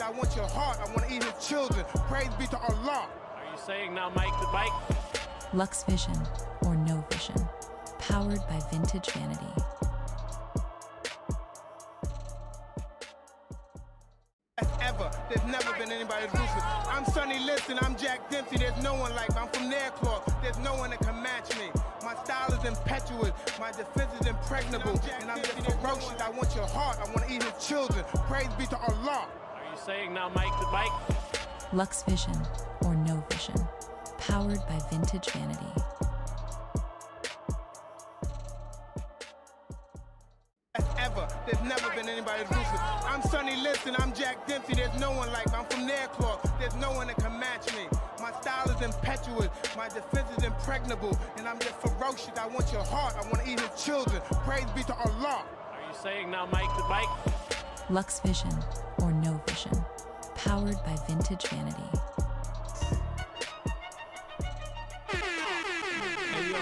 I want your heart. I want to eat his children. Praise be to Allah. Are you saying now, Mike the Bike? Lux Vision or No Vision, powered by Vintage Vanity. Ever. There's never been anybody as ruthless. I'm Sonny Liston, I'm Jack Dempsey. There's no one like me. I'm from Nairclaw. There's no one that can match me. My style is impetuous. My defense is impregnable. And I'm just ferocious. I want your heart. I want to eat his children. Praise be to Allah. Are you saying now, Mike the Bike? Lux Vision or No Vision, powered by Vintage Vanity. Ever. There's never been anybody as ruthless. I'm Sonny Liston, I'm Jack Dempsey. There's no one like me. I'm from Nairclaw. There's no one that can match me. My style is impetuous. My defense is impregnable. And I'm just ferocious. I want your heart. I want to eat his children. Praise be to Allah. Are you saying now, Mike the Bike? Lux Vision or No Vision, powered by Vintage Vanity. Hey, yo.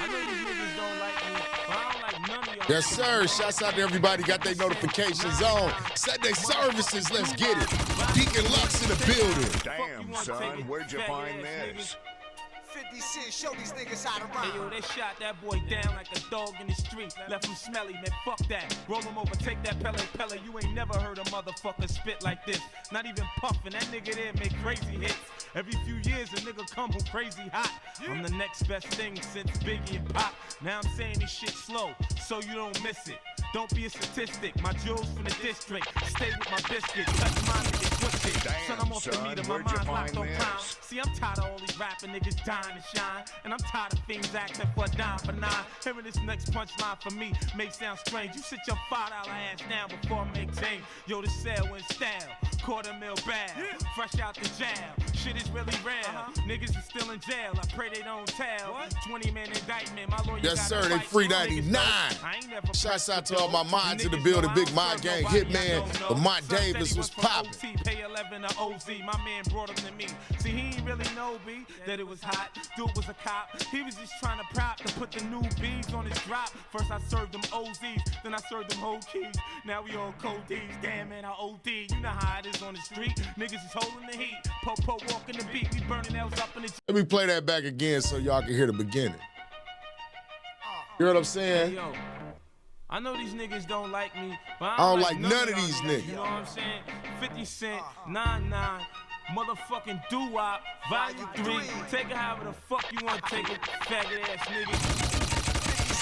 I know these niggas don't like me, but I don't like none of y'all. Yes, sir. Shouts out to everybody. Got their notifications on. Sunday services. Let's get it. Deacon Lux in the building. Damn, son, where'd you find this? 50 Cent, show these niggas how to rhyme. Hey yo, they shot that boy down like a dog in the street. Left him smelly, man, fuck that. Roll him over, take that Pele. You ain't never heard a motherfucker spit like this. Not even puffin', that nigga there make crazy hits. Every few years a nigga come home crazy hot. I'm the next best thing since Biggie and Pop. Now I'm saying this shit slow, so you don't miss it. Don't be a statistic, my jewels from the district. Stay with my biscuit, touch mine and get twisted. Damn, Son, I'm off the son, meter, my where'd you mind's locked find on this? crime. See, I'm tired of all these rapping niggas dying to shine. And I'm tired of things acting for a dime for nine. Hearing this next punchline for me may sound strange. You sit your $5 ass down before I make change. Yo, the sale in style, $250,000 bail. Fresh out the jail, shit is really real. Niggas is still in jail, I pray they don't tell. 20-man indictment, my lawyer Yes, gotta sir. They fight. free Niggas 99. know I ain't never Shouts out pressed to all my for mods in the niggas building. know Big I Mod don't Gang, serve nobody I Hitman, don't know. Lamont Son said he Davis was from popping. OT, pay 11 to OZ. My man brought him to me. See, he ain't really know, B, that it was hot. Dude was a cop. He was just trying to prop to put the new B's on his drop. First I served them OZs, then I served them whole keys. Now we on cold D's. Damn, man, I OD. You know how it is on the street. Niggas is holding the heat. Po walking the beat. We burning L's up in the... Let me play that back again so y'all can hear the beginning. You know what I'm Hey, saying? yo, I know these niggas don't like me, but I don't don't like none of these y'all niggas. You know what I'm saying? 50 Cent, 9-9, motherfucking doo-wop, volume 3. Take it however the fuck you want to take it, faggot ass niggas.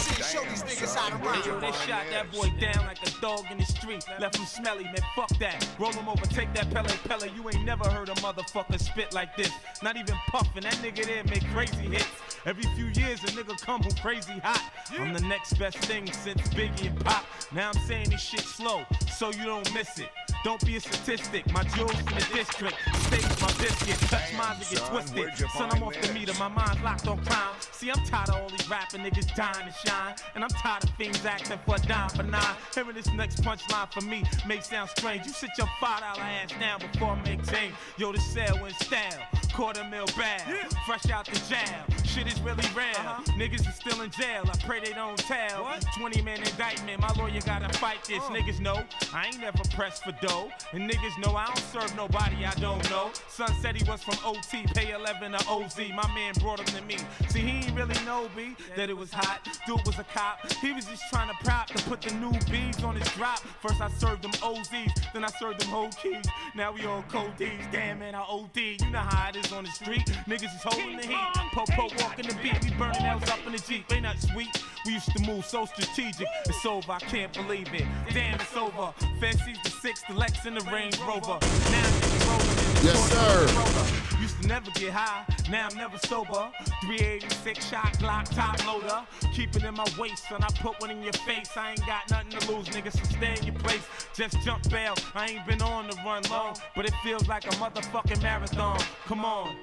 50 Cent, show these niggas how to Hey, yo, rhyme. they shot that boy down like a dog in the street. Left him smelly, man, fuck that. Roll him over, take that Pele. You ain't never heard a motherfucker spit like this. Not even puffin', that nigga there make crazy hits. Every few years a nigga come home crazy hot. I'm the next best thing since Biggie and Pop. Now I'm saying this shit slow, so you don't miss it. Don't be a statistic, my jewels from the district. Stay with my biscuit, touch Damn, mine to get son, twisted. where'd you Son, I'm find off the this? meter, my mind's locked on crime. See, I'm tired of all these rapping niggas dying to shine. And I'm tired of things acting for a dime for nine. Hearing this next punchline for me may sound strange. You sit your $5 ass down before I make change. Yo, the sale in style, $250,000 bail. Fresh out the jail, shit is really real. Niggas is still in jail, I pray they don't tell. 20-man indictment, my lawyer gotta fight this. Niggas know I ain't never pressed for dough. And niggas know I don't serve nobody I don't know. Son said he was from OT, pay 11 to OZ. My man brought him to me. See, he ain't really know, B, that it was hot. Dude was a cop. He was just trying to prop to put the new B's on his drop. First I served them OZs, then I served them whole keys. Now we on cold D's. Damn, man, I OD. You know how it is on the street. Niggas is holding the heat. Po walking the beat. We burning L's up in the Jeep. They not sweet. We used to move so strategic. It's over, I can't believe it. Damn, it's over. Fancy's the 6, the Lex and the Range Rover. Now niggas rolling in the Yes, Toyota sir. Corolla. Used to never get high, now I'm never sober. 386 shot Glock top loader. Keep it in my waist, son, I put one in your face. I ain't got nothing to lose, nigga, so stay in your place. Just jump bail, I ain't been on the run long, but it feels like a motherfucking marathon. Come on,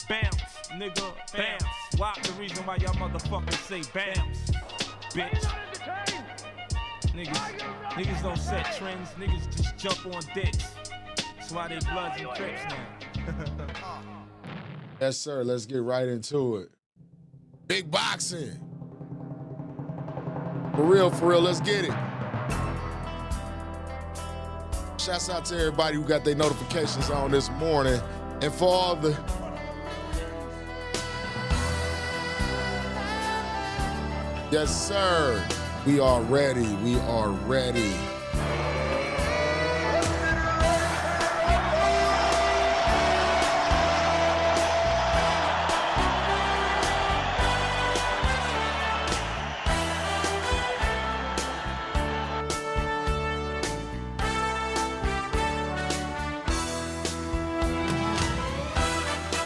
bounce, nigga, bounce. Why the reason why y'all motherfuckers say bounce, bitch. Niggas don't set trends, niggas just jump on dicks. That's why they Bloods and Crips now. Yes, sir. Let's get right into it. Big boxing. For real, let's get it. Shouts out to everybody who got their notifications on this morning. And for all the... Yes, sir. We are ready. We are ready.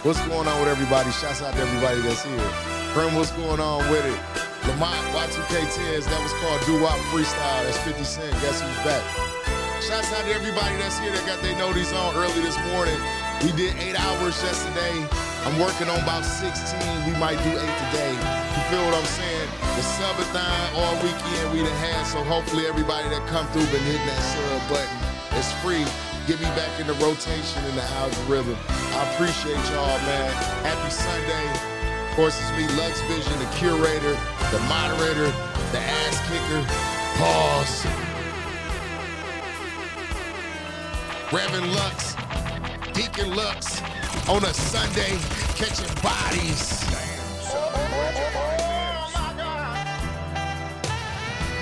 What's going on with everybody? Shouts out to everybody that's here. Friend, what's going on with it? Lamont, Y2K10s, that was called Doo-Wop Freestyle. That's 50 Cent. Guess who's back? Shouts out to everybody that's here that got their noties on early this morning. We did 8 hours yesterday. I'm working on about 16. We might do 8 today. You feel what I'm saying? The Subathon all weekend we done had, so hopefully everybody that come through been hitting that sub button. It's free. Get me back in the rotation in the algorithm. I appreciate y'all, man. Happy Sunday. Of course, it's me, Lux Vision, the curator, the moderator, the ass kicker. Pause. Reverend Lux, Deacon Lux, on a Sunday, catching bodies.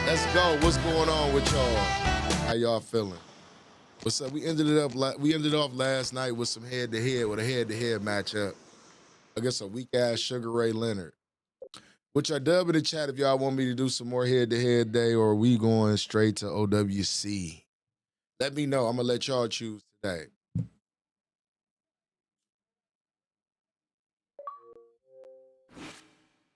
Let's go. What's going on with y'all? How y'all feeling? What's up? We ended off last night with some head-to-head, with a head-to-head matchup against a weak-ass Sugar Ray Leonard. Which I dub in the chat if y'all want me to do some more head-to-head day, or are we going straight to OWC? Let me know. I'm going to let y'all choose today.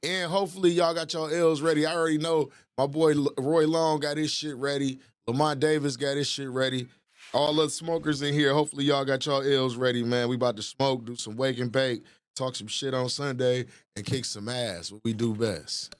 And hopefully y'all got y'all L's ready. I already know my boy Roy Long got his shit ready. Lamont Davis got his shit ready. All the smokers in here, hopefully y'all got y'all L's ready, man. We about to smoke, do some wake and bake, talk some shit on Sunday, and kick some ass, what we do best.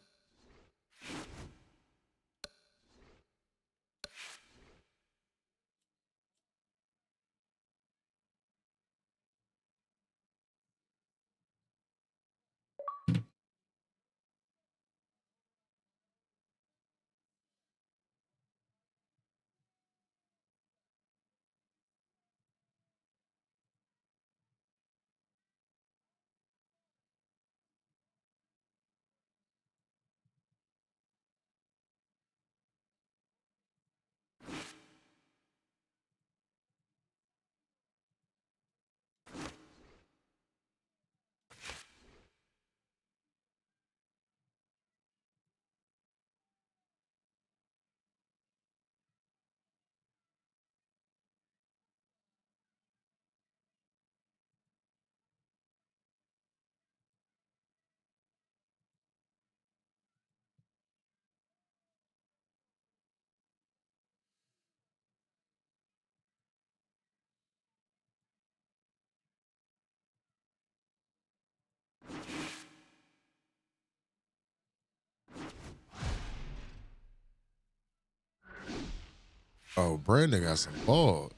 Oh, Brandon got some balls.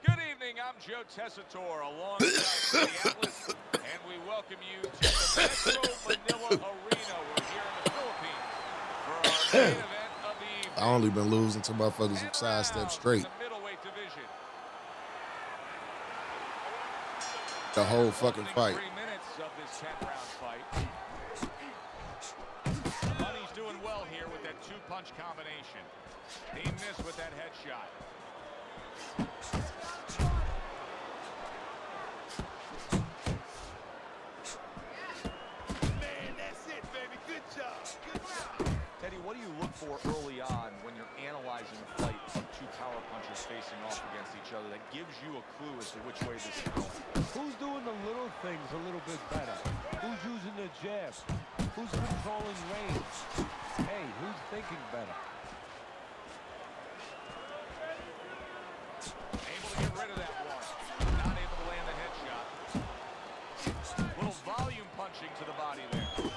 Good evening, I'm Joe Tessitore alongside Minneapolis, and we welcome you to the Metro Manila Arena. We're here in the Philippines for our main event of the evening. I only been losing to motherfuckers who sidestep straight. The middleweight division. The whole fucking fight. 3 minutes of this 10-round fight. Money's doing well here with that two-punch combination. He missed with that headshot. Man, that's it, baby. Good job. Good job. Teddy, what do you look for early on when you're analyzing a fight of two power punchers facing off against each other that gives you a clue as to which way this is going? Who's doing the little things a little bit better? Who's using the jab? Who's controlling range? Hey, who's thinking better? Able to get rid of that one. Not able to land the headshot. Little volume punching to the body there.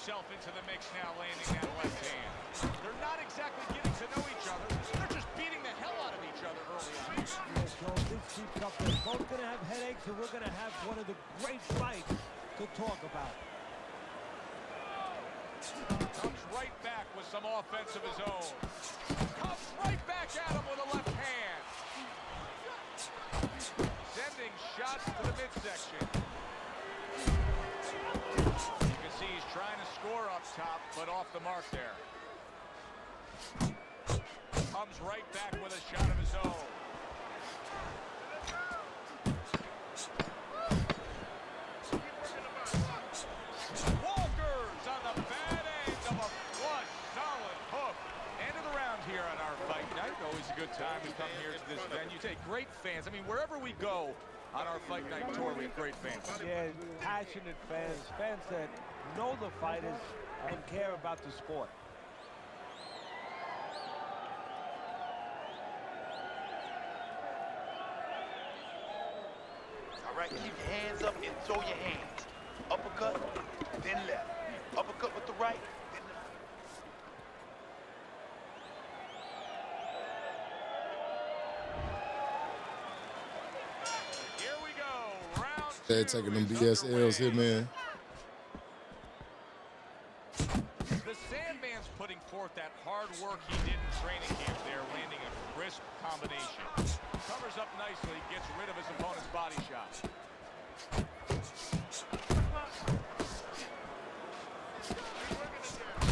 himself into the mix now, landing that left hand. They're not exactly getting to know each other. They're just beating the hell out of each other early on. Yeah, Joe, this keeps up. They're both going to have headaches, and we're going to have one of the great fights to talk about. Comes right back with some offense of his own. Comes right back at him with a left hand. Sending shots to the midsection. You can see he's trying to score up top, but off the mark there. Comes right back with a shot of his own. Walker's on the bad end of a flush, solid hook. End of the round here on our fight night. Always a good time to come here to this venue. Take great fans. I mean, wherever we go on our fight night tour, we have great fans. Yeah, passionate fans, fans that know the fighters and care about the sport. All right, keep your hands up and throw your hands. Uppercut, then left. Uppercut with the right, then the left. Here we go, round They're two taking them is BSLs here, underway. man. The Sandman's putting forth that hard work he did in training camp there, landing a crisp combination. Covers up nicely, gets rid of his opponent's body shot.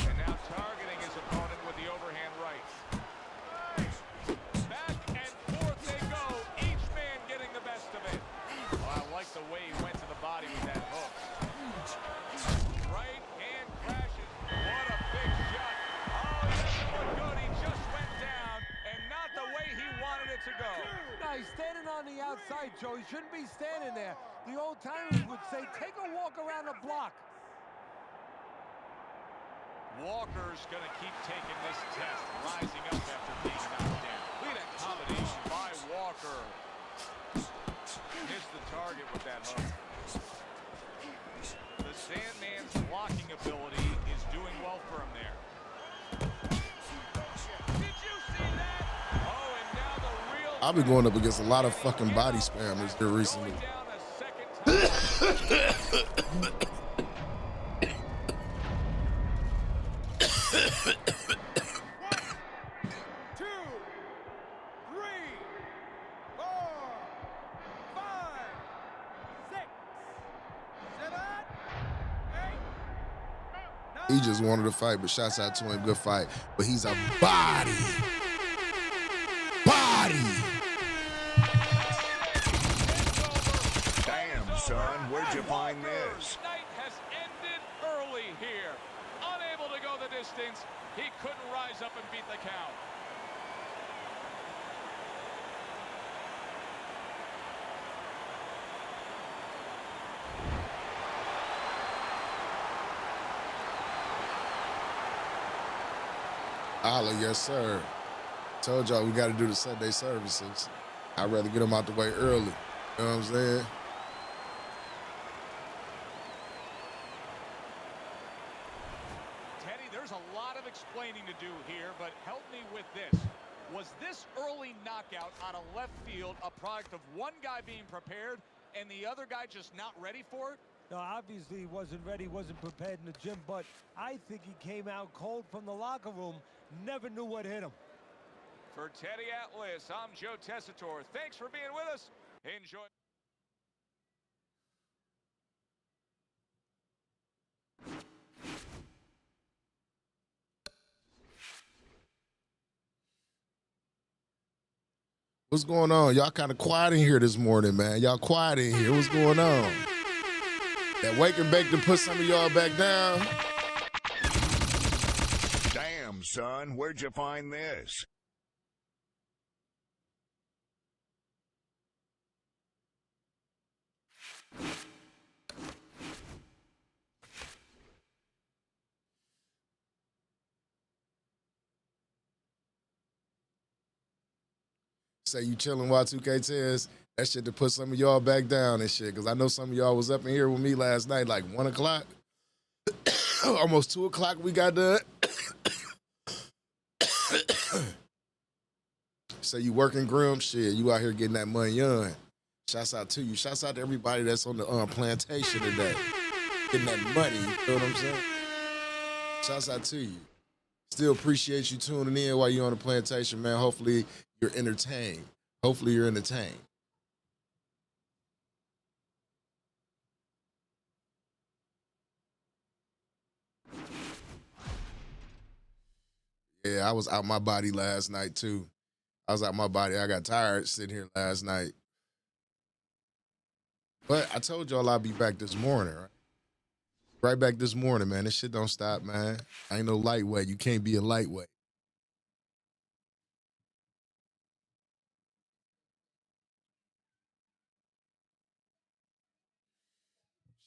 And now targeting his opponent with the overhand right. Back and forth they go, each man getting the best of it. Oh, I like the way he went to the body with that hook. Right hand crashes. What a big shot. Oh, he doesn't look good. He just went down, and not the way he wanted it to go. No, he's standing on the outside, Joe. He shouldn't be standing there. The old timers would say, take a walk around the block. Walker's going to keep taking this test, rising up after being knocked down. Look at that combination by Walker. Missed the target with that hook. The Sandman's blocking ability is doing well for him there. Did you see that? Oh, and now the real... I've been going up against a lot of fucking body spammers here recently. Going down a second time. He just wanted to fight, but shouts out to him, good fight. But he's a body. Damn, son, where'd you find this? Night has ended early here. Unable to go the distance, he couldn't rise up and beat the count. Holla, yes, sir. Told y'all we got to do the Sunday services. I'd rather get them out the way early. You know what I'm saying? Teddy, there's a lot of explaining to do here, but help me with this. Was this early knockout on a left field a product of one guy being prepared and the other guy just not ready for it? No, obviously he wasn't ready, wasn't prepared in the gym, but I think he came out cold from the locker room, never knew what hit him. For Teddy Atlas, I'm Joe Tessitore. Thanks for being with us. Enjoy. What's going on? Y'all kind of quiet in here this morning, man. Y'all quiet in here. What's going on? That wake and bake to put some of y'all back down. Damn, son, where'd you find this? Say you chilling Y2K10s. That shit to put some of y'all back down and shit. Because I know some of y'all was up in here with me last night like 1 o'clock. Almost 2 o'clock we got done. So you working Grim? Shit, you out here getting that money young. Shouts out to you. Shouts out to everybody that's on the plantation today. Getting that money, you feel what I'm saying? Shouts out to you. Still appreciate you tuning in while you're on the plantation, man. Hopefully you're entertained. Hopefully you're entertained. Yeah, I was out my body last night too. I was out my body. I got tired sitting here last night. But I told y'all I'll be back this morning, right? Right back this morning, man. This shit don't stop, man. I ain't no lightweight. You can't be a lightweight.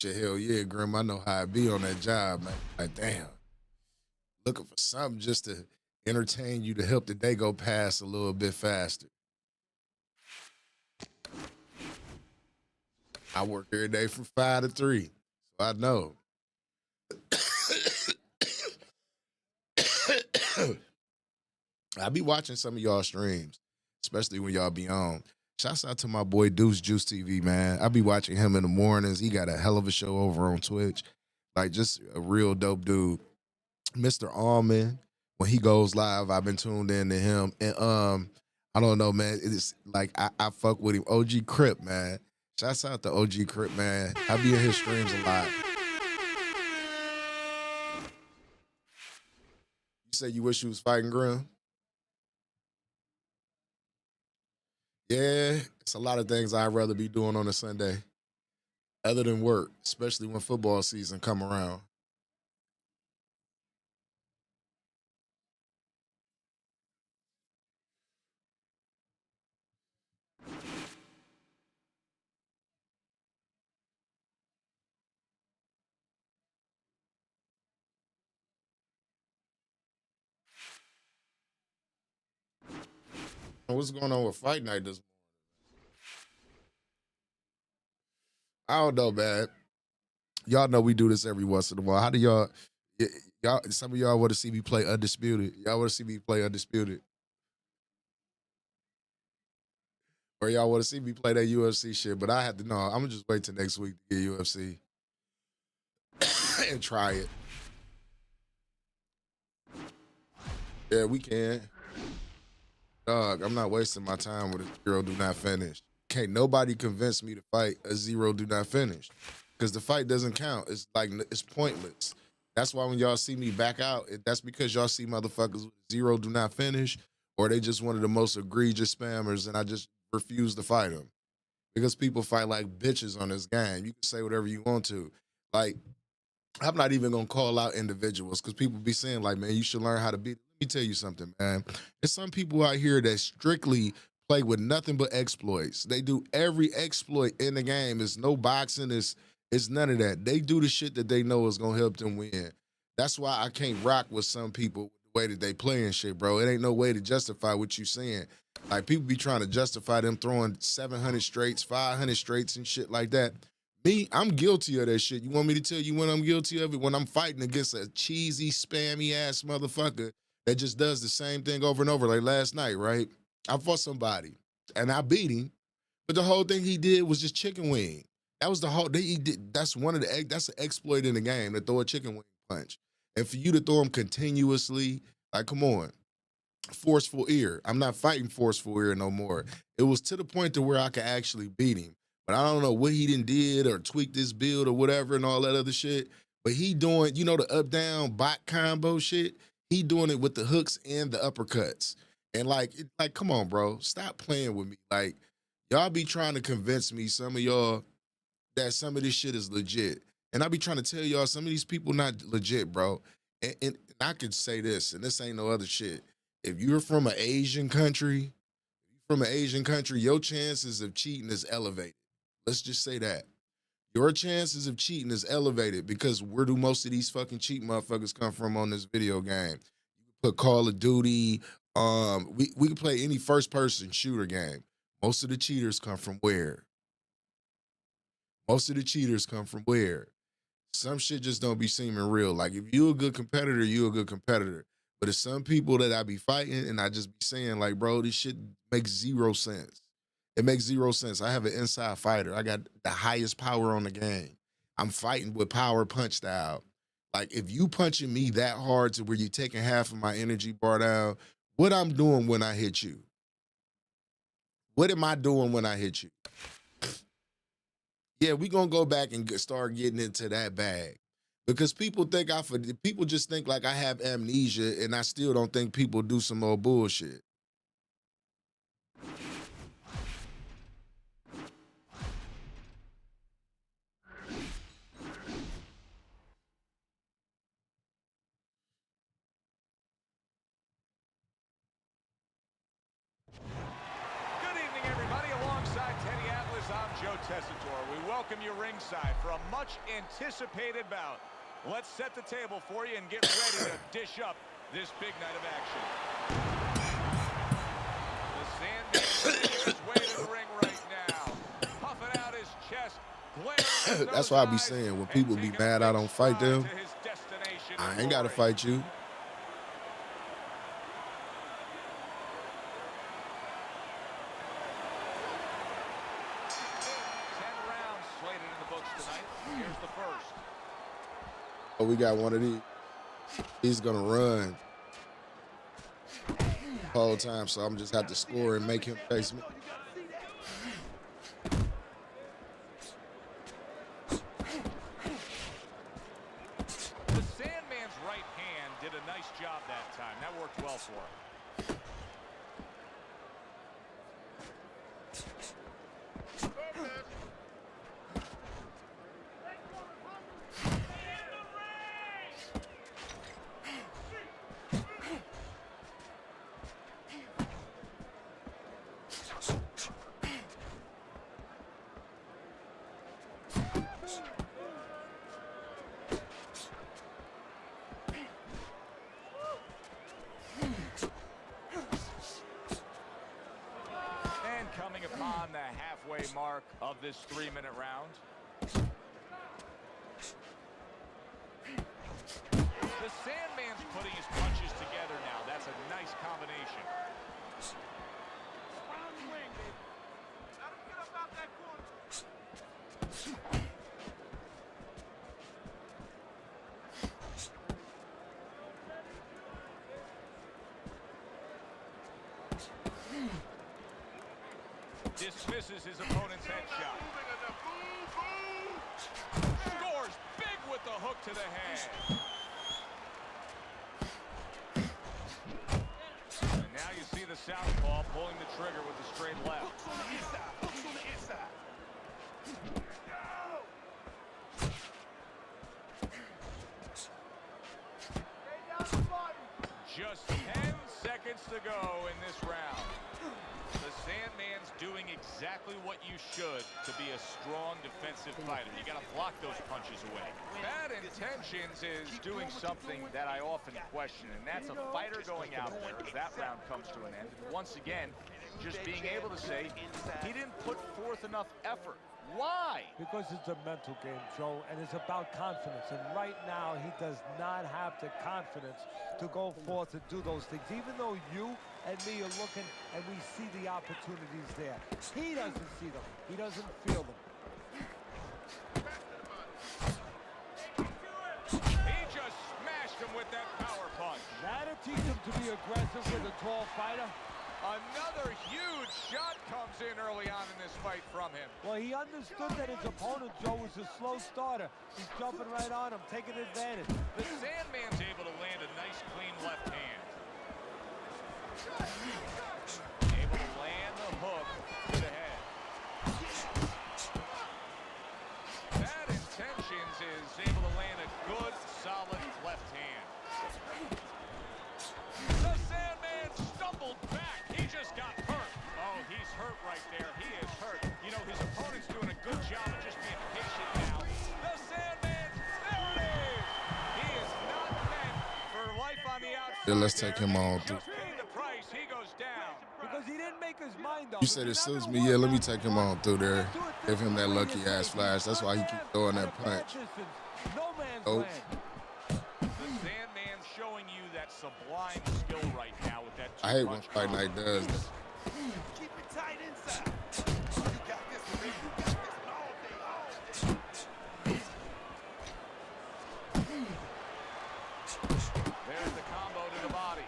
Shit, hell yeah, Grim. I know how I be on that job, man. Like, damn. Looking for something just to entertain you to help the day go past a little bit faster. I work every day from 5 to 3. So I know. I be watching some of y'all streams, especially when y'all be on. Shouts out to my boy Deuce Juice TV, man. I be watching him in the mornings. He got a hell of a show over on Twitch. Like, just a real dope dude. Mr. Almond, when he goes live, I've been tuned in to him. And I don't know, man. It's like I fuck with him. OG Crip, man. Shouts out to OG Crip, man. I be in his streams a lot. You say you wish you was fighting Grim? Yeah, it's a lot of things I'd rather be doing on a Sunday other than work, especially when football season come around. What's going on with Fight Night this morning? I don't know, man. Y'all know we do this every once in a while. How do y'all, some of y'all want to see me play Undisputed? Y'all want to see me play Undisputed? Or y'all want to see me play that UFC shit? But I have to know. I'm going to just wait till next week to get UFC and try it. Yeah, we can. Dog, I'm not wasting my time with a zero do not finish. Can't nobody convince me to fight a zero do not finish. Because the fight doesn't count. It's like, it's pointless. That's why when y'all see me back out, that's because y'all see motherfuckers with zero do not finish, or they just one of the most egregious spammers, and I just refuse to fight them. Because people fight like bitches on this game. You can say whatever you want to. Like, I'm not even gonna call out individuals because people be saying, like, man, you should learn how to beat. Let me tell you something, man. There's some people out here that strictly play with nothing but exploits. They do every exploit in the game. It's no boxing, it's none of that. They do the shit that they know is gonna help them win. That's why I can't rock with some people the way that they play and shit, bro. It ain't no way to justify what you saying. Like, people be trying to justify them throwing 700 straights, 500 straights and shit like that. Me, I'm guilty of that shit. You want me to tell you when I'm guilty of it? When I'm fighting against a cheesy, spammy ass motherfucker that just does the same thing over and over. Like last night, right? I fought somebody and I beat him, but the whole thing he did was just chicken wing. That was the whole. He did. That's one of the. That's an exploit in the game to throw a chicken wing punch, and for you to throw them continuously, like, come on, forceful ear. I'm not fighting forceful ear no more. It was to the point to where I could actually beat him. But I don't know what he did or tweaked this build or whatever and all that other shit. But he doing, you know, the up-down bot combo shit. He doing it with the hooks and the uppercuts. And like, come on, bro. Stop playing with me. Like, y'all be trying to convince me, some of y'all, that some of this shit is legit. And I be trying to tell y'all some of these people not legit, bro. And I could say this, and this ain't no other shit. If you're from an Asian country, your chances of cheating is elevated. Let's just say that. Your chances of cheating is elevated because where do most of these fucking cheat motherfuckers come from on this video game? You put Call of Duty, we can play any first-person shooter game. Most of the cheaters come from where? Most of the cheaters come from where? some shit just don't be seeming real. Like, if you a good competitor, you a good competitor. But it's some people that I be fighting and I just be saying, like, bro, this shit makes zero sense. It makes zero sense. I have an inside fighter. I got the highest power on the game. I'm fighting with power punch style. Like, if you punching me that hard to where you taking half of my energy bar down, what I'm doing when I hit you? What am I doing when I hit you? Yeah, we gonna go back and start getting into that bag. Because people just think like I have amnesia, and I still don't think people do some more bullshit. Good evening, everybody. Alongside Teddy Atlas, I'm Joe Tessitore. We welcome you ringside for a much-anticipated bout. Let's set the table for you and get ready to dish up this big night of action. The Sandman is his way to the ring right now, puffing out his chest, glaring at That's why I be saying, when people be mad I don't fight them, I ain't gotta fight you. 10 rounds slated in the books tonight. Here's the first. Oh, we got one of these. He's gonna run the whole time, so I'm just have to score and make him face me. The Sandman's right hand did a nice job that time. That worked well for him. Coming upon the halfway mark of this 3-minute round. The Sandman's putting his punches together now. That's a nice combination. Dismisses his opponent's headshot. Scores big with the hook to the head. And now you see the southpaw pulling the trigger with the straight left. Just 10 seconds to go in this round. The Sandman's doing exactly what you should to be a strong defensive fighter. You got to block those punches away. Bad Intentions is doing something that I often question, and that's a fighter going out there as that round comes to an end. And once again, just being able to say he didn't put forth enough effort. Why? Because it's a mental game, Joe, and it's about confidence. And right now, he does not have the confidence to go forth and do those things. Even though you and me are looking and we see the opportunities there, he doesn't see them. He doesn't feel them. He just smashed him with that power punch. That'll teach him to be aggressive with a tall fighter. Another huge shot comes in early on in this fight from him. Well, he understood that his opponent, Joe, was a slow starter. He's jumping right on him, taking advantage. The Sandman's able to land a nice, clean left hand. Able to land the hook to the head. Bad Intentions is able to land a good, solid left hand. The Sandman stumbled back. He just got hurt. Oh, he's hurt right there. He is hurt. You know, his opponent's doing a good job of just being patient now. The Sandman, there it is. He is not meant for life on the outside. Yeah, let's take him on through. Just paying the price. He goes down. Because he didn't make his mind up. You said it suits me. Yeah, let me take him on through there. Do it Give him that lucky ass flash. That's why he keep throwing that punch. No man's Oh. land. The Sandman's showing you that sublime skill right now with that I hate when two-punch Fight Night combo. does that. Keep it tight inside. You got this, man. You got this all day, all day. There's the combo to the body.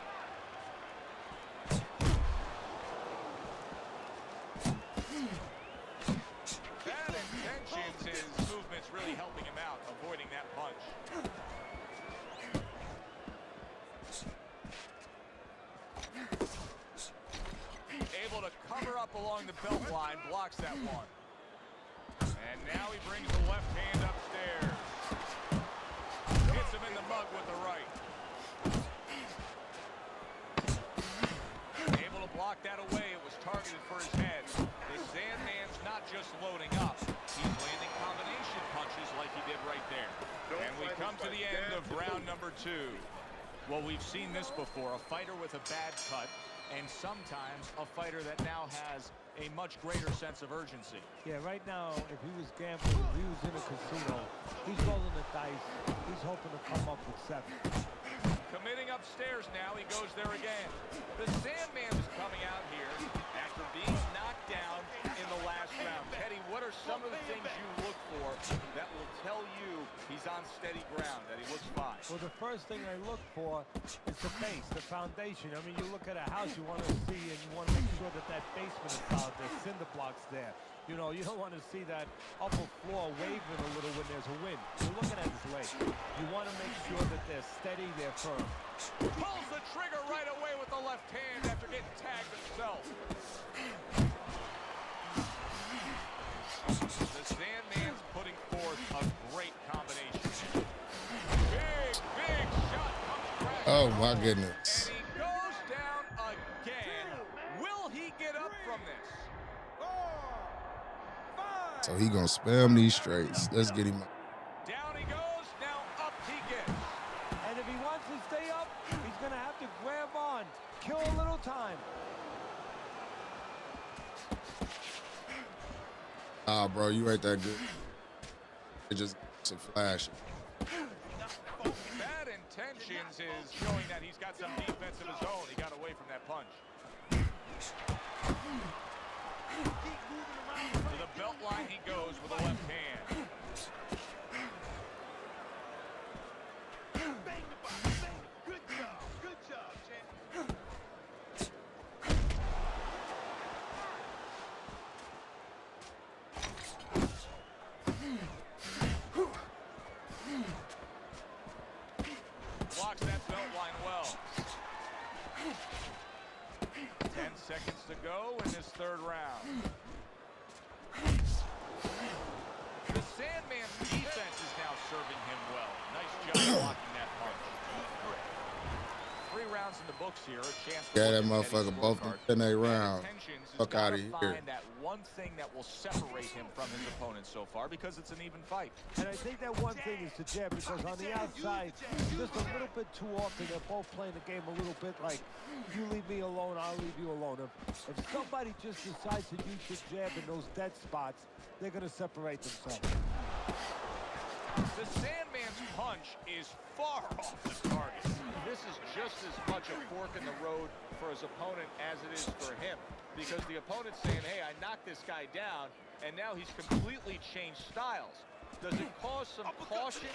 Bad intentions, his movement's really helping him out, avoiding that punch. Able to cover up along the belt line, blocks that one. And now he brings the left hand upstairs. Hits him in the mug with the right. Able to block that away. It was targeted for his head. The Sandman's not just loading up. He's landing combination punches like he did right there. And we come to the end of round number 2. Well, we've seen this before. A fighter with a bad cut, and sometimes a fighter that now has a much greater sense of urgency. Yeah, right now, if he was gambling, if he was in a casino, he's rolling the dice. He's hoping to come up with 7. Committing upstairs now, he goes there again. The Sandman is coming out here after being knocked down in the last round. Teddy, what are some of the things you look for that will tell you he's on steady ground, that he looks fine? Well, the first thing I look for is the base, the foundation. I mean, you look at a house, you want to see, and you want to make sure that that basement is solid, there's cinder blocks there. You know, you don't want to see that upper floor waving a little when there's a wind. You're looking at his legs. You want to make sure that they're steady, they're firm. Pulls the trigger right away with the left hand after getting tagged himself. The Sandman's putting forth a great combination. Big shot comes back. Oh my goodness. And he goes down again. Will he get up from this? So he gonna spam these straights. Let's get him. Down he goes, now up he gets. And if he wants to stay up, he's going to have to grab on, kill a little time. Ah, bro, you ain't that good. It just a flash. Bad intentions is showing that he's got some defense of his own. He got away from that punch. To the belt line he goes with a left hand. Bang the box, bang. Good job, champ. Blocks that belt line well. 10 seconds to go in this third round. The Sandman's defense is now serving him well. Nice job blocking that punch. 3 rounds in the books here. A chance to Yeah, that look at motherfucker Teddy's both scorecard. in 10-8 round. Intentions has Fuck gotta outta here. find that one thing that will separate him from his opponent so far, because it's an even fight. And I think that one thing is the jab, because on the outside, just a little bit too often, they're both playing the game a little bit like, you leave me alone, I'll leave you alone. If somebody just decides to use the jab in those dead spots, they're going to separate themselves. The Sandman's punch is far off the target. This is just as much a fork in the road for his opponent as it is for him, because the opponent's saying, hey, I knocked this guy down, and now he's completely changed styles. Does it cause some caution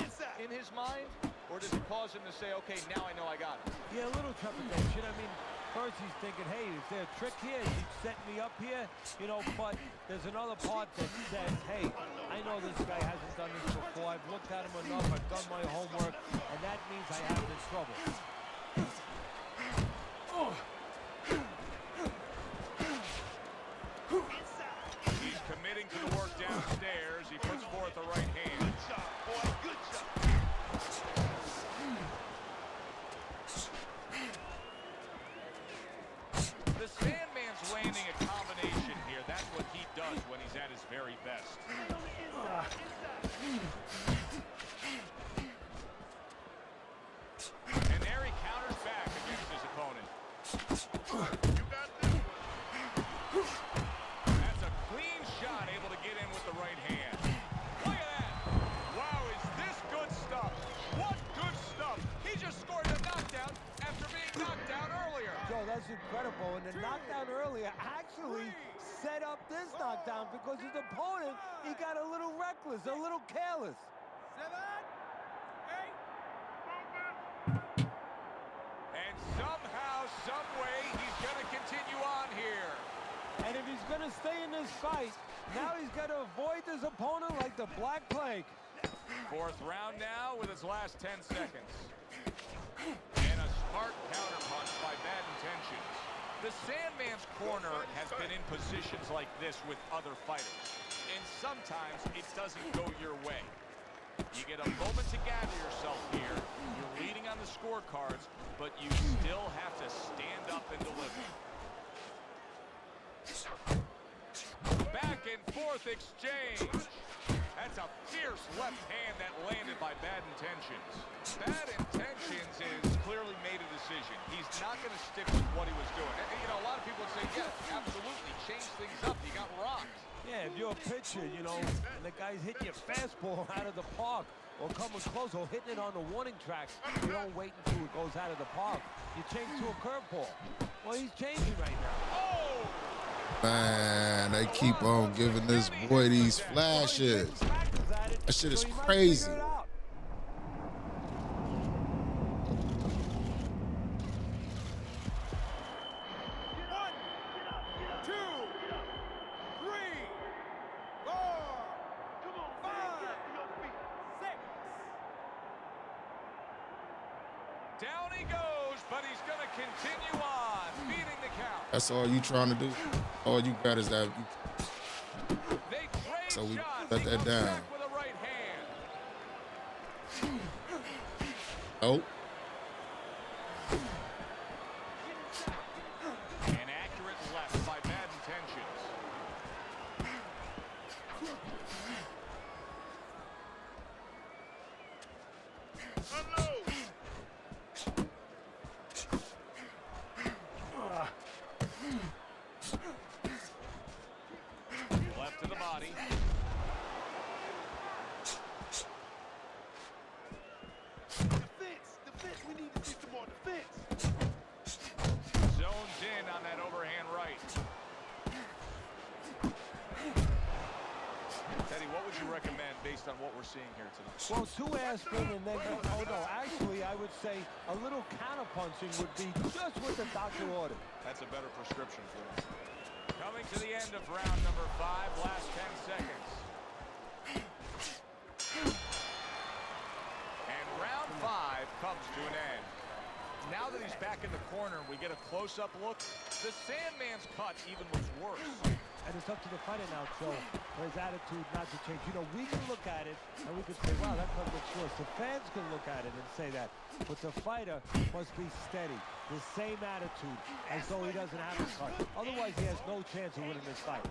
in his mind, or does it cause him to say, okay, now I know I got it? Yeah, a little trepidation. I mean, first he's thinking, hey, is there a trick here? Is he setting me up here? You know, but there's another part that says, hey, I know this guy hasn't done this before. I've looked at him enough. I've done my homework, and that means I have him in trouble. He's committing to the work downstairs. He puts forth the right hand. Good job, boy. Good job. The Sandman's landing a combination here. That's what he does when he's at his very best. And there he counters back against his opponent. this knockdown because his opponent, he got a little reckless, a little careless. 7, 8. And somehow, some way, he's going to continue on here. And if he's going to stay in this fight, now he's got to avoid his opponent like the Black Plague. Fourth round now with its last 10 seconds. And a smart counterpunch by Bad Intentions. The Sandman's corner has been in positions like this with other fighters. And sometimes it doesn't go your way. You get a moment to gather yourself here. You're leading on the scorecards, but you still have to stand up and deliver. Back and forth exchange. That's a fierce left hand that landed by Bad Intentions. Bad Intentions has clearly made a decision. He's not going to stick with what he was doing. And, you know, a lot of people would say, yes, absolutely, change things up. You got rocked. Yeah, if you're a pitcher, you know, and the guy's hitting your fastball out of the park or coming close or hitting it on the warning track, you don't wait until it goes out of the park. You change to a curveball. Well, he's changing right now. Oh! Man, they keep on giving this boy these flashes. That shit is crazy. 1, 2, 3, 4, 5, 6. Down he goes, but he's going to continue on, beating the count. That's all you trying to do? All you got is that. They trade So we shots. cut He that comes down. back with a right hand. Oh. An accurate left by Bad Intentions. Left to the body. Defense. We need to see some more defense. Zones in on that overhand right. Teddy, what would you recommend based on what we're seeing here tonight? Well, 2 aspirin and then, oh no, actually I would say a little counterpunching would be just what the doctor ordered. That's a better prescription for him. Coming to the end of round number 5, last 10 seconds. And round 5 comes to an end. Now that he's back in the corner and we get a close-up look, the Sandman's cut even was worse. And it's up to the fighter now, Joe, for his attitude not to change. You know, we can look at it and we can say, wow, that cut looks worse. The fans can look at it and say that. But the fighter must be steady, the same attitude, as though he doesn't have a cut. Otherwise, he has no chance of winning this fight.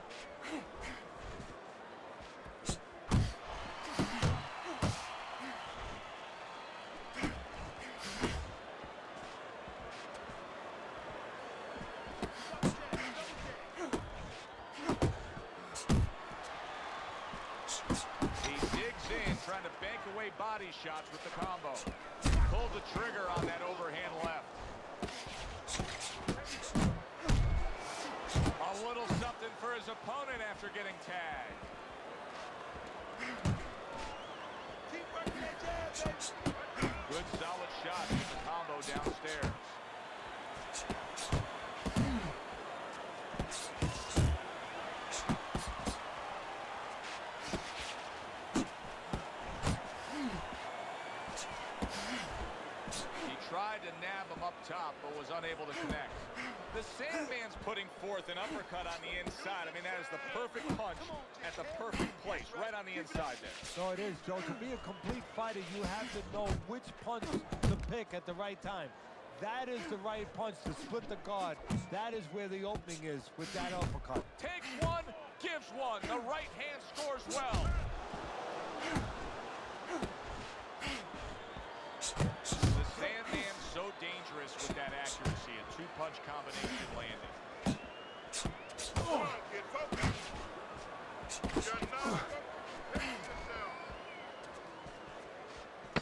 Trying to bank away body shots with the combo. Pulled the trigger on that overhand left. A little something for his opponent after getting tagged. Keep working that jab, baby. Good solid shot with the combo downstairs. Tried to nab him up top, but was unable to connect. The Sandman's putting forth an uppercut on the inside. I mean, that is the perfect punch at the perfect place, right on the inside there. So it is, Joe. To be a complete fighter, you have to know which punch to pick at the right time. That is the right punch to split the guard. That is where the opening is with that uppercut. Takes one, gives one. The right hand scores well. The Sandman so dangerous with that accuracy. A 2-punch combination landed. Come on, kid, focus. You're not pace yourself.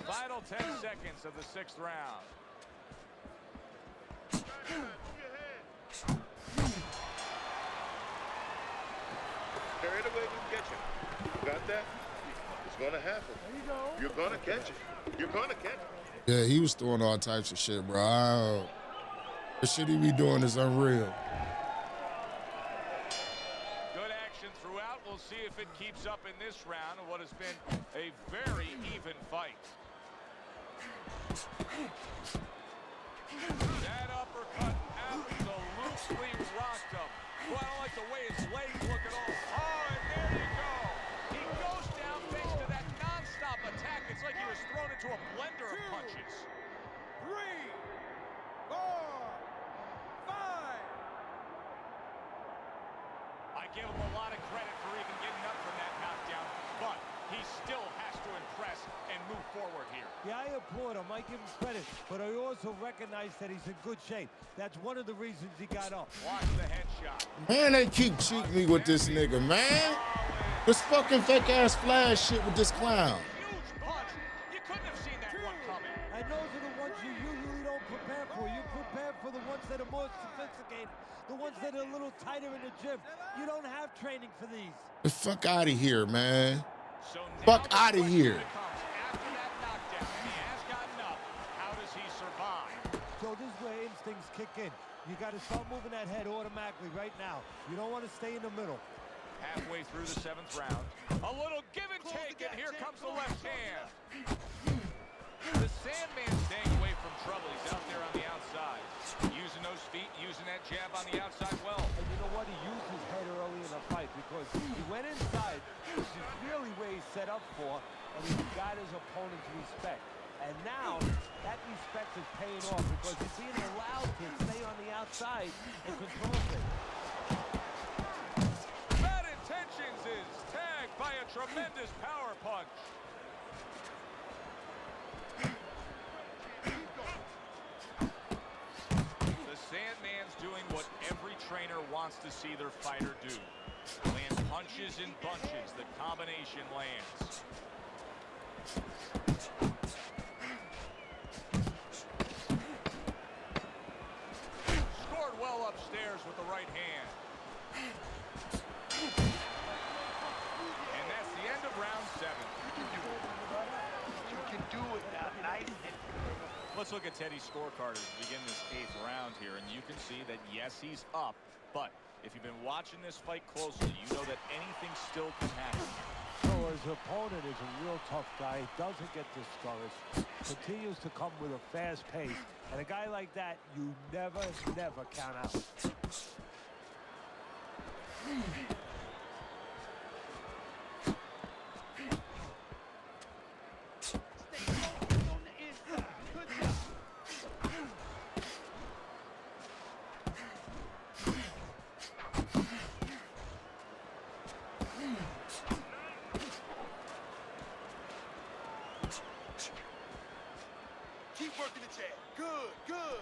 Final 10 seconds of the 6th round. right away you catch him. You got that? It's gonna happen. There you go. You're gonna catch it. You're gonna catch it. Yeah, he was throwing all types of shit, bro. The shit he be doing is unreal. Good action throughout. We'll see if it keeps up in this round of what has been a very even fight. That uppercut absolutely rocked him. Well, I don't like the way his legs look at all. Oh, and there you go. He goes down thanks to that non-stop attack. It's like he was thrown into a blender of punches. 3, 4, 5. I give him a lot of credit for even getting up from that knockdown, but he still has to impress and move forward here. Yeah, I applaud him. I give him credit, but I also recognize that he's in good shape. That's one of the reasons he got up. Watch the headshot. Man, they keep cheating me with this nigga, man. This fucking fake ass flash shit with this clown. Huge punch. You couldn't have seen that one coming. And those are the ones you usually don't prepare for. You prepare for the ones that are more sophisticated, the ones that are a little tighter in the gym. You don't have training for these. The fuck out of here, man. So Fuck out of here. After that knockdown, and he has gotten up, how does he survive? So this is where instincts kick in. You got to start moving that head automatically right now. You don't want to stay in the middle. Halfway through the 7th round. A little give and take, and here comes the left hand. The Sandman staying away from trouble. He's out there on the outside. Using those feet, using that jab on the outside well. And you know what? He used his head early in the fight because he went inside, which is really where he's set up for, and he got his opponent's respect. And now, that respect is paying off because he's being allowed to stay on the outside and control things. Bad Intentions is tagged by a tremendous power punch. The Sandman's doing what every trainer wants to see their fighter do. Land punches in bunches. The combination lands. Scored well upstairs with the right hand. And that's the end of round 7. You can do it now. Nice. Let's look at Teddy's scorecard as we begin this 8th round here, and you can see that, yes, he's up, but if you've been watching this fight closely, you know that anything still can happen. So his opponent is a real tough guy, doesn't get discouraged, continues to come with a fast pace, and a guy like that, you never count out. Keep working the jab. Good, good.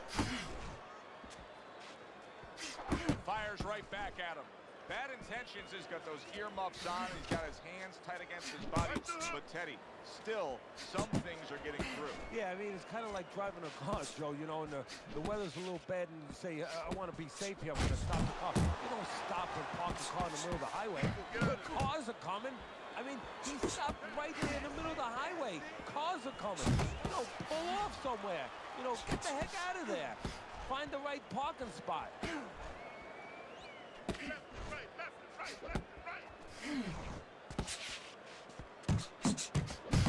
Fires right back at him. Bad Intentions has got those earmuffs on. He's got his hands tight against his body. But Teddy, still, some things are getting through. Yeah, I mean, it's kind of like driving a car, Joe, you know, and the weather's a little bad, and you say, I want to be safe here, I'm going to stop the car. You don't stop and park the car in the middle of the highway. The cars are coming. I mean, he stopped right there in the middle of the highway. Cars are coming. You know, pull off somewhere. You know, get the heck out of there. Find the right parking spot.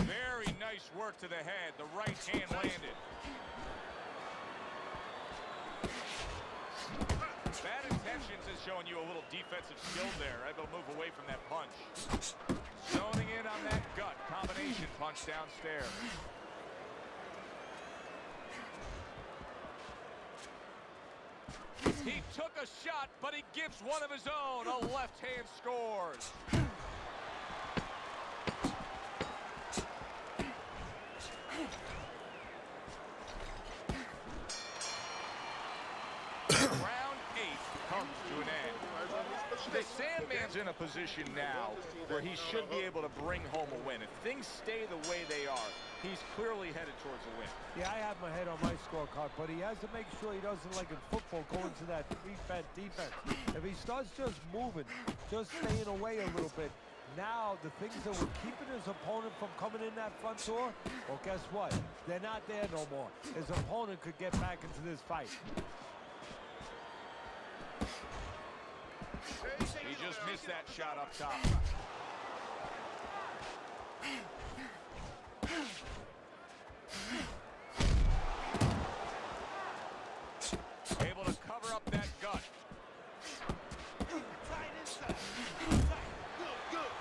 Very nice work to the head. The right hand landed. Bad Intentions is showing you a little defensive skill there. Able to move away from that punch. Zoning in on that gut. Combination punch downstairs. He took a shot, but he gives one of his own. A left hand scores. Round 8 comes to an end. The Sandman He's in a position now where he should be able to bring home a win. If things stay the way they are, he's clearly headed towards a win. Yeah, I have my head on my scorecard, but he has to make sure he doesn't, like in football, go into that defense. If he starts just moving, just staying away a little bit, now the things that were keeping his opponent from coming in that front door, well, guess what? They're not there no more. His opponent could get back into this fight. He just missed that shot up top. Able to cover up that gut. Tight inside. Good.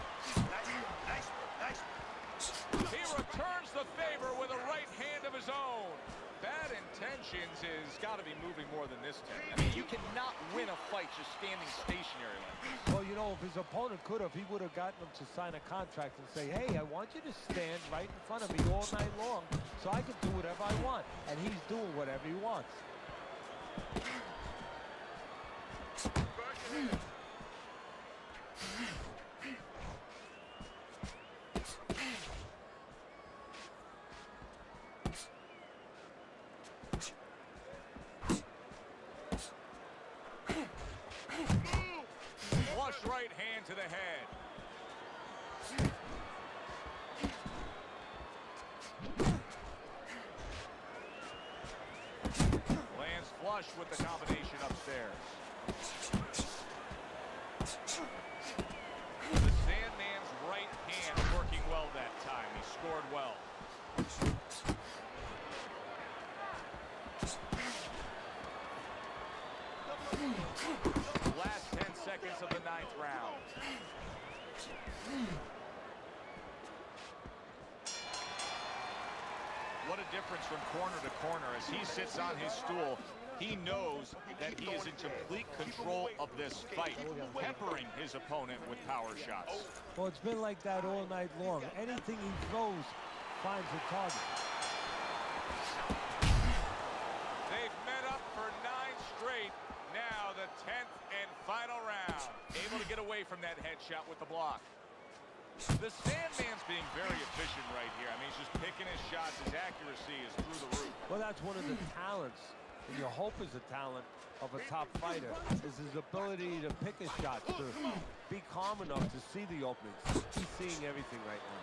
Nice. He returns the favor with a right hand of his own. Bad intentions has got to be moving more than this, Ted. I mean, you cannot win a fight just standing stationary like this. Well, you know, if his opponent could have, he would have gotten him to sign a contract and say, hey, I want you to stand right in front of me all night long so I can do whatever I want. And he's doing whatever he wants. Flush right hand to the head. Lands flush with the combination upstairs. The Sandman's right hand working well that time. He scored well. Last 10 seconds of the 9th round. What a difference from corner to corner. As he sits on his stool, he knows that he is in complete control of this fight, peppering his opponent with power shots. Well, it's been like that all night long. Anything he throws finds a target. They've met up for 9 straight. Now the 10th and final round. Able to get away from that headshot with the block. The Sandman's being very efficient right here. I mean, he's just picking his shots. His accuracy is through the roof. Well, that's one of the talents, and you hope is a talent of a top fighter, is his ability to pick his shots, to be calm enough to see the openings. He's seeing everything right now.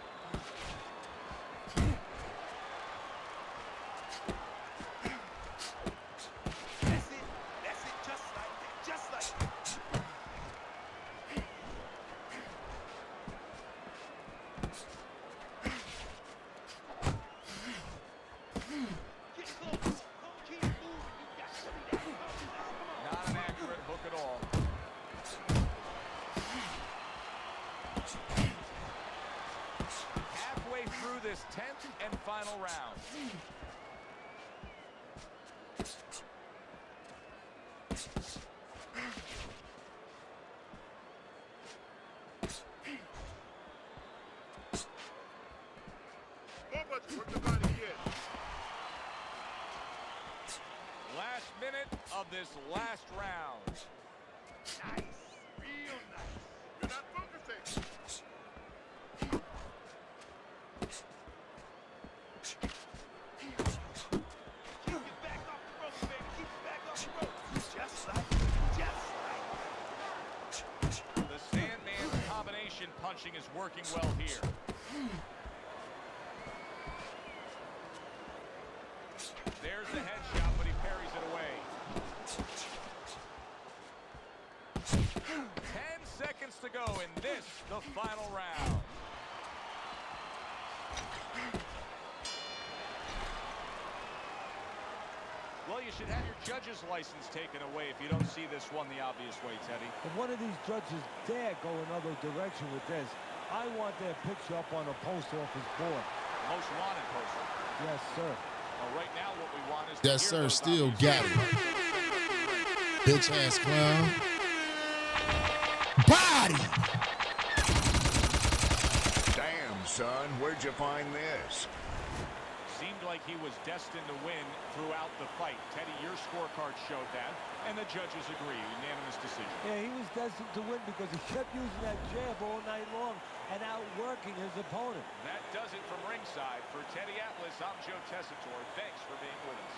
That's it. Just like that. Get close. Don't keep moving. You got to be that. Not an accurate hook at all. Halfway through this 10th and final round. Work the body again. Last minute of this last round. Nice. Real nice. You're not focusing. Keep your back off the ropes, baby. Keep your back off the ropes. Just like. The Sandman's combination punching is working well here. There's the headshot, but he parries it away. 10 seconds to go in this, the final round. Well, you should have your judge's license taken away if you don't see this one the obvious way, Teddy. If one of these judges dare go another direction with this, I want their picture up on a post office board. Most wanted poster. Yes, sir. Well, right now what we want is Yes, sir. Still got it. Bitch ass clown. Body. Damn, son, where'd you find this? seemed like he was destined to win throughout the fight. Teddy, your scorecard showed that, and the judges agree. Unanimous decision. Yeah, he was destined to win because he kept using that jab all night long and outworking his opponent. That does it from ringside. For Teddy Atlas, I'm Joe Tessitore. Thanks for being with us.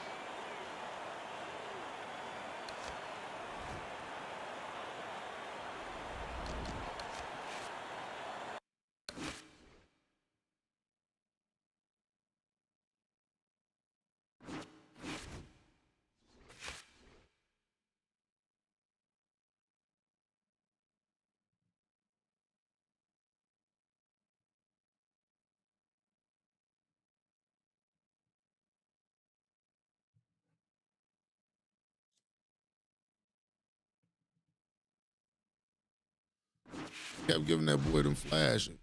Kept giving that boy them flashes. Good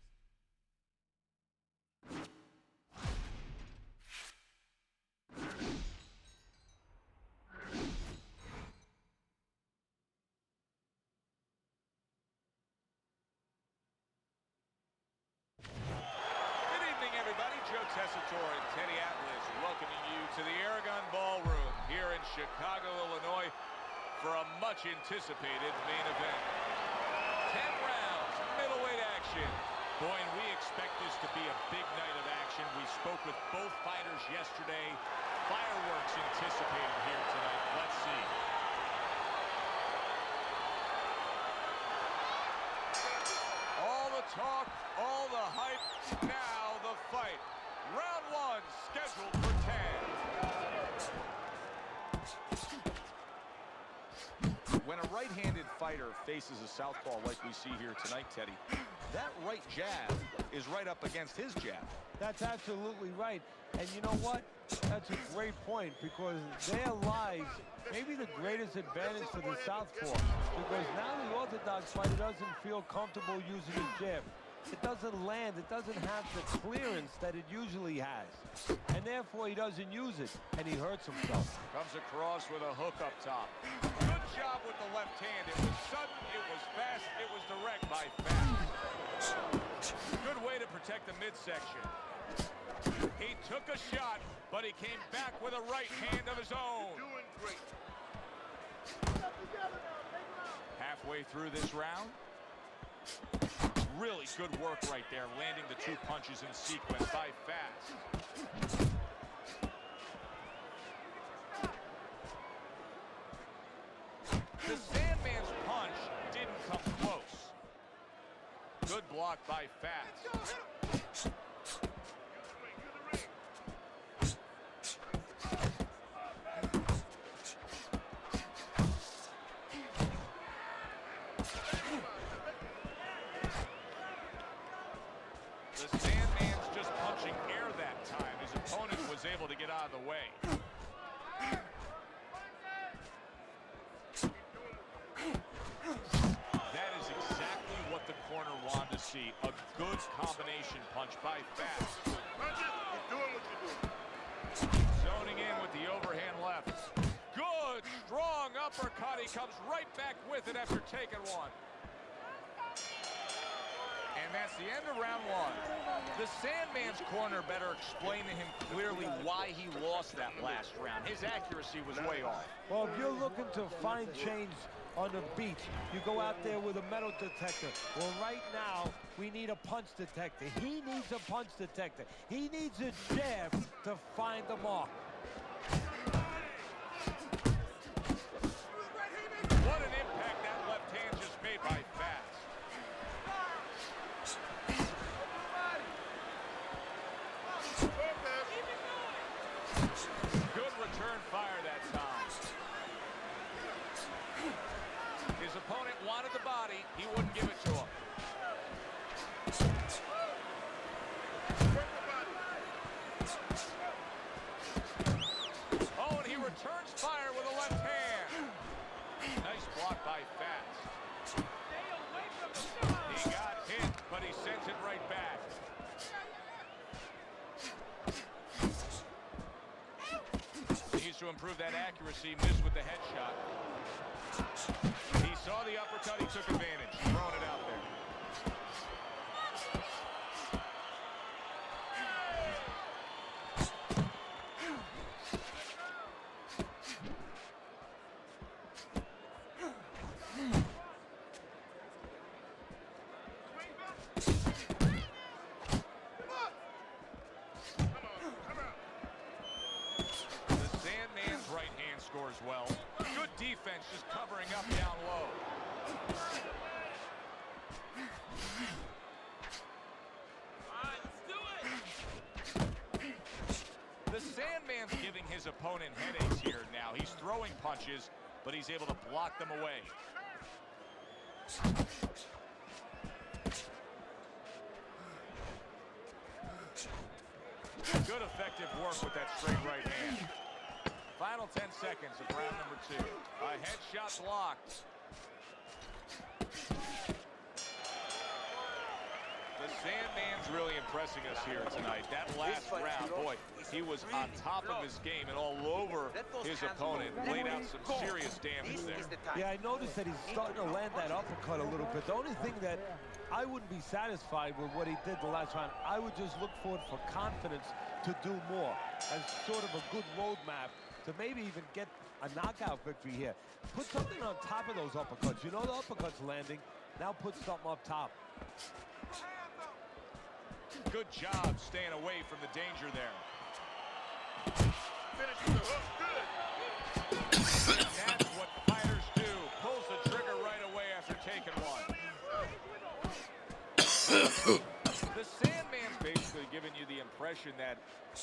evening, everybody. Joe Tessitore and Teddy Atlas welcoming you to the Aragon Ballroom here in Chicago, Illinois for a much-anticipated main event. 10 rounds, middleweight action. Boy, and we expect this to be a big night of action. We spoke with both fighters yesterday. Fireworks anticipated here tonight. Let's see. All the talk, all the hype, now the fight. Round one, scheduled for 10. When a right-handed fighter faces a southpaw like we see here tonight, Teddy, that right jab is right up against his jab. That's absolutely right. And you know what? That's a great point, because there lies maybe the greatest advantage for the southpaw, because now the orthodox fighter doesn't feel comfortable using his jab. It doesn't land. It doesn't have the clearance that it usually has. And therefore, he doesn't use it, and he hurts himself. Comes across with a hook up top. Good job with the left hand. It was sudden, it was fast, it was direct by fast. Good way to protect the midsection. He took a shot, but he came back with a right hand of his own. Doing great. Halfway through this round. Really good work right there, landing the two punches in sequence by Fast. The Sandman's punch didn't come close. Good block by Fast. The Sandman's just punching air that time. His opponent was able to get out of the way. That is exactly what the corner wanted to see. A good combination punch by Fast. You're doing what you're doing. Zoning in with the overhand left. Good, strong uppercut. He comes right back with it after taking one. And that's the end of round one. The Sandman's corner better explain to him clearly why he lost that last round. His accuracy was way off. Well, if you're looking to find change on the beach, you go out there with a metal detector. Well, right now, we need a punch detector. He needs a punch detector. He needs a jab to find the mark. What an impact that left hand just made by Fast. Good return fire that time. His opponent wanted the body. He wouldn't give it to him. Oh, and he returns fire with a left hand. Nice block by Fast. He got hit, but he sends it right back. Needs to improve that accuracy. Missed with the headshot. He saw the uppercut. He took advantage. Throwing it out there. defense just covering up down low. The Sandman's giving his opponent headaches here now. He's throwing punches, but he's able to block them away. Good effective work with that straight right hand. Final 10 seconds of round number 2. A headshot blocked. The Sandman's really impressing us here tonight. That last round, boy, he was on top of his game and all over his opponent. Laid out some serious damage there. Yeah, I noticed that he's starting to land that uppercut a little bit. The only thing that I wouldn't be satisfied with what he did the last round. I would just look for it for confidence to do more as sort of a good roadmap to maybe even get a knockout victory here. Put something on top of those uppercuts. You know the uppercut's landing. Now put something up top. Good job staying away from the danger there. Finish with the hook. Good. That's what fighters do. Pulls the trigger right away after taking one. The Sandman's basically giving you the impression that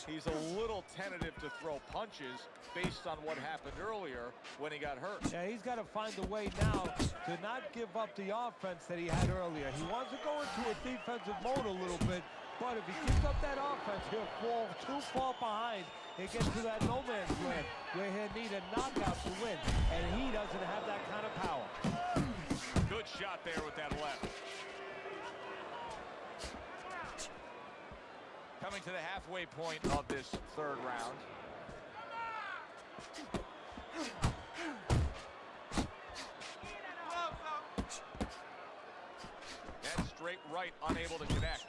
he's a little tentative to throw punches based on what happened earlier when he got hurt. Yeah, he's got to find a way now to not give up the offense that he had earlier. He wants to go into a defensive mode a little bit, but if he keeps up that offense, he'll fall too far behind and get to that no man's land where he'll need a knockout to win, and he doesn't have that kind of power. Good shot there with that left. Coming to the halfway point of this third round. That straight right, unable to connect.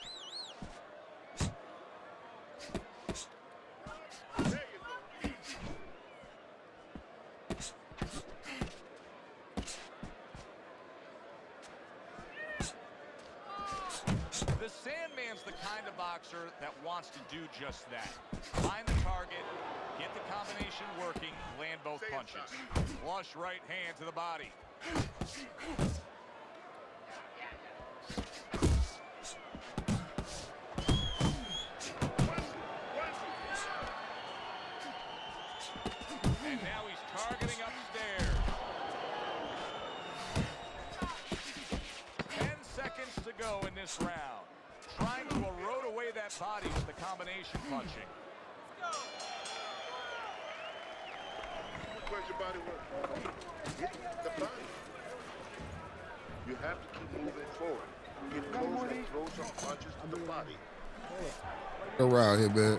The Sandman's the kind of boxer that wants to do just that. Find the target, get the combination working, land both punches. Flush right hand to the body. And now he's targeting upstairs. 10 seconds to go in this round. Trying to erode away that body with the combination punching. Where's your body work? Hit the body. You have to keep moving forward. Get close and throw some punches to the body. Around here, man.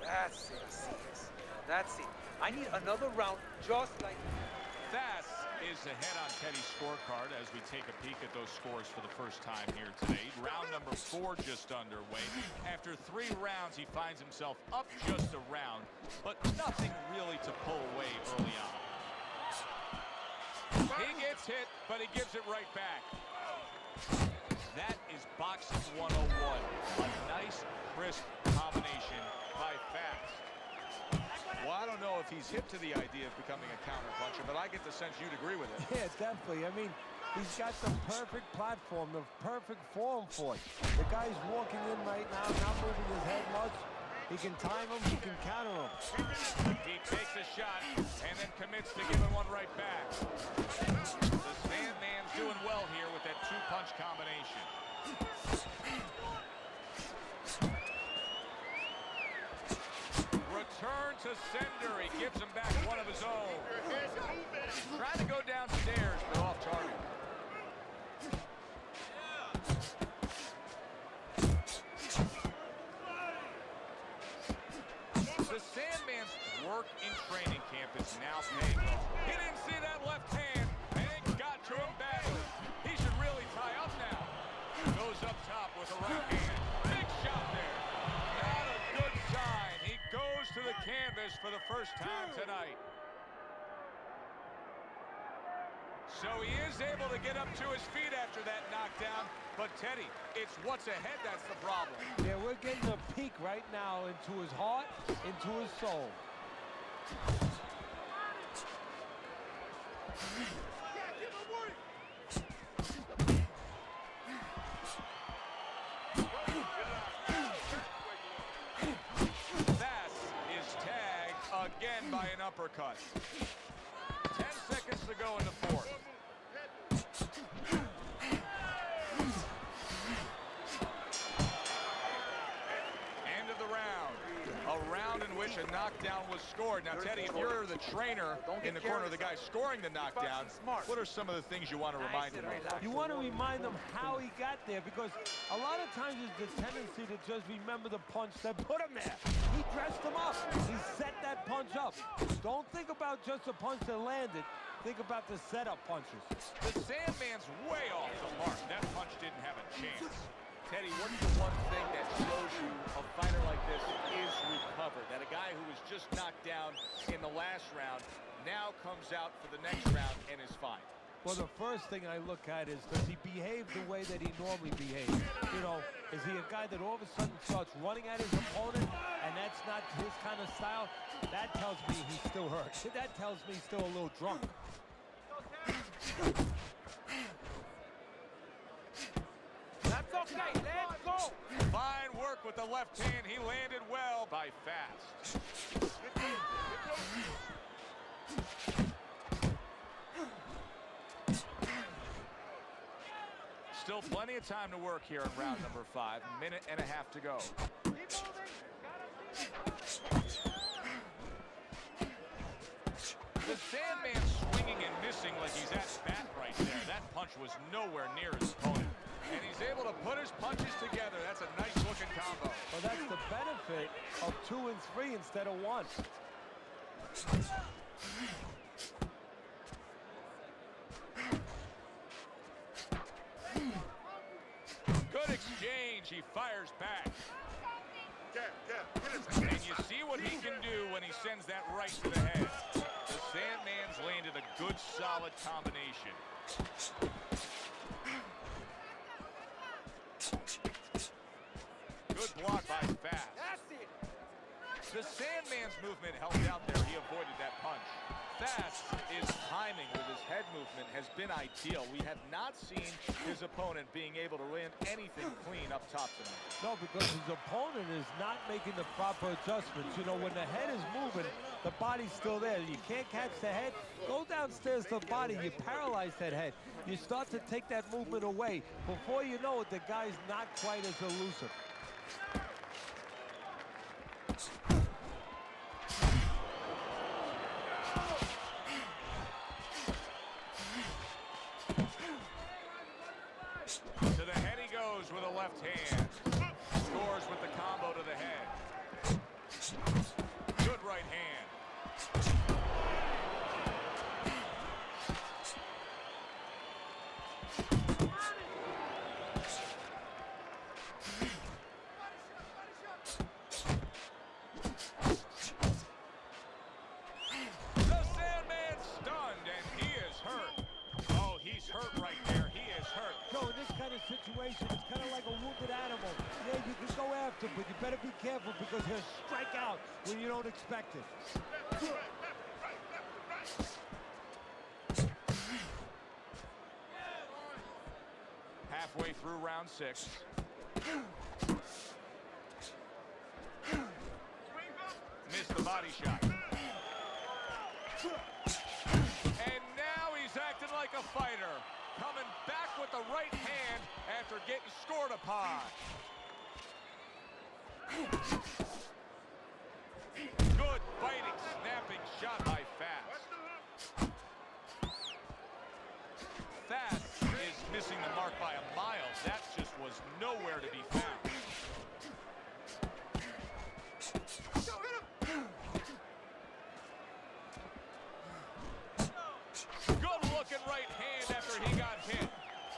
That's it. That's it. I need another round just like That is ahead on Teddy's scorecard as we take a peek at those scores for the first time here today. Round number 4 just underway. After 3 rounds, he finds himself up just a round, but nothing really to pull away early on. He gets hit, but he gives it right back. That is boxing 101. A nice, crisp combination by Fast. Well, I don't know if he's hip to the idea of becoming a counter-puncher, but I get the sense you'd agree with it. Yeah, definitely. I mean, he's got the perfect platform, the perfect form for it. The guy's walking in right now, not moving his head much. He can time him, he can counter him. He takes a shot and then commits to giving one right back. The Sandman's doing well here with that 2-punch combination. Return to sender. He gives him back one of his own. Trying to go downstairs, but off target. The Sandman's work in training camp is now paying off. He didn't see that left hand, and it got to him badly. He should really tie up now. Goes up top with a right hand. Big shot there. Not a good sign. He goes to the canvas for the first time tonight. So he is able to get up to his feet after that knockdown. But Teddy, it's what's ahead that's the problem. Yeah, we're getting a peek right now into his heart, into his soul. Bass is tagged again by an uppercut. 10 seconds to go in the fourth. End of the round. A round in which a knockdown was scored. Now, Teddy, if you're the trainer in the corner of the guy scoring the knockdown, what are some of the things you want to remind him of? You want to remind him how he got there, because a lot of times there's the tendency to just remember the punch that put him there. He dressed him up. He set that punch up. Don't think about just the punch that landed. Think about the setup punches. The Sandman's way off the mark. That punch didn't have a chance. Teddy, what's the one thing that shows you a fighter like this is recovered? That a guy who was just knocked down in the last round now comes out for the next round and is fine. Well, the first thing I look at is, does he behave the way that he normally behaves? You know, is he a guy that all of a sudden starts running at his opponent, and that's not his kind of style? That tells me he's still hurt. That tells me he's still a little drunk. That's okay, let's go. Fine work with the left hand. He landed well by Fast. Still plenty of time to work here in round number 5. A minute and a half to go. The Sandman swinging and missing like he's at bat right there. That punch was nowhere near his opponent. And he's able to put his punches together. That's a nice looking combo. Well, that's the benefit of 2 and 3 instead of 1. Good exchange. He fires back. And you see what he can do when he sends that right to the head. The Sandman's landed a good, solid combination. Good block by Fast. That's it. The Sandman's movement helped out there. He avoided that punch. Fast, his timing with his head movement has been ideal. We have not seen his opponent being able to land anything clean up top tonight. No, because his opponent is not making the proper adjustments. You know, when the head is moving, the body's still there. You can't catch the head. Go downstairs to the body. You paralyze that head. You start to take that movement away. Before you know it, the guy's not quite as elusive. To the head he goes with a left hand. Scores with the combo to the head. Good right hand. The Sandman's stunned and he is hurt. Oh, he's hurt right there. He is hurt. So in this kind of situation, it's kind of like a wounded animal. Yeah, you can go after, but you better be careful because he'll strike out when you don't expect it. Halfway through round 6. Missed the body shot. And now he's acting like a fighter. Coming back with the right hand after getting scored upon. Good biting, snapping shot by Fast. Fast is missing the mark by a mile. That just was nowhere to be found. Good looking right hand after he got hit.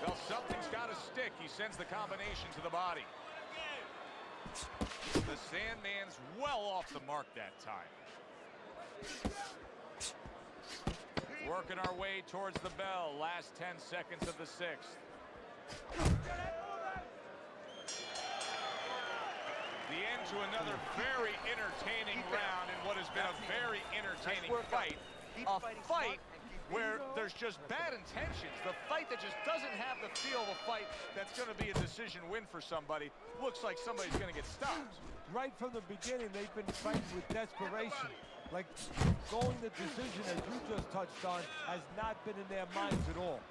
Well, something's got to stick. He sends the combination to the body. The Sandman's well off the mark that time. Work working our way towards the bell. Last 10 seconds of the sixth. The end to another very entertaining round in what has been a very entertaining fight. A fight where there's just bad intentions. The fight that just doesn't have the feel of a fight that's going to be a decision win for somebody. Looks like somebody's going to get stopped. Right from the beginning, they've been fighting with desperation. Like, going the decision, as you just touched on, has not been in their minds at all.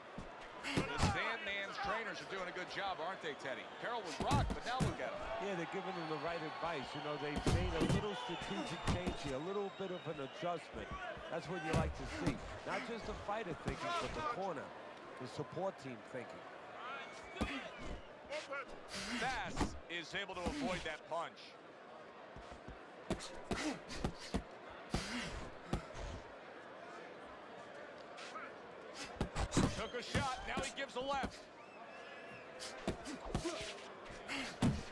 The Sandman's trainers are doing a good job, aren't they, Teddy? Carroll was rocked, but now look at him. Yeah, they're giving him the right advice. You know, they've made a little strategic change here, a little bit of an adjustment. That's what you like to see. Not just the fighter thinking, but the corner, the support team thinking. Bass is able to avoid that punch. Took a shot, now he gives a left.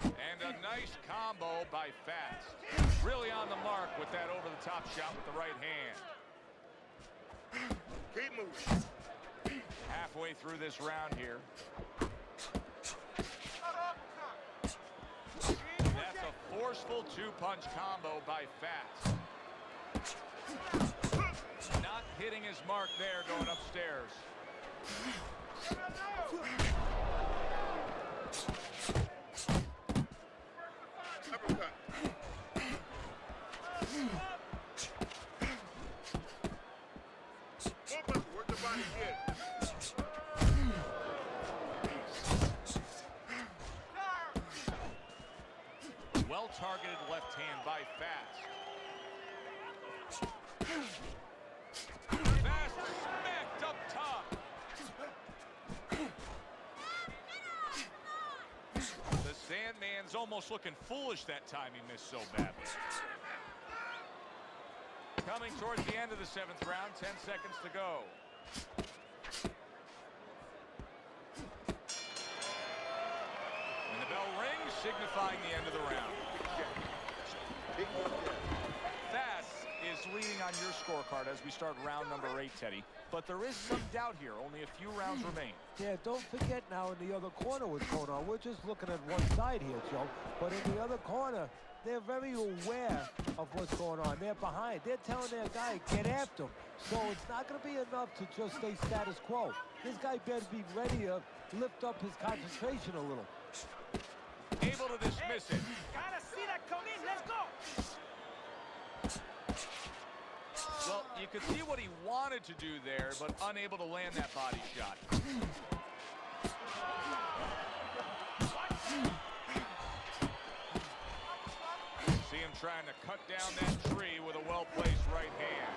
And a nice combo by Fast. Really on the mark with that over-the-top shot with the right hand. Keep moving. Halfway through this round here. That's a forceful two-punch combo by Fast. Not hitting his mark there going upstairs. Uppercut. Work the body good. Well-targeted left hand by Fast. Fast smacked up top. The Sandman's almost looking foolish that time he missed so badly. Coming towards the end of the seventh round, 10 seconds to go. And the bell rings, signifying the end of the round. Fast is leading on your scorecard as we start round number 8, Teddy. But there is some doubt here. Only a few rounds remain. Yeah, don't forget now in the other corner what's going on. We're just looking at one side here, Joe. But in the other corner, they're very aware of what's going on. They're behind. They're telling their guy, get after him. So it's not going to be enough to just stay status quo. This guy better be ready to lift up his concentration a little. Able to dismiss it. Gotta see that come in. Let's go. Well, you could see what he wanted to do there, but unable to land that body shot. See him trying to cut down that tree with a well-placed right hand.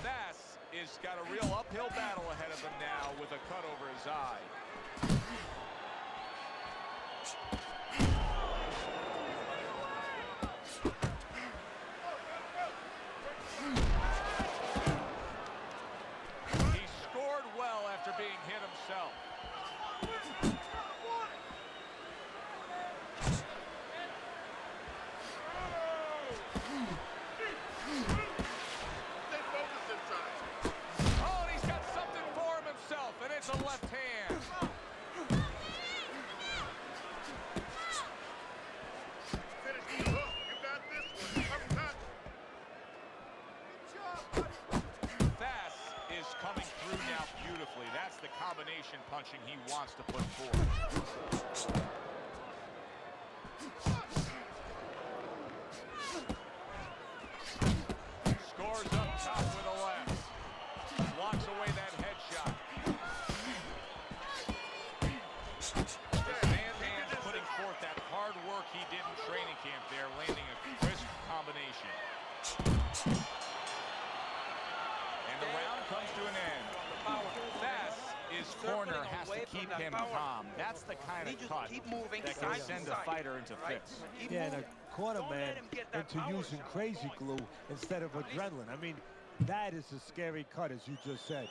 Bass is got a real uphill battle ahead of him now with a cut over his eye. He scored well after being hit himself. Oh, and he's got something for him himself, and it's a left hand. Finish the hook. You got this one. Uppercut. Bass is coming through now beautifully. That's the combination punching he wants to put forth. Scores up top with a left. Blocks away that headshot. The Sandman's putting forth that hard work he did in training camp there, landing a crisp combination. And the round comes to an end. Bass, his corner has to keep him calm. That's the kind of cut that can send a fighter into fits. Yeah, and a corner man into using crazy glue instead of adrenaline. I mean, that is a scary cut, as you just said.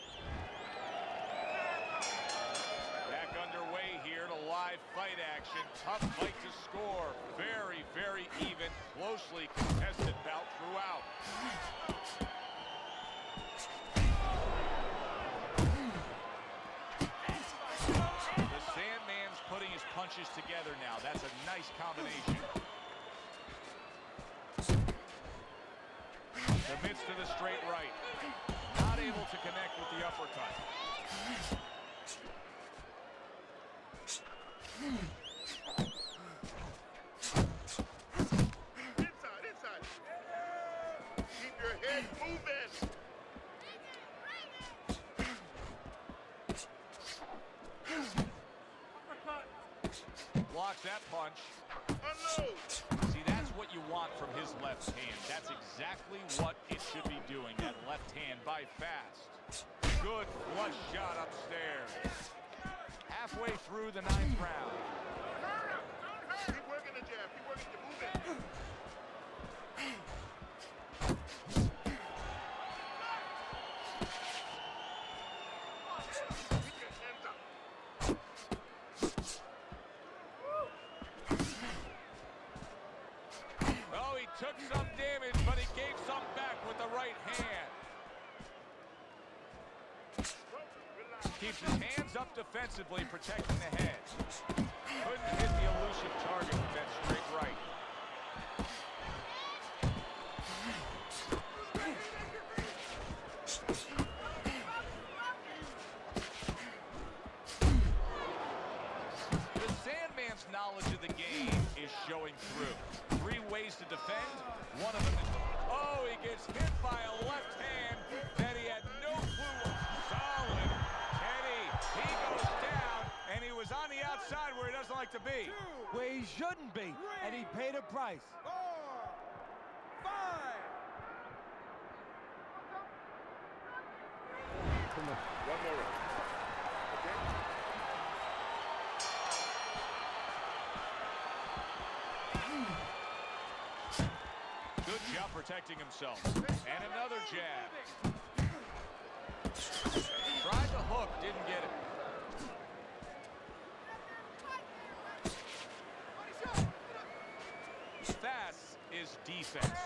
Back underway here to live fight action. Tough fight to score. Very, very even, closely contested bout throughout. punches together now. That's a nice combination. Commits to the straight right. Not able to connect with the uppercut. Inside. Keep your head moving. Blocks that punch. Unload. See, that's what you want from his left hand. That's exactly what it should be doing, that left hand by Fast. Good flush shot upstairs. Halfway through the 9th round. Keep working the jab. Keep working the movement. Oh, he took some damage, but he gave some back with the right hand. Keeps his hands up defensively, protecting the head. Couldn't hit the elusive target with that straight right. The Sandman's knowledge of the game is showing through. 3 ways to defend. One of them is... Oh, he gets hit by a left hand that he had no clue of. Solid. Teddy, he goes down, and he was on the outside where he doesn't like to be. Where he shouldn't be, and he paid a price. 4, 5. One more round. Okay? Good job protecting himself. And another jab. Tried the hook, didn't get it. Fast is defense.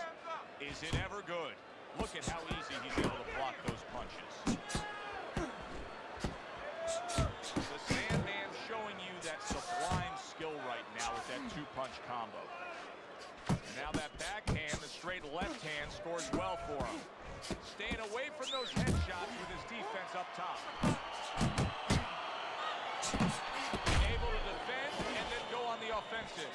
Is it ever good? Look at how easy he's able to block those punches. The Sandman's showing you that sublime skill right now with that 2-punch combo. Now that backhand, the straight left hand, scores well for him. Staying away from those headshots with his defense up top. Able to defend and then go on the offensive.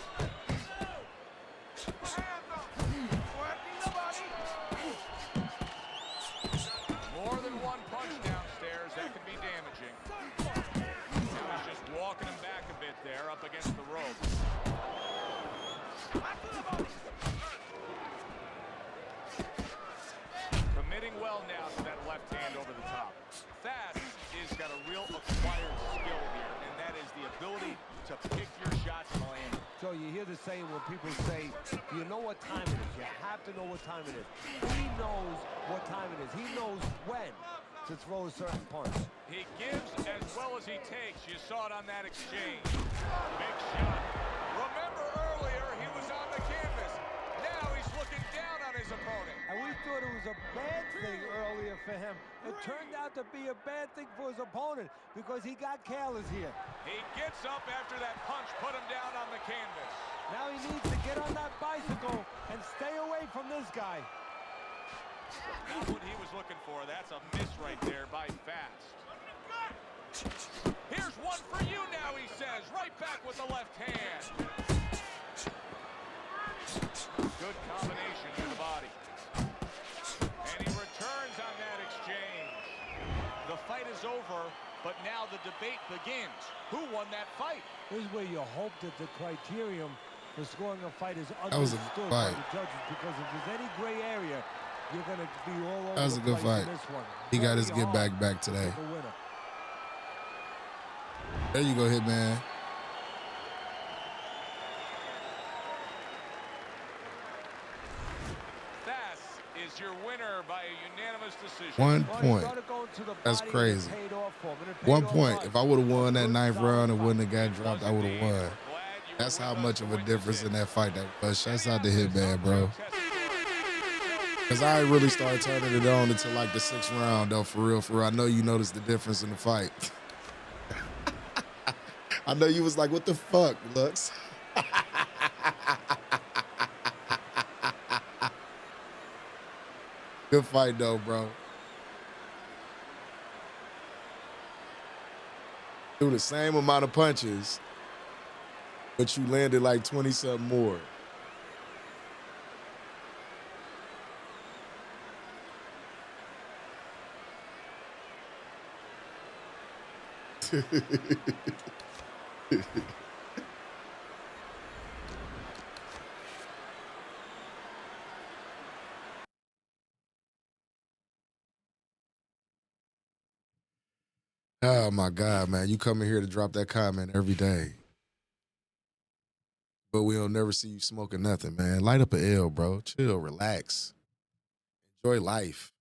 More than one punch downstairs, that could be damaging. Now he's just walking him back a bit there, up against the ropes. Committing well now to that left hand over the top. Fast is got a real acquired skill here, and that is the ability to pick your shots and land. So you hear the saying when people say, you know what time it is. You have to know what time it is. He knows what time it is. He knows when to throw a certain punch. He gives as well as he takes. You saw it on that exchange. Big shot. Remember earlier, he was on the canvas. Now he's looking down on his opponent. And we thought it was a bad thing earlier for him. It turned out to be a bad thing for his opponent because he got careless here. He gets up after that punch, put him down on the canvas. Now he needs to get on that bicycle and stay away from this guy. Not what he was looking for. That's a miss right there by Fast. Here's one for you now, he says. Right back with the left hand. Good combination to the body. And he returns on that exchange. The fight is over, but now the debate begins. Who won that fight? This is where you hope that the criterion for scoring a fight is That was a understood fight. by the judges, because if there's any gray area, you're going to be all over That was a the good place fight. in this one. He got his Very get hard back to today. pick a winner. There you go, Hitman. Fast is your winner by a unanimous decision. 1 Well, he point. started going to the That's body, crazy. and it paid off for him, and it paid 1 off point. hard. If I would have won that Good 9th solid round and fight. wouldn't have got dropped, I would have won. Glad you That's were how with much us of to a witness difference it. in that fight that was. Shouts out to Hitman, bro. Because I ain't really started turning it on until like the 6th round, though, for real, for real. I know you noticed the difference in the fight. I know you was like, what the fuck, Lux? Good fight, though, bro. Threw the same amount of punches, but you landed like 20-something more. Oh my God, man. You coming here to drop that comment every day. But we'll never see you smoking nothing, man. Light up an L, bro. Chill, relax. Enjoy life.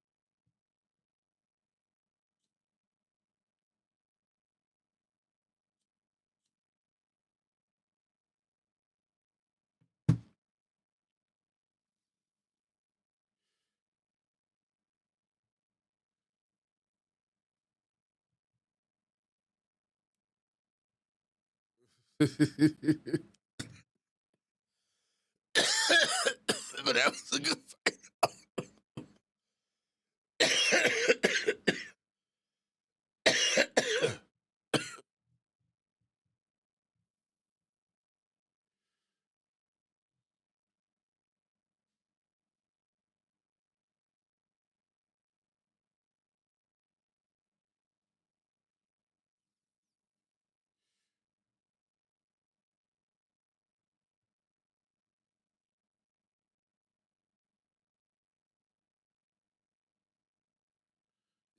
But that was a good fight.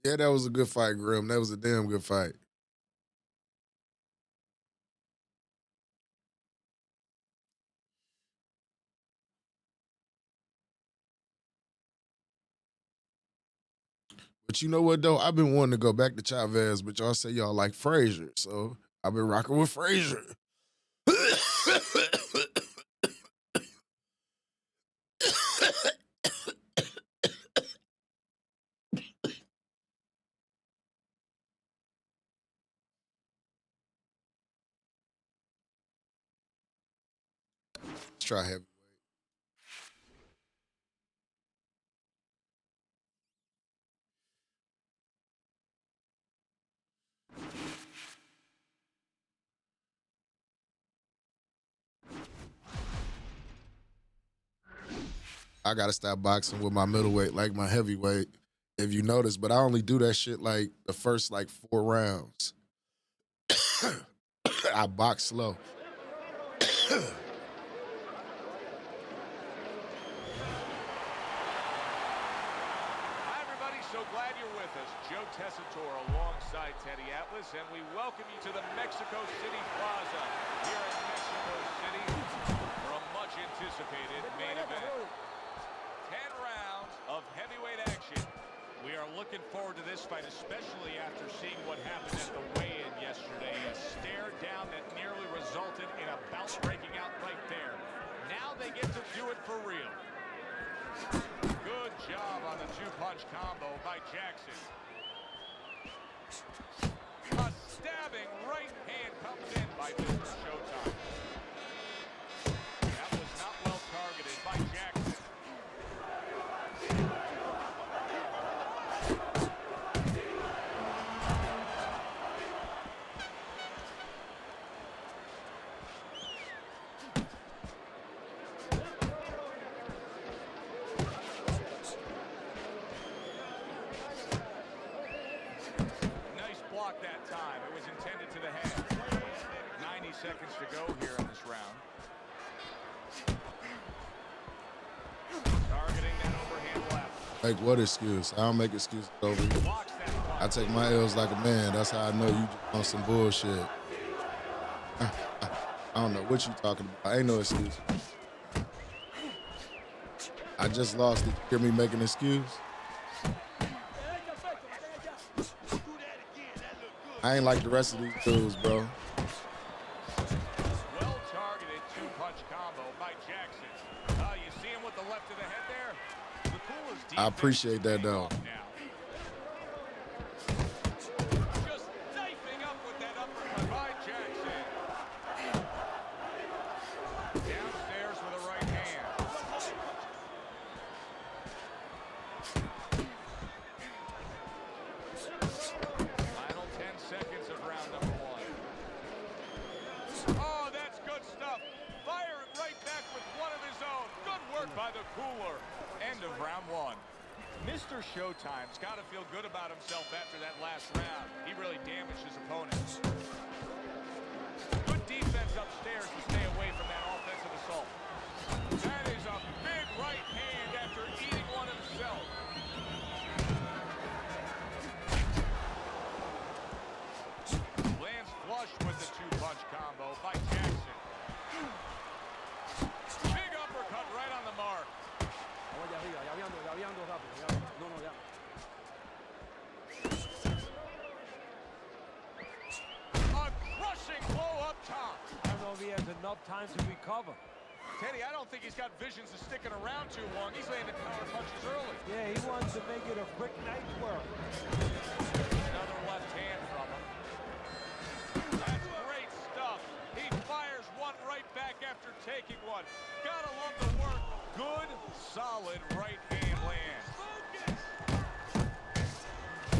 Yeah, that was a good fight, Grim. That was a damn good fight. But you know what, though? I've been wanting to go back to Chavez, but y'all say y'all like Frazier, so I've been rocking with Frazier. Let's try heavy. I gotta stop boxing with my middleweight like my heavyweight, if you notice. But I only do that shit like the first like 4 rounds. I box slow. Hi, everybody. So glad you're with us. Joe Tessitore alongside Teddy Atlas, and we welcome you to the Mexico City Plaza here in Mexico City for a much-anticipated main event. 10 rounds of heavyweight action. We are looking forward to this fight, especially after seeing what happened at the weigh-in yesterday. A stare down that nearly resulted in a bout breaking out right there. Now they get to do it for real. Good job on the 2-punch combo by Jackson. A stabbing right hand comes in by Mr. Showtime. That was not well targeted by Jackson. That time. It was intended to the head. 90 seconds to go here in this round. Targeting that overhand left. Like what excuse? I don't make excuses over here. I take my L's like a man. That's how I know you on some bullshit. I don't know what you talking about. Ain't no excuse. I just lost. Did you hear me make an excuse? I ain't like the rest of these dudes, bro. Well targeted 2-punch combo by Jackson. You see him with the left to the head there? The coolest I appreciate that, though. Just knifing up with that uppercut by Jackson. Showtime's got to feel good about himself after that last round. He really damaged his opponents. Good defense upstairs to stay away from that offensive assault. That is a big right hand after eating one himself. Lands flush with the two-punch combo by Jackson. Big uppercut right on the mark. A crushing blow up top. I don't know if he has enough time to recover. Teddy, I don't think he's got visions of sticking around too long. He's landing counter punches early. Yeah, he wants to make it a quick night's work. Another left hand from him. That's great stuff. He fires one right back after taking one. Gotta love the work. Good, solid right hand lands.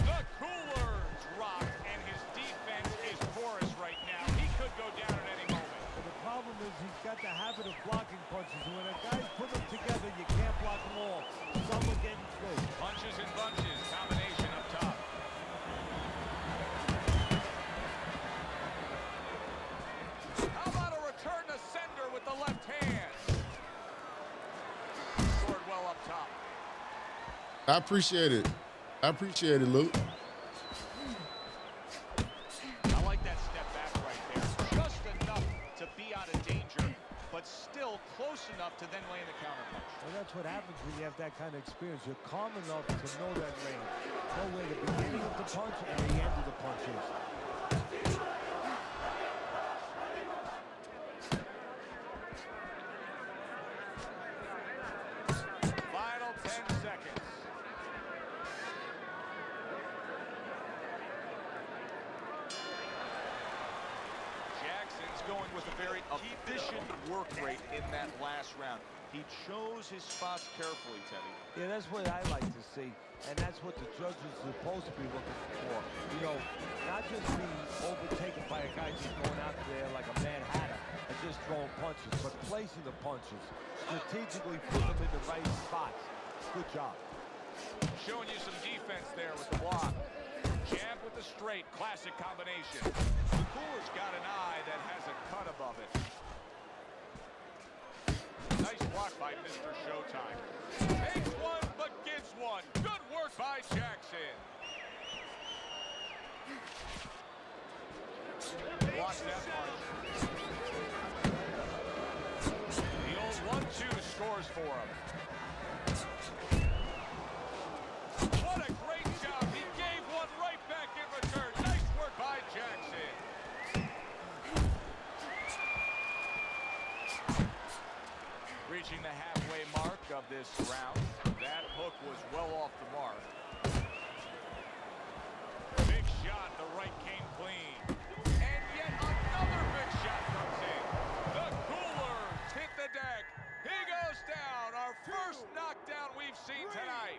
The cooler's rocked, and his defense is porous right now. He could go down at any moment. But the problem is he's got the habit of blocking punches. And when a guy's put them together, you can't block them all. Some are getting through. Punches and bunches. Combination up top. How about a return to sender with the left hand? Scored well up top. I appreciate it. I appreciate it, Luke. I like that step back right there. Just enough to be out of danger, but still close enough to then land the counter punch. Well, that's what happens when you have that kind of experience. You're calm enough to know that range. Know where the beginning of the punch and the end of the punch is. Final 10 seconds. Jackson's going with a very efficient work rate in that last round. He chose his spots carefully, Teddy. Yeah, that's what I like to see. And that's what the judges are supposed to be looking for. You know, not just be overtaken by a guy just going out there like a Mad Hatter and just throwing punches, but placing the punches, strategically putting them in the right spots. Good job. Showing you some defense there with the block. Jab with the straight, classic combination. The cooler's got an eye that has a cut above it. Nice block by Mr. Showtime. Takes one, but gives one. Good work by Jackson. Blocks that punch. The old 1-2 scores for him. What a great job. He gave one right back in return. Nice work by Jackson. Reaching the halfway mark of this round. That hook was well off the mark. Big shot. The right came clean. And yet another big shot comes in. The coolers hit the deck. He goes down. Our first knockdown we've seen tonight.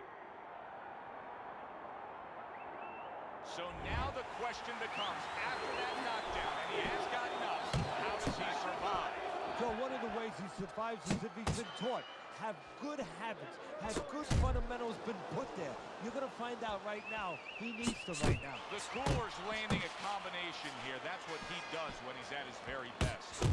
So now the question becomes, after that knockdown, and he has gotten up, how does he survive? So one of the ways he survives is if he's been taught. Have good habits. Have good fundamentals been put there. You're going to find out right now he needs them right now. The cooler's landing a combination here. That's what he does when he's at his very best.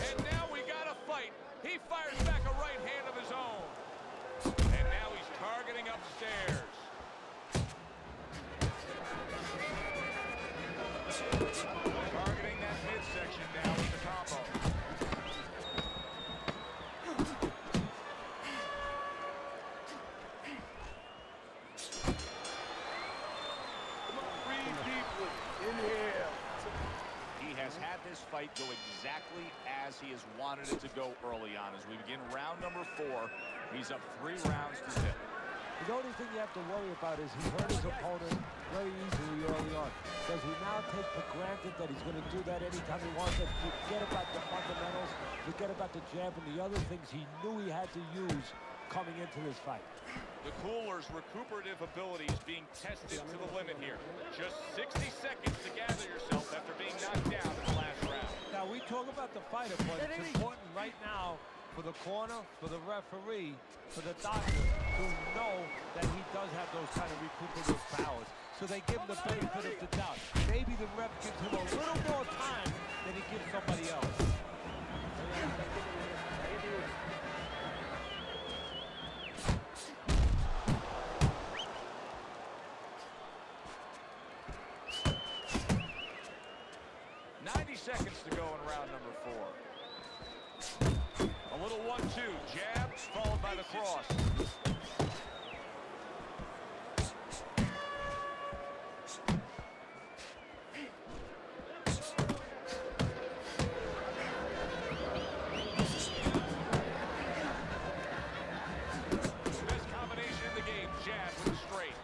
And now we got a fight. He fires back a right hand of his own. And now he's targeting upstairs. Targeting that midsection now with the combo. Breathe deeply. Inhale. He has had this fight go exactly as he has wanted it to go early on. As we begin round number 4, he's up 3 rounds to 0. The only thing you have to worry about is he hurt his opponent very easily early on. Does he now take for granted that he's going to do that anytime he wants it? Forget about the fundamentals, forget about the jab and the other things he knew he had to use coming into this fight. The cooler's recuperative abilities being tested to the limit here. Just 60 seconds to gather yourself after being knocked down in the last round. Now, we talk about the fighter, but it's important right now for the corner, for the referee, for the doctor to know that he does have those kind of recuperative powers. So they give him the benefit of the doubt. Maybe the ref gives him a little more time than he gives somebody else. Seconds to go in round number 4. A little 1-2 jab followed by the cross. Best combination in the game, jab with a straight.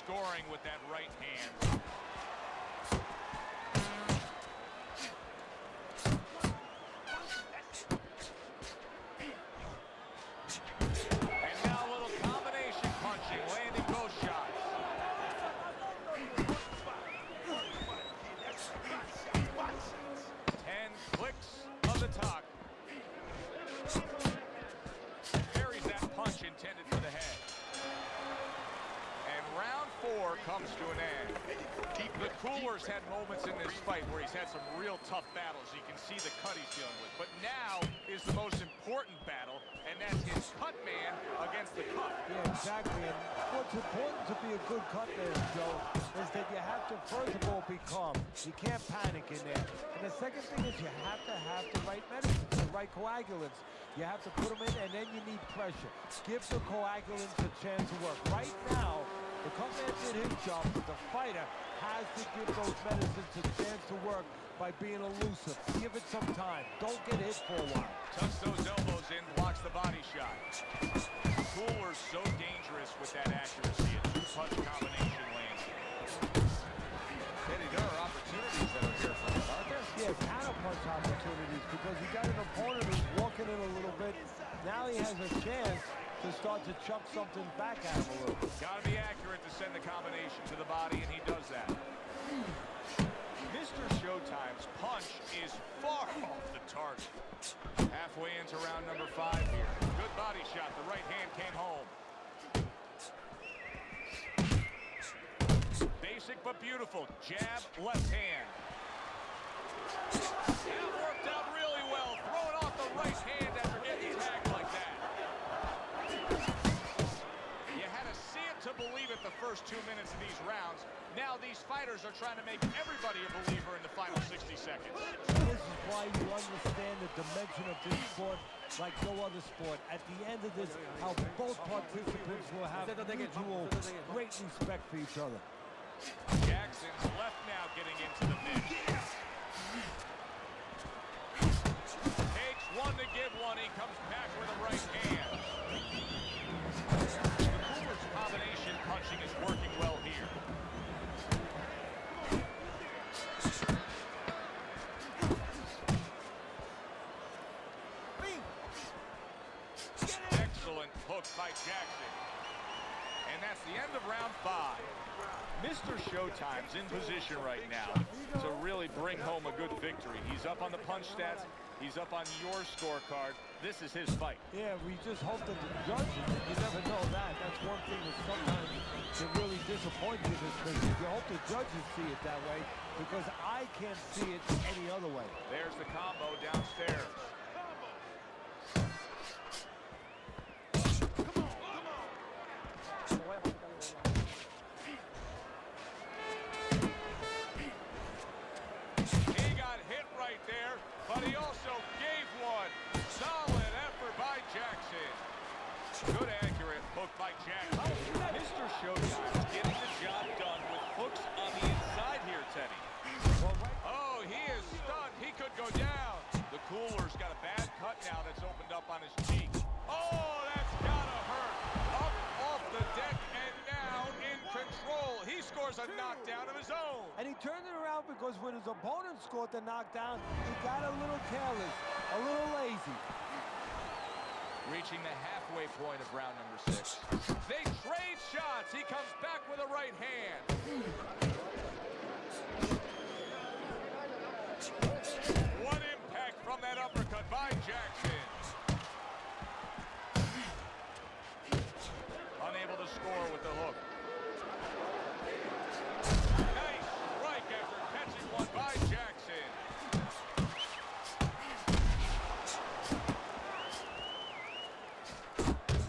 Scoring with that right hand. And now a little combination punching, landing both shots. 10 clicks of the talk. Parries that punch intended for the head. Round 4 comes to an end. The Cooler's had moments in this fight where he's had some real tough battles. You can see the cut he's dealing with. But now is the most important battle, and that's his cut man against the cut. Yeah, exactly. And what's important to be a good cut man, Joe, is that you have to, first of all, be calm. You can't panic in there. And the second thing is you have to have the right medicines, the right coagulants. You have to put them in, and then you need pressure. Give the coagulants a chance to work. Right now, the cut man did his job, but the fighter has to give those medicines a chance to work by being elusive. Give it some time. Don't get hit for a while. Tucks those elbows in, blocks the body shot. Cooler's so dangerous with that accuracy. A two-punch combination lands. Eddie, there are opportunities that are here for him, aren't there? Yeah, counter-punch opportunities, because he got an opponent who's walking in a little bit. Now he has a chance to start to chuck something back at him a little. Got to be accurate to send the combination to the body, and he does that. Mr. Showtime's punch is far off the target. Halfway into round number 5 here. Good body shot. The right hand came home. Basic but beautiful. Jab, left hand. That worked out really well. Throwing off the right hand after getting tagged like that. To believe it the first 2 minutes of these rounds. Now these fighters are trying to make everybody a believer in the final 60 seconds. This is why you understand the dimension of this sport like no other sport. At the end of this, how both participants will have mutual great respect for each other. Jackson's left now getting into the mix. Takes one to give one. He comes back with a right hand. Combination punching is working well here. Excellent hook by Jackson. And that's the end of round 5. Mr. Showtime's in position right now to really bring home a good victory. He's up on the punch stats. He's up on your scorecard. This is his fight. Yeah, we just hope that the judges, you never know that. That's one thing that sometimes can really disappoint you in this business. You hope the judges see it that way, because I can't see it any other way. There's the combo downstairs. He got hit right there, but he also gave one. Solid effort by Jackson. Good accurate hook by Jackson. Mr. Showtime's getting the job done with hooks on the inside here, Teddy. Oh, he is stunned. He could go down. The Cooler's got a bad cut now that's opened up on his cheek. Oh, that's gotta hurt. Up off the deck and now in control. He scores a knockdown of his own. And he turned it around because when his opponent scored the knockdown, he got a little careless, a little lazy. Reaching the halfway point of round number 6. They trade shots. He comes back with a right hand. What impact from that uppercut by Jackson. Unable to score with the hook. Nice strike after catching one by Jackson.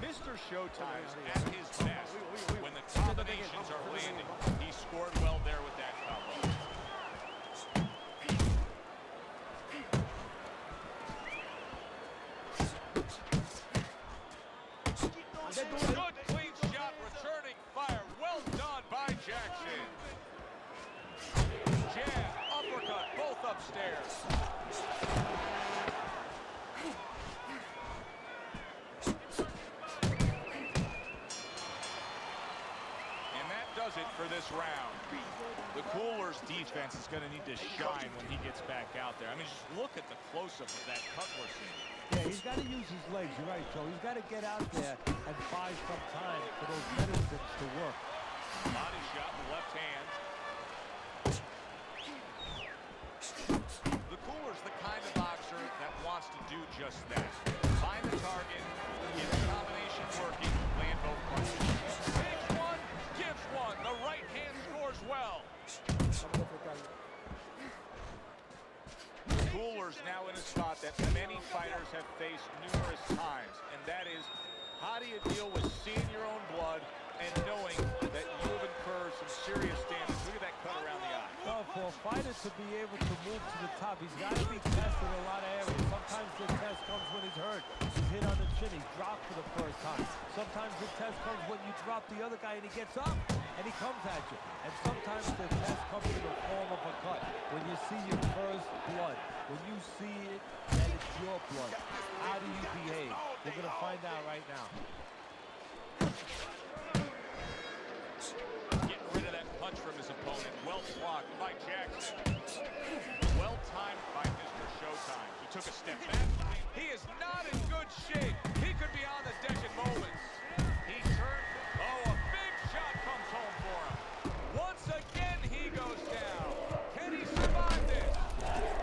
Mr. Showtime's at his best when the combinations are landing. He scored well there with that combo. Good clean shot, returning fire. Well done by Jackson. Jab, uppercut, both upstairs. And that does it for this round. The Cooler's defense is going to need to shine when he gets back out there. I mean, just look at the close-up of that cut we're seeing. Yeah, he's got to use his legs. You're right, Joe. He's got to get out there and buy some time for those medicines to work. Body shot in the left hand. The Cooler's the kind of boxer that wants to do just that. Find the target, get the combination working, land both punches. Takes one, gives one. The right hand scores well. Cooler's now in a spot that many fighters have faced numerous times, and that is, how do you deal with seeing your own blood and knowing that you have incurred some serious damage? Look at that cut around the eye. Well, for a fighter to be able to move to the top, he's got to be tested in a lot of areas. Sometimes the test comes when he's hurt. He's hit on the chin. He's dropped for the first time. Sometimes the test comes when you drop the other guy and he gets up and he comes at you. And sometimes the test comes in the form of a cut. When you see your first blood, when you see it and it's your blood, how do you behave? We're going to find out right now. Getting rid of that punch from his opponent. Well blocked by Jackson. Well timed by Mr. Showtime. He took a step back. He is not in good shape. He could be on the deck in moments. He turns. Oh, a big shot comes home for him. Once again, he goes down. Can he survive this?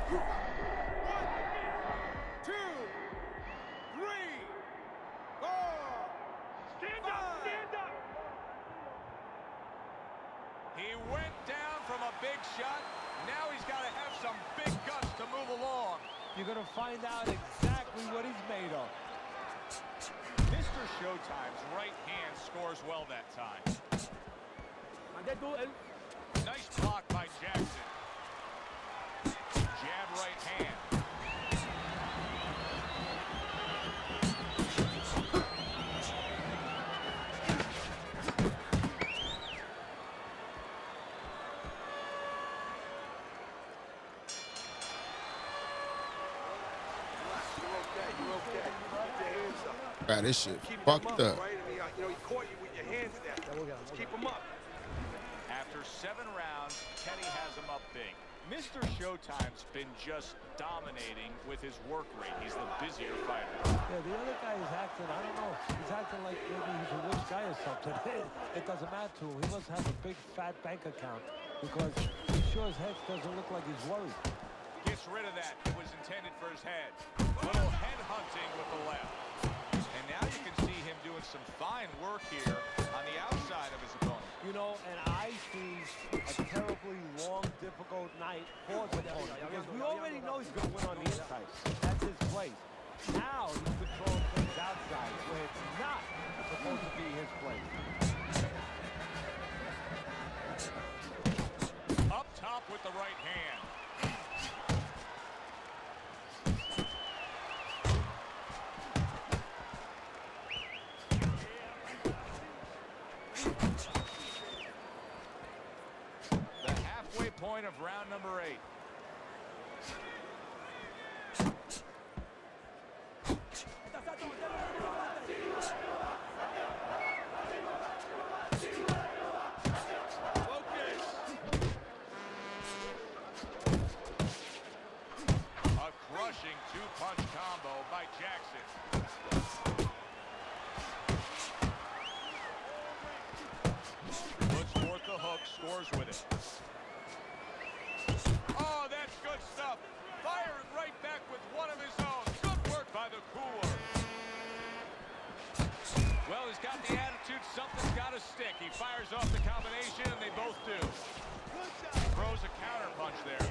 1, 2, 3, 4. Stand up! Stand up! He went down from a big shot. Now he's got to have some big guts to move along. You're going to find out exactly what he's made of. Mr. Showtime's right hand scores well that time. Nice block by Jackson. Jab right hand. Man, this shit fucked up. Right? I mean, you know, he caught you with your hands there. Just keep him up. After 7 rounds, Kenny has him up big. Mr. Showtime's been just dominating with his work rate. He's the busier fighter. Yeah, the other guy is acting, I don't know, he's acting like maybe he's a rich guy or something. It doesn't matter to him. He must have a big fat bank account because he sure as heck doesn't look like he's worried. Gets rid of that. It was intended for his head. Little head hunting with the left. And now you can see him doing some fine work here on the outside of his opponent. You know, and I see a terribly long, difficult night for his opponent because we already know he's going to win on the inside. That's his place. Now he's controlling things outside where it's not supposed to be his place. Up top with the right hand. The halfway point of round number 8. A crushing 2-punch combo by Jackson. He fires off the combination, and they both do. Throws a counter punch there.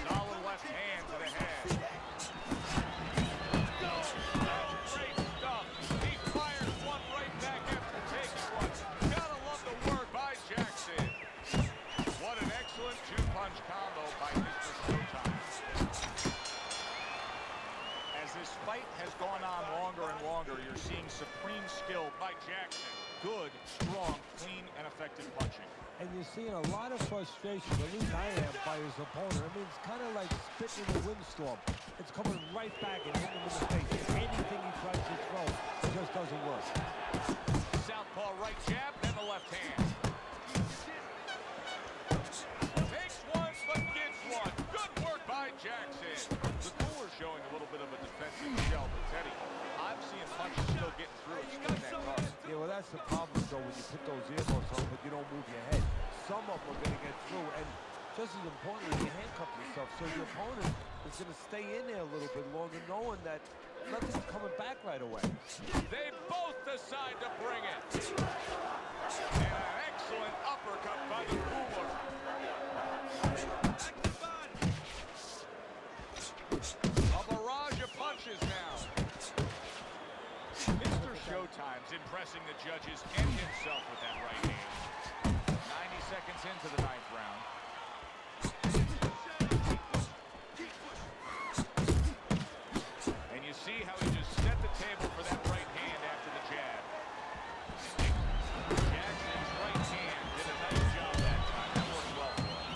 Solid left hand to the head. That's great stuff. He fires one right back after taking one. Gotta love the work by Jackson. What an excellent two-punch combo by Mr. Showtime. As this fight has gone on longer and longer, you're seeing supreme skill by Jackson. Good, strong, clean, and effective punching. And you're seeing a lot of frustration, at least I am, by his opponent. I mean, it's kind of like spitting in the windstorm. It's coming right back and hitting him in the face. Anything he tries to throw, it just doesn't work. Southpaw right jab, then the left hand. Takes one, but gets one. Good work by Jackson. The cooler showing a little bit of a defensive shell, but Teddy, I'm seeing punches still getting through and spinning that guard. Yeah, well, that's the problem, though, when you put those earbuds on, but you don't move your head. Some of them are going to get through, and just as importantly, you handcuff yourself, so your opponent is going to stay in there a little bit longer, knowing that nothing's coming back right away. They both decide to bring it. And an excellent uppercut by the cooler. A barrage of punches now. Mr. Showtime's impressing the judges and himself with that right hand. 90 seconds into the 9th round. And you see how he just set the table for that right hand after the jab. Jackson's right hand did a nice job that time. That worked well for him.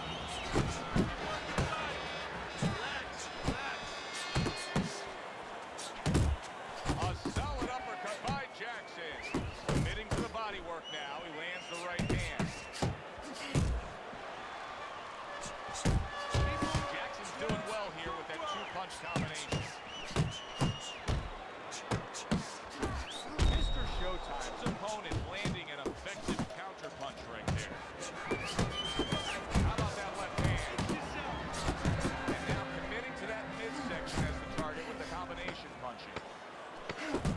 A solid uppercut by Jackson. Committing to the body work now. He lands the right hand. Jackson's doing well here with that two-punch combination. Mr. Showtime's opponent landing an effective counter punch right there. How about that left hand? And now committing to that midsection as the target with the combination punching.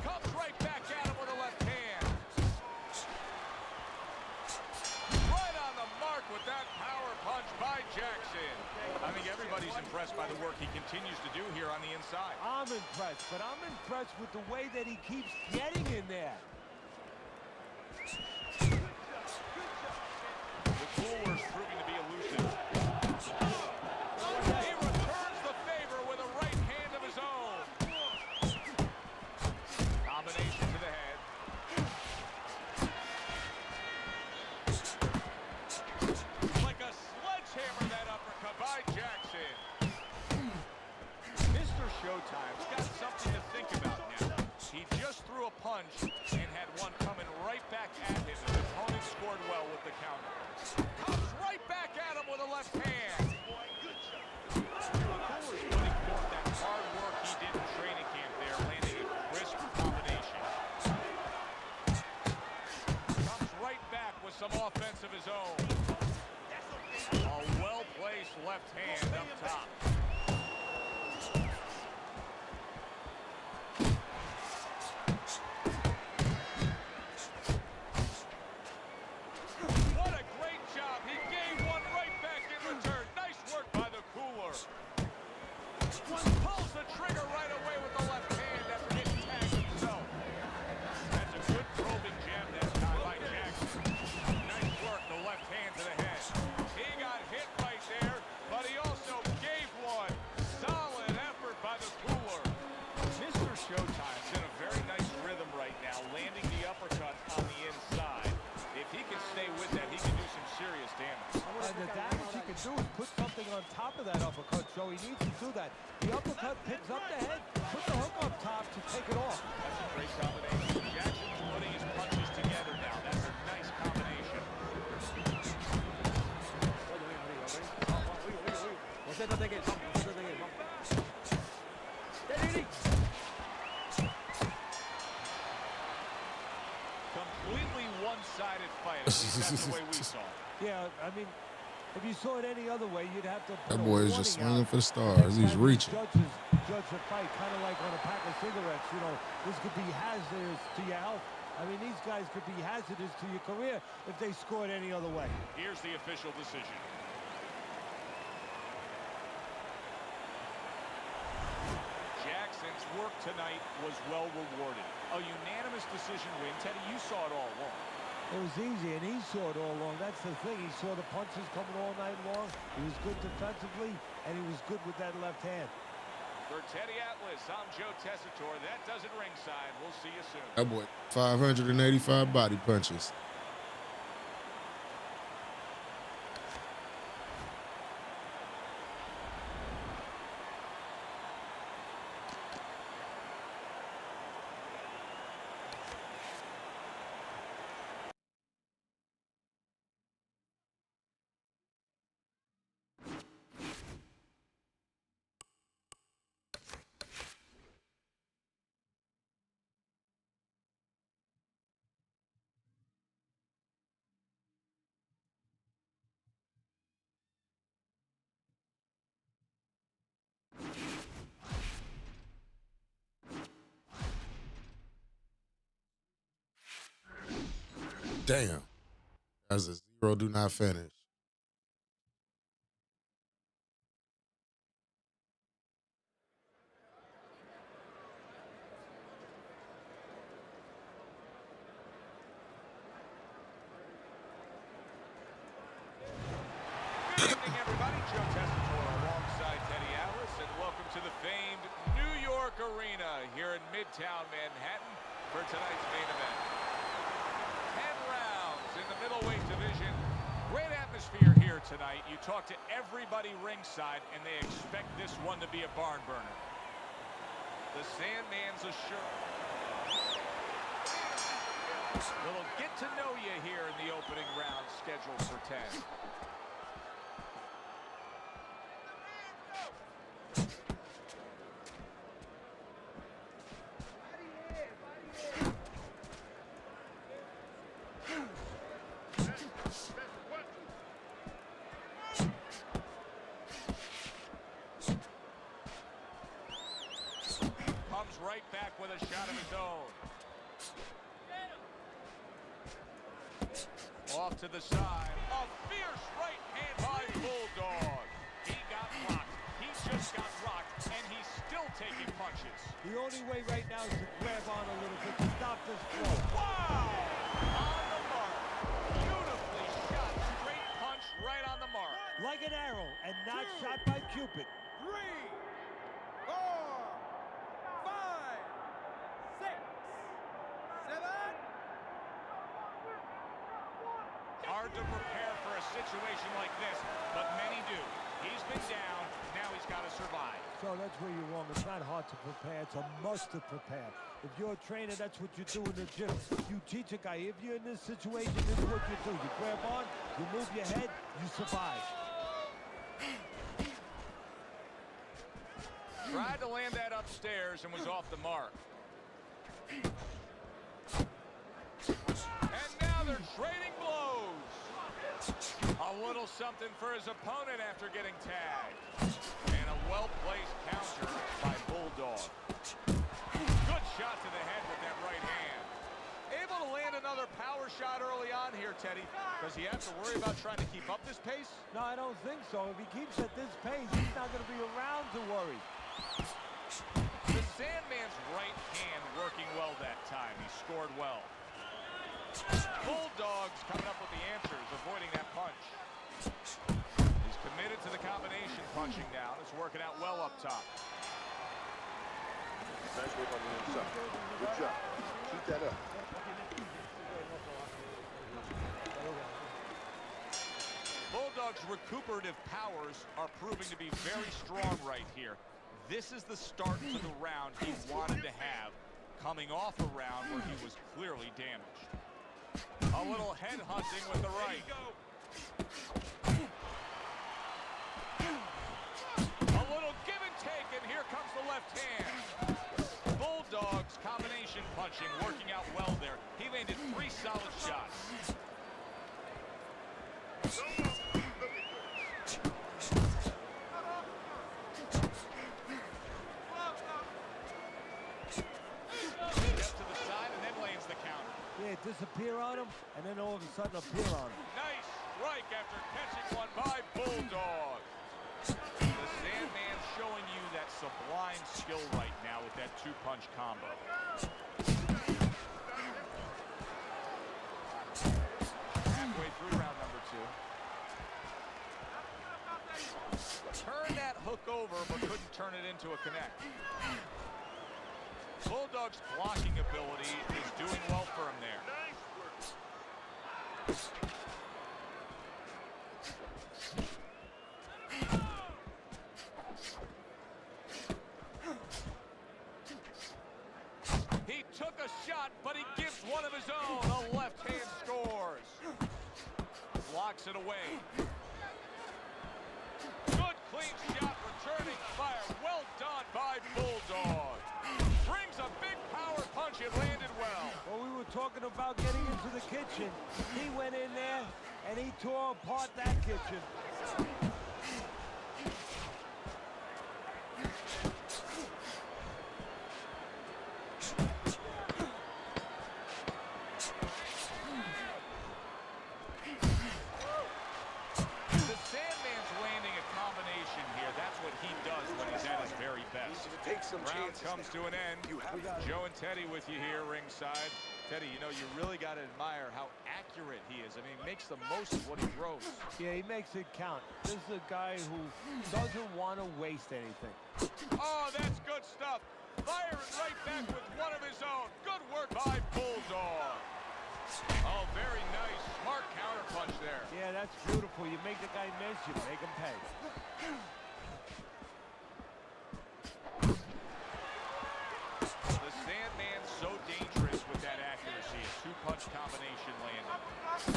Comes right back at him with a left hand. Right on the mark with that power punch by Jackson. I think everybody's impressed by the work he continues to do here on the inside. I'm impressed, but I'm impressed with the way that he keeps getting in there. The cooler's proving to be elusive. He returns the favor with a right hand of his own. Combination to the head. Like a sledgehammer, that uppercut by Jackson. Mr. Showtime's got something to think about now. He just threw a punch and had one coming right back at him. His opponent scored well with the counter. Comes right back at him with a left hand. Cooler's putting forth that hard work he did in training camp there, landing a crisp combination. Comes right back with some offense of his own. A well-placed left hand up top. What a great job. He gave one right back in return. Nice work by the cooler. Pulls the trigger right away with the left hand after getting tagged himself. That's a good probing jab that time by Jackson. Nice work, the left hand to the head. He got hit right there, but he also gave one. Solid effort by the cooler. Mr. Showtime's in a very nice rhythm right now, landing the uppercut on the inside. If he can stay with that, he can do some serious damage. And the damage he can do is put something on top of that uppercut, so he needs to do that. The uppercut picks up the head, put the hook up top to take it off. That's a great combination. Jackson's putting his punches together now. That's a nice combination. Completely one-sided fight. At least that's the way we saw it. Yeah, I mean, if you saw it any other way, you'd have to put That a boy is just warning swinging out. for the stars. He's reaching. Judge the fight, kind of like on a pack of cigarettes. You know, this could be hazardous to your health. I mean, these guys could be hazardous to your career if they scored any other way. Here's the official decision. Jackson's work tonight was well rewarded. A unanimous decision win. Teddy, you saw it all along. It was easy, and he saw it all along. That's the thing. He saw the punches coming all night long. He was good defensively, and he was good with that left hand. For Teddy Atlas, I'm Joe Tessitore. That does it ringside. We'll see you soon. That boy, 585 body punches. Damn. That's a 0, do not finish. Good evening, everybody. Joe Tessitore alongside Teddy Atlas, and welcome to the famed New York Arena here in Midtown Manhattan for tonight's main event. 10 rounds in the middleweight division. Great atmosphere here tonight. You talk to everybody ringside, and they expect this one to be a barn burner. The Sandman's assured. Little get to know you here in the opening round scheduled for 10. Right back with a shot of his own. Off to the side. A fierce right hand by Bulldog. He got rocked. He just got rocked, and he's still taking punches. The only way right now is to grab on a little bit to stop this flow. Wow! On the mark. Beautifully shot. Straight punch right on the mark. Like an arrow, and not shot by Cupid. 3, 4, 5, 6, 7. Hard to prepare for a situation like this, but many do. He's been down, now he's got to survive. So that's where you're wrong. It's not hard to prepare. It's a must to prepare. If you're a trainer, that's what you do in the gym. You teach a guy, if you're in this situation, this is what you do. You grab on, you move your head, you survive. Tried to land that upstairs and was off the mark. And now they're trading blows. A little something for his opponent after getting tagged. And a well-placed counter by Bulldog. Good shot to the head with that right hand. Able to land another power shot early on here, Teddy. Does he have to worry about trying to keep up this pace? No, I don't think so. If he keeps at this pace, he's not going to be around to worry. The Sandman's right hand working well that time. He scored well. Bulldog's coming up with the answers, avoiding that punch. He's committed to the combination punching down. It's working out well up top. Nice work on the inside. Good job. Keep that up. Bulldog's recuperative powers are proving to be very strong right here. This is the start to the round he wanted to have, coming off a round where he was clearly damaged. A little head hunting with the right. A little give and take, and here comes the left hand. Bulldog's combination punching working out well there. He landed 3 solid shots. Step to the side and then lands the counter. disappear on him, and then all of a sudden appear on him. Nice strike after catching one by Bulldog. The Sandman's showing you that sublime skill right now with that two-punch combo. Halfway through round number 2. Turn that hook over, but couldn't turn it into a connect. Bulldog's blocking ability is doing well for him there. He took a shot, but he gives one of his own. A left hand scores. Blocks it away. Good clean shot, returning fire. Well done by Bulldog. Brings a big power punch. It landed well. Well, we were talking about getting into the kitchen. He went in there, and he tore apart that kitchen. Round comes to an end. Joe and Teddy with you here ringside. Teddy, you know, you really got to admire how accurate he is. I mean, he makes the most of what he throws. Yeah, he makes it count. This is a guy who doesn't want to waste anything. Oh, that's good stuff. Firing right back with one of his own. Good work by Bulldog. Oh, very nice. Smart counterpunch there. Yeah, that's beautiful. You make the guy miss, you make him pay. So dangerous with that accuracy. A two-punch combination landed.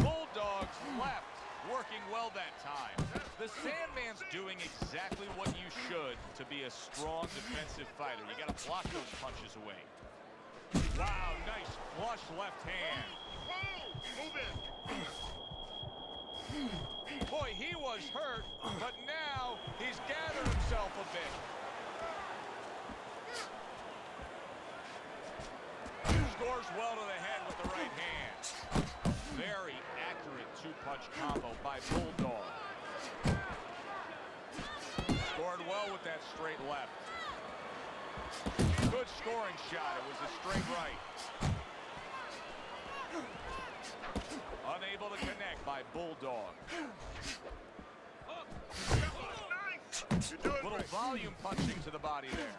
Bulldog's left, working well that time. The Sandman's doing exactly what you should to be a strong defensive fighter. You got to block those punches away. Wow, nice flush left hand. Move in. Boy, he was hurt, but now he's gathered himself a bit. Scores well to the head with the right hand. Very accurate two-punch combo by Bulldog. Scored well with that straight left. Good scoring shot. It was a straight right. Unable to connect by Bulldog. Little volume punching to the body there.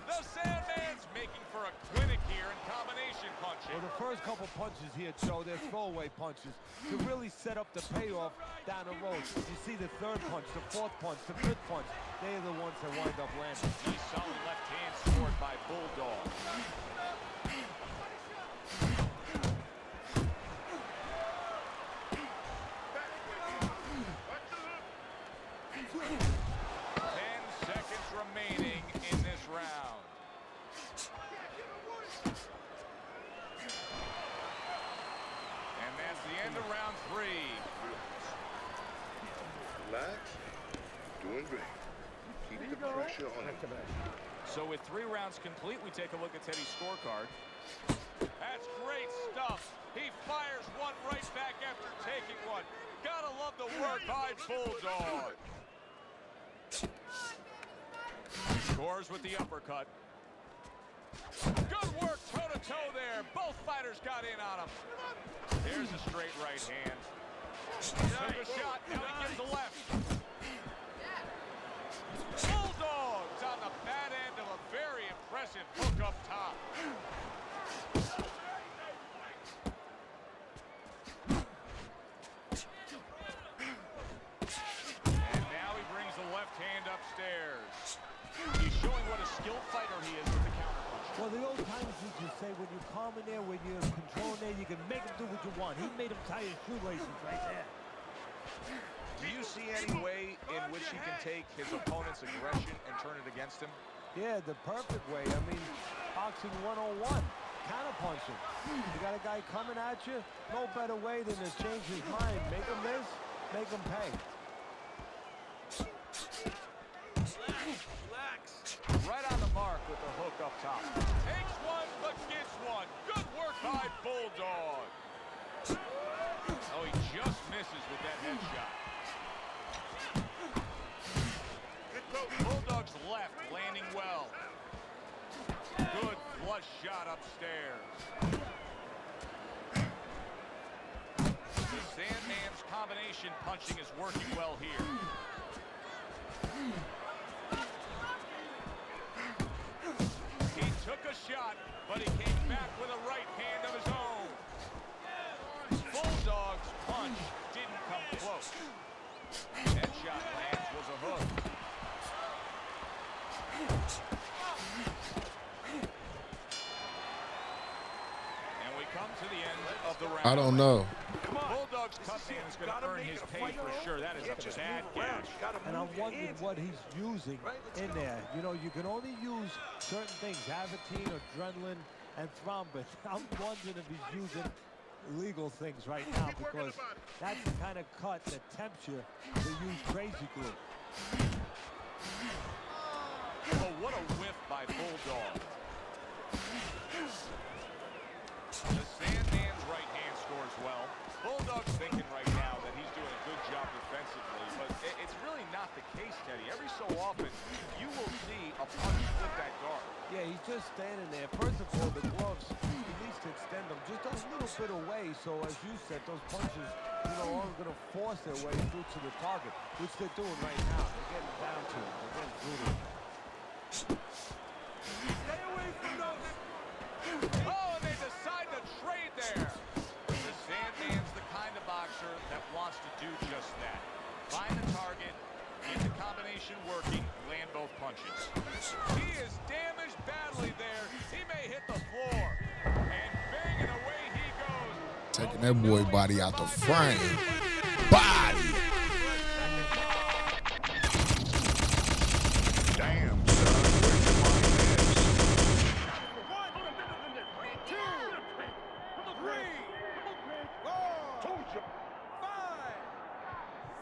The Sandman's making for a clinic here in combination punching. Well, the first couple punches here, Joe, they're throwaway punches to really set up the payoff down the road. You see the third punch, the fourth punch, the fifth punch. They're the ones that wind up landing. Nice solid left hand scored by Bulldog. Remaining in this round. And that's the end of round 3. Relax. Doing great. Keep the pressure on him. So with 3 rounds complete, we take a look at Teddy's scorecard. That's great stuff. He fires one right back after taking one. Gotta love the work by Bulldog. Scores with the uppercut. Good work toe-to-toe there. Both fighters got in on him. There's a straight right hand. Took a shot. Now he gives the left. Bulldog's on the bad end of a very impressive hook up top. And now he brings the left hand upstairs. He's showing what a skilled fighter he is with the counterpunch. Well, the old timers used to say when you're calm in there, when you're controlling there, you can make him do what you want. He made him tie his shoelaces right there. Do you see any way in which he can take his opponent's aggression and turn it against him? Yeah, the perfect way. I mean, boxing 101, counterpunching. You got a guy coming at you, no better way than to change his mind. Make him miss, make him pay. Right on the mark with the hook up top. Takes one, but gets one. Good work by Bulldog. Oh, he just misses with that headshot. Bulldogs left, landing well. Good flush shot upstairs. The Sandman's combination punching is working well here. He took a shot, but he came back with a right hand of his own. Bulldog's punch didn't come close. Headshot lands was a hook. And we come to the end of the round. I don't know. Bulldog's cut man is going to earn his pay for sure. That is a bad catch. And I'm wondering what he's using in there. You know, you can only use certain things, Avitine, adrenaline, and thrombin. I'm wondering if he's using illegal things right now because that's the kind of cut that tempts you to use crazy glue. Oh, what a whiff by Bulldog. The Sandman's right hand scores well. Bulldog's thinking right now that he's doing a good job defensively, but it's really not the case, Teddy. Every so often, you will see a punch flip that guard. Yeah, he's just standing there. First of all, the gloves, he needs to extend them just a little bit away, so as you said, those punches, you know, aren't going to force their way through to the target, which they're doing right now. They're getting down to it. They're getting through to it. Stay away from those. Oh, and they decide to trade there. The Sandman's the kind of boxer that wants to do just that. Find the target, get the combination working, land both punches. He is damaged badly there. He may hit the floor. And banging away he goes. Taking that boy body out the frame. Body. Damn, son. Where'd you find this? 1, 2, 3, 4, 5,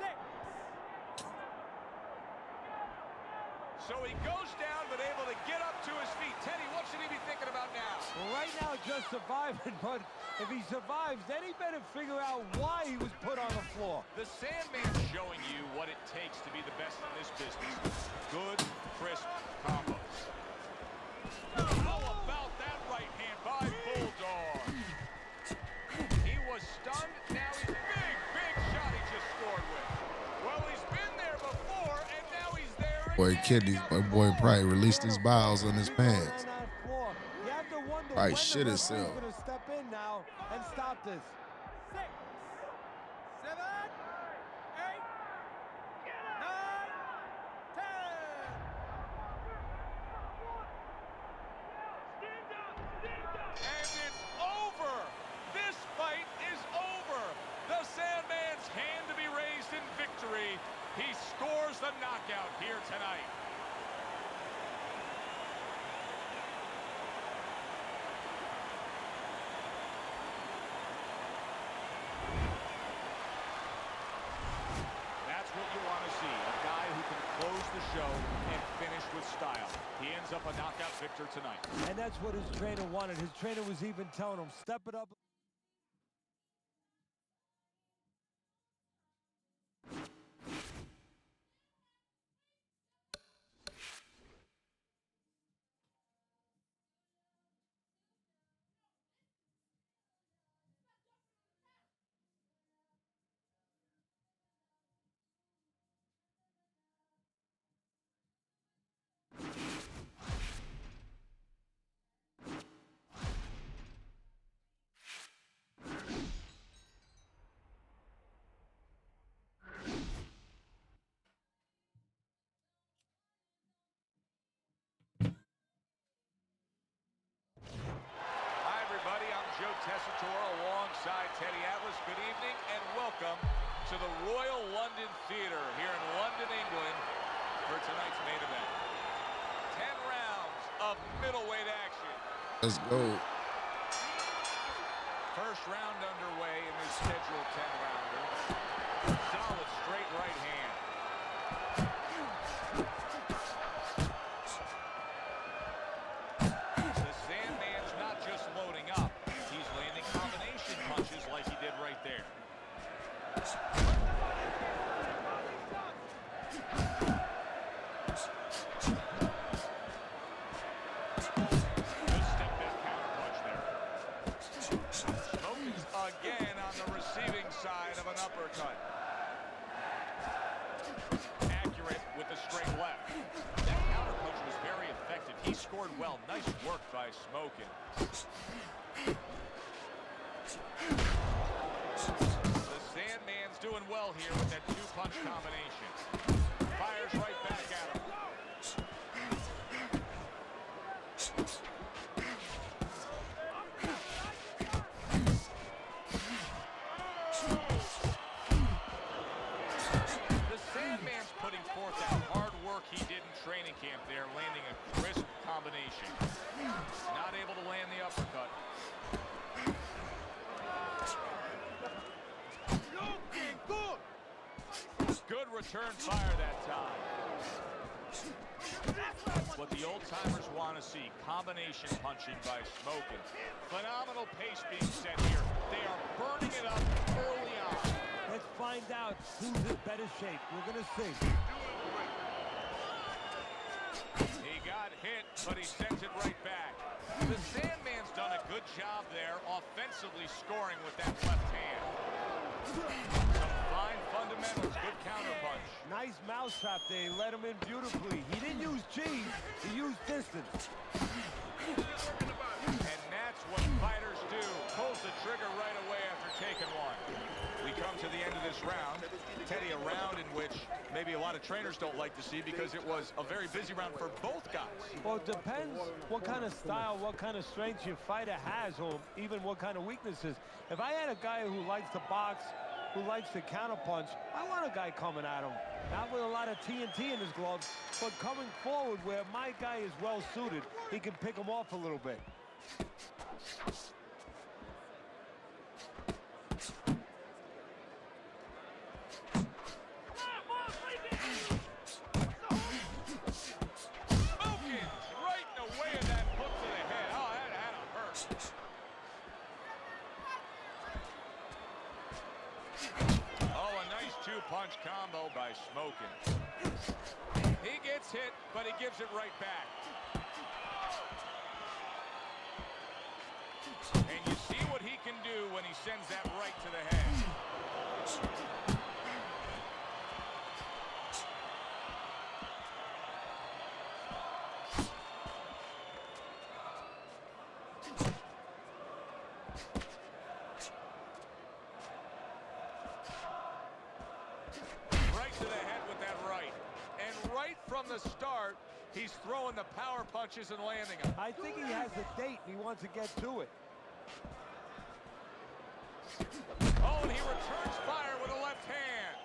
6. So he goes down, but able to get up to his feet. Teddy, what should he be thinking about now? Well, right now, just surviving, but if he survives, then he better figure out why he was put on the floor. The Sandman's showing you what it takes to be the best in this business. Good, crisp combos. How about that right hand by Bulldog? He was stunned. Now he's big shot he just scored with. Well, he's been there before, and now he's there again. Boy, kidneys, my boy probably released his bowels on his pants. You have to wonder Probably when shit the himself. referee's going to step in now and stop this. 6, 7, 8, 9, 10. And it's over. This fight is over. The Sandman's hand to be raised in victory. He scores the knockout here tonight. That's what you want to see. A guy who can close the show and finish with style. He ends up a knockout victor tonight. And that's what his trainer wanted. His trainer was even telling him, step it up. Tessitore alongside Teddy Atlas. Good evening and welcome to the Royal London Theatre here in London, England for tonight's main event. 10 rounds of middleweight action. Let's go. First round underway in this scheduled 10-rounder. Solid straight right hand. The Sandman's not just loading up. He's landing combination punches like he did scored well. Nice work by Smokin. The Sandman's doing well here with that two-punch combination. Fires right back at him. The Sandman's putting forth that hard work he did in training camp there, landing a crisp combination. Not able to land the uppercut. Good return fire that time. What the old-timers want to see, combination punching by Smokin. Phenomenal pace being set here. They are burning it up early on. Let's find out who's in better shape. We're going to see. He got hit, but he sent it right back. The Sandman's done a good job there, offensively scoring with that left hand. Some fine fundamentals, good counterpunch. Nice mousetrap there. He let him in beautifully. He didn't use cheese. He used distance. And that's what fighters do. Pulls the trigger right away after taking one. We come to the end of this round. Teddy, a round in which maybe a lot of trainers don't like to see because it was a very busy round for both guys. Well, it depends what kind of style, what kind of strength your fighter has, or even what kind of weaknesses. If I had a guy who likes to box, who likes to counterpunch, I want a guy coming at him. Not with a lot of TNT in his gloves, but coming forward where my guy is well suited, he can pick him off a little bit. Two-punch combo by Smokin. He gets hit, but he gives it right back. And you see what he can do when he sends that right to the head. From the start, he's throwing the power punches and landing them. I think he has a date and he wants to get to it. Oh, and he returns fire with a left hand.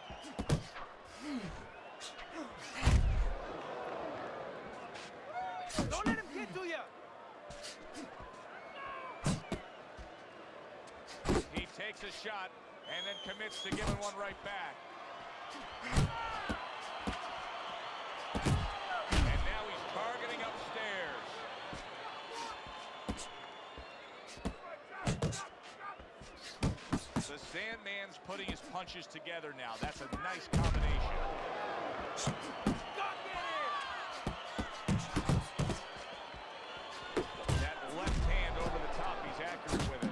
Don't let him get to you. He takes a shot and then commits to giving one right back. Targeting upstairs. The Sandman's putting his punches together now. That's a nice combination. That left hand over the top, he's accurate with it.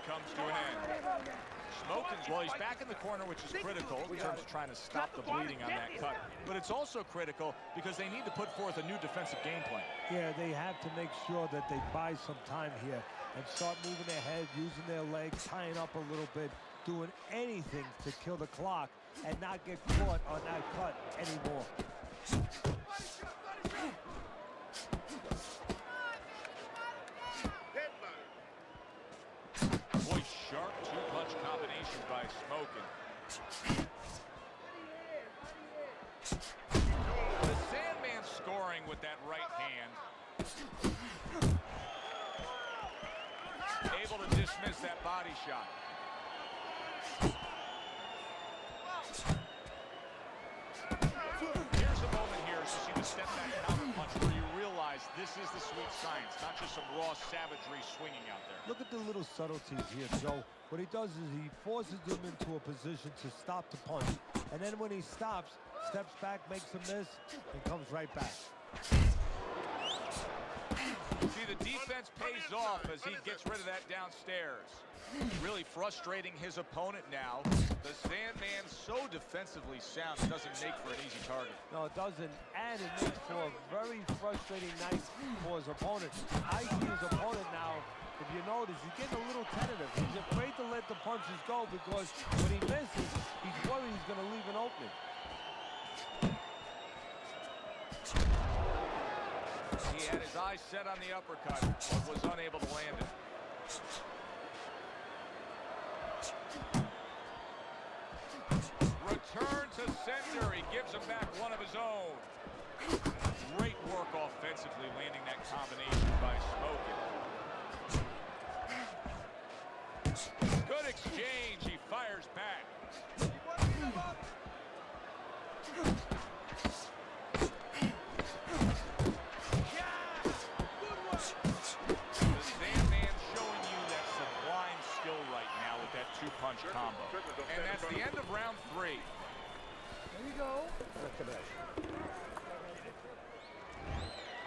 Comes to an end. Smokin's, well, he's back in the corner, which is critical in terms of trying to stop the bleeding on that cut. But it's also critical because they need to put forth a new defensive game plan. Yeah, they have to make sure that they buy some time here and start moving their head, using their legs, tying up a little bit, doing anything to kill the clock and not get caught on that cut anymore. Sharp two-punch combination by Smokin. The Sandman scoring with that right hand. Able to dismiss that body shot. Here's a moment here to see the step-back counter punch where you realize this is the sweet science, not just some raw savagery swinging out there. Look at the little subtleties here, Joe. What he does is he forces him into a position to stop the punch. And then when he stops, steps back, makes a miss, and comes right back. See, the defense pays off as he gets rid of that downstairs. Really frustrating his opponent now. The Sandman so defensively sound, it doesn't make for an easy target. No, it doesn't, and it makes for a very frustrating night for his opponent. I see his opponent now, if you notice, he's getting a little tentative. He's afraid to let the punches go because when he misses, he's worried he's going to leave an opening. He had his eyes set on the uppercut, but was unable to land it. Return to sender. He gives him back one of his own. Great work offensively, landing that combination by Smokin. Good exchange. He fires back. The Sandman showing you that sublime skill right now with that two-punch combo. And that's the end of round 3. There you go.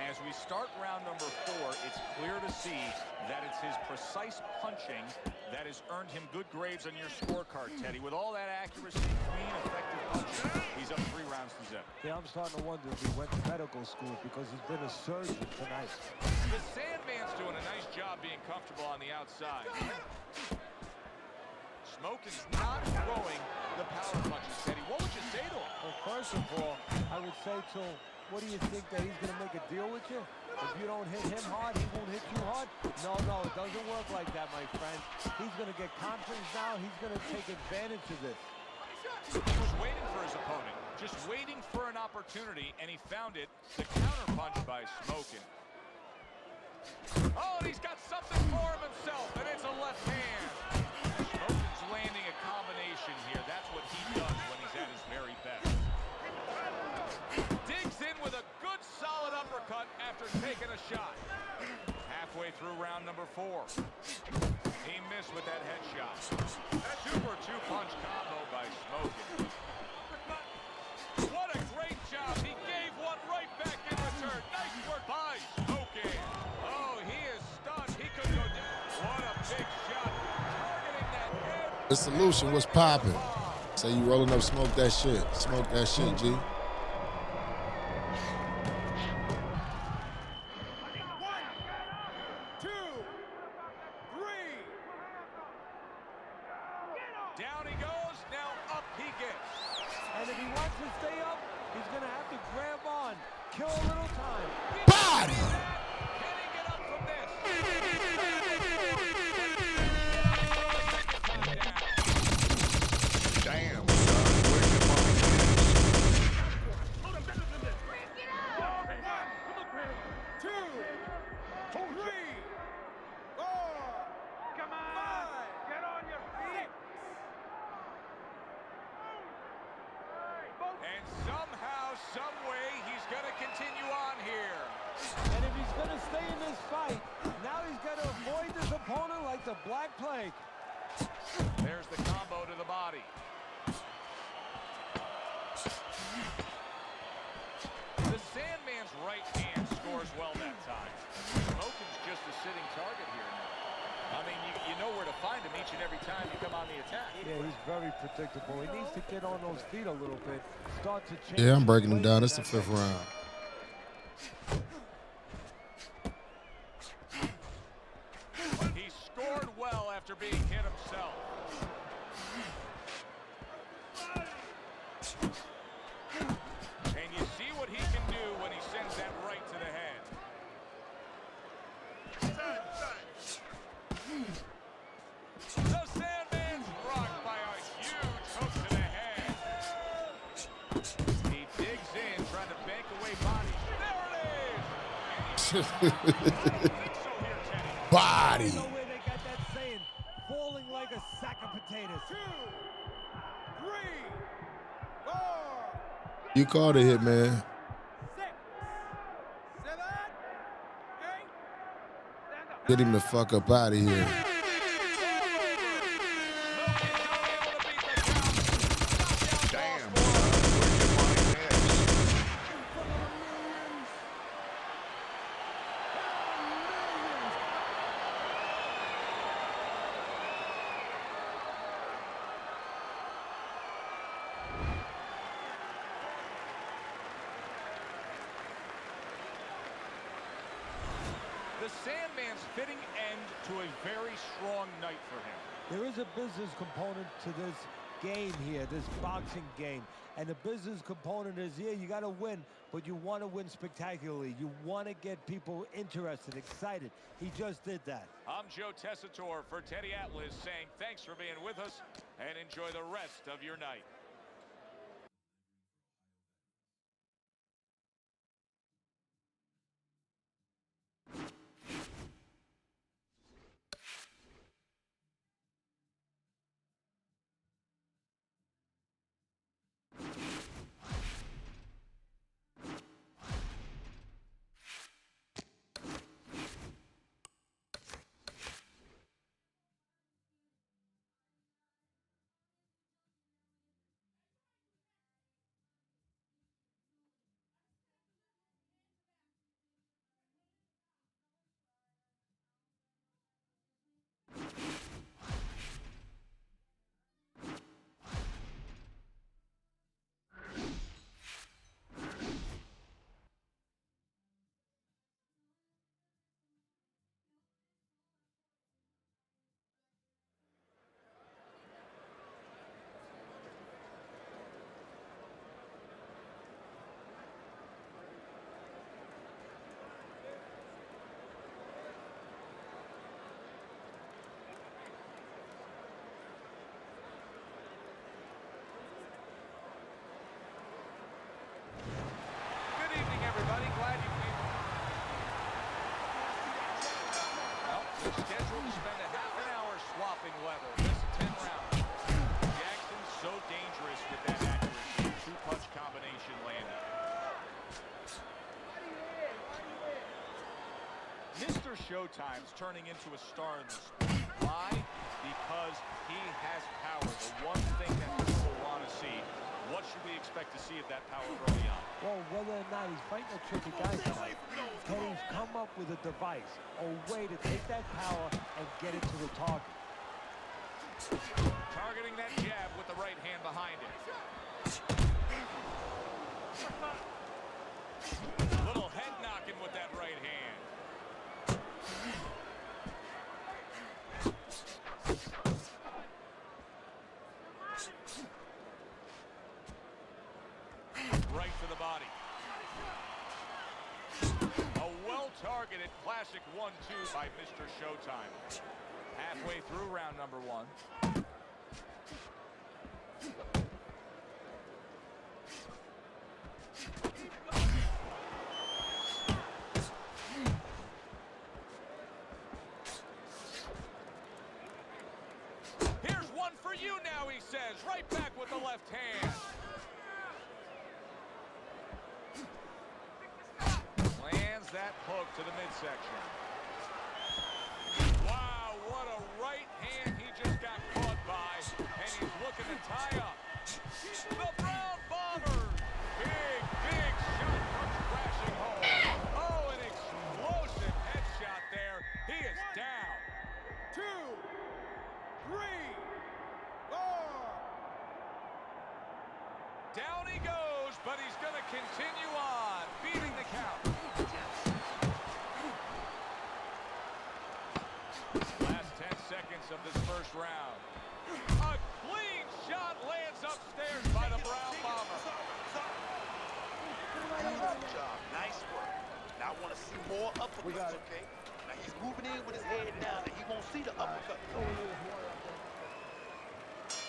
As we start round number 4, it's clear to see that it's his precise punching that has earned him good grades on your scorecard, Teddy. With all that accuracy, clean, effective punching, he's up 3 rounds to 0. Yeah, I'm starting to wonder if he went to medical school because he's been a surgeon tonight. The Sandman's doing a nice job being comfortable on the outside. Smokin's not throwing the power punches, Teddy. What would you say to him? Well, first of all, I would say to him, what do you think, that he's going to make a deal with you? If you don't hit him hard, he won't hit you hard? No, it doesn't work like that, my friend. He's going to get confidence now. He's going to take advantage of this. He was waiting for his opponent, just waiting for an opportunity, and he found it. The counter punch by Smokin. Oh, and he's got something for him himself, and it's a left hand. Smokin's landing a combination here. That's what he does when he's at his very best. Digs in with a good solid uppercut after taking a shot. Halfway through round number 4. He missed with that headshot. Super two-punch combo by Smokin. What a great job. He gave one right back in return. Nice work by Smokin. Oh, he is stunned. He could go down. What a big shot. Targeting that head. The solution was popping. Say you rolling up, smoke that shit. Smoke that shit, G. Down he goes, now up he gets. And if he wants to stay up, he's going to have to grab on, kill a little time. Body! Can he get up from this? Damn, son, where's your mind is? Hold on, better than this. Get up! 1, 2, 3, 4, come on, 5, get on your feet. And somehow, some way, he's going to continue on here. And if he's going to stay in this fight, now he's got to avoid this opponent like the Black Plague. There's the combo to the body. The Sandman's right hand scores well that time. Smokin's just a sitting target here now. I mean, you know where to find him each and every time you come on the attack. Yeah, he's very predictable. He needs to get on those feet a little bit. Start to change. Yeah, I'm breaking him down. It's the 5th round. He scored well after being hit himself. And you see what he can do when he sends that right to the head. The Sandman's rocked by a huge hook to the head. He digs in, trying to bank away bodies. There it is! I don't think so here, Teddy. Body! No way they got that saying, falling like a sack of potatoes. 2, 3, 4, You called it, hit, man. 6, 7, 8. Stand up. Get him the fuck up out of here. Damn, son, where's your mind is? The Sandman's fitting end to a very strong night for him. There is a business component to this game here, this boxing game. And the business component is, yeah, you got to win, but you want to win spectacularly. You want to get people interested, excited. He just did that. I'm Joe Tessitore for Teddy Atlas saying thanks for being with us and enjoy the rest of your night. Everybody, glad you came. Well, they're scheduled to spend a half an hour swapping leather. This is 10 rounds. Jackson's so dangerous with that accuracy. Two-punch combination landing. Mr. Showtime's turning into a star in the sport. Why? Because he has power. The one thing that people want to see. What should we expect to see of that power early on? Well, whether or not he's fighting a tricky guy tonight, Teddy's come up with a device, a way to take that power and get it to the target. Targeting that jab with the right hand behind it. Little head knocking with that right hand. Right to the body. A well-targeted classic 1-2 by Mr. Showtime. Halfway through round number 1. Here's one for you now, he says. Right back with the left hand. Lands that hook to the midsection. Wow, what a right hand he just got caught by. And he's looking to tie up. The Brown Bombers. Big, big shot comes crashing home. Oh, an explosive headshot there. He is down. 2, 3, 4. Down he goes, but he's going to continue on, beating the count. Last 10 seconds of this first round. A clean shot lands upstairs by the Brown Bomber. Good job. Nice work. Now I want to see more uppercuts, okay? Now he's moving in with his head down, and he won't see the uppercut.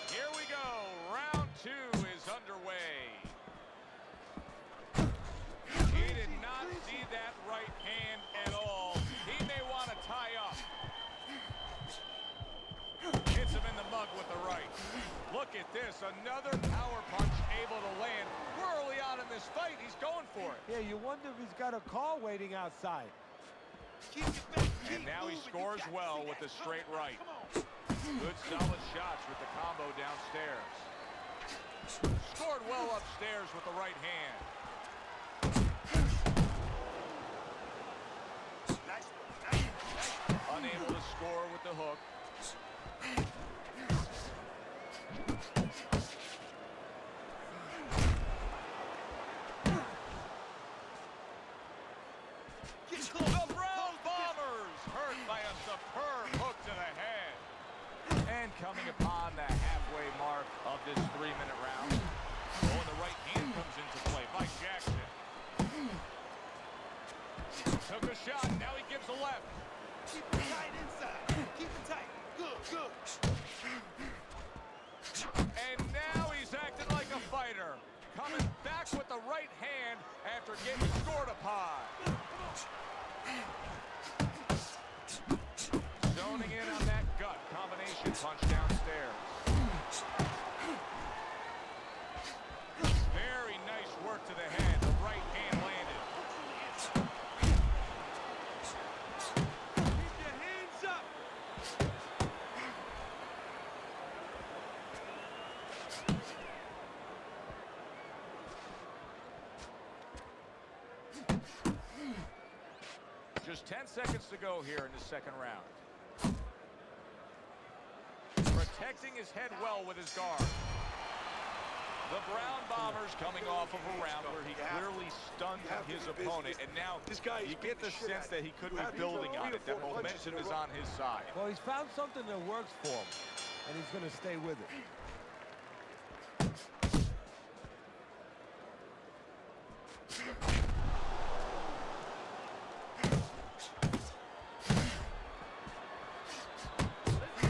Here we go. Round 2 is underway. He did not see that right hand at all. He may want to tie up. Hits him in the mug with the right. Look at this. Another power punch able to land. We're early on in this fight. He's going for it. Yeah, you wonder if he's got a car waiting outside. And now he scores well with the straight right. Good solid shots with the combo downstairs. Scored well upstairs with the right hand. Unable to score with the hook. The Brown Bombers coming upon the halfway mark of this 3-minute round. Oh, and the right hand comes into play by Jackson. Took a shot, now he gives a left. Keep it tight inside. Keep it tight. Good, good. And now he's acting like a fighter. Coming back with the right hand after getting scored upon. Zoning in on that gut combination punch downstairs. Very nice work to the head. The right hand landed. Keep your hands up. Just 10 seconds to go here in the second round. Protecting his head well with his guard. The Brown Bombers coming off of a round where he clearly stunned his opponent, and now you get the sense that he could be building on it, that momentum is on his side. Well, he's found something that works for him, and he's going to stay with it.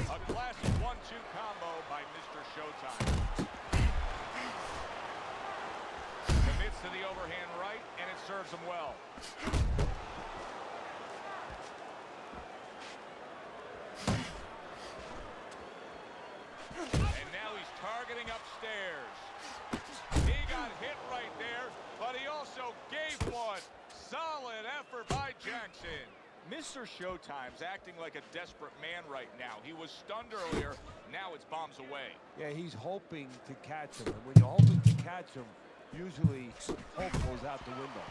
A classic 1-2 combo by Mr. Showtime. Commits to the overhand right, and it serves him well. And now he's targeting upstairs. He got hit right there, but he also gave one. Solid effort by Jackson. Mr. Showtime's acting like a desperate man right now. He was stunned earlier. Now it's bombs away. Yeah, he's hoping to catch him. And when you're hoping to catch him, usually hope goes out the window.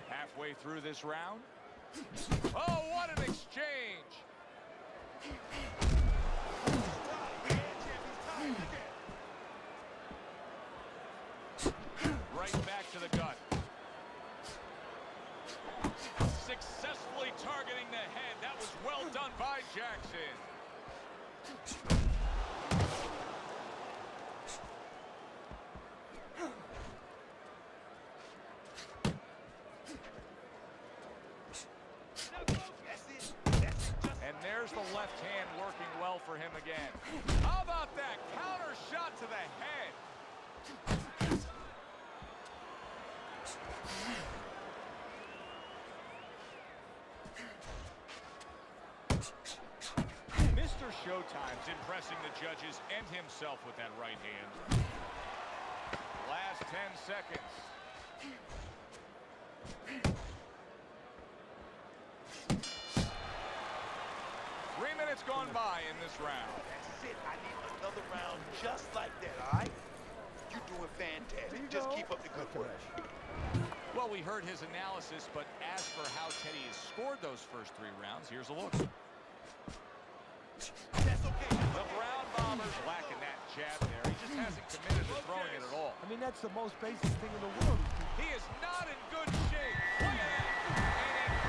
Halfway through this round. Oh, what an exchange! Right back to the gut. Successfully targeting the head. That was well done by Jackson. And there's the left hand working well for him again. How about that counter shot to the head? Mr. Showtime's impressing the judges and himself with that right hand. Last 10 seconds. Three minutes gone by in this round. That's it. I need another round just like that, all right? You're doing fantastic. Just keep up the good work. Well, we heard his analysis, but as for how Teddy has scored those first 3 rounds, here's a look. That's okay. The Brown Bombers lacking that jab there. He just hasn't committed to throwing it at all. I mean, that's the most basic thing in the world. He is not in good shape. And it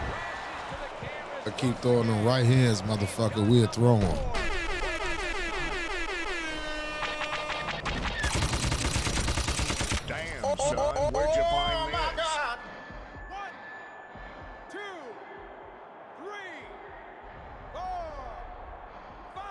crashes to the canvas. I keep throwing them right hands, motherfucker. We'll throw them. Damn, son, where'd you find this? 1, 2, 3, 4, 5.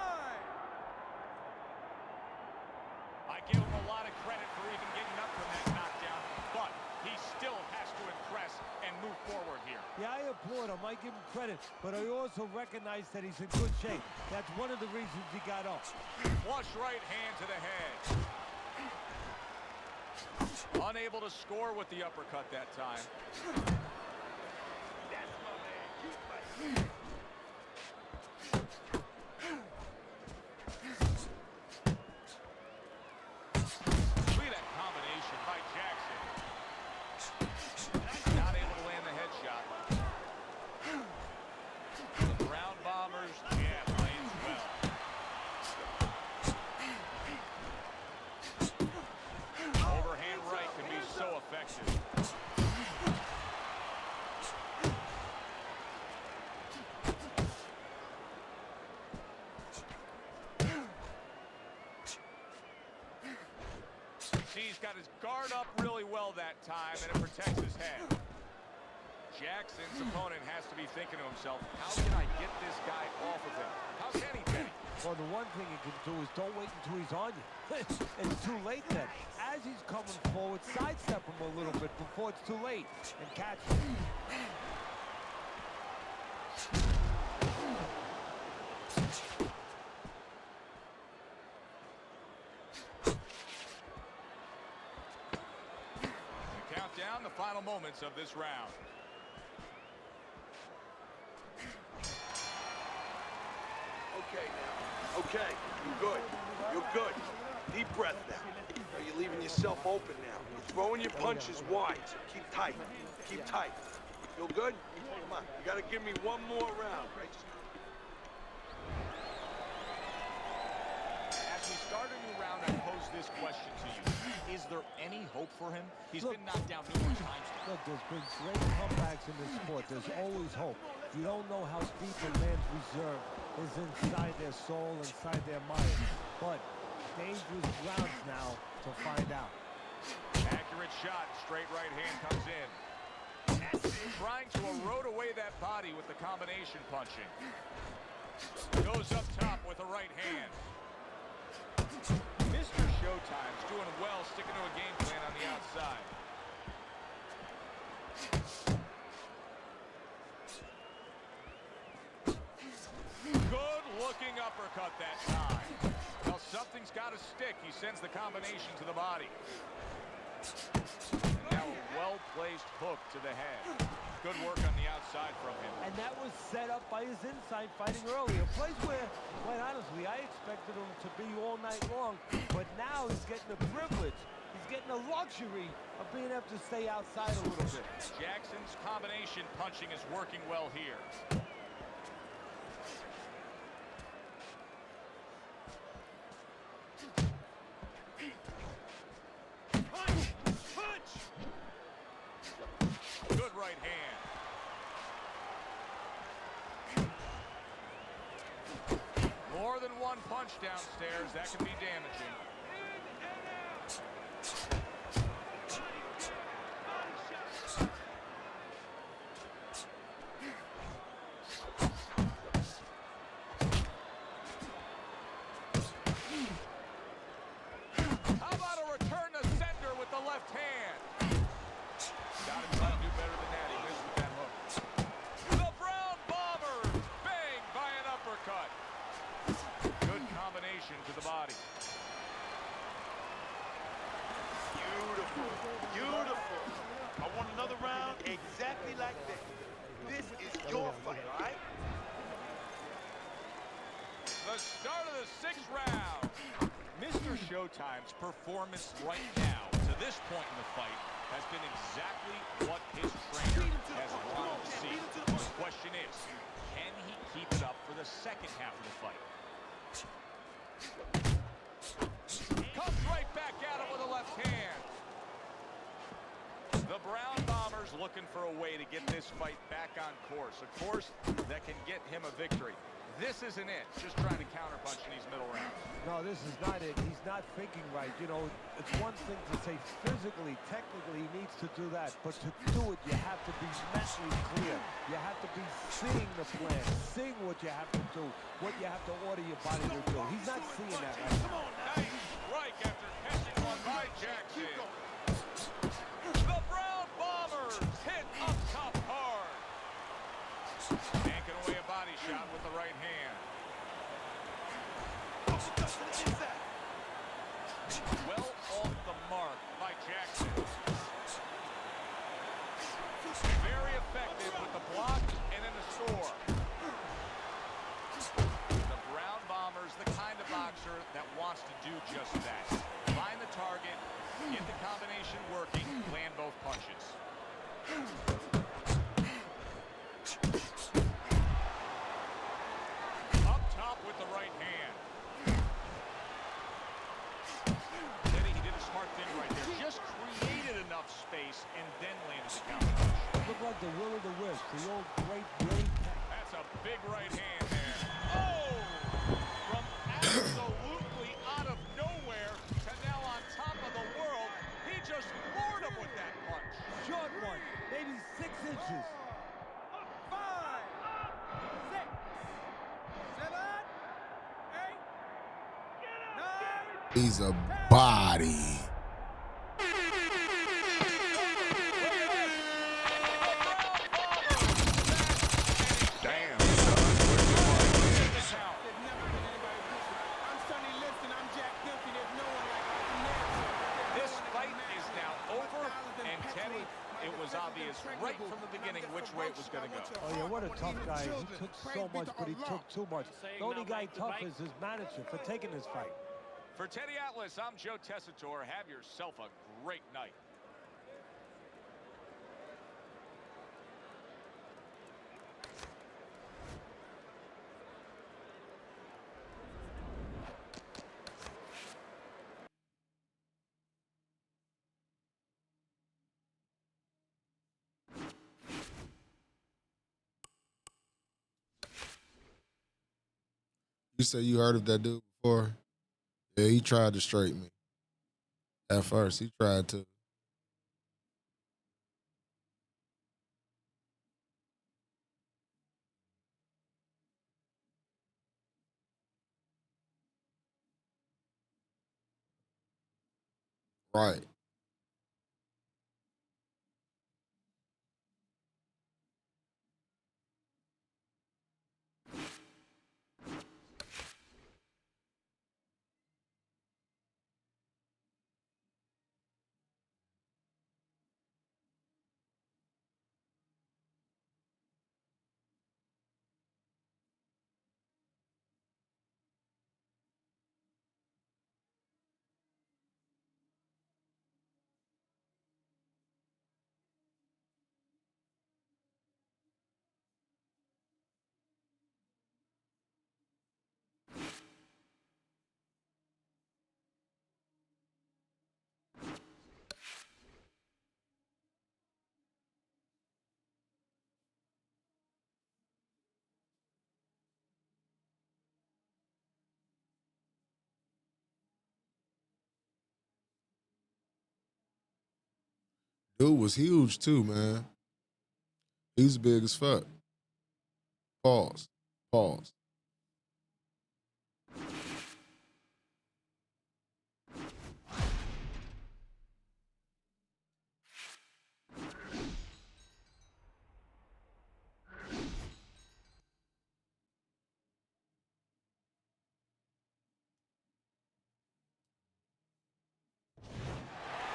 I give him a lot of credit for even getting up from that knockdown, but he still has to impress and move forward here. Yeah, I applaud him. I give him credit. But I also recognize that he's in good shape. That's one of the reasons he got up. Flush right hand to the head. Unable to score with the uppercut that time. That's my man. Keep fighting. Look at that combination by Jackson. Not able to land the headshot. The Brown Bombers jab lands well. Overhand right can be so effective. got his guard up really well that time, and it protects his head. Jackson's opponent has to be thinking to himself, how can I get this guy off of him? How can he, Kenny? Well, the one thing he can do is don't wait until he's on you. It's too late then. As he's coming forward, sidestep him a little bit before it's too late and catch him. We count down the final moments of this round. Okay now. Okay, you're good. You're good. Deep breath now. You're leaving yourself open now. You're throwing your punches wide, so keep tight. Keep tight. Feel good? Come on. You gotta give me one more round. Right? As we start a new round, I pose this question to you. Is there any hope for him? He's been knocked down numerous times. Look, there's been great comebacks in this sport. There's always hope. You don't know how deep a man's reserve is inside their soul, inside their mind. But dangerous rounds now to find out. Accurate shot, straight right hand comes in. Trying to erode away that body with the combination punching. Goes up top with a right hand. Mr. Showtime's doing well, sticking to a game plan on the outside. Good looking uppercut that time. Well, something's got to stick. He sends the combination to the body. Now a well-placed hook to the head. Good work on the outside from him. And that was set up by his inside fighting earlier. A place where, quite honestly, I expected him to be all night long. But now he's getting the privilege. He's getting the luxury of being able to stay outside a little bit. Jackson's combination punching is working well here. Good right hand. More than one punch downstairs, that can be damaging. How about a return to sender with the left hand? Got him trying to do better than that. He missed with that hook. The Brown Bombers! Bang by an uppercut. Good combination to the body. Beautiful. Beautiful. I want another round exactly like that. This is your fight, all right? The start of the 6th round. Mr. Showtime's performance right now, to this point in the fight, has been exactly what his trainer has wanted to see. The question is, can he keep it up for the second half of the fight? Comes right back at him with a left hand. The Brown Bombers looking for a way to get this fight back on course. A course that can get him a victory. This isn't it, just trying to counterpunch in these middle rounds. No, this is not it. He's not thinking right. You know, it's one thing to say physically, technically, he needs to do that. But to do it, you have to be mentally clear. You have to be seeing the plan, seeing what you have to do, what you have to order your body to do. He's not seeing that right now. Nice strike after catching one by Jackson. The Brown Bombers hit up top hard. Yanking away a body shot with the right hand. Well off the mark by Jackson. Very effective with the block and in the store. The Brown Bombers, the kind of boxer that wants to do just that. Find the target, get the combination working, land both punches. Up top with the right hand. He did a smart thing right there. Just created enough space and then landed the counter punch. Look like the will of the wisp, the old great blade. That's a big right hand there. Oh! From absolutely out of nowhere to now on top of the world, just floored him with that punch. Short one, maybe 6 inches. 5, 6, 7, 8, 9. He's a body. Damn, son. Where'd you find this? There's never been anybody losing. I'm Sonny Liston. I'm Jack Dempsey. There's no one like me from there. This fight is now over, and Teddy, it was obvious right from the beginning which way it was going to go. Oh, yeah, what a tough guy. He took so much, but he took too much. The only guy tough is his manager for taking this fight. For Teddy Atlas, I'm Joe Tessitore. Have yourself a great night. You said you heard of that dude before? Yeah, he tried to straight me. At first, he tried to. Right. Dude was huge too, man. He's big as fuck. Pause. Pause.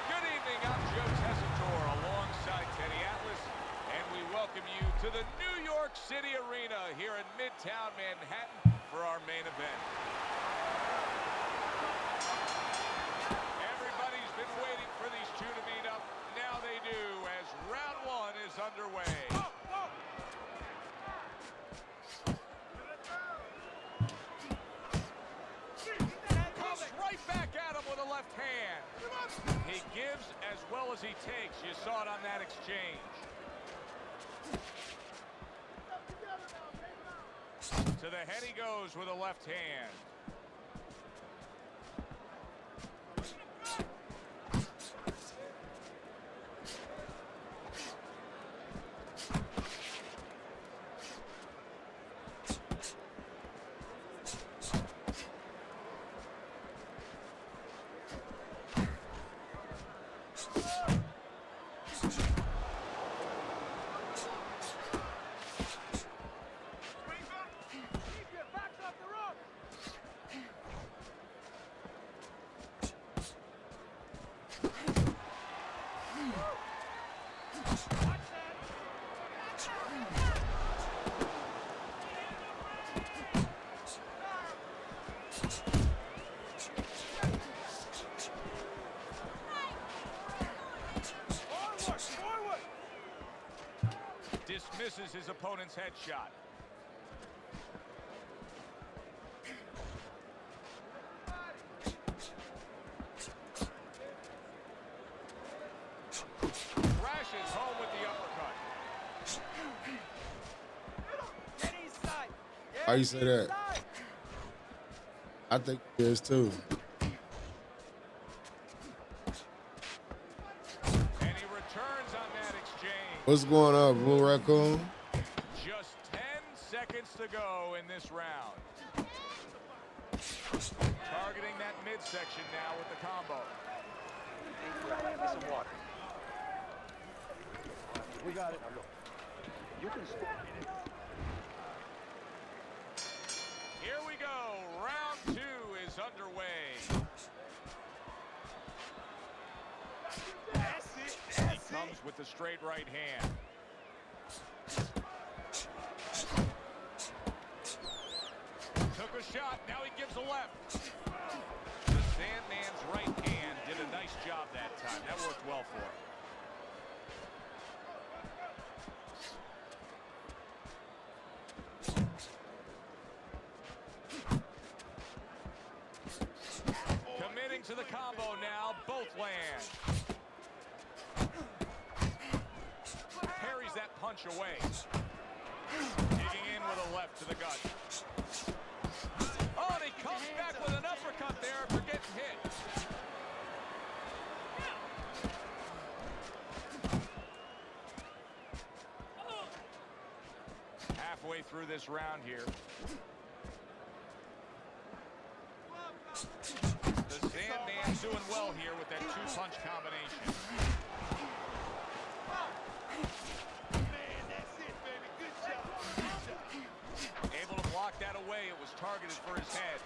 Good evening, I'm Joe Tessitore alongside Teddy Atlas, and we welcome you to the New York City Arena here in Midtown Manhattan for our main event. Everybody's been waiting for these two to meet up. Now they do as round one is underway. Comes right back at him with a left hand. He gives as well as he takes. You saw it on that exchange. To the head he goes with a left hand. Dismisses his opponent's headshot. Crashes home with the uppercut. How you say that? I think it is too. turns on that exchange. What's going on, Blue Raccoon? Just 10 seconds to go in this round. Targeting that midsection now with the combo. Give me some water. We got it. You can score. Here we go. Round 2 is underway. He comes with the straight right hand. Took a shot. Now he gives a left. The Sandman's right hand did a nice job that time. That worked well for him. Committing to the combo now. Both land. Parries that punch away. Digging in with a left to the gut. Oh, and he comes back with an uppercut there after getting hit. Halfway through this round here. The Sandman's doing well here with that two-punch combination. Able to block that away. It was targeted for his head.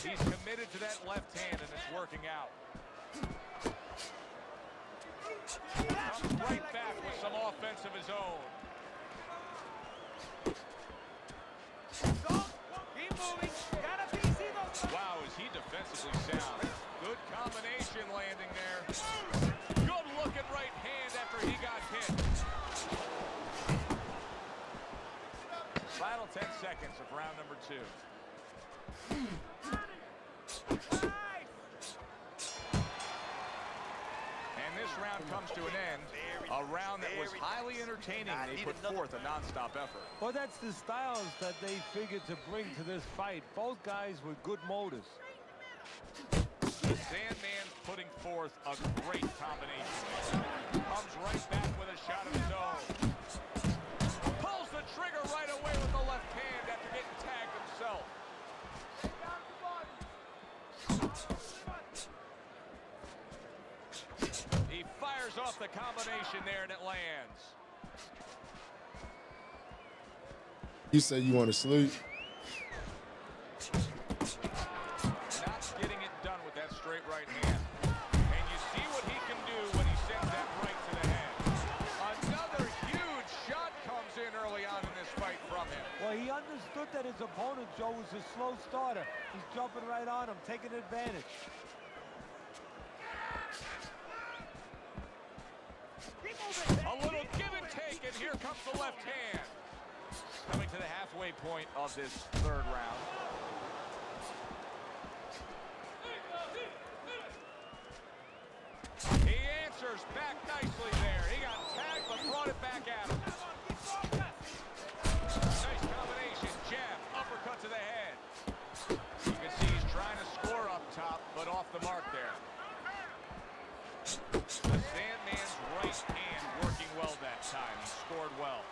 He's committed to that left hand, and it's working out. Comes right back with some offense of his own. Wow, is he defensively sound. Good combination landing there. Good looking right hand after he got hit. Final 10 seconds of round number 2. And this round comes to an end. A round that was highly entertaining. They put forth a non-stop effort. Well, that's the styles that they figured to bring to this fight. Both guys with good motives. The Sandman's putting forth a great combination. Comes right back with a shot of his own. Pulls the trigger right away with the left hand after getting tagged himself. He fires off the combination there and it lands. You say you want to sleep? Not getting it done with that straight right hand. And you see what he can do when he sends that right to the head. Another huge shot comes in early on in this fight from him. Well, he understood that his opponent, Joe, was a slow starter. He's jumping right on him, taking advantage. A little give and take, and here comes the left hand. Coming to the halfway point of this third round. He answers back nicely there. He got tagged, but brought it back at him. Nice combination. Jab, uppercut to the head. You can see he's trying to score up top, but off the mark there. The Sandman's right hand working well that time. He scored well.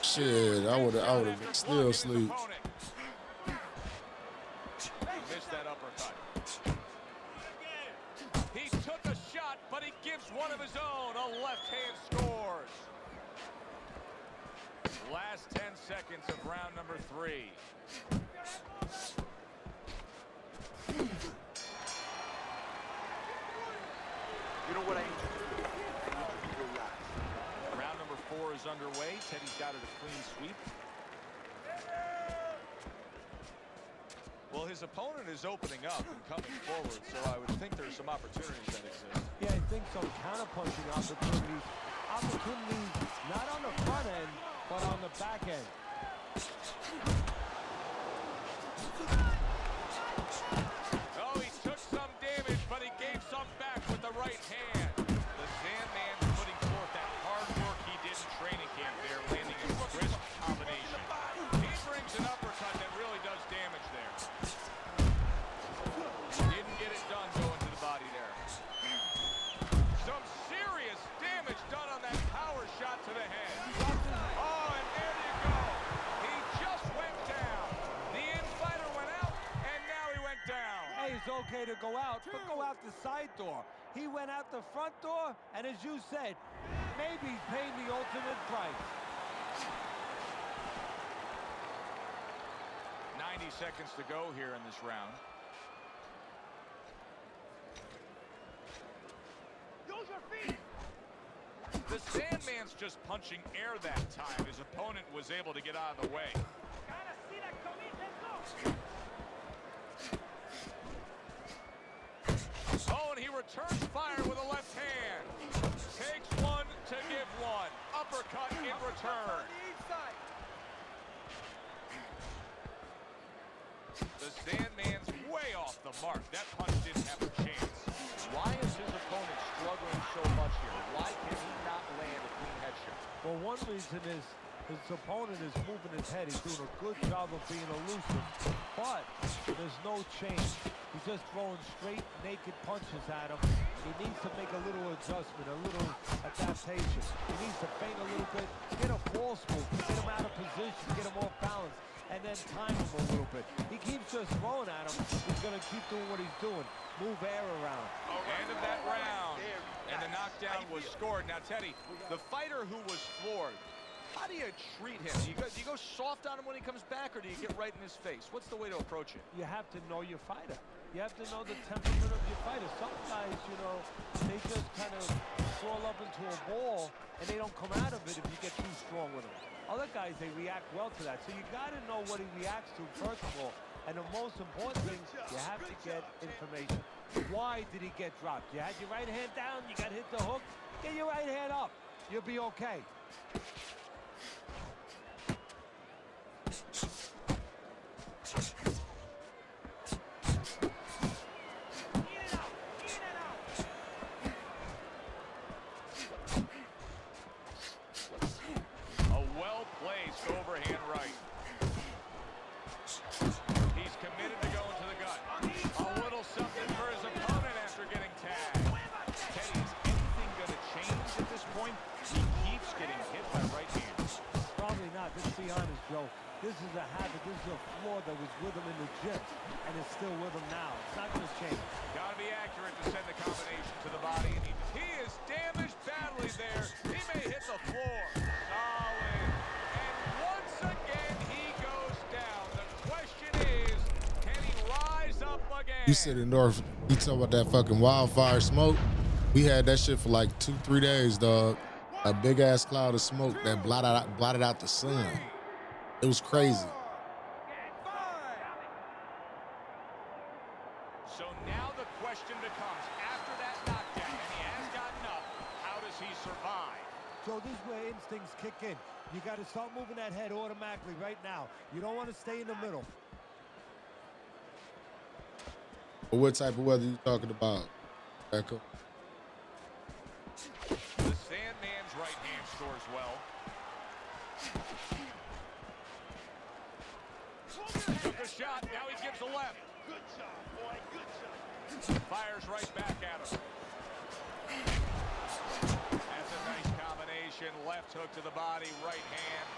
Shit, I would have been still asleep. Missed that uppercut. He took a shot, but he gives one of his own. A left hand scores. Last 10 seconds of round number 3. You know what I need you to do? I need you to relax. Round number 4 is underway. Teddy's got it a clean sweep. Well, his opponent is opening up and coming forward, so I would think there's some opportunities that exist. Yeah, I think some counter-punching opportunities. Opportunities not on the front end, but on the back end. Oh, he took it's okay to go out, but go out the side door. He went out the front door, and as you said, maybe he's paying the ultimate price. 90 seconds to go here in this round. Use your feet. The Sandman's just punching air that time. His opponent was able to get out of the way. Oh, and he returns fire with a left hand. Takes one to give one. Uppercut in return. The Sandman's way off the mark. That punch didn't have a chance. Why is his opponent struggling so much here? Why can he not land a clean headshot? Well, one reason is his opponent is moving his head. He's doing a good job of being elusive, but there's no change. He's just throwing straight, naked punches at him. He needs to make a little adjustment, a little adaptation. He needs to feint a little bit, get a false move, get him out of position, get him off balance, and then time him a little bit. He keeps just throwing at him. He's going to keep doing what he's doing. Move air around. End of that round. And the knockdown was scored. Now, Teddy, the fighter who was floored, How do you treat him? Do you go soft on him when he comes back, or do you get right in his face? What's the way to approach it? You have to know your fighter. You have to know the temperament of your fighter. Some guys, you know, they just kind of crawl up into a ball and they don't come out of it if you get too strong with them. Other guys, they react well to that. So you got to know what he reacts to, first of all. And the most important thing, you have to get information. Why did he get dropped? You had your right hand down, you got hit the hook, get your right hand up. You'll be okay. a well-placed overhand right. He's committed to going to the gut. A little something for his opponent after getting tagged. Teddy, is anything going to change at this point? He keeps getting hit by right hands. Probably not. Let's be honest, Joe. This is a habit. This is a flaw that was with him in the gym, and it's still with him now. It's not going to change. Got to be accurate to send the combination to the body. And he is damaged badly there. He may hit the floor. Solid. And once again, he goes down. The question is, can he rise up again? You sitting north, you talking about that fucking wildfire smoke? We had that shit for like 2-3 days, dog. A big ass cloud of smoke that blotted out the sun. It was crazy. So now the question becomes, after that knockdown, and he has gotten up, how does he survive? So this is where instincts kick in. You got to start moving that head automatically right now. You don't want to stay in the middle. What type of weather you talking about, Echo? The Sandman's right hand scores well. Took a shot, now he gives a left. Good job, boy. Good job. Fires right back at him. That's a nice combination. Left hook to the body, right hand.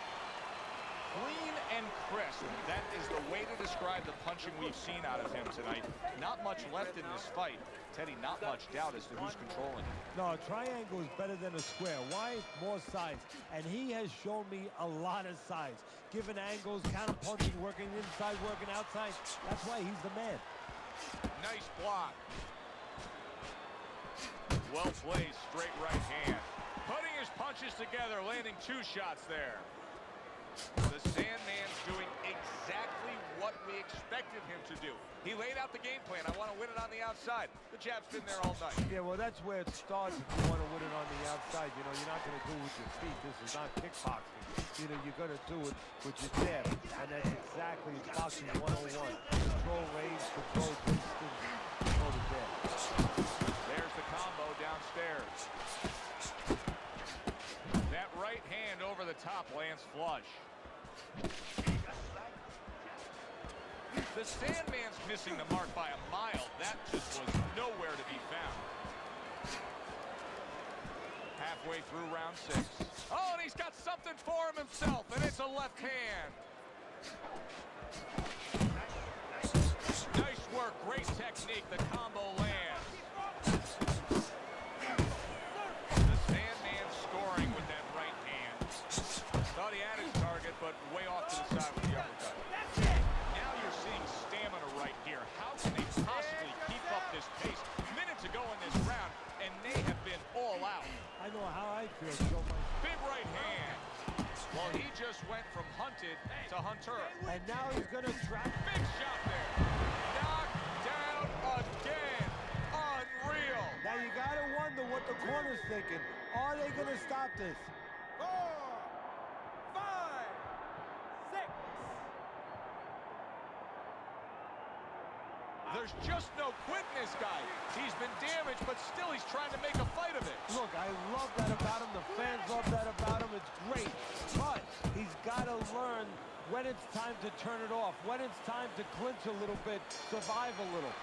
Clean and crisp. That is the way to describe the punching we've seen out of him tonight. Not much left in this fight. Teddy, not much doubt as to who's controlling it. No, a triangle is better than a square. Why? More sides. And he has shown me a lot of sides. Given angles, counter punching, working inside, working outside. That's why he's the man. Nice block. Well placed, straight right hand. Putting his punches together, landing 2 shots there. The Sandman's doing exactly what we expected him to do. He laid out the game plan. I want to win it on the outside. The jab's been there all night. Yeah, well, that's where it starts if you want to win it on the outside. You know, you're not going to do it with your feet. This is not kickboxing. You know, you're going to do it with your jab. And that's exactly boxing 101. Control range, control distance, control the jab. There's the combo downstairs. That right hand over the top lands flush. The Sandman's missing the mark by a mile. That just was nowhere to be found. Halfway through round 6. Oh, and he's got something for him himself, and it's a left hand. Nice work, great technique. make the combo land. The Sandman scoring with that right hand. Thought he had his target, but way off to the side with the uppercut. Now you're seeing stamina right here. How can they possibly keep up this pace? Minutes ago in this round, and they have been all out. I know how I feel, Joe. Big right hand. Well, he just went from hunted to hunter. And now he's going to trap. Big shot there. Knocked down again. Unreal. Now you got to wonder what the corner's thinking. Are they going to stop this? 4, 5, 6. There's just no quit in this guy. He's been damaged, but still he's trying to make a fight of it. Look, I love that about him. The fans love that about him. It's great. But he's got to learn when it's time to turn it off, when it's time to clinch a little bit, survive a little.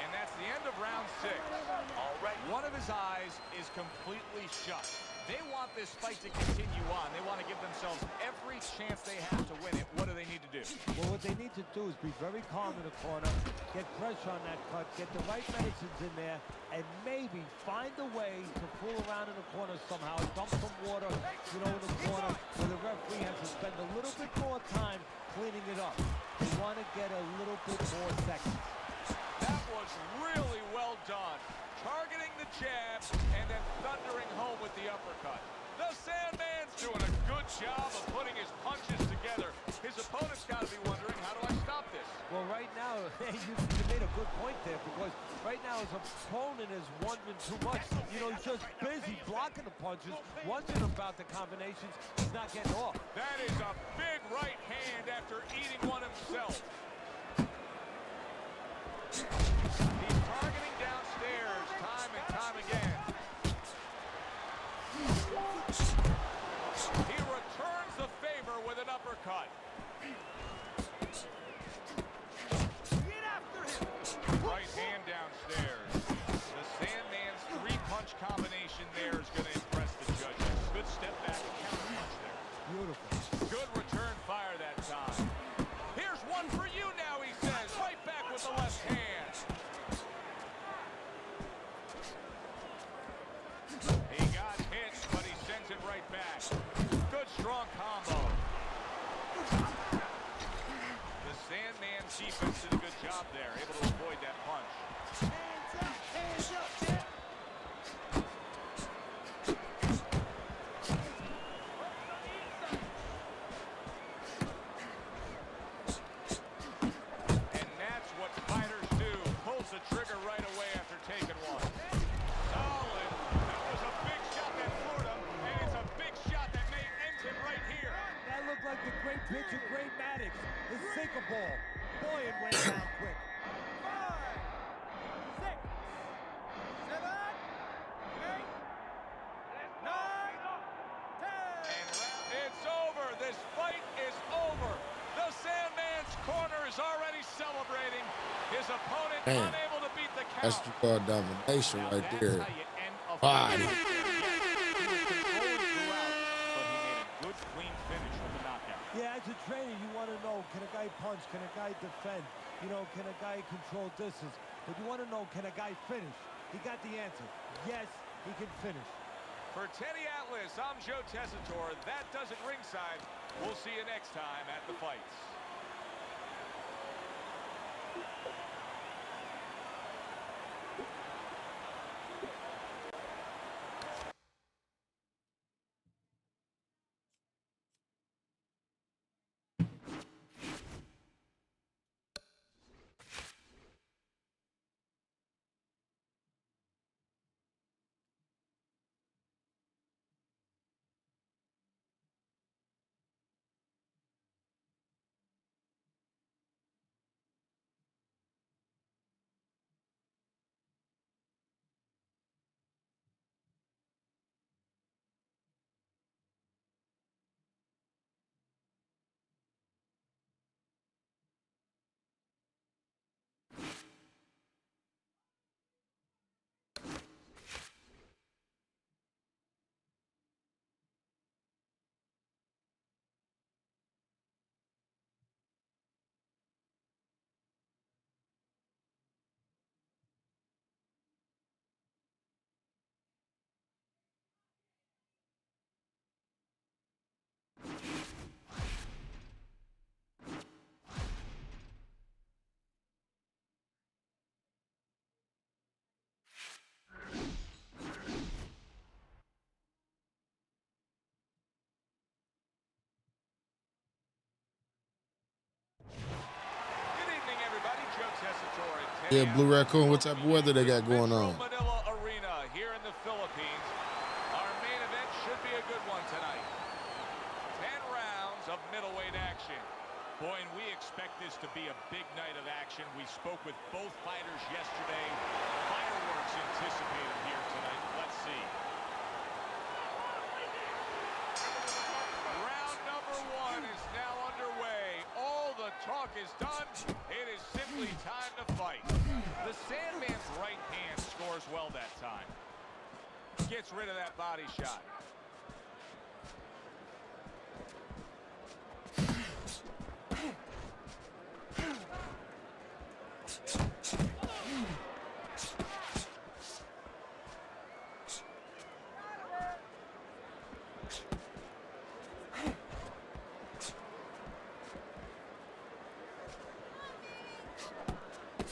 And that's the end of round 6. All right. One of his eyes is completely shut. They want this fight to continue on. They want to give themselves every chance they have to win it. What do they need to do? Well, what they need to do is be very calm in the corner, get pressure on that cut, get the right medicines in there, and maybe find a way to fool around in the corner somehow, dump some water, in the corner where the referee has to spend a little bit more time cleaning it up. They want to get a little bit more seconds. That was really well done. Targeting the jab and then thundering home with the uppercut. The Sandman's doing a good job of putting his punches together. His opponent's got to be wondering, how do I stop this? Well, right now, you made a good point there, because right now his opponent is wondering too much. He's just busy blocking the punches, wondering about the combinations. He's not getting off. That is a big right hand after eating one himself. He's targeting downstairs time and time again. He returns the favor with an uppercut. Get after him. Right hand downstairs. The Sandman's 3-punch combination there is going to impress the judges. Good step back and counter punch there. Beautiful. Good return fire that time. Here's one for you now, he says. Right back with the left hand. He got hit, but he sends it right back. Good strong combo. The Sandman's defense did a good job there, able to avoid that punch. Hands up, champ. And that's what fighters do. Pulls the trigger right away after taking one. Solid. That was a big shot that floored him, and it's a big shot that may end him right here. That looked like the great pitcher, Great Maddox, the sinker ball. Boy, it went down quick. 5, 6, 7, 8, 9, 10. And it's over. This fight is over. The Sandman's corner is already celebrating. His opponent Man, unable to beat the count. that's what you call domination Now right that's there. how you end a Body. fight. He was controlling throughout, but he made a good, clean finish with the knockout. Yeah, as a trainer, you want to know, can a guy punch? Can a guy defend? Can a guy control distance? But you want to know, can a guy finish? He got the answer. Yes, he can finish. For Teddy Atlas, I'm Joe Tessitore. That does it ringside. We'll see you next time at the fights. Yeah, Blue Raccoon, what type of weather they got going on? Manila Arena here in the Philippines. Our main event should be a good one tonight. 10 rounds of middleweight action. Boy, and we expect this to be a big night of action. We spoke with both fighters yesterday. Fireworks anticipated here tonight. Let's see. Round number 1 is now underway. All the talk is done. It is simply time to fight. The Sandman's right hand scores well that time. Gets rid of that body shot.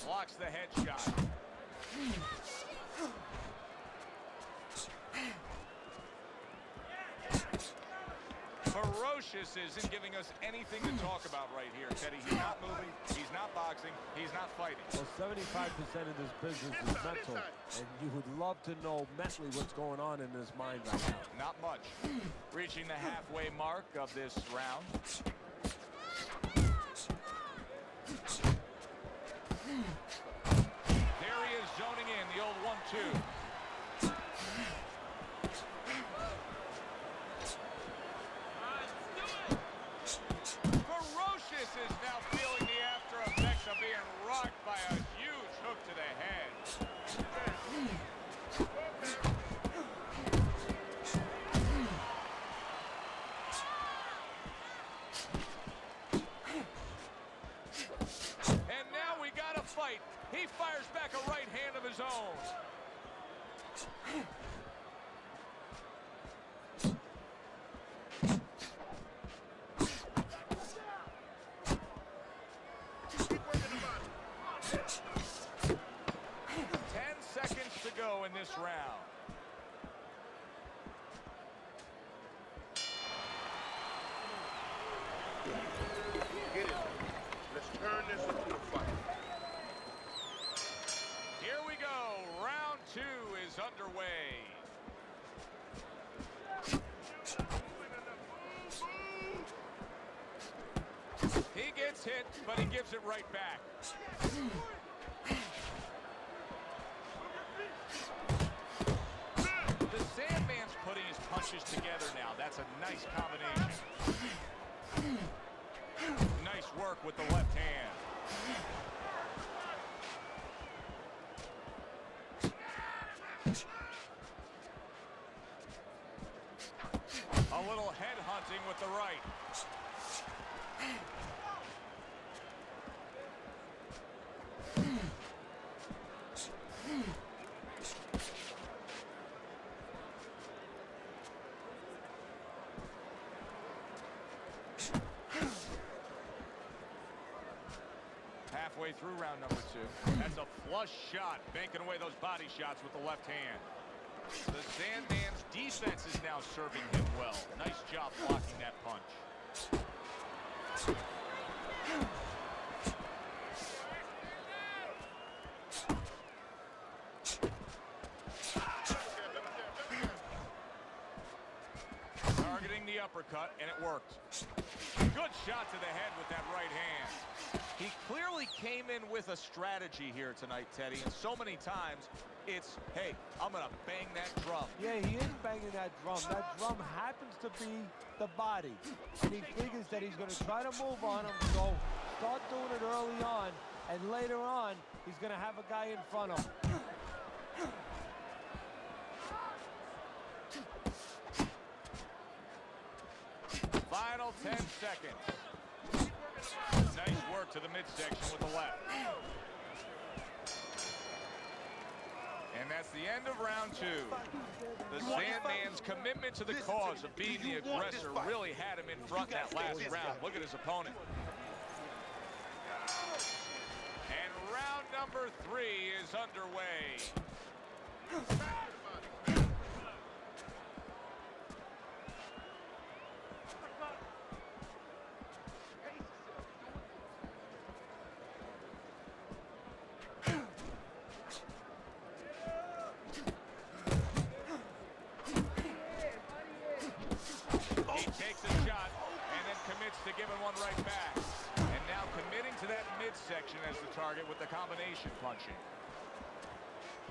Blocks the headshot. Ferocious isn't giving us anything to talk about right here, Teddy. He's not moving, he's not boxing, he's not fighting. Well, 75% of this business is mental, and you would love to know mentally what's going on in his mind right now. Not much. Reaching the halfway mark of this round. There he is zoning in, the old 1-2. Ferocious is now feeling the after effects of being rocked by a huge hook to the head. And now we got a fight. He fires back a right hand of his own. In this round. Get it. Let's turn this into a fight. Here we go. Round 2 is underway. He gets hit, but he gives it right back. Sandman's putting his punches together now. That's a nice combination. Nice work with the left hand. A little head hunting with the right. Halfway through round number 2. That's a flush shot, banking away those body shots with the left hand. The Sandman's defense is now serving him well. Nice job blocking that punch. Targeting the uppercut, and it worked. Good shot to the head with that right hand. He clearly came in with a strategy here tonight, Teddy, and so many times it's, hey, I'm going to bang that drum. Yeah, he is banging that drum. That drum happens to be the body. And he figures that he's going to try to move on him, so start doing it early on, and later on, he's going to have a guy in front of him. Final 10 seconds. Nice work to the midsection with the left. And that's the end of round 2. The Sandman's commitment to the cause of being the aggressor really had him in front in that last round. Look at his opponent. And round number 3 is underway. action as the target with the combination punching.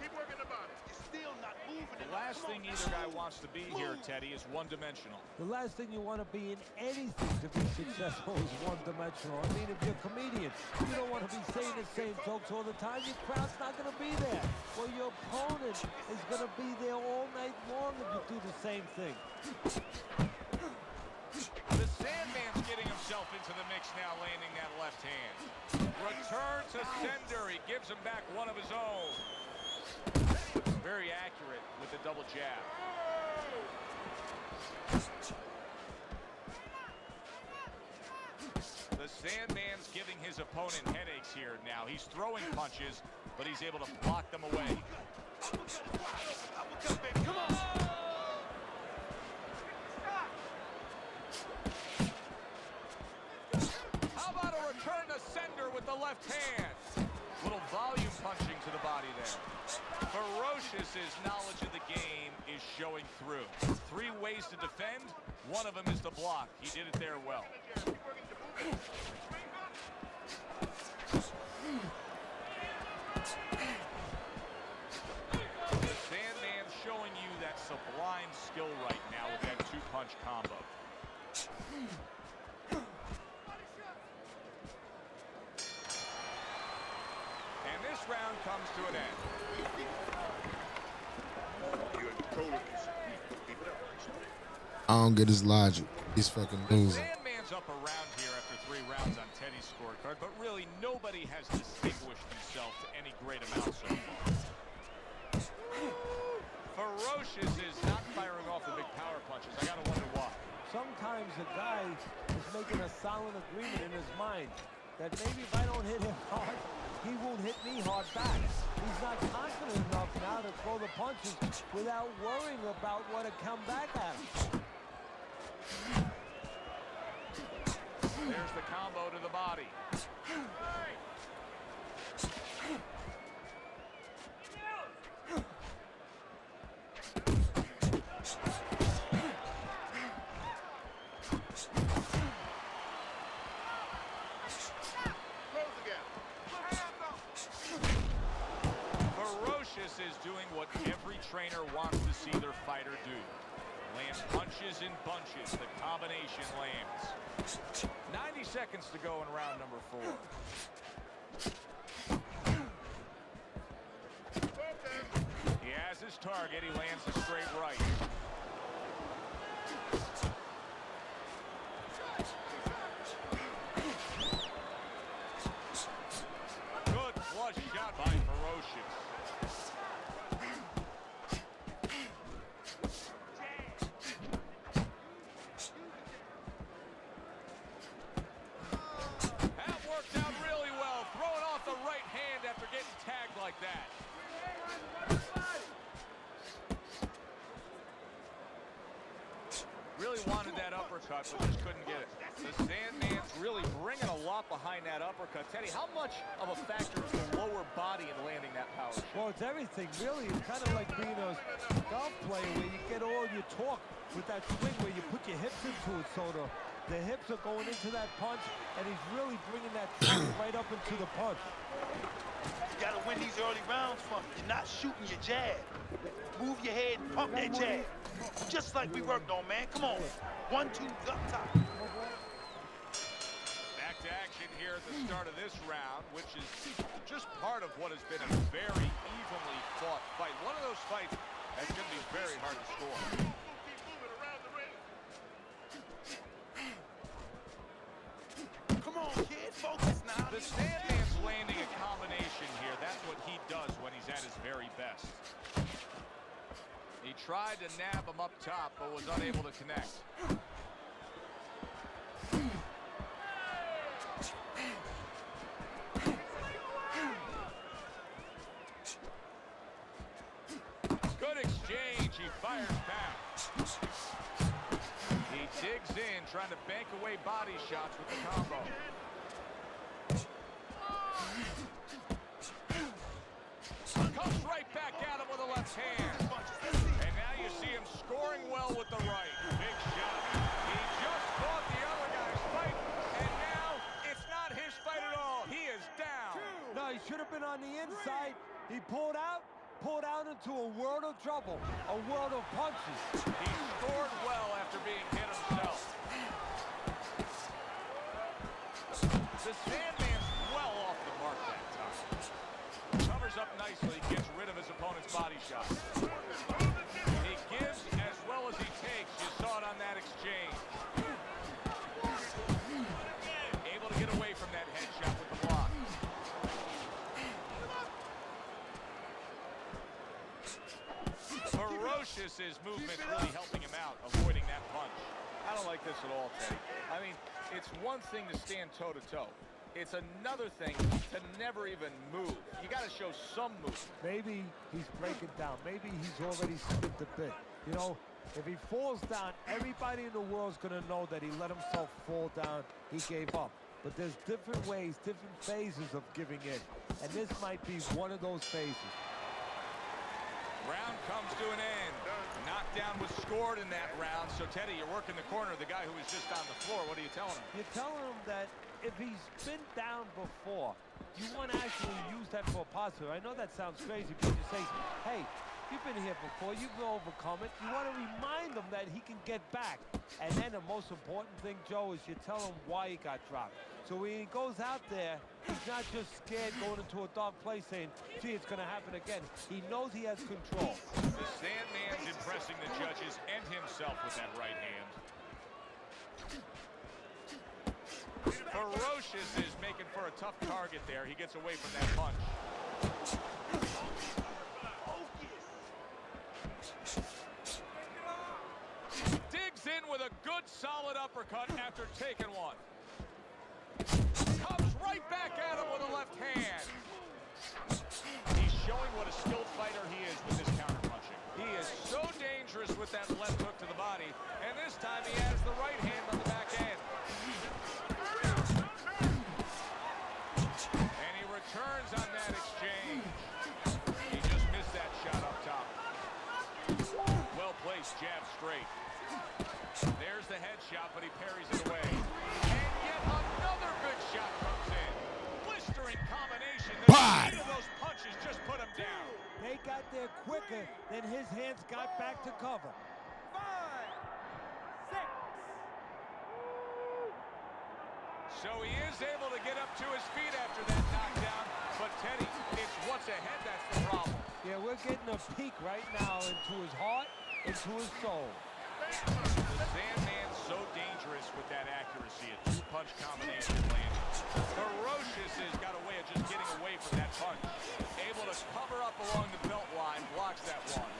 Keep working the body. You're still not moving. The last thing either guy wants to be here, Teddy, is one-dimensional. The last thing you want to be in anything to be successful is one-dimensional. I mean, if you're a comedian, you don't want to be saying the same jokes all the time. Your crowd's not going to be there. Well, your opponent is going to be there all night long if you do the same thing. The Sandman's getting himself into the mix now, landing that left hand. Return to sender. He gives him back one of his own. Very accurate with the double jab. The Sandman's giving his opponent headaches here now. He's throwing punches, but he's able to block them away. Come on. How about a return to sender with the left hand? Little volume punching to the body there. Ferocious's knowledge of the game is showing through. 3 ways to defend. One of them is to block. He did it there well. The Sandman's showing you that sublime skill right now with that 2-punch combo. And this round comes to an end. You're in control of this. Keep it up. I don't get his logic. He's fucking losing. Sandman's up around here after 3 rounds on Teddy's scorecard, but really nobody has distinguished himself to any great amount so far. Ferocious is not firing off the big power punches. I gotta wonder why. Sometimes a guy is making a solid agreement in his mind that maybe if I don't hit him hard, he won't hit me hard back. He's not confident enough now to throw the punches without worrying about what to come back at him. There's the combo to the body. Ferocious is doing what every trainer wants to see their fighter do. Land punches in bunches. The combination lands. 90 seconds to go in round number 4. He has his target. He lands a straight right. Good flush shot by Ferocious. That worked out really well. Throwing off the right hand after getting tagged like that. Really wanted that uppercut, but just couldn't get it. The Sandman's really bringing a lot behind that uppercut. Teddy, how much of a factor is the lower body in landing that power shot? Well, it's everything, really. It's kind of like being a golf player where you get all your torque with that swing where you put your hips into it, so the hips are going into that punch, and he's really bringing that torque right up into the punch. You gotta win these early rounds from you. You're not shooting your jab. Move your head and pump that jab. Just like we worked on, man. Come on. 1, 2, up top. Back to action here at the start of this round, which is just part of what has been a very evenly fought fight. One of those fights that's going to be very hard to score. Come on, kid. Focus now. The Sandman's landing a combination here. That's what he does when he's at his very best. He tried to nab him up top, but was unable to connect. Good exchange. He fires back. He digs in, trying to bank away body shots with the combo. Comes right back at him with a left hand. And now you see him scoring well with the right. Big shot. He just fought the other guy's fight, and now it's not his fight at all. He is down. on the inside. He pulled out into a world of trouble, a world of punches. He scored well after being hit himself. The Sandman's well off the mark that time. Covers up nicely, gets rid of his opponent's body shot. He gives as well as he takes. You saw it on that exchange. Able to get away from that headshot with the block. Ferocious is movement really helping him out, avoiding that punch. I don't like this at all, Teddy. I mean, it's one thing to stand toe-to-toe. It's another thing to never even move. You got to show some movement. Maybe he's breaking down. Maybe he's already skipped a bit. You know, if he falls down, everybody in the world's going to know that he let himself fall down. He gave up. But there's different ways, different phases of giving in. And this might be one of those phases. Round comes to an end. Knockdown was scored in that round. So, Teddy, you're working the corner of the guy who was just on the floor. What are you telling him? You're telling him that if he's been down before, you want to actually use that for a positive. I know that sounds crazy, but you say, hey, you've been here before. You've overcome it. You want to remind him that he can get back. And then the most important thing, Joe, is you tell him why he got dropped. So when he goes out there, he's not just scared going into a dark place saying, gee, it's going to happen again. He knows he has control. The Sandman's impressing the judges and himself with that right hand. Ferocious is making for a tough target there. He gets away from that punch. Digs in with a good solid uppercut after taking one. Comes right back at him with a left hand. He's showing what a skilled fighter he is with his counterpunching. He is so dangerous with that left hook to the body, and this time he has the right hand on the back end. And he returns on that exchange. He just missed that shot up top. Well placed, jab straight. There's the headshot, but he parries it away. And yet another good shot comes in. Blistering combination. The speed of those punches just put him down. They got there quicker than his hands got back to cover. 5, 6. So he is able to get up to his feet after that knockdown. But Teddy, it's what's ahead that's the problem. Yeah, we're getting a peek right now into his heart, into his soul. The Sandman's so dangerous with that accuracy. A two-punch combination landed. Ferocious has got a way of just getting away from that punch. Able to cover up along the belt line, blocks that one.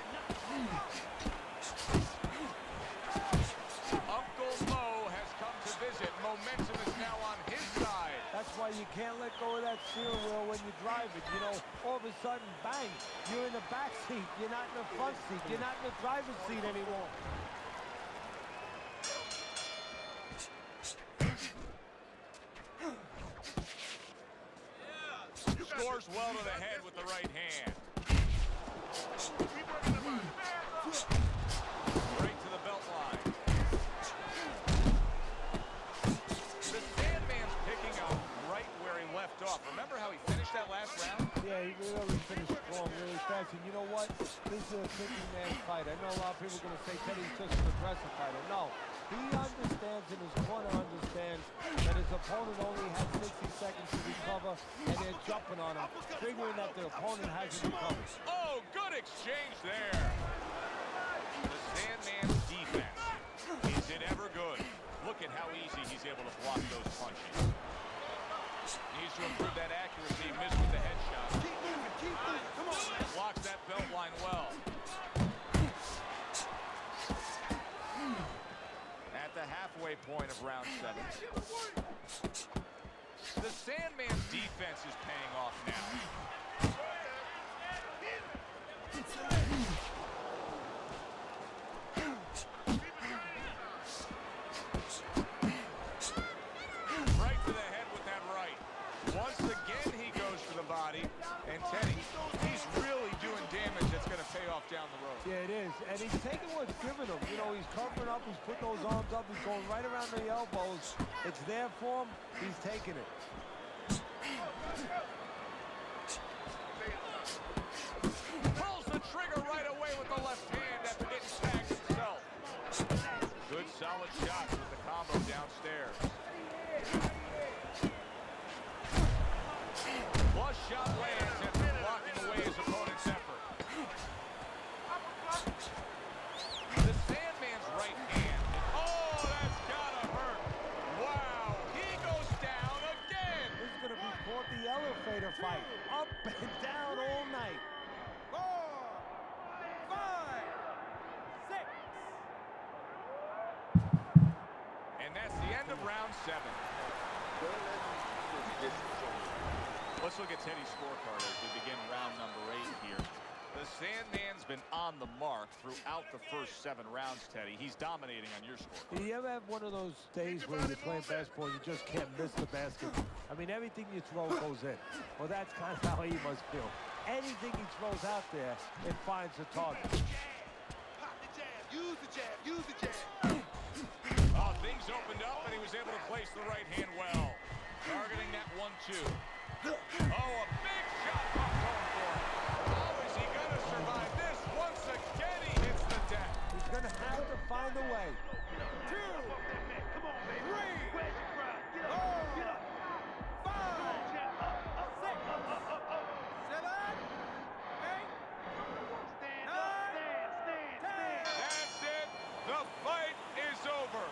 Uncle Mo has come to visit. Momentum is now on his side. That's why you can't let go of that steering wheel when you drive it. You know, all of a sudden, bang, you're in the back seat. You're not in the front seat. You're not in the driver's seat anymore. Scores well to the head with the right hand. Right to the belt line. The Sandman's picking up right where he left off. Remember how he finished that last round? Yeah, he really finished strong, really fast. And you know what? This is a thinking-man fight. I know a lot of people are going to say Teddy's just an aggressive fighter. No. He understands and his corner understands that his opponent only has 60 seconds to recover, and they're jumping on him, figuring that the opponent hasn't recovered. Oh, good exchange there. The Sandman's defense. Is it ever good? Look at how easy he's able to block those punches. Needs to improve that accuracy. Missed with the headshot. Keep moving, keep moving. Come on. Blocks that belt line well. At the halfway point of round 7. The Sandman's defense is paying off now. Right to the head with that right. Once again, he goes for the body. And Teddy, he's really doing damage that's going to pay off down the road. Yeah, it is. And he's taking what's given him. You know, he's covering up. He's putting those arms up. He's going right around the elbows. It's there for him. He's taking it. round 7. Let's look at Teddy's scorecard as we begin round number 8 here. The Sandman's been on the mark throughout the first 7 rounds, Teddy. He's dominating on your score. Do you ever have one of those days where you're playing basketball and you just can't miss the basket? I mean, everything you throw goes in. Well, that's kind of how he must feel. Anything he throws out there, it finds a target. Pop the jab. Use the jab. Use the jab. Oh, things opened up, and he was able to place the right hand well. Targeting that 1-2. Oh, a big shot going for him. How is he going to survive this? Once again, he hits the deck. He's going to have to find a way. 2, 3, 4, 5, 6, 7, 8, 9, 10. That's it. The fight is over.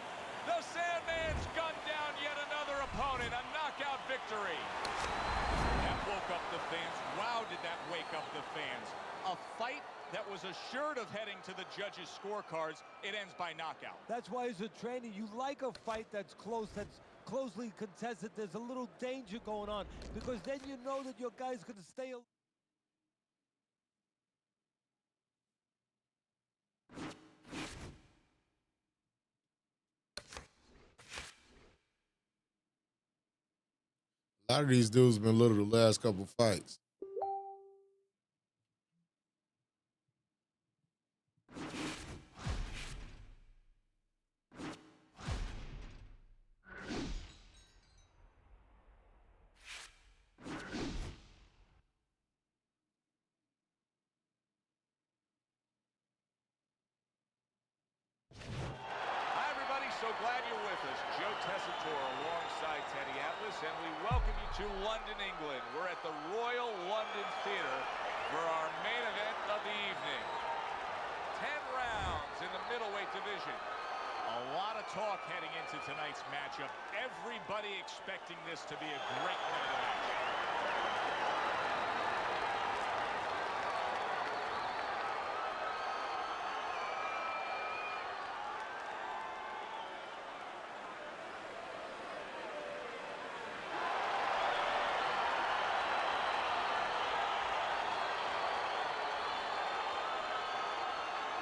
The Sandman's gunned down yet another opponent. A knockout victory. That woke up the fans. Wow, did that wake up the fans. A fight that was assured of heading to the judges' scorecards. It ends by knockout. That's why as a trainer, you like a fight that's close, that's closely contested. There's a little danger going on because then you know that your guy's going to stay. A lot of these dudes been little the last couple fights. Hi, everybody. So glad you're with us. Joe Tessitore alongside Teddy Atlas, and we welcome you to London, England. We're at the Royal London Theatre for our main event of the evening. 10 rounds in the middleweight division. A lot of talk heading into tonight's matchup. Everybody expecting this to be a great night of action.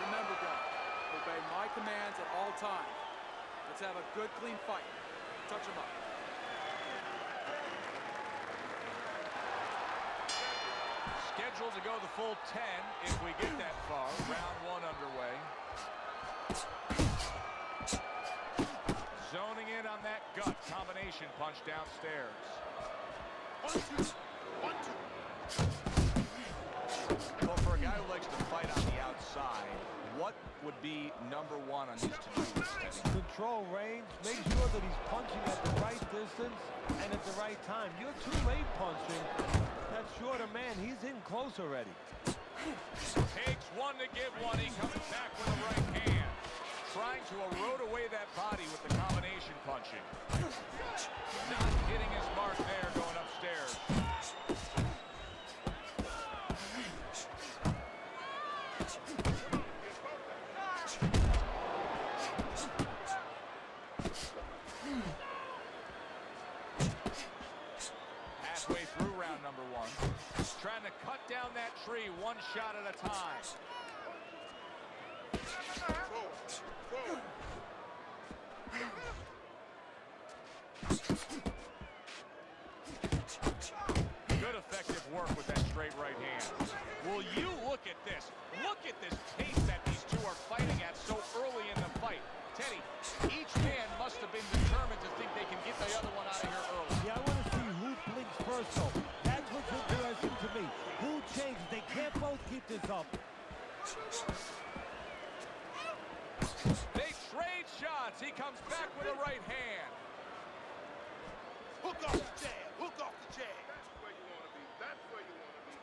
Remember, guys, obey my commands at all times. Let's have a good, clean fight. Touch him up. Scheduled to go the full 10 if we get that far. Round 1 underway. Zoning in on that gut combination punch downstairs. 1, 2. 1, 2. Well, for a guy who likes to fight on the outside, what would be number 1 on his to-do list? Control range, make sure that he's punching at the right distance and at the right time. You're too late punching. That shorter man, he's in close already. Takes one to give one. He comes back with a right hand. Trying to erode away that body with the combination punching. Not hitting his mark there going upstairs. Halfway through round number 1. Trying to cut down that tree one shot at a time. Forward. Good effective work with that straight right hand. Will you look at this? Look at this pace that these two are fighting at so early in the fight. Teddy, each man must have been determined to think they can get the other one out of here early. Yeah, I want to see who blinks first, though. That's what's interesting to me. Who changes? They can't both keep this up. They trade shots. He comes back with a right hand. Hook off the jab. Hook off the jab. That's where you want to be. That's where you want to be.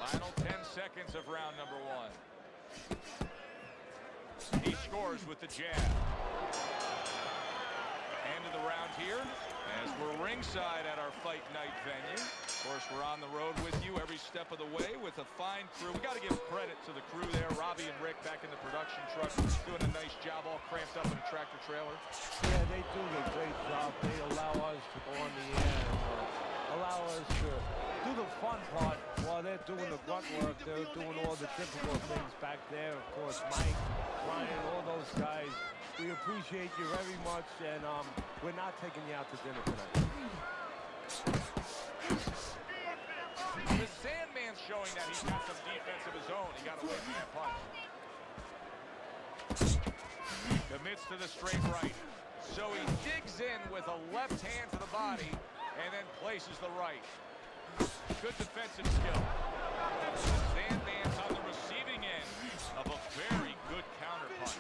Final 10 seconds of round number 1. He scores with the jab. End of the round here as we're ringside at our fight night venue. Of course, we're on the road with you every step of the way with a fine crew. We got to give credit to the crew there. Robbie and Rick back in the production truck doing a nice job, all cramped up in a tractor trailer. Yeah, they do a great job. They allow us to go on the air and allow us to do the fun part while they're doing the grunt work. They're doing all the difficult things back there. Of course, Mike, Brian, all those guys. We appreciate you very much, and we're not taking you out to dinner tonight. The Sandman's showing that he's got some defense of his own. He got away from that punch. Commits to the straight right. So he digs in with a left hand to the body and then places the right. Good defensive skill. The Sandman's on the receiving end of a very good counter punch.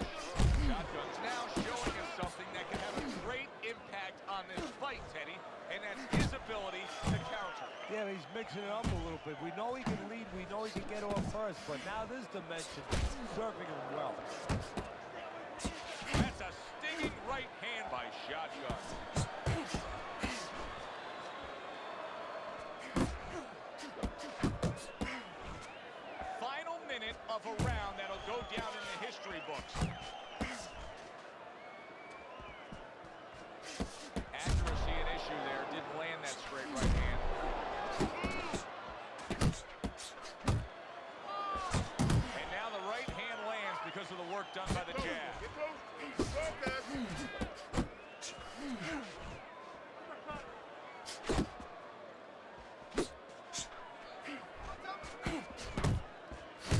Shotgun's now showing us something that can have a great impact on this fight, Teddy, and that's his ability to counter. Yeah, he's mixing it up a little bit. We know he can lead, we know he can get off first, but now this dimension, serving him well. That's a stinging right hand by Shotgun. Final minute of a round that'll go down in the history books. Accuracy an issue there. Didn't land that straight right hand. And now the right hand lands because of the work done by the jab.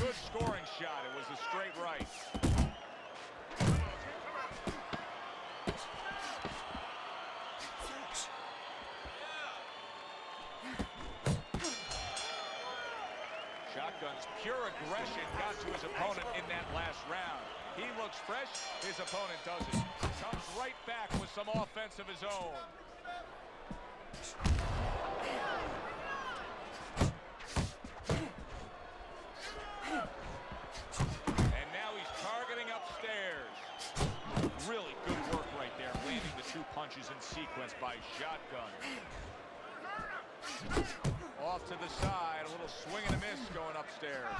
Good scoring shot. It was a straight right. Shotgun's pure aggression got to his opponent in that last round. He looks fresh, his opponent doesn't. Comes right back with some offense of his own. And now he's targeting upstairs. Really good work right there, landing the two punches in sequence by Shotgun. Off to the side, a little swing and a miss going upstairs.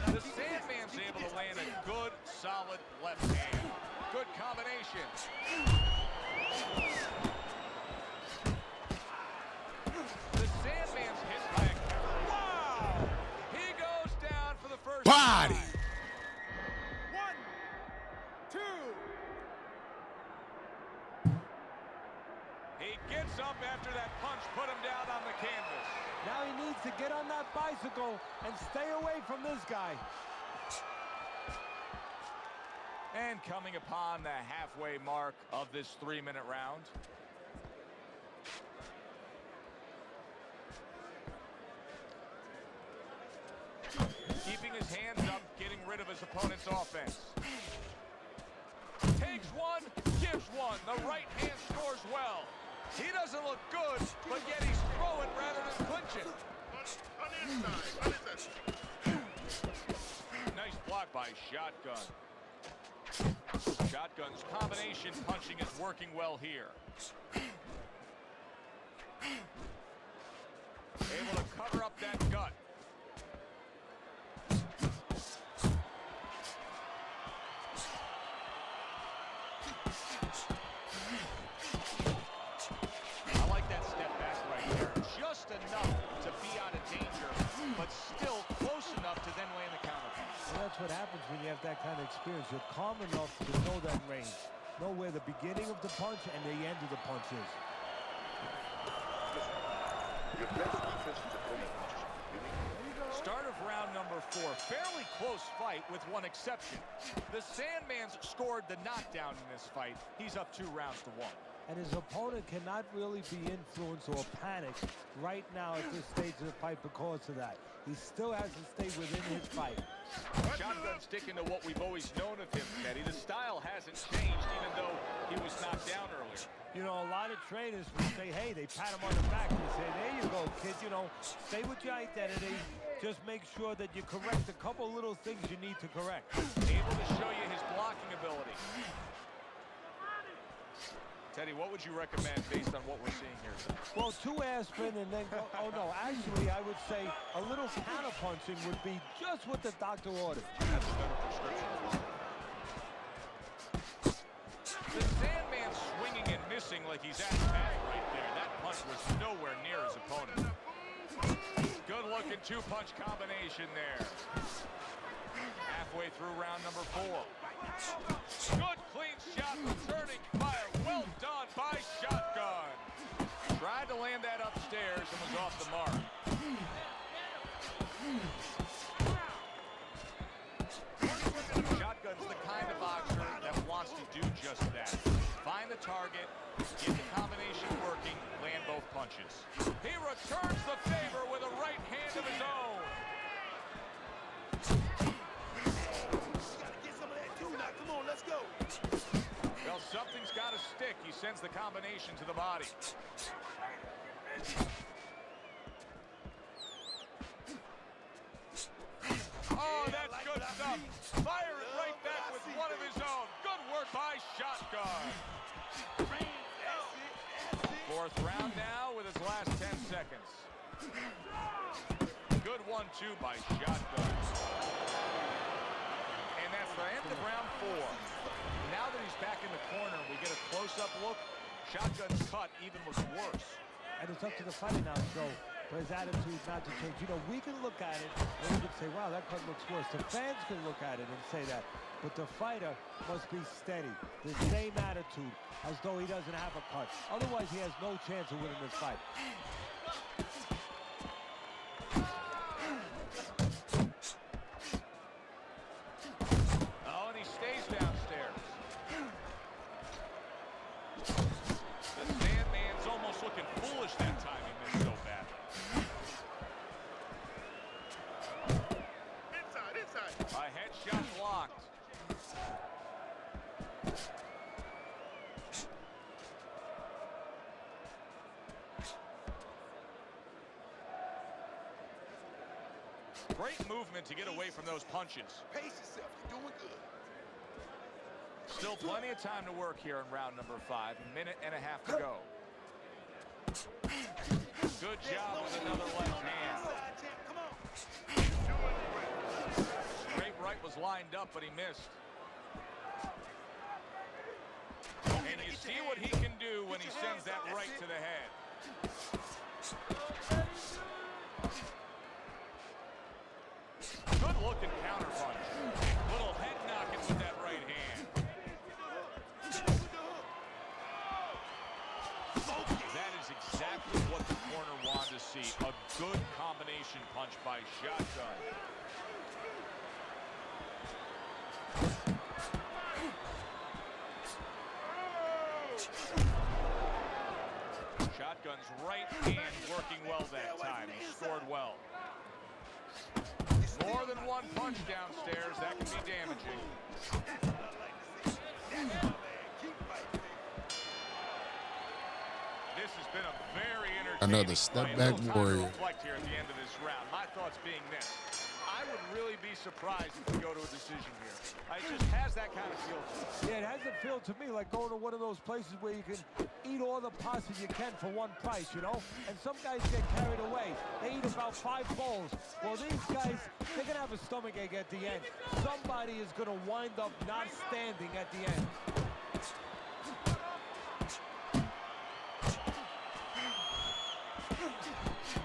The Sandman's able to land a good, solid left hand. Good combination. The Sandman's hit by a counter. Wow! He goes down for the first Body! time. 1, 2. He gets up after that punch put him down on the canvas. Now he needs to get on that bicycle and stay away from this guy. And coming upon the halfway mark of this 3-minute round. Keeping his hands up, getting rid of his opponent's offense. Takes one, gives one. The right hand scores well. He doesn't look good, but yet he's throwing rather than clinching. Nice block by Shotgun. Shotgun's combination punching is working well here. Able to cover up that gut. I like that step back right there. Just enough to be out of danger, but still close enough to then land the counterpunch. Well, that's what happens when you have that kind of experience. You're calm enough to know that range. Know where the beginning of the punch and the end of the punch is. Your best defense is the beginning. Start of round number 4. Fairly close fight with one exception. The Sandman's scored the knockdown in this fight. He's up 2 rounds to 1. And his opponent cannot really be influenced or panicked right now at this stage of the fight because of that. He still has to stay within his fight. Shotgun sticking to what we've always known of him, Teddy. The style hasn't changed even though he was knocked down earlier. You know, a lot of trainers will say, hey, they pat him on the back and say, there you go, kid, you know, stay with your identity. Just make sure that you correct a couple little things you need to correct. Able to show you his blocking ability. would you recommend based on what we're seeing here tonight? Well, 2 aspirin and then go, oh no, actually I would say a little counter-punching would be just what the doctor ordered. That's a better prescription. The Sandman swinging and missing like he's at the bag right there. That punch was nowhere near his opponent. Good-looking 2-punch combination there. Halfway through round number 4. Good clean shot, returning fire. Well done by Shotgun. Tried to land that upstairs and was off the mark. Shotgun's the kind of boxer that wants to do just that. Find the target, get the combination working, land both punches. He returns the favor with a right hand of his own. Gotta get some of that too now. Come on, let's go. Well, something's got to stick. He sends the combination to the body. Oh, that's good stuff. Fire it right back with one of his own. Good work by Shotgun. 4th round now with his last 10 seconds. Good 1-2 by Shotgun. And that's the end of round 4. Now that he's back in the corner, we get a close-up look. Shotgun's cut even looks worse. And it's up to the fighter now, so for his attitude not to change. You know, we can look at it and we can say, wow, that cut looks worse. The fans can look at it and say that. But the fighter must be steady. The same attitude as though he doesn't have a cut. Otherwise, he has no chance of winning this fight. Oh, and he stays downstairs. The Sandman's almost looking foolish that time he missed so bad. Inside. A headshot blocked. Great movement to get away from those punches. Pace yourself. You're doing good. Still plenty of time to work here in round number 5. A minute and a half to go. Good job with another left hand. Come on. Straight right was lined up, but he missed. And you see what he can do when he sends that right to the head. Good looking counter punch. Little head knocking with that right hand. That is exactly what the corner wanted to see. A good combination punch by Shotgun. Shotgun's right hand working well that time. He scored well. More than one punch downstairs, that can be damaging. This has been a very entertaining Another step back warrior. Reflect here at the end of this round. My thoughts being this: I would really be surprised if we go to a decision here. It just has that kind of feel to it. Yeah, it has a feel to me like going to one of those places where you can eat all the pasta you can for one price, you know? And some guys get carried away. They eat about 5 bowls. Well, these guys, they're going to have a stomachache at the end. Somebody is going to wind up not standing at the end.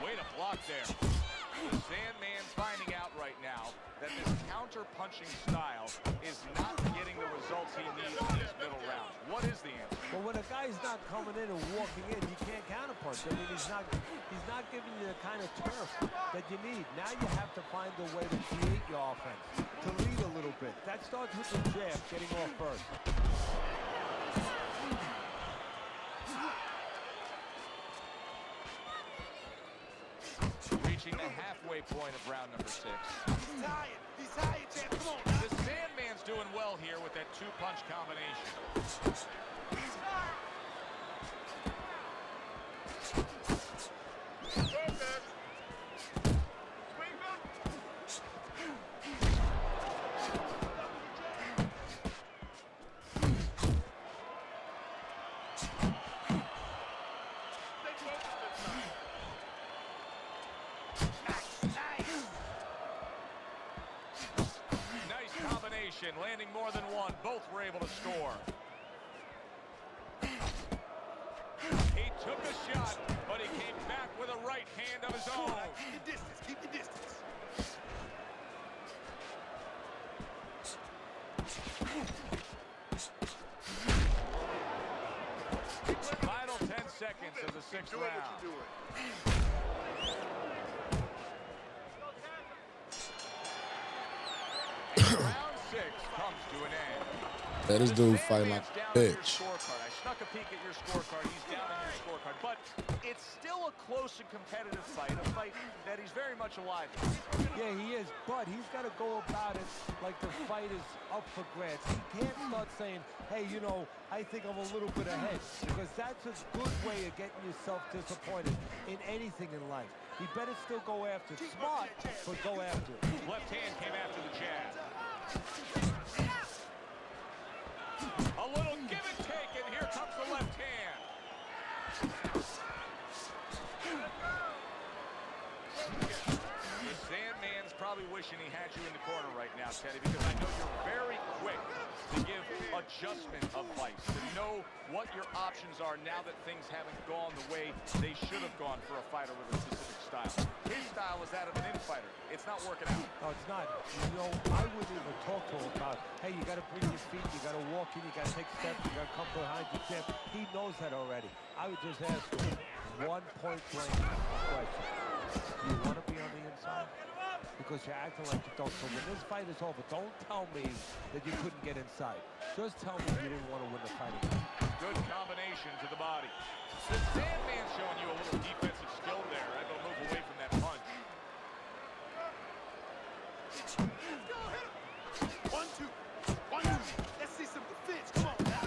Way to block there. The Sandman's finding out right now that this counter-punching style is not getting the results he needs in his middle rounds. What is the answer? Well, when a guy's not coming in and walking in, you can't counterpunch. I mean, he's not giving you the kind of turf that you need. Now you have to find a way to create your offense, to lead a little bit. That starts with the jab, getting off first. Reaching the halfway point of round number 6. He's tired, champ. Come on now. The Sandman's doing well here with that 2-punch combination. landing more than one. Both were able to score. He took a shot, but he came back with a right hand of his own. Keep your distance. Keep your distance. Final 10 seconds of the sixth Doing what round. you're doing. Round 6 comes to an end. Yeah, this dude fighting like Sandman's a down on your bitch. scorecard. I snuck a peek at your scorecard. He's down on your scorecard. But it's still a close and competitive fight, a fight that he's very much alive in. Yeah, he is, but he's got to go about it like the fight is up for grabs. He can't start saying, hey, you know, I think I'm a little bit ahead, because that's a good way of getting yourself disappointed in anything in life. He better still go after it. Smart, but go after it. Left hand came after the jab. A little give and take, and here comes the left hand. The Sandman's probably wishing he had you in the corner right now, Teddy, because I know you're very quick to give adjustment of advice, to know what your options are now that things haven't gone the way they should have gone for a fighter with a specific style. His style is that of an in-fighter. It's not working out. No, it's not. You know, I wouldn't even talk to him about, hey, you got to bring your feet, you got to walk in, you got to take steps, you got to come behind your jab. He knows that already. I would just ask him one point-blank question. Do you want to be on the inside? Because you're acting like you don't. So when this fight is over, don't tell me that you couldn't get inside. Just tell me you didn't want to win the fight again. Good combination to the body. The Sandman's showing you a little defensive skill there. I go move away from that punch. 1, 2. 1, 2. Let's see some defense. Come on now.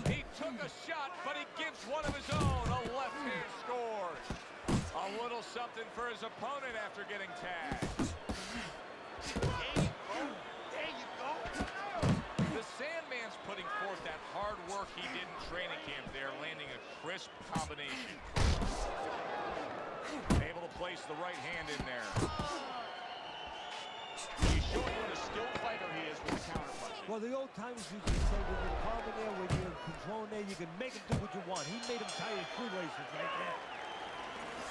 He took a shot, but he gives one of his own. A left hand scores. A little something for his opponent after getting tagged. There you go. The Sandman's putting forth that hard work he did in training camp there, landing a crisp combination. Able to place the right hand in there. He's showing you what a skilled fighter he is with the counter punching. Well, the old timers used to say when you're calm in there, when you're in control in there, you can make him do what you want. He made him tie his shoelaces right there.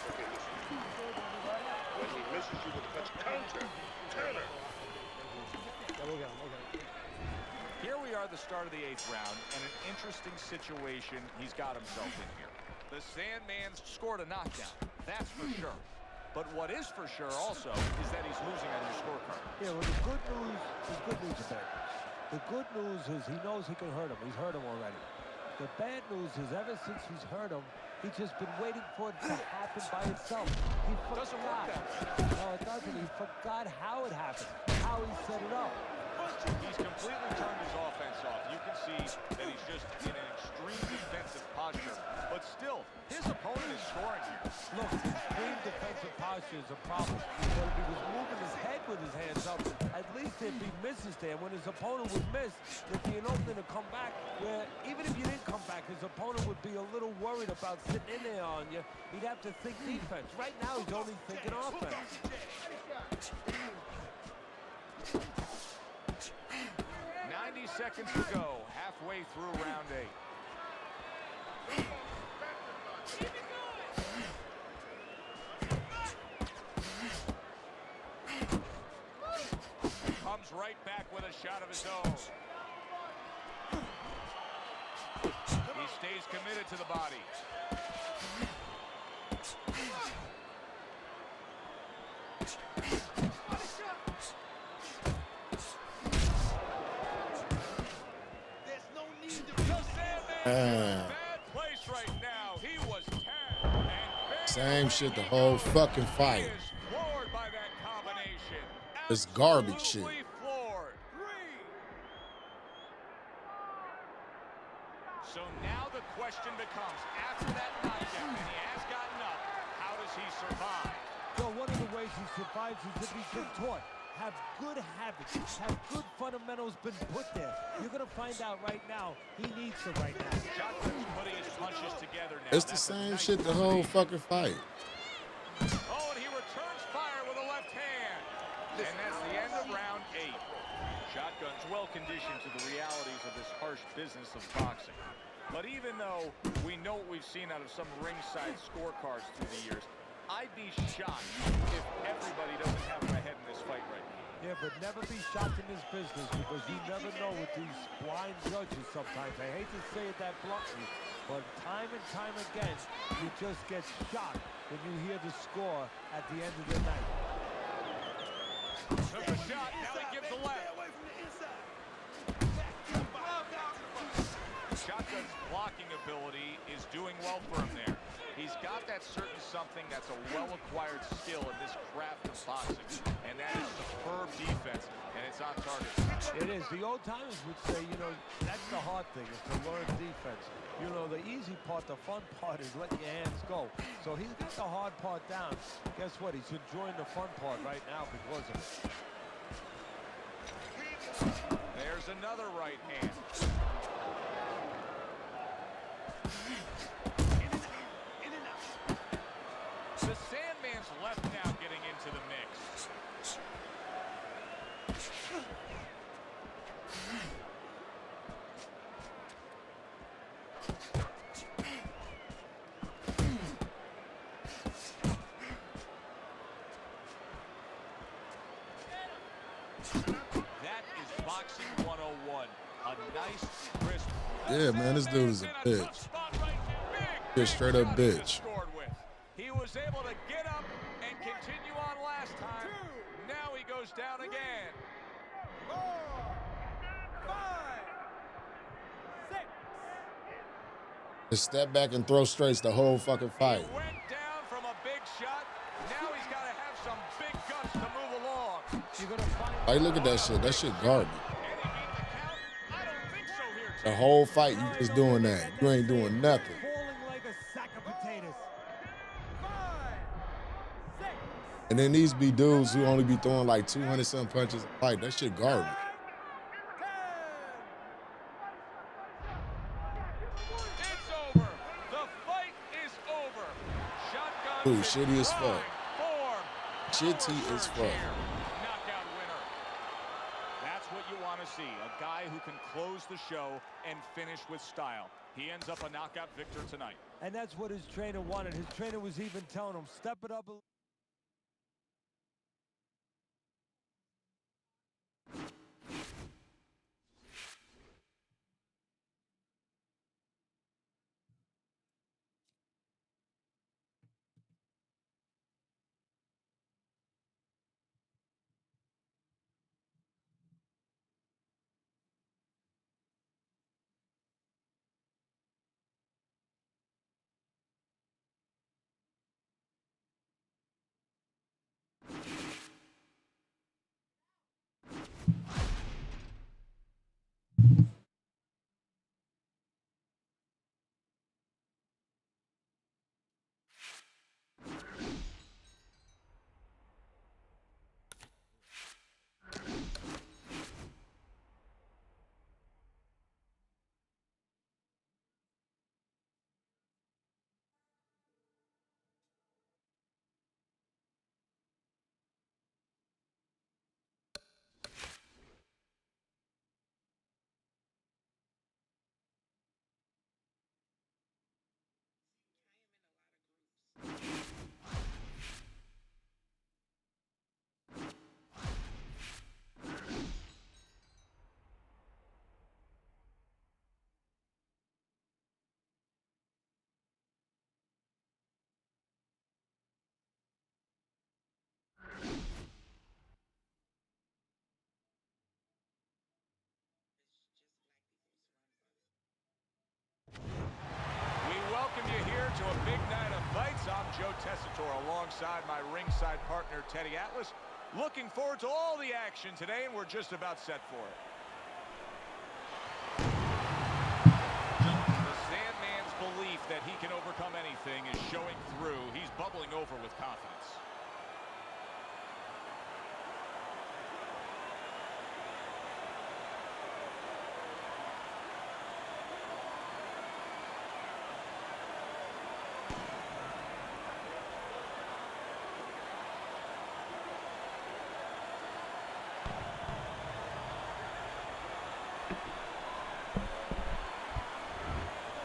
Okay, listen. When he misses you with a punch, counter. Turner. Here we are at the start of the 8th round, and an interesting situation he's got himself in here. The Sandman's Scored a knockdown, that's for sure. But what is for sure also is that he's losing on your scorecard. Yeah, well, the good news is good news and bad news. The good news is he knows he can hurt him. He's hurt him already. The bad news is ever since he's hurt him, he's just been waiting for it to happen by itself. He forgot. Doesn't work that way. No, it doesn't. He forgot how it happened, how he set it up. He's completely turned his offense off. You can see that he's just in an extreme defensive posture. But still, his opponent is scoring here. Look, extreme defensive posture is a problem. But if he was moving his head with his hands up, at least there'd be misses there. When his opponent would miss, there'd be an opening to come back where even if you didn't come back, his opponent would be a little worried about sitting in there on you. He'd have to think defense. Right now, he's only thinking offense. 90 seconds to go, halfway through round 8. Comes right back with a shot of his own. He stays committed to the body. There's no need to The Sandman bad place right now. He was tagged. And Same shit the whole fucking he fight. is floored by that combination. It's garbage shit. Absolutely floored. So now the question becomes, after that knockdown, and he has gotten up, how does he survive? Well, one of the ways he survives is if he's been taught. Have good habits, have good fundamentals been put there. You're going to find out right now he needs it right now. Shotgun's putting his punches together now. It's the same shit the whole fucking fight. Oh, and he returns fire with a left hand. And that's the end of round 8. Shotgun's well conditioned to the realities of this harsh business of boxing. But even though we know what we've seen out of some ringside scorecards through the years, I'd be shocked if everybody doesn't have their head in this fight right now. Yeah, but never be shocked in this business because you never know with these blind judges sometimes. I hate to say it that bluntly, but time and time again, you just get shocked when you hear the score at the end of the night. Took a shot, now he gives a left. Shotgun's blocking ability is doing well for him there. He's got that certain something that's a well-acquired skill in this craft of boxing, and that is superb defense, and it's on target. It is. The old timers would say, you know, that's the hard thing, is to learn defense. You know, the easy part, the fun part is letting your hands go. So he's got the hard part down. Guess what? He's enjoying the fun part right now because of it. There's another right hand. The Sandman's left now getting into the mix. That is boxing 101. A nice, crisp. Yeah, man, this dude is a bitch. Just straight up bitch. He was able to get up and continue on last time. Now he goes down again. 4, 5, 6. Just step back and throw straights the whole fucking fight. He went down from a big shot. Now he's got to have some big guts to move along. You're gonna find Like, look at that shit. That shit garbage. The whole fight, you just doing that. You ain't doing nothing. falling like a sack of potatoes. 5, 6. And then these be dudes who only be throwing like 200-something punches a fight. That shit garbage. 10. It's over. The fight is over. Shotgun. Dude, shitty as fuck. Form. Shitty as fuck. Knockout winner. That's what you want to see. A guy who can close the show and finish with style. He ends up a knockout victor tonight. And that's what his trainer wanted. His trainer was even telling him, step it up a To a big night of fights. I'm Joe Tessitore alongside my ringside partner Teddy Atlas. Looking forward to all the action today, and we're just about set for it. The Sandman's belief that he can overcome anything is showing through. He's bubbling over with confidence.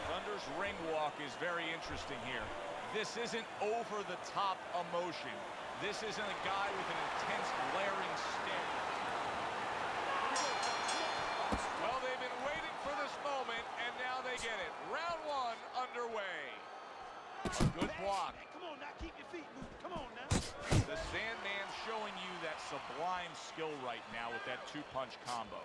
Thunder's ring walk is very interesting here. This isn't over-the-top emotion. This isn't a guy with an intense, glaring stare. Well, they've been waiting for this moment, and now they get it. Round one underway. A good block. Hey, come on now, keep your feet moving. Come on now. The Sandman showing you that sublime skill right now with that two-punch combo.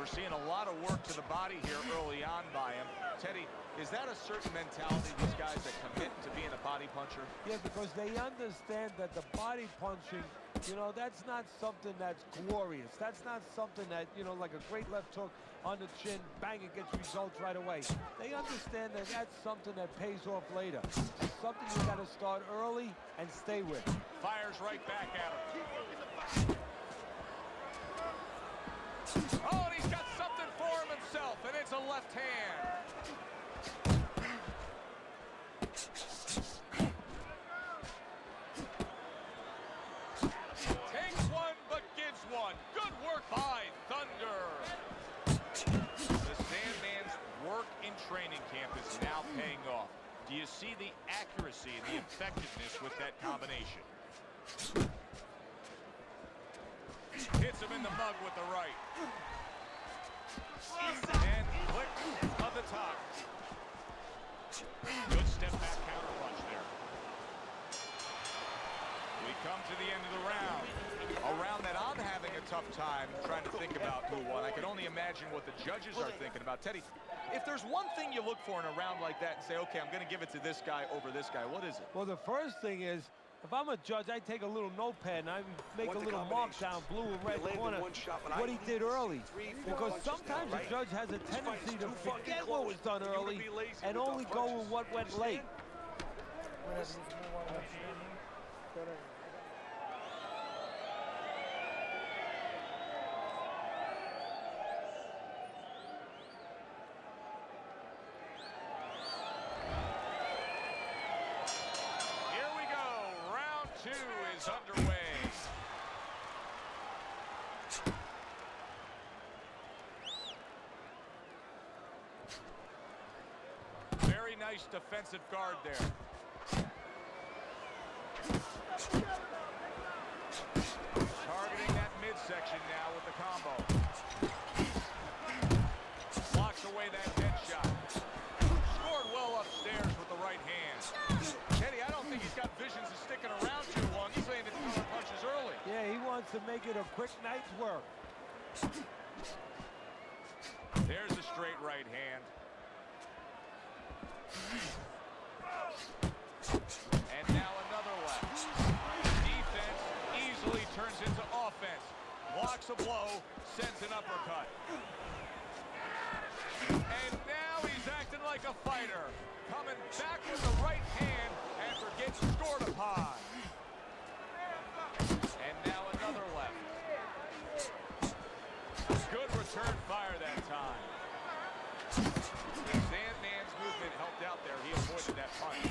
Seeing a lot of work to the body here early on by him. Teddy, is that a certain mentality, these guys that commit to being a body puncher? Yeah, because they understand that the body punching, you know, that's not something that's glorious. That's not something that, you know, like a great left hook on the chin, bang, it gets results right away. They understand that that's something that pays off later. It's something you got to start early and stay with. Fires right back at him. Oh, and he's got something for him himself, and it's a left hand. Takes one, but gives one. Good work by Thunder. The Sandman's work in training camp is now paying off. Do you see the accuracy and the effectiveness with that combination? Hits him in the mug with the right. And click of the top. Good step back counter punch there. We come to the end of the round. A round that I'm having a tough time trying to think about who won. I can only imagine what the judges are thinking about. Teddy, if there's one thing you look for in a round like that and say, okay, I'm going to give it to this guy over this guy, what is it? Well, the first thing is, if I'm a judge, I take a little notepad and I make a little mark down blue and red corner what he did early. Because sometimes a judge has a tendency to forget what was done early and only go with what went late. Underway. Very nice defensive guard there. Targeting that midsection now with the combo. Blocks away that headshot. Scored well upstairs with the right hand. Teddy, I don't think he's got visions of sticking around too long. He's saying it's counter punches early. Yeah, he wants to make it a quick night's work. There's a straight right hand. And now another left. Defense easily turns into offense. Blocks a blow, sends an uppercut. And now he's acting like a fighter. Coming back with the right hand after getting scored upon. And now another left. Good return fire that time. The Sandman's movement helped out there. He avoided that punch.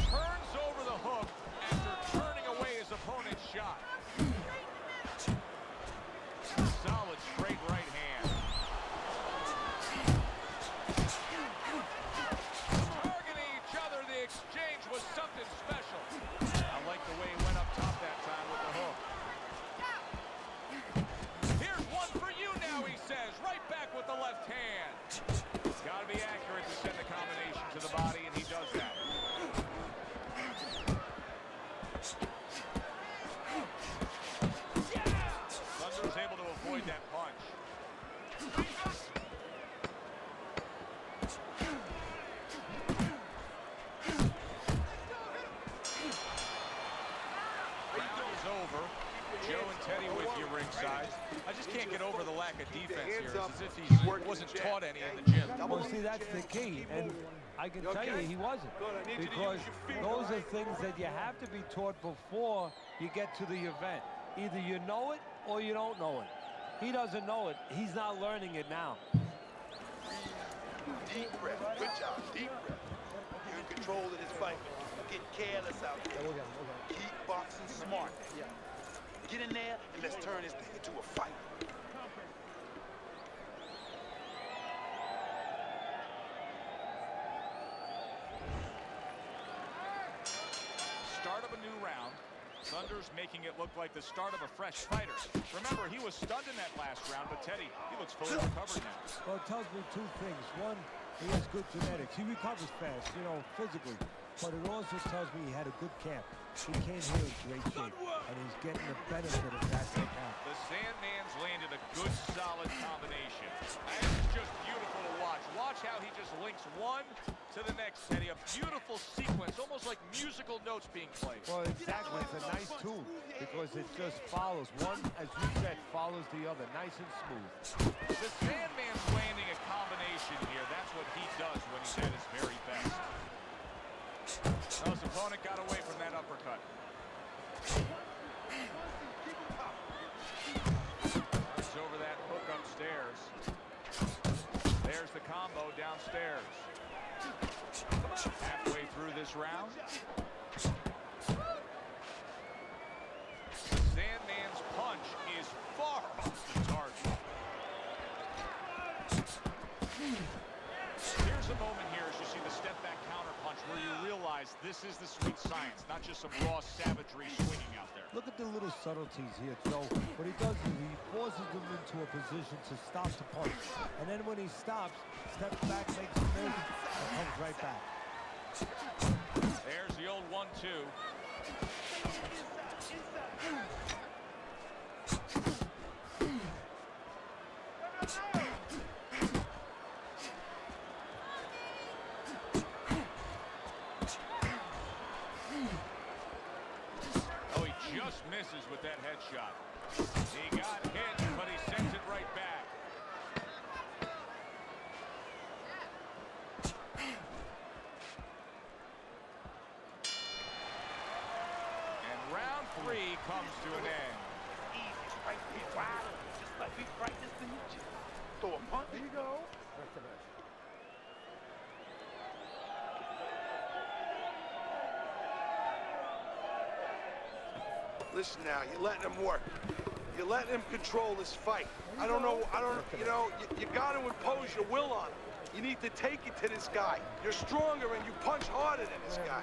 Turns over the hook after turning away his opponent's shot. Solid straight right hand. Round is over. Joe and Teddy with you ringside. I just can't get over the lack of defense here. It's as if he wasn't taught any in the gym. Well, see, that's the key, and I can tell you he wasn't, because those are things that you have to be taught before you get to the event. Either you know it or you don't know it. He doesn't know it. He's not learning it now. Deep breath. Good job. Deep breath. You're in control of this fight. Get careless out there. Keep boxing smart. Get in there and let's turn this thing into a fight. Start of a new round. Thunder's making it look like the start of a fresh fighter. Remember, he was stunned in that last round, but Teddy, he looks fully recovered now. Well, it tells me two things. One, he has good genetics. He recovers fast, you know, physically. But it also tells me he had a good camp. He came here in great shape, and he's getting the benefit of that right now. The Sandman's landed a good, solid combination. And it's just beautiful to watch. Watch how he just links one to the next, Teddy. A beautiful sequence, almost like musical notes being played. Well, exactly. It's a nice tune because it just follows. One, as you said, follows the other. Nice and smooth. The Sandman's landing a combination here. That's what he does when he's at his very best. Now his opponent got away from that uppercut. It's over that hook upstairs. There's the combo downstairs. Halfway through this round. Sandman's punch is far off the target. Here's a moment here as you see the step back counter punch where you realize this is the sweet science, not just some raw savagery swinging out there. Look at the little subtleties here, Joe. What he does is he forces them into a position to stop the punch. And then when he stops, steps back, makes a move, and comes right back. There's the old 1-2. Oh, he just misses with that headshot. He got hit, but he sends it right back. And round 3 comes to an end. Just like we practiced in the gym. Throw a punch. There you go. Listen now, you're letting him work. You're letting him control this fight. I don't know, you know, you got to impose your will on him. You need to take it to this guy. You're stronger and you punch harder than this guy.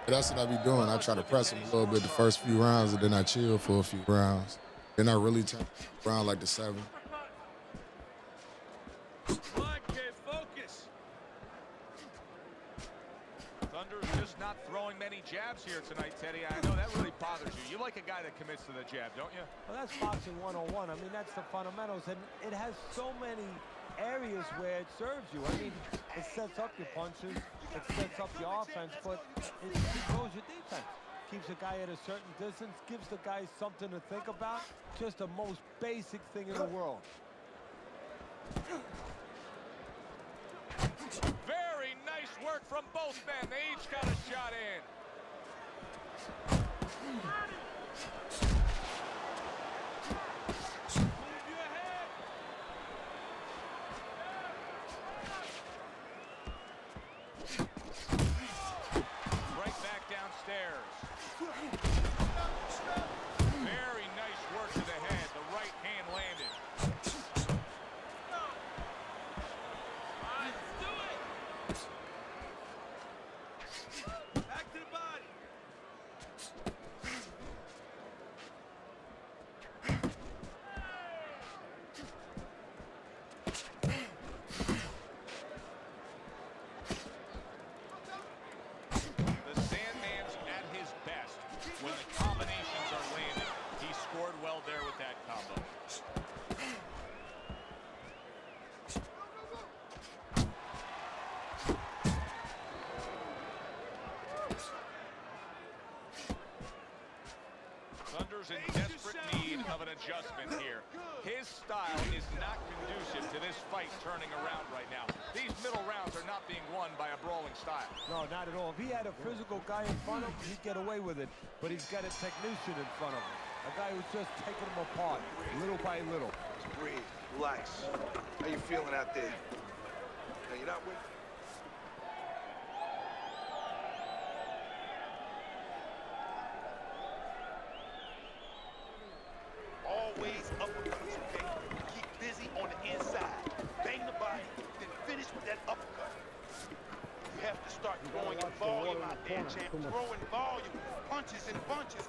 That's what I be doing. I try to press him a little bit the first few rounds, and then I chill for a few rounds. Then I really turn around like the 7th. Focus. Thunder's just not throwing many jabs here tonight, Teddy. I know that really bothers you. You like a guy that commits to the jab, don't you? Well, that's boxing 101. I mean, that's the fundamentals, and it has so many areas where it serves you. I mean, it sets up your punches, it sets up your offense, but it controls your defense. Keeps a guy at a certain distance, gives the guy something to think about. Just the most basic thing in the world. Very nice work from both men. They each got a shot in. Right back downstairs. Very nice work to the head. The right hand landed. Back to the body. Thunder's in desperate need of an adjustment here. His style is not conducive to this fight turning around right now. These middle rounds are not being won by a brawling style. No, not at all. If he had a physical guy in front of him, he'd get away with it. But he's got a technician in front of him. A guy who's just taking him apart, little by little. Breathe, relax. How you feeling out there? Now, you're not with... Always uppercuts, okay? Keep busy on the inside. Bang the body, then finish with that uppercut. You have to start throwing in volume out there, champ. Throwing volume. Punches and bunches.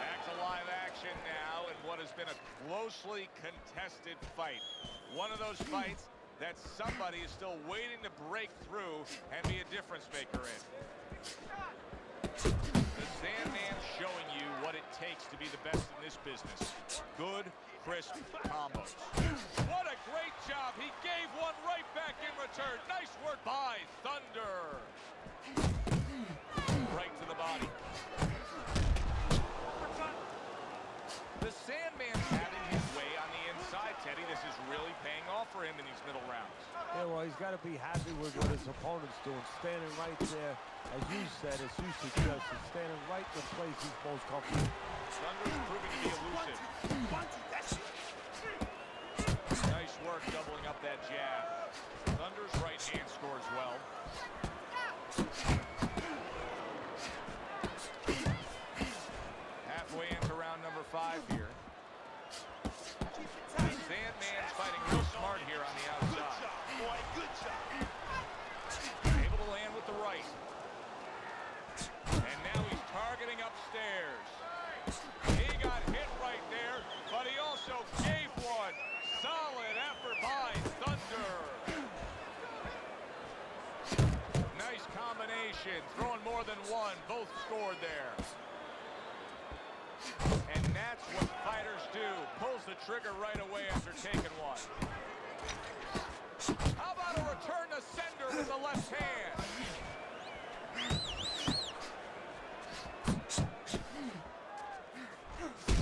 Back to live action now in what has been a closely contested fight. One of those fights that somebody is still waiting to break through and be a difference maker in. The Sandman showing you what it takes to be the best in this business. Good, crisp combos. What a great job. He gave one right back in return. Nice work by Thunder. Right to the body. The Sandman's having his way on the inside, Teddy. This is really paying off for him in these middle rounds. Yeah, well, he's got to be happy with what his opponent's doing. Standing right there, as you said, as you suggested, standing right in the place he's most comfortable. Thunder's proving to be elusive. Nice work doubling up that jab. Thunder's right hand scores well. Halfway into round number 5 here. Sandman's fighting real smart here on the outside. Boy, good job. Able to land with the right. And now he's targeting upstairs. He got hit right there, but he also gave one. Solid effort by Thunder. Nice combination. Throwing more than one. Both scored there. And that's what fighters do. Pulls the trigger right away after taking one. How about a return to sender with the left hand?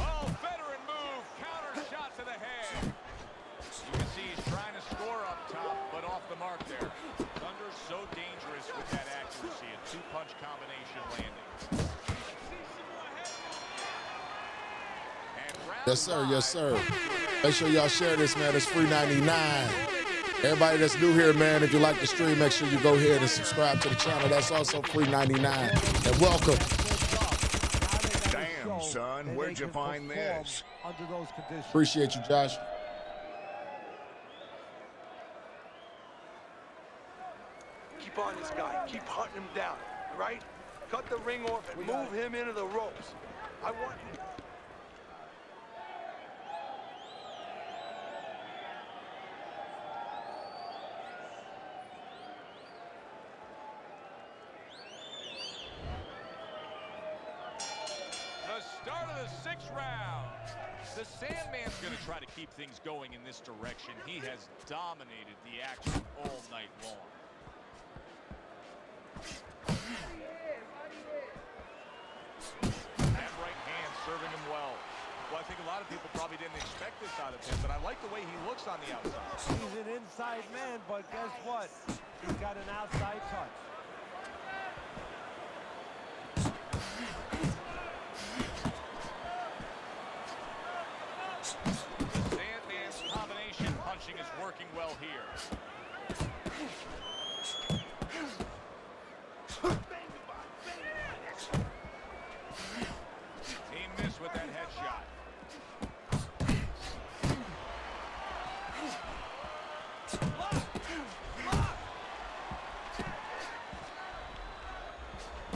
Oh, veteran move. Counter shot to the head. You can see he's trying to score up top, but off the mark there. Thunder's so dangerous with that accuracy. A two-punch combination landing. Yes, sir. Yes, sir. Make sure y'all share this, man. It's free 99. Everybody that's new here, man, if you like the stream, make sure you go ahead and subscribe to the channel. That's also free 99. And welcome. Damn, son, where'd you find this? Under those conditions. Appreciate you, Josh. Keep on this guy. Keep hunting him down, all right? Cut the ring off and move him into the ropes. I want him. Start of the 6th round. The Sandman's going to try to keep things going in this direction. He has dominated the action all night long. That right hand serving him well. Well, I think a lot of people probably didn't expect this out of him, but I like the way he looks on the outside. He's an inside man, but guess what? He's got an outside touch. Sandman's combination punching is working well here. He missed with that headshot.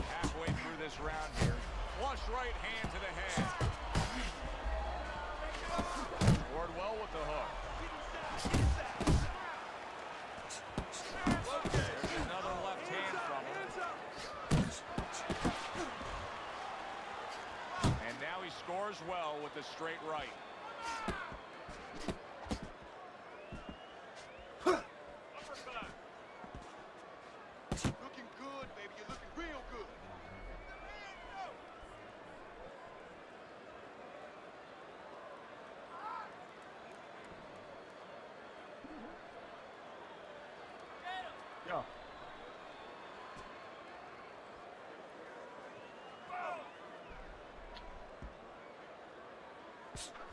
Halfway through this round here. Flush right hand to the head. Scored well with the hook. There's another left hand from him. scores well with the straight right. Looking good, baby. You're looking real good. Yo.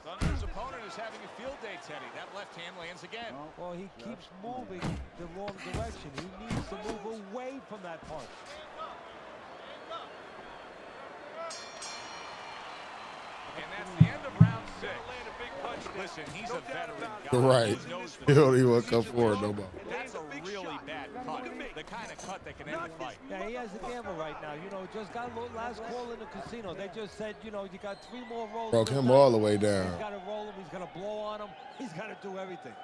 Thunder's opponent is having a field day, Teddy. That left hand lands again. Well, he keeps moving the wrong direction. He needs to move away from that punch. And that's the end of round 6. Listen, he's a veteran guy. Right. He knows He the don't even want to come forward no more. That's a really bad cut. The kind of cut that can end the fight. Yeah, he has a gamble right now. You know, just got a last call in the casino. They just said, you know, you got 3 more rolls. Broke him all the way down. He's got to roll him. He's got to blow on him. He's got to do everything.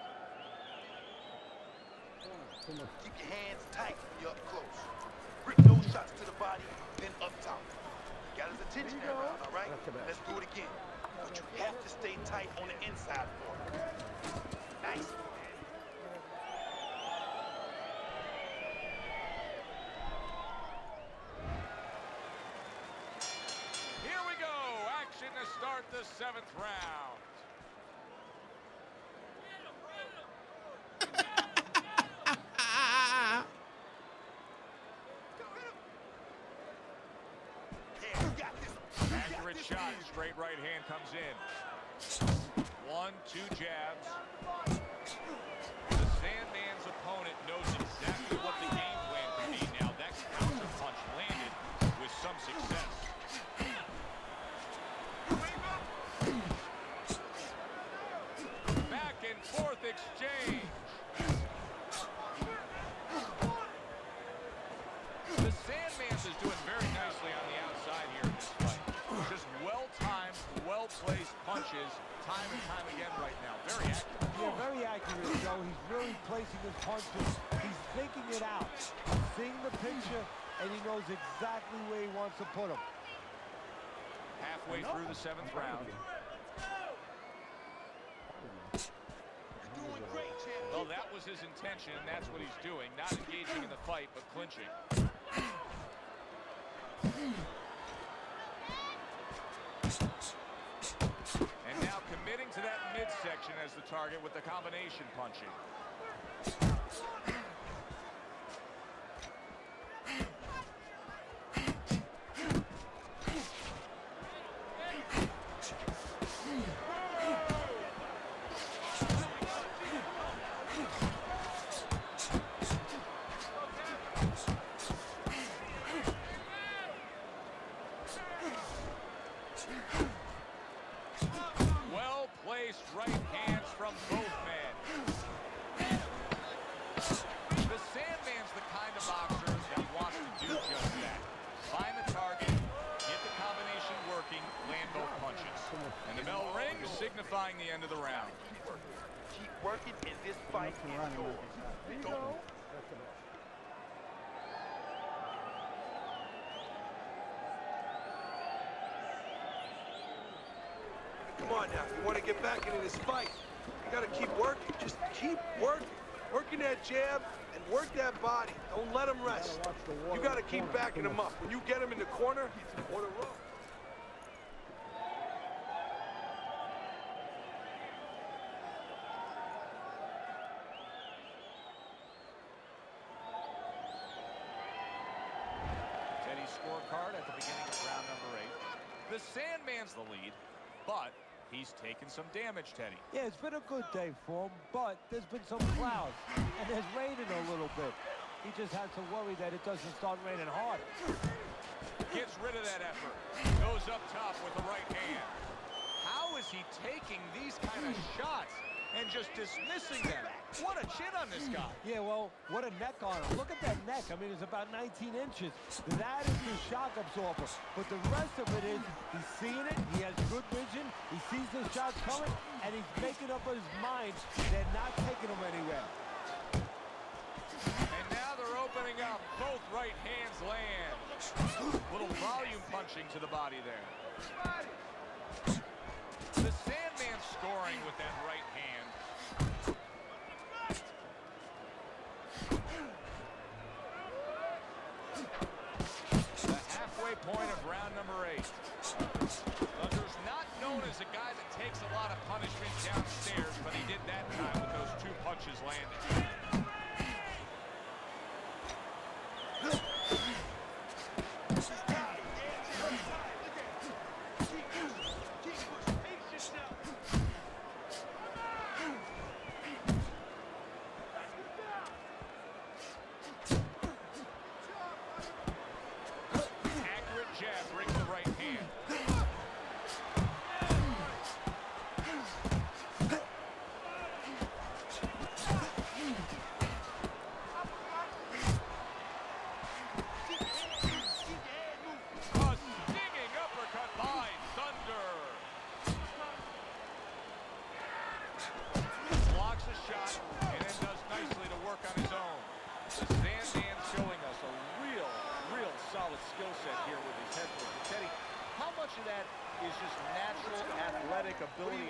Keep your hands tight when you're up close. Grip those shots to the body, then up top. Got his attention that round, all right? Let's do it again. But you have to stay tight on the inside for it. Nice. Here we go. Action to start the 7th round. Accurate shot. Straight right hand comes in. 1, 2 jabs. The Sandman's opponent knows exactly what the game plan can be. Now that counter punch landed with some success. Back and forth exchange. The Sandman's is doing very nicely on the outside here in this fight. Just well-timed, well-placed punches time and time again right now. Very accurate. Yeah, very accurate, Joe. He's really placing his punches. He's thinking it out. He's seeing the picture, and he knows exactly where he wants to put him. Halfway through the 7th round. Doing great, champ. Well, that was his intention, and that's what he's doing. Not engaging in the fight, but clinching. And now committing to that midsection as the target with the combination punching. Well-placed right hands from both men. The Sandman's the kind of boxer that wants to do just that. Find the target, get the combination working, land both punches. And the bell rings, signifying the end of the round. Keep working, and this fight is yours. Go. Come on now, you want to get back into this fight. You got to keep working. Just keep working. Working that jab and work that body. Don't let him rest. You got to keep backing him up. When you get him in the corner or the rope. Teddy's scorecard at the beginning of round number 8. The Sandman's the lead, but he's taken some damage, Teddy. Yeah, it's been a good day for him, but there's been some clouds, and there's raining a little bit. He just has to worry that it doesn't start raining hard. Gets rid of that effort. Goes up top with the right hand. How is he taking these kind of shots and just dismissing them? What a chin on this guy. Yeah, well, what a neck on him. Look at that neck. I mean, it's about 19 inches. That is the shock absorber. But the rest of it is he's seeing it, he has good vision, he sees the shots coming, and he's making up his mind they're not taking him anywhere. And now they're opening up. Both right hands land. Little volume punching to the body there. Sandman scoring with that right hand. The halfway point of round number 8. Thunder's not known as a guy that takes a lot of punishment downstairs, but he did that time with those 2 punches landing.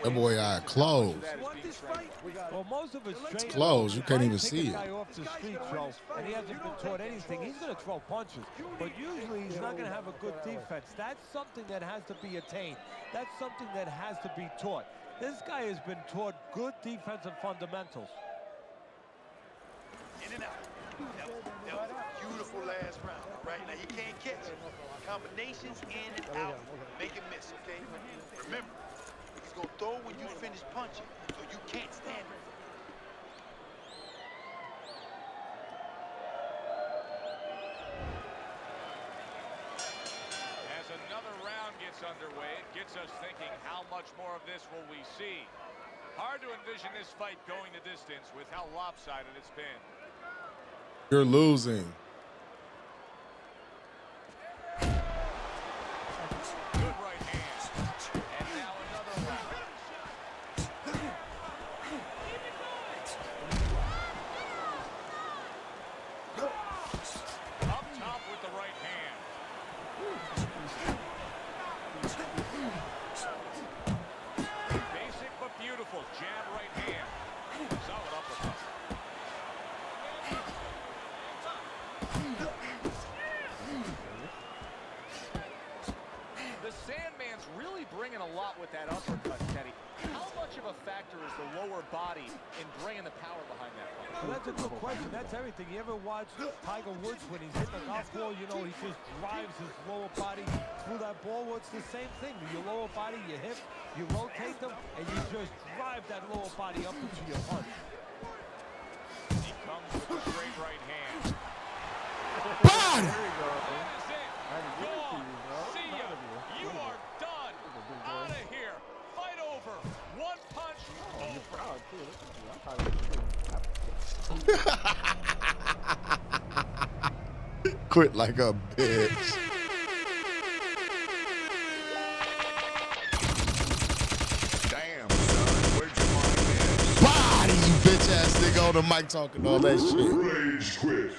That boy eye closed. Well, most of it's straight. It's closed. You can't even Take see a it. guy off the street, Joe, and he hasn't been taught anything. He's going to throw punches, but usually he's not going to have a good defense. That's something that has to be attained. That's something that has to be taught. This guy has been taught good defensive fundamentals. In and out. That was a beautiful last round, all right? Now, he can't catch it. Combinations in and out. Make him miss, okay? Remember, he's going to throw when you finish punching, so you can't stand it. As another round gets underway, it gets us thinking, how much more of this will we see? Hard to envision this fight going the distance with how lopsided it's been. You're losing. Good right hand. And now another round. Up top with the right hand. Basic but beautiful. Jab right hand. Solid uppercut. The Sandman's really bringing a lot with that uppercut, Teddy. How much of a factor is the lower body in bringing the power behind that punch? Well, that's a good question. That's everything. You ever watch Tiger Woods when he's hitting a golf ball? You know, he just drives his lower body through that ball. Well, it's the same thing. Your lower body, your hip, you rotate them, and you just drive that lower body up into your punch. He comes with a straight right hand. Body! That is it. Gone. See ya. You are done. Out of here. Fight over. One punch over. Quit like a bitch. Damn, son. Where'd you find this? Body, you bitch ass nigga on the mic talking all that shit. Rage quit.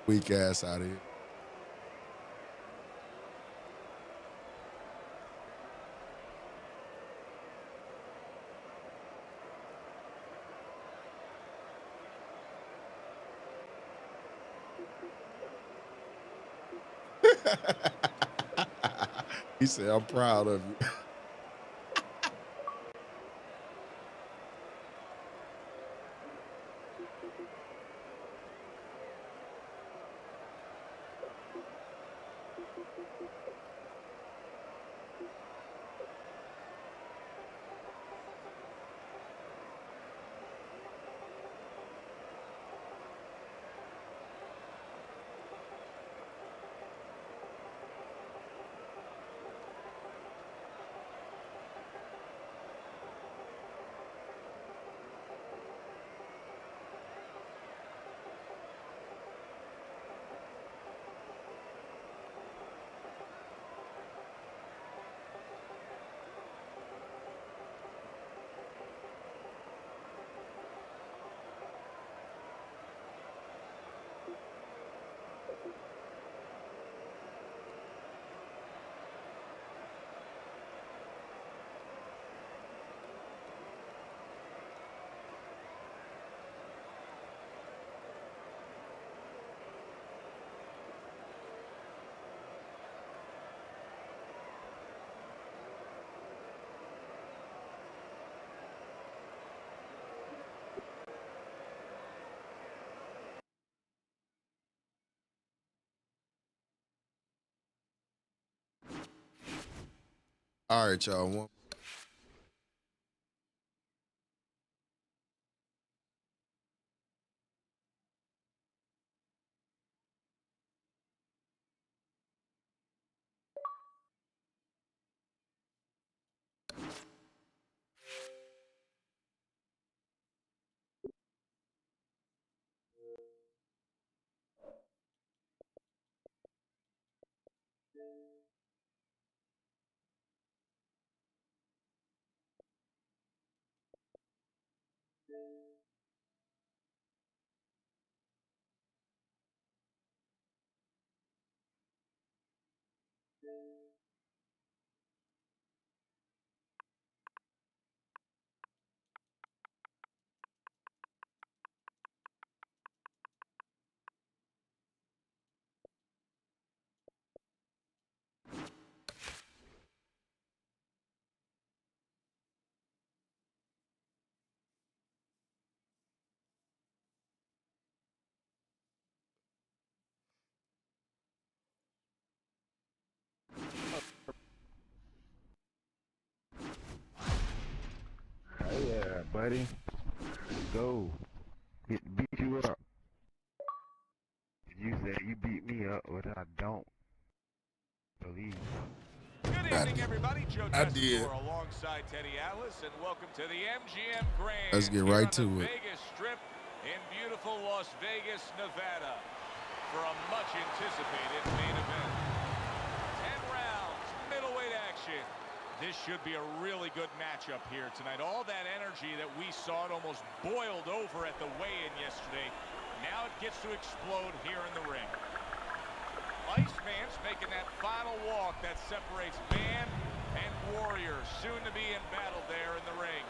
Weak ass out of here. He said, I'm proud of you. All right, y'all. Yeah, buddy. Let's go. Beat you up. You said you beat me up, but I don't believe. Good evening, everybody. Joe I did. Tessitore alongside Teddy Atlas, and welcome to the MGM Grand. Let's get here right on to the it. Vegas Strip in beautiful Las Vegas, Nevada, for a much-anticipated main event. 10 rounds, middleweight action. This should be a really good matchup here tonight. All that energy that we saw, it almost boiled over at the weigh-in yesterday. Now it gets to explode here in the ring. Iceman's making that final walk that separates man and warrior, soon to be in battle there in the ring.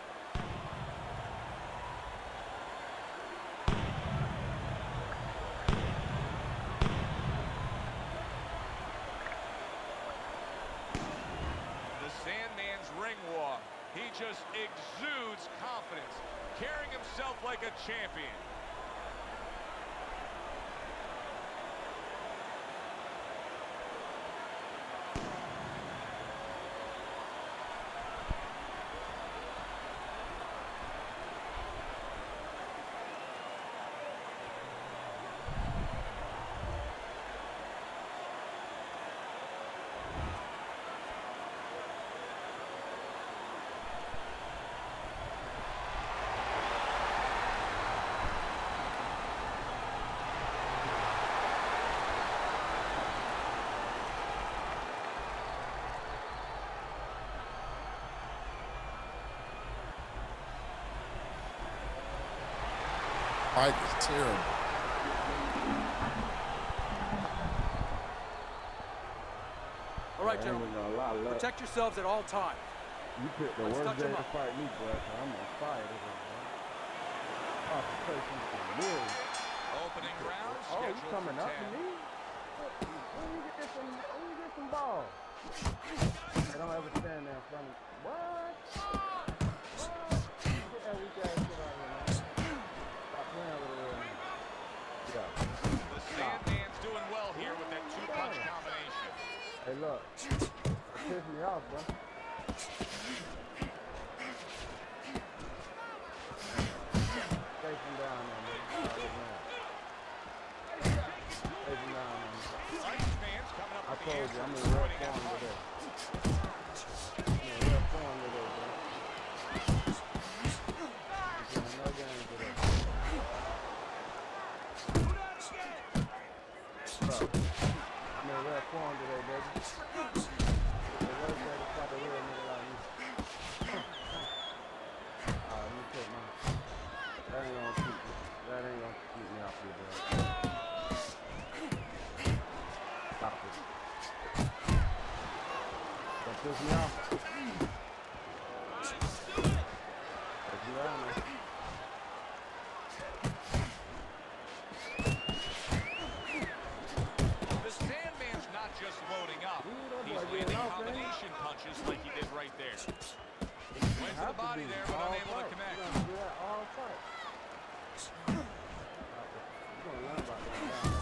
The Sandman's ring walk. He just exudes confidence, carrying himself like a champion. Mike is terrible. All right, gentlemen. Protect yourselves at all times. You picked the Let's worst touch day him to up. fight me, bro. I'm on fire today, man. Concentration for real. Opening round Oh, you scheduled coming for up 10. to me? When you get some balls? I don't ever stand there in front of me. What? Get that weak ass shit out of here, man. Stop playing with it real man. Yeah. The Sandman's doing well here with that two-punch combination. Hey, look. It pissed me off, bro. Face him down there, man. Face him down there, man. Iceman's coming up I with the told answer, you, I'm in real avoiding that form punch. today. I'm in real form today, bro. I'm playing no games today. Bro, I'm in real form today, baby. The worst day to fight a real nigga like me. Alright, let me take my... That ain't gonna keep me. That ain't gonna keep me off here, bro. Stop it. Don't piss me off. Take you down, man. The Sandman's not just loading up. He's landing combination punches like he did right there. Went to the body there, but unable to connect. You're gonna do that all fight. You're gonna learn about that now, bro.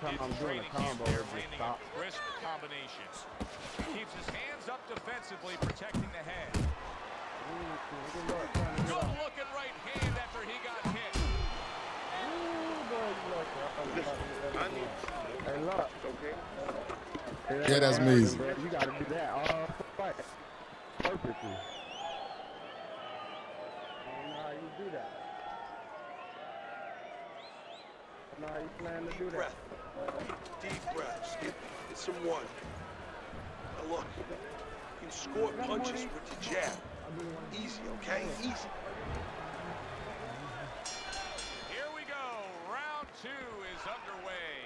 time I'm in doing a training camp combo, there, it just landing a stops. crisp combination. Keeps his hands up defensively, protecting the head. Good looking right hand after he got hit. Hey, look. Okay. Yeah, that's amazing. You gotta do that all fight. Perfectly. I don't know how you do that. I don't know how you plan to do that. Deep breath. Get some one. Now look, you can score punches with your jab. Easy, okay? Easy. Here we go. Round 2 is underway.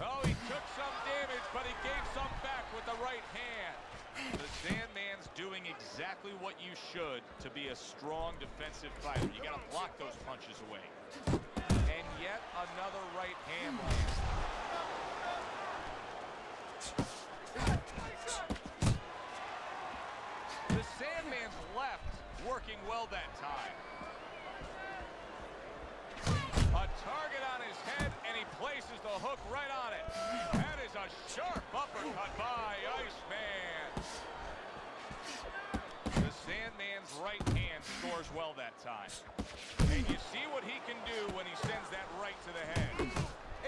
Oh, he took some damage, but he gave some back with the right hand. The Sandman's doing exactly what you should to be a strong defensive fighter. You got to block those punches away. And yet another right hand lands. The Sandman's left working well that time. A target on his head, and he places the hook right on it. That is a sharp uppercut by Iceman. The Sandman's right hand scores well that time. And you see what he can do when he sends that right to the head.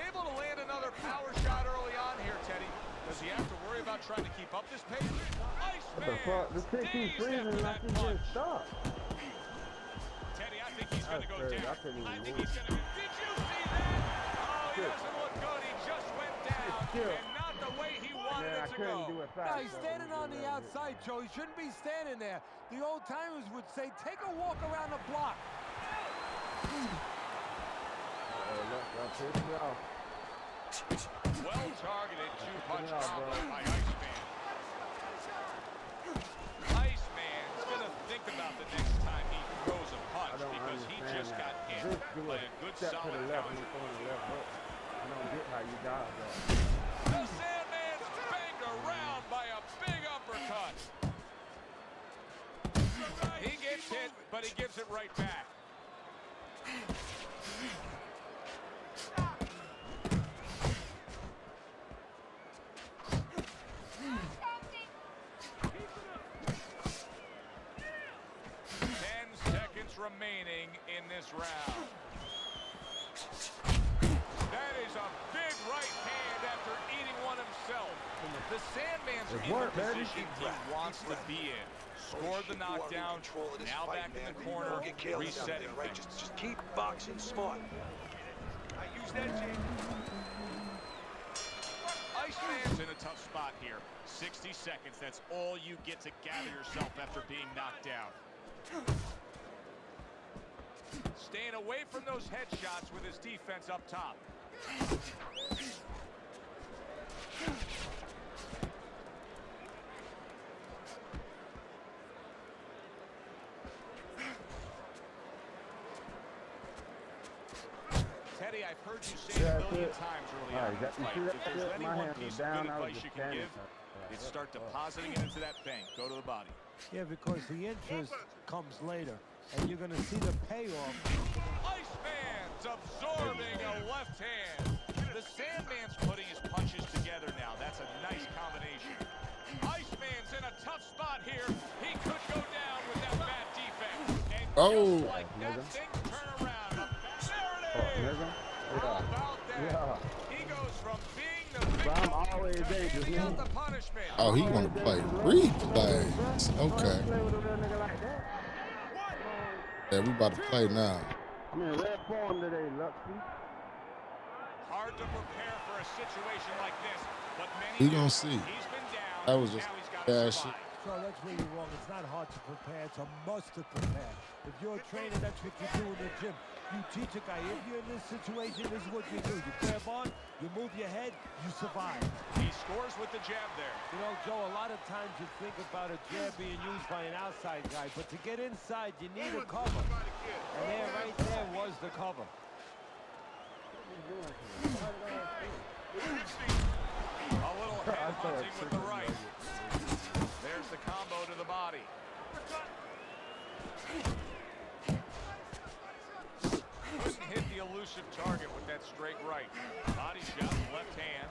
Able to land another power shot early on here, Teddy. Does he have to worry about trying to keep up this pace? What the fuck? The thing keeps freezing like he just stopped. Teddy, I think he's going to go That's down. crazy. I think he's going to... Did you see that? Oh, he doesn't look good. He just went down. And not the way he wanted it to go. No, he's standing on the outside, Joe. He shouldn't be standing there. The old timers would say, take a walk around the block. Well targeted two-punch combo by Iceman. Iceman's going to think about the next time he throws a punch because he just got hit by a good solid counter. I don't get how you dodge that. The Sandman's banged around by a big uppercut. He gets hit, but he gives it right back. Remaining in this round. That is a big right hand after eating one himself. The Sandman's in the position he wants to be in. Scored the knockdown, now back in the corner, resetting things. Just keep boxing smart. I use that, Jay. Iceman's in a tough spot here. 60 seconds, that's all you get to gather yourself after being knocked down. Staying away from those headshots with his defense up top. Teddy, I've heard you say it a million times early on in the fight. If there's any one piece of good advice you can give, it's start depositing it into that bank. Go to the body. Yeah, because the interest comes later, and you're going to see the payoff. Iceman's absorbing a left hand. The Sandman's putting his punches together now. That's a nice combination. Iceman's in a tough spot here. He could go down with that bad defense. And just like that, things turn around. There it is. How about that? He goes from being the victim to handing out the punishment. Oh, he want to play replays. Okay. Yeah, we about to play now. I'm in red form today, Luxy. Hard to prepare for a situation like this, but many He gonna see. He's been down. That was just now he's got bad to shit. survive. So that's where you're wrong. It's not hard to prepare. It's a must to prepare. If you're a trainer, that's what you do in the gym. You teach a guy, if you're in this situation, this is what you do. You grab on, you move your head, you survive. He scores with the jab there. You know, Joe, a lot of times you think about a jab being used by an outside guy, but to get inside, you need a cover. And there, right there, was the cover. A little head hunting with the right. There's the combo to the body. elusive target with that straight right. Body shot, left hand.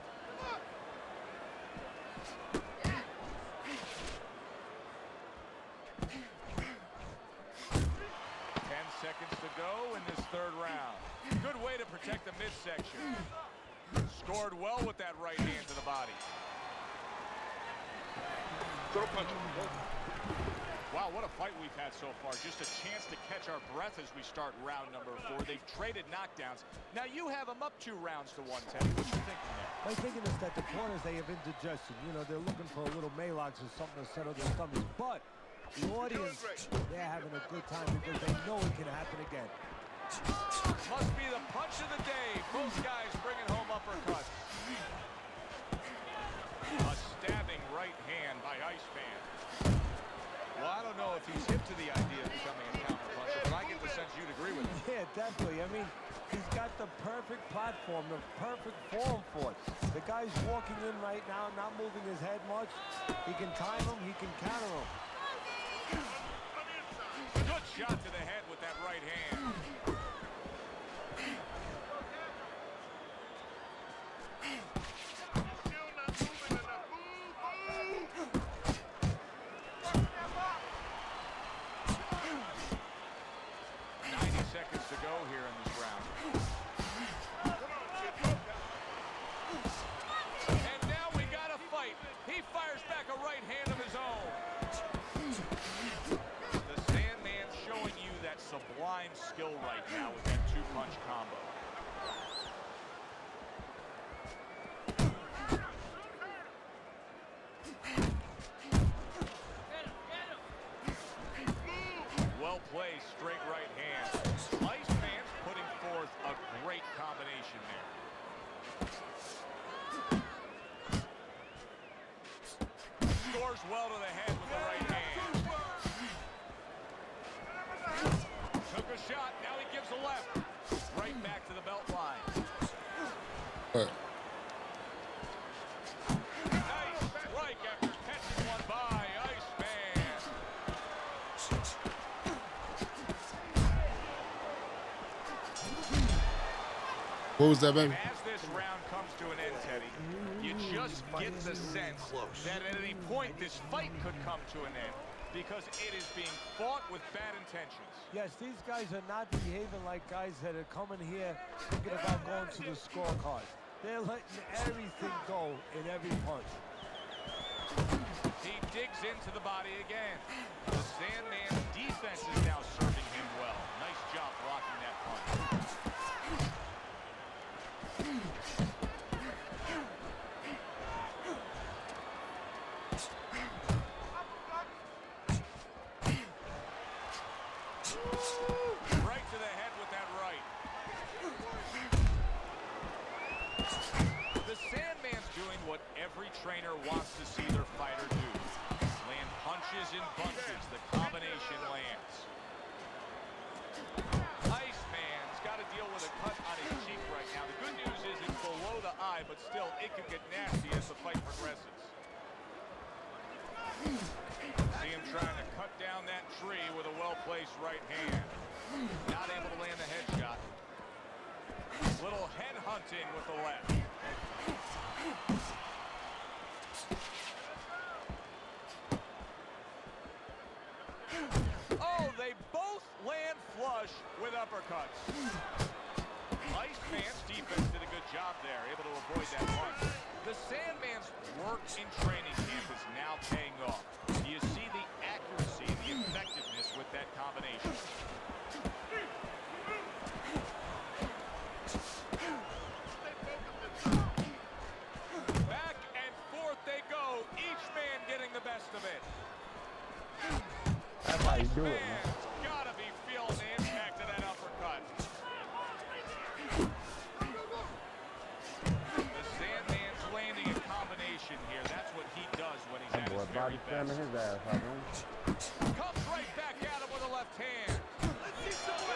10 seconds to go in this third round. Good way to protect the midsection. Scored well with that right hand to the body. Throw punch. Wow, what a fight we've had so far. Just a chance to catch our breath as we start round number 4. They've traded knockdowns. Now you have them up 2 rounds to 1, Teddy. What you thinking there? My thinking is that the corners, they have indigestion. You know, they're looking for a little Malox or something to settle their stomachs. But the audience, they're having a good time because they know it can happen again. Must be the punch of the day. Both guys bringing home uppercuts. A stabbing right hand by Iceman. Well, I don't know if he's hip to the idea of becoming a counter-puncher, but I get the sense you'd agree with him. Yeah, definitely. I mean, he's got the perfect platform, the perfect form for it. The guy's walking in right now, not moving his head much. He can time him, he can counter him. Good shot to the head with that right hand. Seconds to go here in this round. And now we got a fight. He fires back a right hand of his own. The Sandman showing you that sublime skill right now with that 2-punch combo. Well played, straight right hand. Iceman's putting forth a great combination there. Scores well to the head with the right hand. Took a shot, now he gives a left. Right back to the belt line. Nice strike after catching one by Iceman. What was that, baby? As this round comes to an end, Teddy, you just get the sense that at any point this fight could come to an end because it is being fought with bad intentions. Yes, these guys are not behaving like guys that are coming here thinking about going to the scorecard. They're letting everything go in every punch. He digs into the body again. The Sandman's defense is now serving him well. Nice job blocking that punch. Right to the head with that right. The Sandman's doing what every trainer wants to see their fighter do. Land punches in bunches. The combination lands. Iceman's got to deal with a cut on his cheek right now. The good news is it's below the eye, but still it could get nasty as the fight progresses. See him trying to cut down that tree with a well-placed right hand. Not able to land the headshot. Little head hunting with the left. Oh, they both land flush with uppercuts. Iceman's defense did a good job there, able to avoid that punch. The Sandman's work in training camp is now paying off. You see the accuracy and the effectiveness with that combination. Back and forth they go, each man getting the best of it. That's how you do it, man. Iceman's gotta be feeling the impact of that uppercut. The Sandman's landing a combination here. That's what he does when he's at his very Body slamming best. his ass, huh, man? Comes right back at him with a left hand. Let's see some of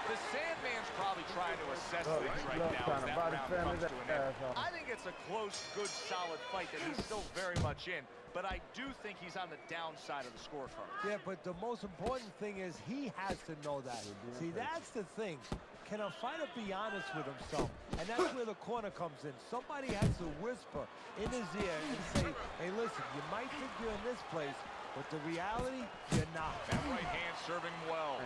the Sandman's probably trying to assess things right now as that round comes to an end. I think it's a close, good, solid fight that he's still very much in, but I do think he's on the downside of the scorecard. Yeah, but the most important thing is he has to know that. See, that's the thing. can a fighter be honest with himself? And that's where the corner comes in. Somebody has to whisper in his ear and say, hey, listen, you might think you're in this place, but the reality, you're not. That right hand serving him well.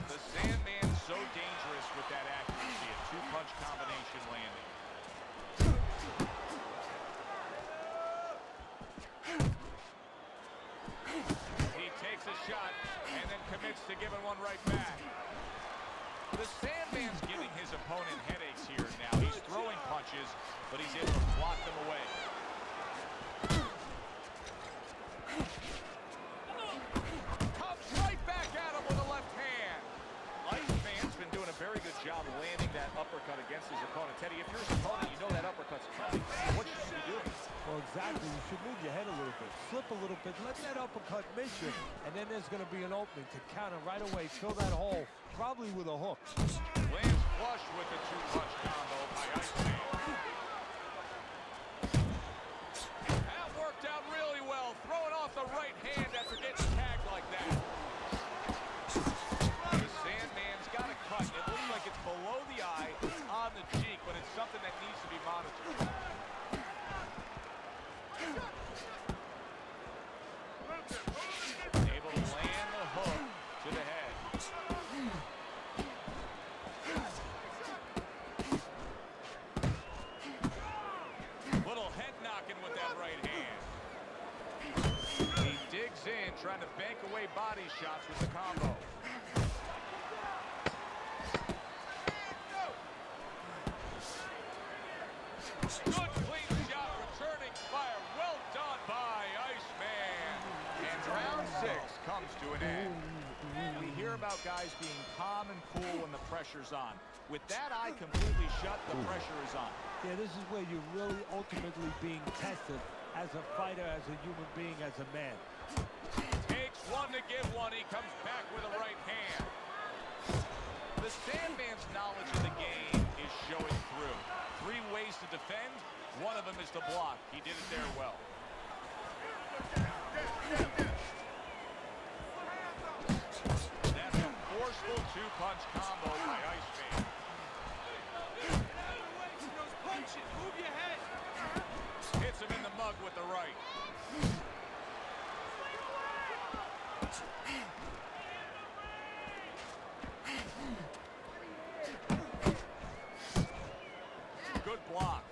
The Sandman's so dangerous with that accuracy. A two-punch combination landing. He takes a shot and then commits to giving one right back. The Sandman's giving his opponent headaches here now. He's throwing punches, but he's able to block them away. Comes right back at him with a left hand. Iceman's been doing a very good job landing that uppercut against his opponent. Teddy, if you're his opponent, you know that uppercut's coming. What should you be doing? Well, exactly. You should move your head a little bit, slip a little bit, let that uppercut miss you, and then there's going to be an opening to counter right away, fill that hole, probably with a hook. Lands flush with the two-punch combo by Iceman. That worked out really well, throwing off the right hand after getting tagged like that. The Sandman's got a cut. It looks like it's below the eye on the cheek, but it's something that needs to be monitored. Able to land the hook to the head. Little head knocking with that right hand. He digs in, trying to bank away body shots with the combo. Good clean shot, returning fire. Well done by Iceman. And round 6 comes to an end. We hear about guys being calm and cool when the pressure's on. With that eye completely shut, the pressure is on. Yeah, this is where you're really ultimately being tested as a fighter, as a human being, as a man. Takes one to give one. He comes back with a right hand. The Sandman's knowledge of the game is showing through. 3 ways to defend. One of them is to block. He did it there well. That's a forceful two-punch combo by Iceman. Move your head. Hits him in the mug with the right. Good block.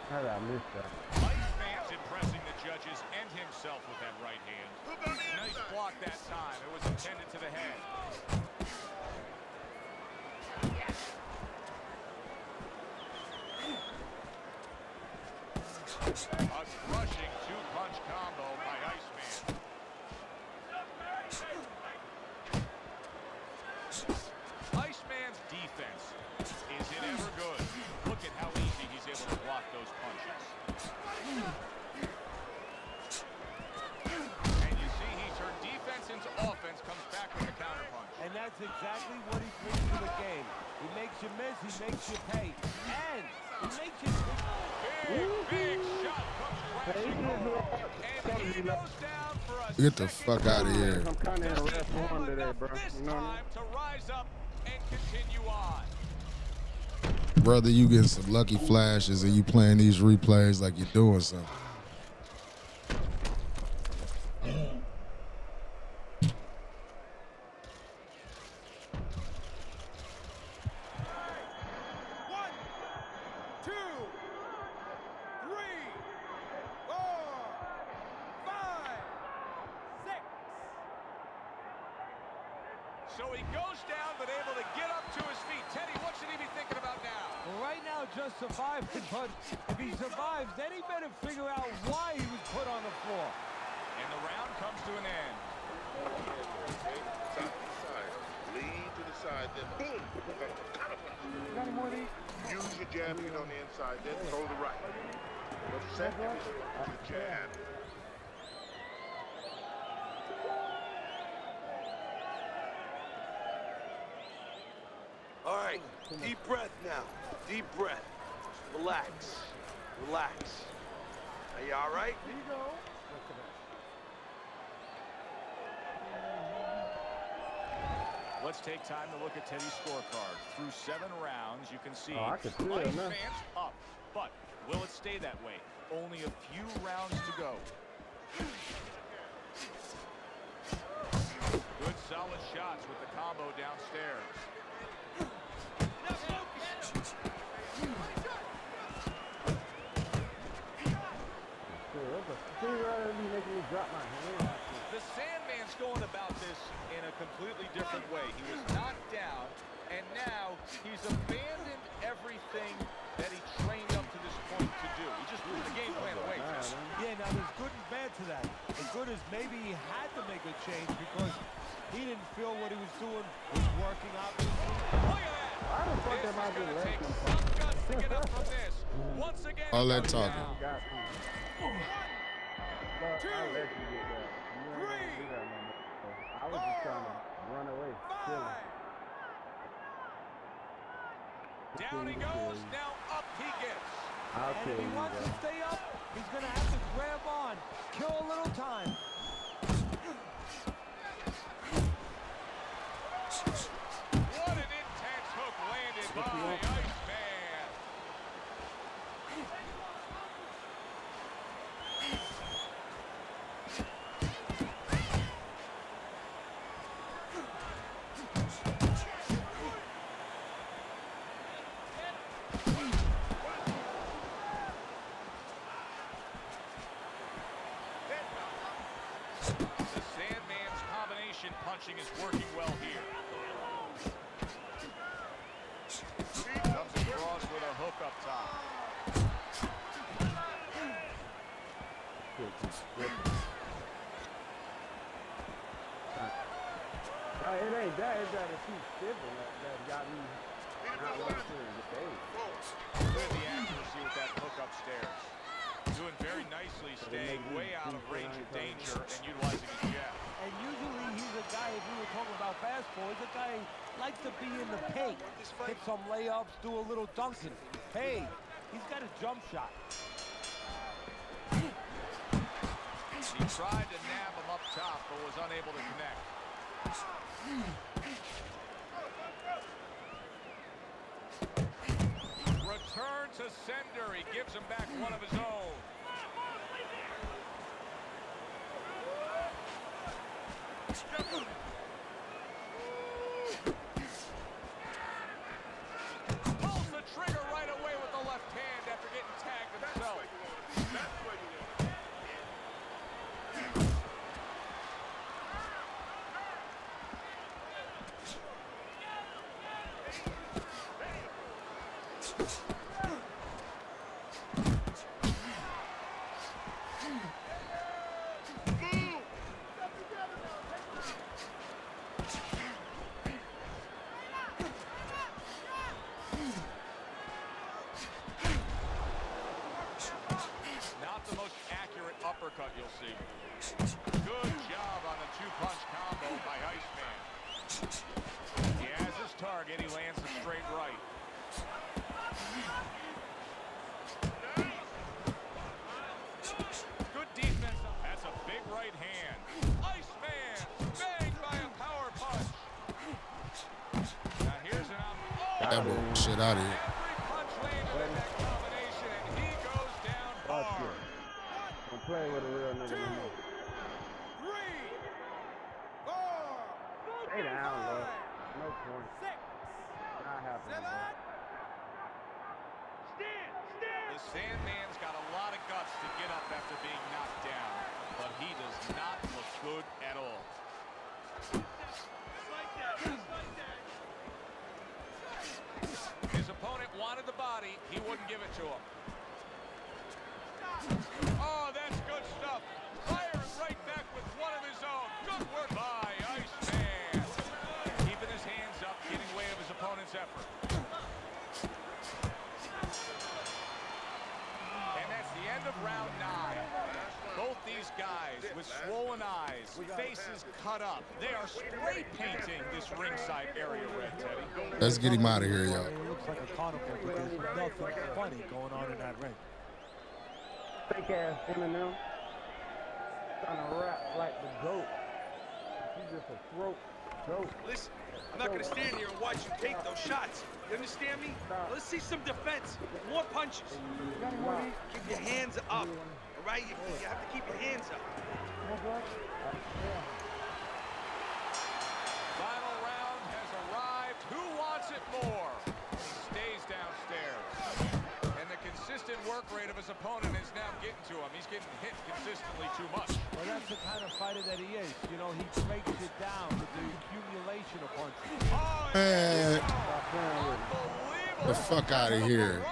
How did I miss that? Iceman's impressing the judges and himself with that right hand. Nice block that time. It was intended to the head. A crushing two-punch combo by Iceman. Iceman's defense. Is it ever good? Look at how easy he's able to block those punches. And you see he turned defense into offense, comes back with a counterpunch. And that's exactly what he brings to the game. He makes you miss, he makes you pay. And he makes you... Big shot comes crashing home. And he goes down for a Get the fuck out of here. I'm kind of in a rest one today, bro. this You know what I mean? time to rise up and continue on. Brother, you getting some lucky flashes and you playing these replays like you're doing something. So he goes down, but able to get up to his feet. Teddy, what should he be thinking about now? Well, right now, just surviving, but if he survives, then he better figure out why he was put on the floor. And the round comes to an end. Side to side. Lean to the side, then boom. Got any more of these? Use your jab hit on the inside, then throw the right. Go second to the jab. All right, deep breath now. Deep breath. Relax. Relax. Are you all right? Here you go. Let's take time to look at Teddy's scorecard. Through 7 rounds, you can see I can feel it Ice now. Man's up. But will it stay that way? Only a few rounds to go. Good solid shots with the combo downstairs. The Sandman's going about this in a completely different way. He was knocked down, and now he's abandoned everything that he trained up to this point to do. He just threw the game plan away. Yeah, now there's good and bad to that. The good is maybe he had to make a change because he didn't feel what he was doing was working, obviously. Look at that! Why the fuck This am I is going doing to take that? some guts to get up from this. Once again, All that goes talking. down. But I'll let you get that. You ain't gonna do that no more. I was just trying to run away. Chilling. Down he goes, now up he gets. I'll And tell if he you wants to that. stay up, he's going to have to grab on, kill a little time. What an intense hook landed by Iceman. The Sandman's combination punching is working well here. Comes across with a hook up top. It ain't that. It's that if he's stiffing that got me not wanting to get paid. Good the accuracy with that hook upstairs. Doing very nicely, staying way out of range of danger and utilizing his jab. And usually he's a guy, if we were talking about fastball, he's a guy who likes to be in the paint. Hit some layups, do a little dunking. Hey, he's got a jump shot. He tried to nab him up top, but was unable to connect. Return to sender. He gives him back one of his own. Pulls the trigger right away with the left hand after getting tagged himself. That's where you want. Not the most accurate uppercut you'll see. Good job on the two-punch combo by Iceman. He has his target. He lands a straight right. Good defense. That's a big right hand. Iceman banged by a power punch. Now here's an That broke shit out of here. Every punch landed in that combination, and he goes down hard. I'm playing with a real nigga no more. Stay down, love. No point. Not happening, bro. The Sandman's got a lot of guts to get up after being knocked down, but he does not look good at all. His opponent wanted the body. He wouldn't give it to him. Oh, that's good stuff. Firing right back with one of his own. Good work by Iceman. Keeping his hands up, getting way of his opponent's effort. And that's the end of round 9. Both these guys with with swollen eyes, faces cut up. They are spray painting this ringside area red, Teddy. Let's get him out of here, y'all. It looks like a carnival, but there's nothing funny going on in that ring. Fake ass Eminem. Trying to rap like the GOAT. He's just a throat goat. Listen, I'm not gonna stand here and watch you take those shots. You understand me? Let's see some defense, more punches. Keep your hands up, all right? You have to keep your hands up. Final round has arrived. Who wants it more? He stays downstairs. And the consistent work rate of his opponent is now getting to him. He's getting hit consistently too much. Well, that's the kind of fighter that he is. You know, he breaks it down with the accumulation of punches. Man, the fuck out of here.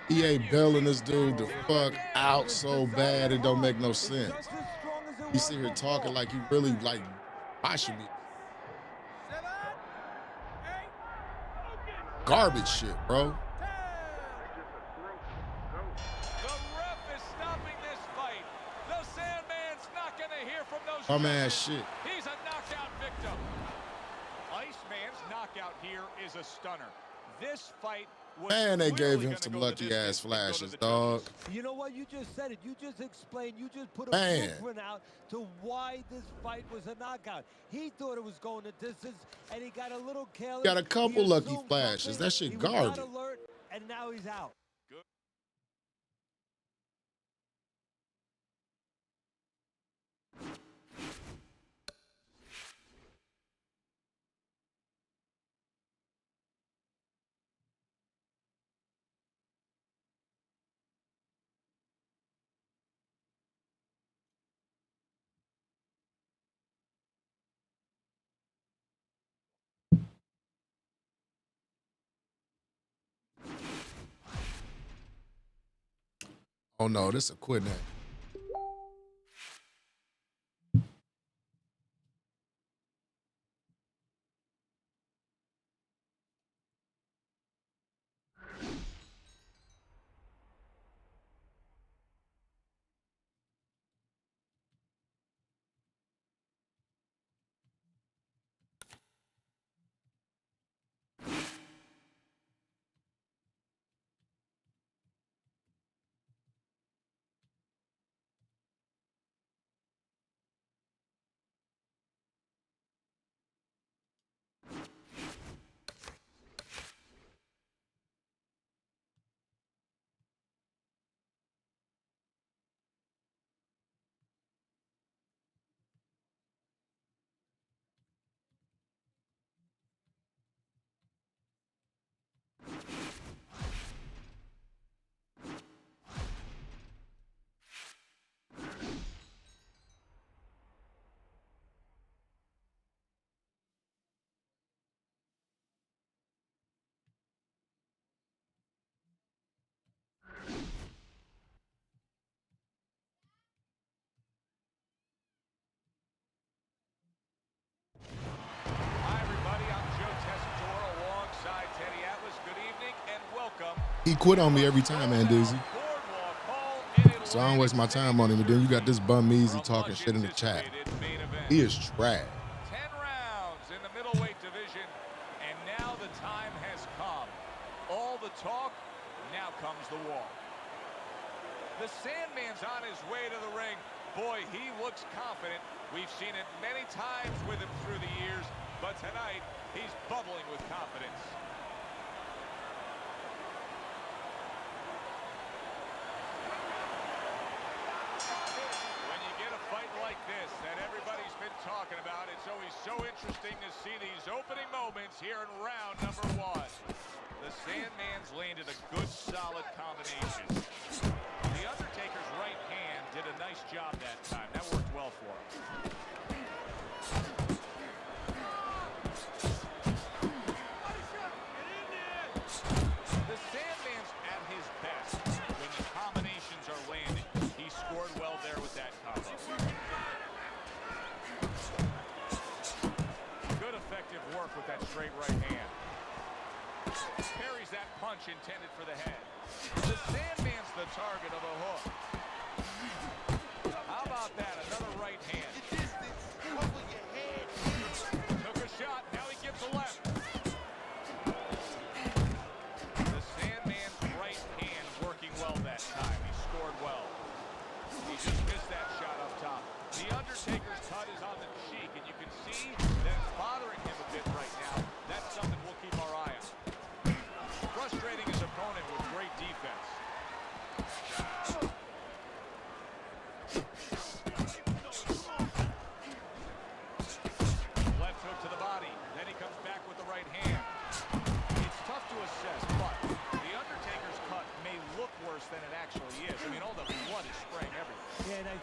He ain't bailing this dude the fuck out so bad it don't make no sense. He sit here talking like he really like I should be. Garbage shit, bro. My man, shit. He's a knockout victim. Iceman's knockout here is a stunner. This fight was Man, they gave him some lucky ass flashes, dog. You know what? You just said it. You just explained. You just put a blueprint out to why this fight was a knockout. He thought it was going the distance, and he got a little careless. Got a couple lucky flashes. That shit garbage. Alert, and now he's out. Oh no, this is a quit name. He quit on me every time, man, Dizzy. So I don't waste my time on him. And then you got this bum easy talking shit in the chat. He is trash. 10 rounds in the middleweight division, and now the time has come. All the talk, now comes the walk. The Sandman's on his way to the ring. Boy, he looks confident. We've seen it many times with him through the years, but tonight, he's bubbling with confidence. That everybody's been talking about. It's always so interesting to see these opening moments here in round number 1. The Sandman's landed a good, solid combination. The Undertaker's right hand did a nice job that time. That worked well for him. The Sandman's at his best when the combinations are landing. He scored well there with that combo. Work with that straight right hand. Parries that punch intended for the head. The Sandman's the target of a hook. How about that? Another right hand.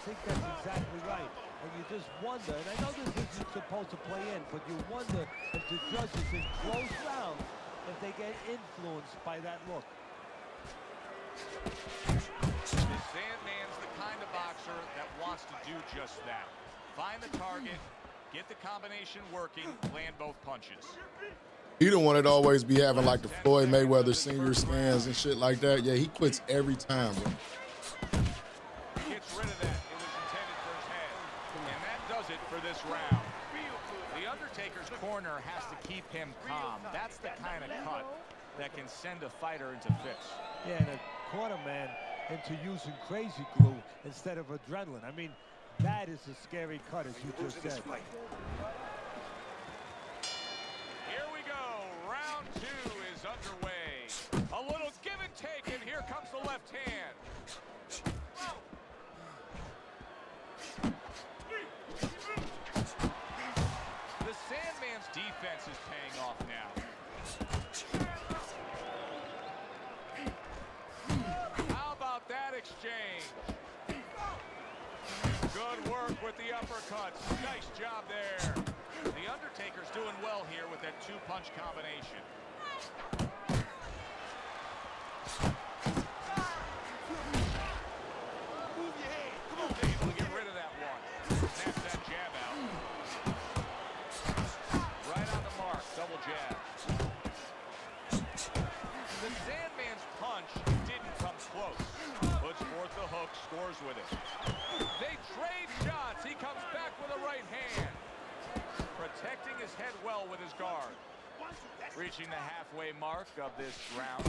think that's exactly right. And you just wonder, and I know this isn't supposed to play in, but you wonder if the judges in close rounds, if they get influenced by that look. The Sandman's the kind of boxer that wants to do just that. Find the target, get the combination working, land both punches. He don't want to always be having like the Floyd Mayweather senior scans and shit like that. Yeah, he quits every time, bro. Gets rid of that. It was intended for his head. And that does it for this round. The Undertaker's corner has to keep him calm. That's the kind of cut that can send a fighter into fits. Yeah, and a corner man into using crazy glue instead of adrenaline. I mean, that is a scary cut, as you just said. Here we go. Round 2 is underway. A little give and take, and here comes the left hand. The Sandman's defense is paying off now. How about that exchange? Good work with the uppercuts. Nice job there. The Undertaker's doing well here with that 2-punch combination. Move your head. Come on. Able to get rid of that one. Snap that jab out. Right on the mark. Double jab. The Sandman's punch didn't come close. Puts forth the hook, scores with it. They trade shots. He comes back with a right hand. Protecting his head well with his guard. Reaching the halfway mark of this round.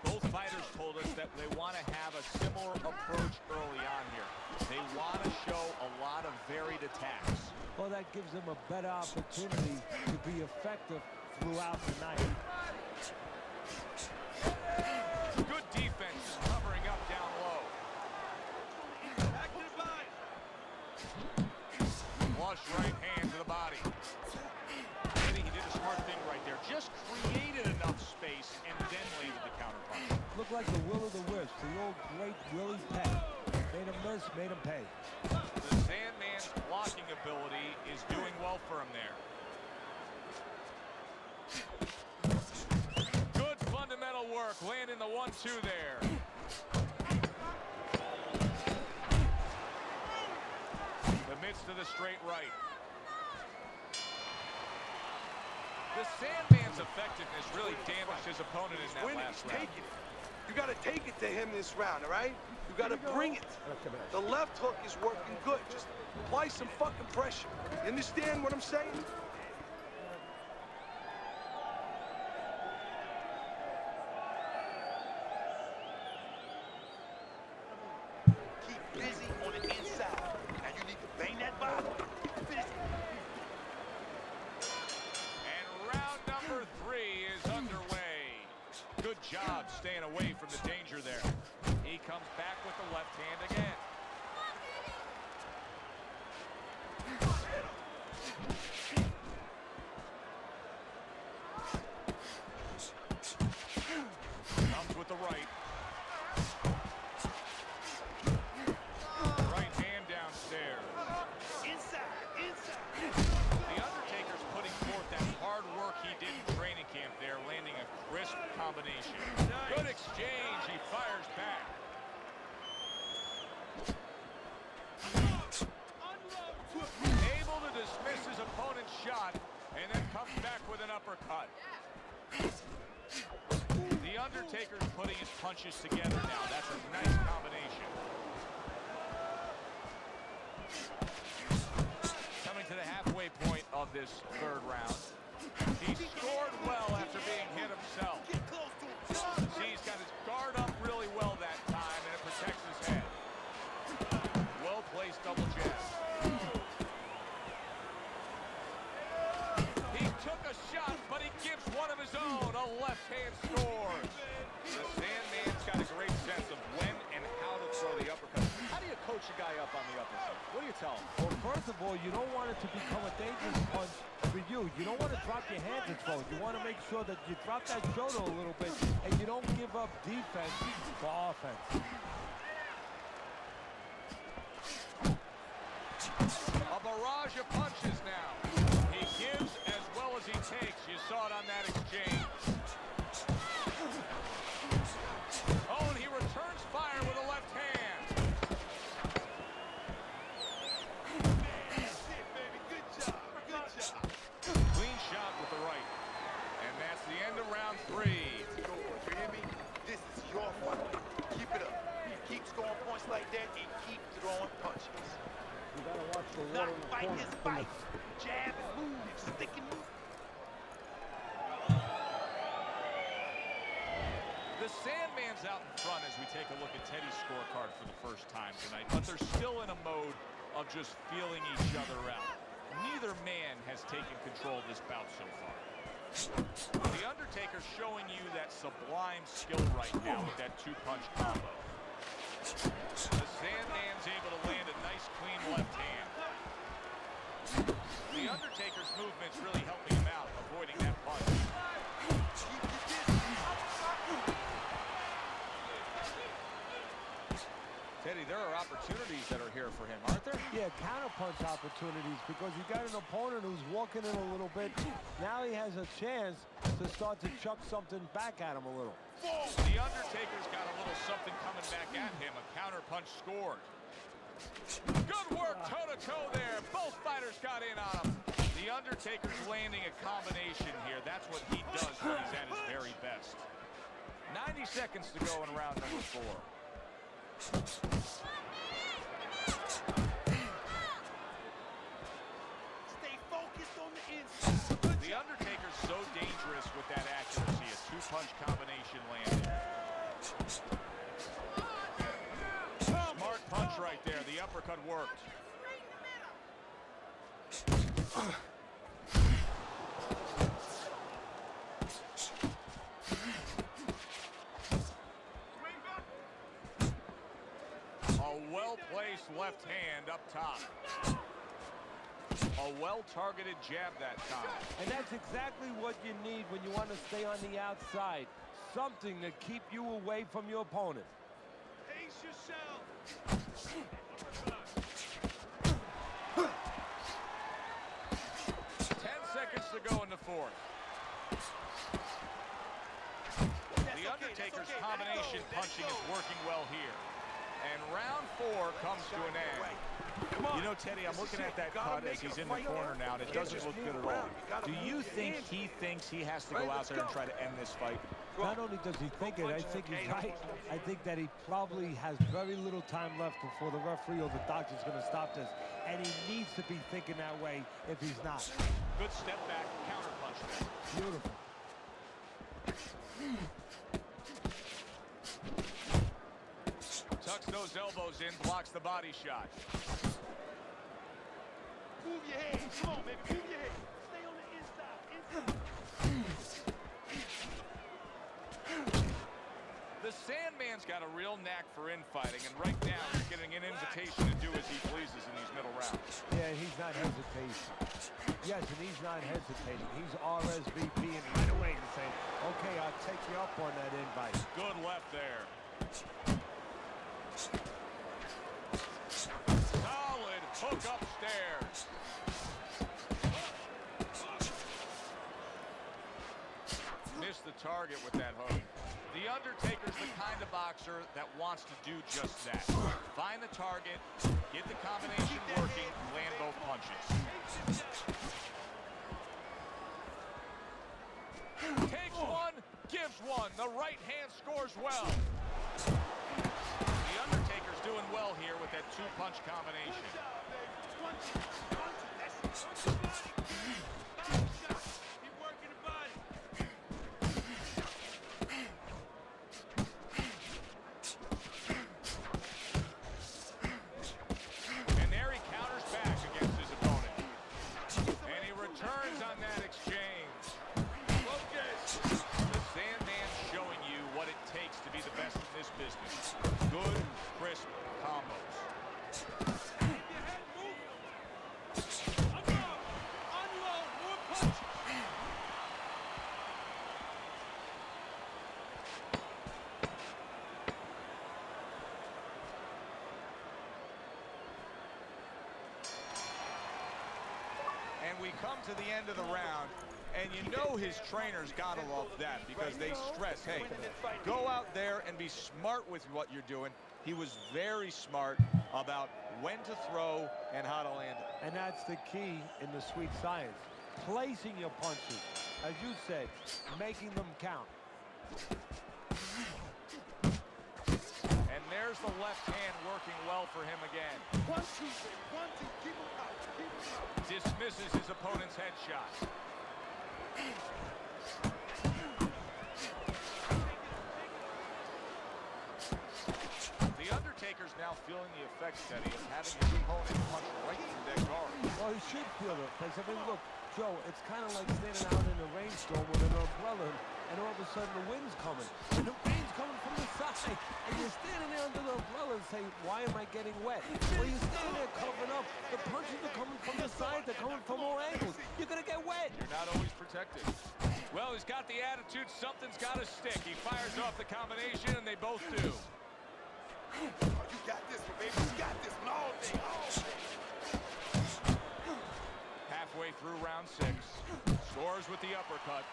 Both fighters told us that they want to have a similar approach early on here. They want to show a lot of varied attacks. Well, that gives them a better opportunity to be effective throughout the night. Good defense is covering up down low. Back to the body. Flush right hand to the body. I think he did a smart thing right there. Just created enough space and then landed the counterpunch. Looked like the will of the wisp, the old great Willie Peck. Made him miss, made him pay. The Sandman's blocking ability is doing well for him there. Good fundamental work, landing the 1-2 there. The midst of the straight right. The Sandman's effectiveness really damaged his opponent in that last round. Take it. You got to take it to him this round, all right? You got to bring it. The left hook is working good. Just apply some fucking pressure. You understand what I'm saying? Keep busy on the inside. Now you need to bang that bottom. Finish it. And round number 3 is underway. Good job staying away from the danger there. He comes back with the left hand again. Comes with the right. Right hand downstairs. Inside. The Undertaker's putting forth that hard work he did in training camp there, landing a crisp combination. Good exchange. He fires back. Able to dismiss his opponent's shot and then comes back with an uppercut. The Undertaker's putting his punches together now. That's a nice combination. Coming to the halfway point of this 3rd round. He scored well after being hit himself. Get close to him. See, he's got his guard up really well that time, and it protects his head. Well-placed double jab. He took a shot, but he gives one of his own. A left hand scores. The Sandman's got a great sense of when and how to throw the uppercut. How do you coach a guy up on the uppercut? What do you tell him? Well, first of all, you don't want it to become a dangerous punch for you. You don't want to drop your hands and throw. You want to make sure that you drop that shoulder a little bit and you don't give up defense for offense. A barrage of punches now. He gives as well as he takes. You saw it on that exchange. Oh, and he returns fire with a left hand. That's it, baby. Good job. Good job. Clean shot with the right. And that's the end of round 3. It's yours. You hear me? This is your fight. Keep it up. Keep scoring points like that and keep throwing punches. You gotta watch the Not water in the fight corner. his fight. Jab and move. Stick and move. The Sandman's out in front as we take a look at Teddy's scorecard for the first time tonight, but they're still in a mode of just feeling each other out. Neither man has taken control of this bout so far. The Undertaker's showing you that sublime skill right now with that 2-punch combo. The Sandman's able to land a nice clean left hand. The Undertaker's movement's really helping him out, avoiding that punch. Teddy, there are opportunities that are here for him, aren't there? Yeah, counterpunch opportunities, because you got an opponent who's walking in a little bit. Now he has a chance to start to chuck something back at him a little. The Undertaker's got a little something coming back at him. A counterpunch scored. Good work toe-to-toe there. Both fighters got in on him. The Undertaker's landing a combination here. That's what he does when he's at his very best. 90 seconds to go in round number 4. Stay focused on the inside. The Undertaker's so dangerous with that accuracy. A 2-punch combination landed. Smart punch right there. The uppercut worked. A well-placed left hand up top. A well-targeted jab that time. And that's exactly what you need when you want to stay on the outside. Something to keep you away from your opponent. Pace yourself. 10 seconds to go in the 4th. The Undertaker's combination punching is working well here. And round 4 comes to an end. You know, Teddy, I'm looking at that cut as he's in the corner now, and it doesn't look good at all. Do you think he thinks he has to go out there and try to end this fight? Not only does he think it, I think he's right. I think that he probably has very little time left before the referee or the doctor's going to stop this. And he needs to be thinking that way if he's not. Good step back, counter punch there. Beautiful. Tucks those elbows in, blocks the body shot. Move your head. Come on, baby. Move your head. Stay on the inside. The Sandman's got a real knack for infighting, and right now he's getting an invitation to do as he pleases in these middle rounds. Yeah, he's not hesitating. Yes, and he's not hesitating. He's RSVPing right away and saying, okay, I'll take you up on that invite. Good left there. Solid hook upstairs. Missed the target with that hook. The Undertaker's the kind of boxer that wants to do just that. Find the target, get the combination working, land both punches. Takes one, gives one. The right hand scores well. The Undertaker's doing well here with that 2-punch combination. Keep working the body. And there he counters back against his opponent. And he returns on that exchange. Focus. The Sandman's showing you what it takes to be the best in this business. Good, crisp combos. Keep your head moving. Unload. And we come to the end of the round, and you know his trainers gotta love that because they stress, hey, go out there and be smart with what you're doing. He was very smart about when to throw and how to land it. And that's the key in the sweet science. Placing your punches, as you said, making them count. And there's the left hand working well for him again. 1, 2, 1, 2, keep him out, keep him out. Dismisses his opponent's headshot. The Undertaker's now feeling the effects, Teddy, of having his opponent punch right through that guard. Well, he should feel it, because I mean, look, Joe, it's kind of like standing out in a rainstorm with an umbrella, and all of a sudden the wind's coming, and the rain's coming from the side, and you're standing there under the umbrella and say, why am I getting wet? Well, you're standing there covering up. The punches are coming from the side. They're coming from all angles. You're going to get wet. You're not always protected. Well, he's got the attitude. Something's got to stick. He fires off the combination, and they both do. You got this one, baby. You got this one all day, all day. Halfway through round 6. Scores with the uppercut.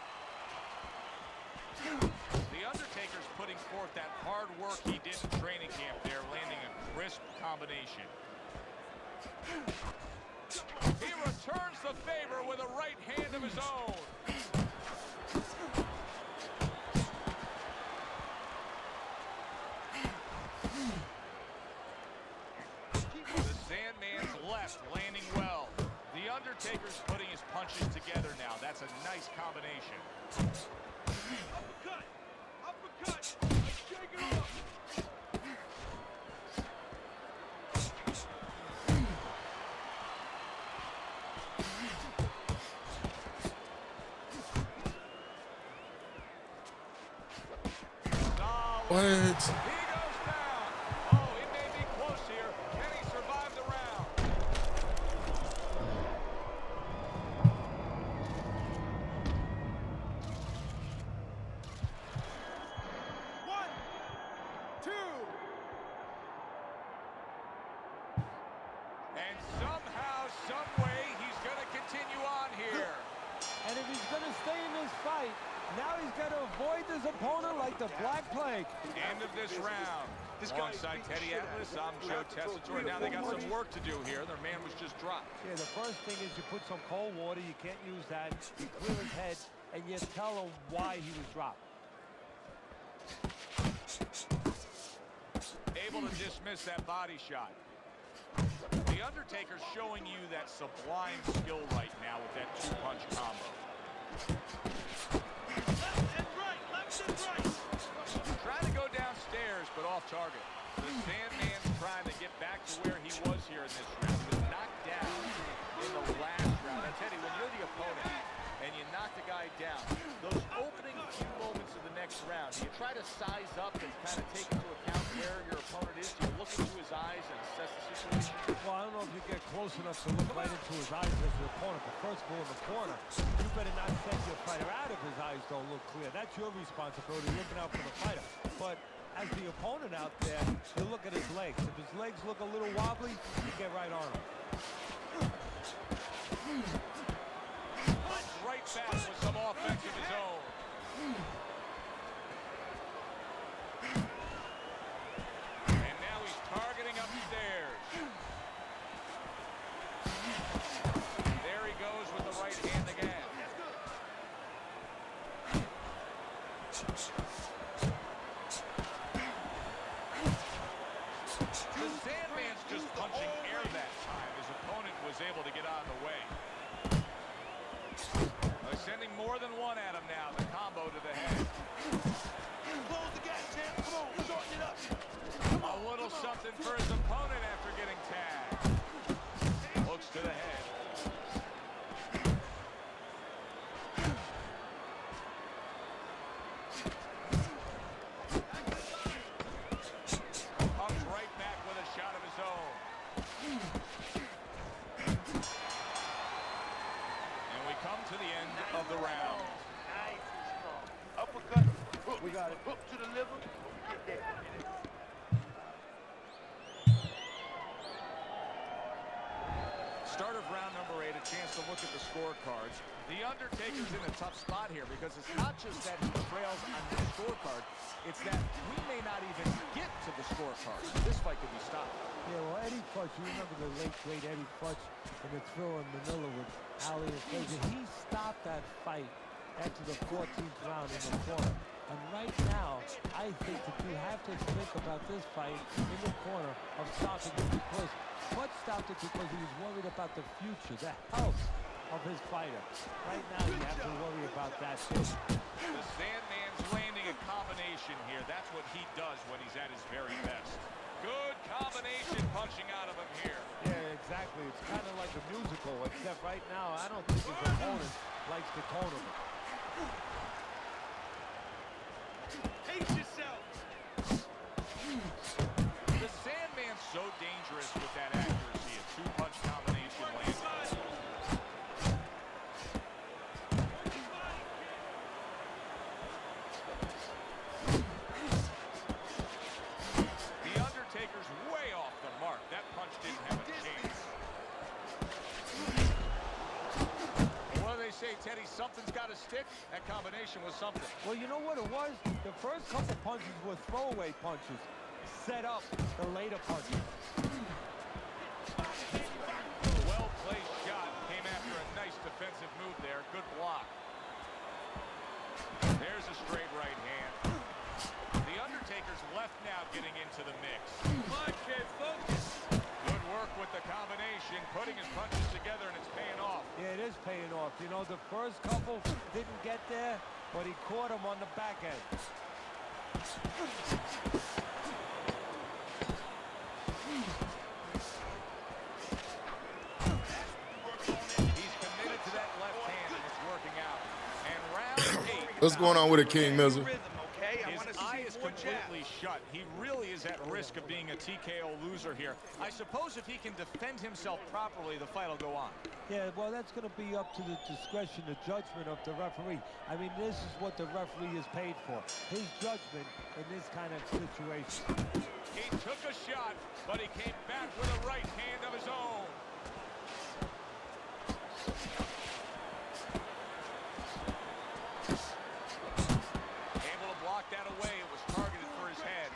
The Undertaker's putting forth that hard work he did in training camp there, landing a crisp combination. He returns the favor with a right hand of his own. The Sandman's left landing well. The Undertaker's putting his punches together now. That's a nice combination. Uppercut! Uppercut! Shake it up! What? He goes down. Oh, he may be close here. Can he survive the round? 1, 2. And somehow, some way, he's going to continue on here. And if he's going to stay in this fight, now he's got to avoid his opponent like the Black Plague. End of this round. Alongside Teddy Atlas, I'm Joe Tessitore. Now they got some work to do here. Their man was just dropped. Yeah, the first thing is you put some cold water. You can't use that. You clear his head, and you tell him why he was dropped. Able to dismiss that body shot. The Undertaker's showing you that sublime skill right now with that 2-punch combo. Left and right! Left and right! Trying to go downstairs, but off target. The Sandman's trying to get back to where he was here in this round. He was knocked down in the last round. Now, Teddy, when you're the opponent and you knock the guy down, those opening few moments of the next round, do you try to size up and kind of take into account where your opponent is? Do you look into his eyes and assess the situation? Well, I don't know if you get close enough to look right into his eyes as your opponent, but first of all, in the corner, you better not send your fighter out if his eyes don't look clear. That's your responsibility, looking out for the fighter. But as the opponent out there, you look at his legs. If his legs look a little wobbly, you get right on him. Right back with some offense of his own. And now he's targeting upstairs. There he goes with the right hand again. The Sandman's just punching air that time. His opponent was able to get out of the way. They're sending more than one at him now. The combo to the head. Close the gap, champ. Come on, shorten it up. A little something for his opponent after getting tagged. Hooks to the head. Comes right back with a shot of his own. And we come to the end of the round. Nice and strong. Uppercut. Hook. We got it. Hook to the liver. Get that. scorecards, The Undertaker's in a tough spot here because it's not just that he trails on the scorecard, it's that we may not even get to the scorecard. This fight could be stopped. Yeah, well, Eddie Futch, you remember the late, great Eddie Futch in the Thrill in Manila with Ali and Frazier. He stopped that fight after the 14th round in the corner. And right now, I think that you have to think about this fight in the corner of stopping it because Futch stopped it because he was worried about the future, the health of his fighter. Right now, you have to worry about that too. The Sandman's landing a combination here. That's what he does when he's at his very best. Good combination punching out of him here. Yeah, exactly. It's kind of like a musical, except right now, I don't think his opponent likes the tone of it. Pace yourself. The Sandman's so dangerous with that accuracy. A two-punch combination lands. The Undertaker's way off the mark. That punch didn't have a chance. What do they say, Teddy? Something's got to stick. That combination was something. Well, you know what it was? The first couple punches were throwaway punches. Set up the later punches. Well-placed shot. Came after a nice defensive move there. Good block. There's a straight right hand. The Undertaker's left now getting into the mix. Come on, kid, focus. Good work with the combination, putting his punches together, and it's paying off. Yeah, it is paying off. You know, the first couple didn't get there, but he caught him on the back end. He's committed to that left hand, and it's working out. And round 8. What's going on with it, King Mizzle? His eye is completely shut. He really is at risk of being a TKO loser here. I suppose if he can defend himself properly, the fight will go on. Yeah, well, that's going to be up to the discretion, the judgment of the referee. I mean, this is what the referee is paid for. His judgment in this kind of situation. He took a shot, but he came back with a right hand of his own. Able to block that away. It was targeted for his head.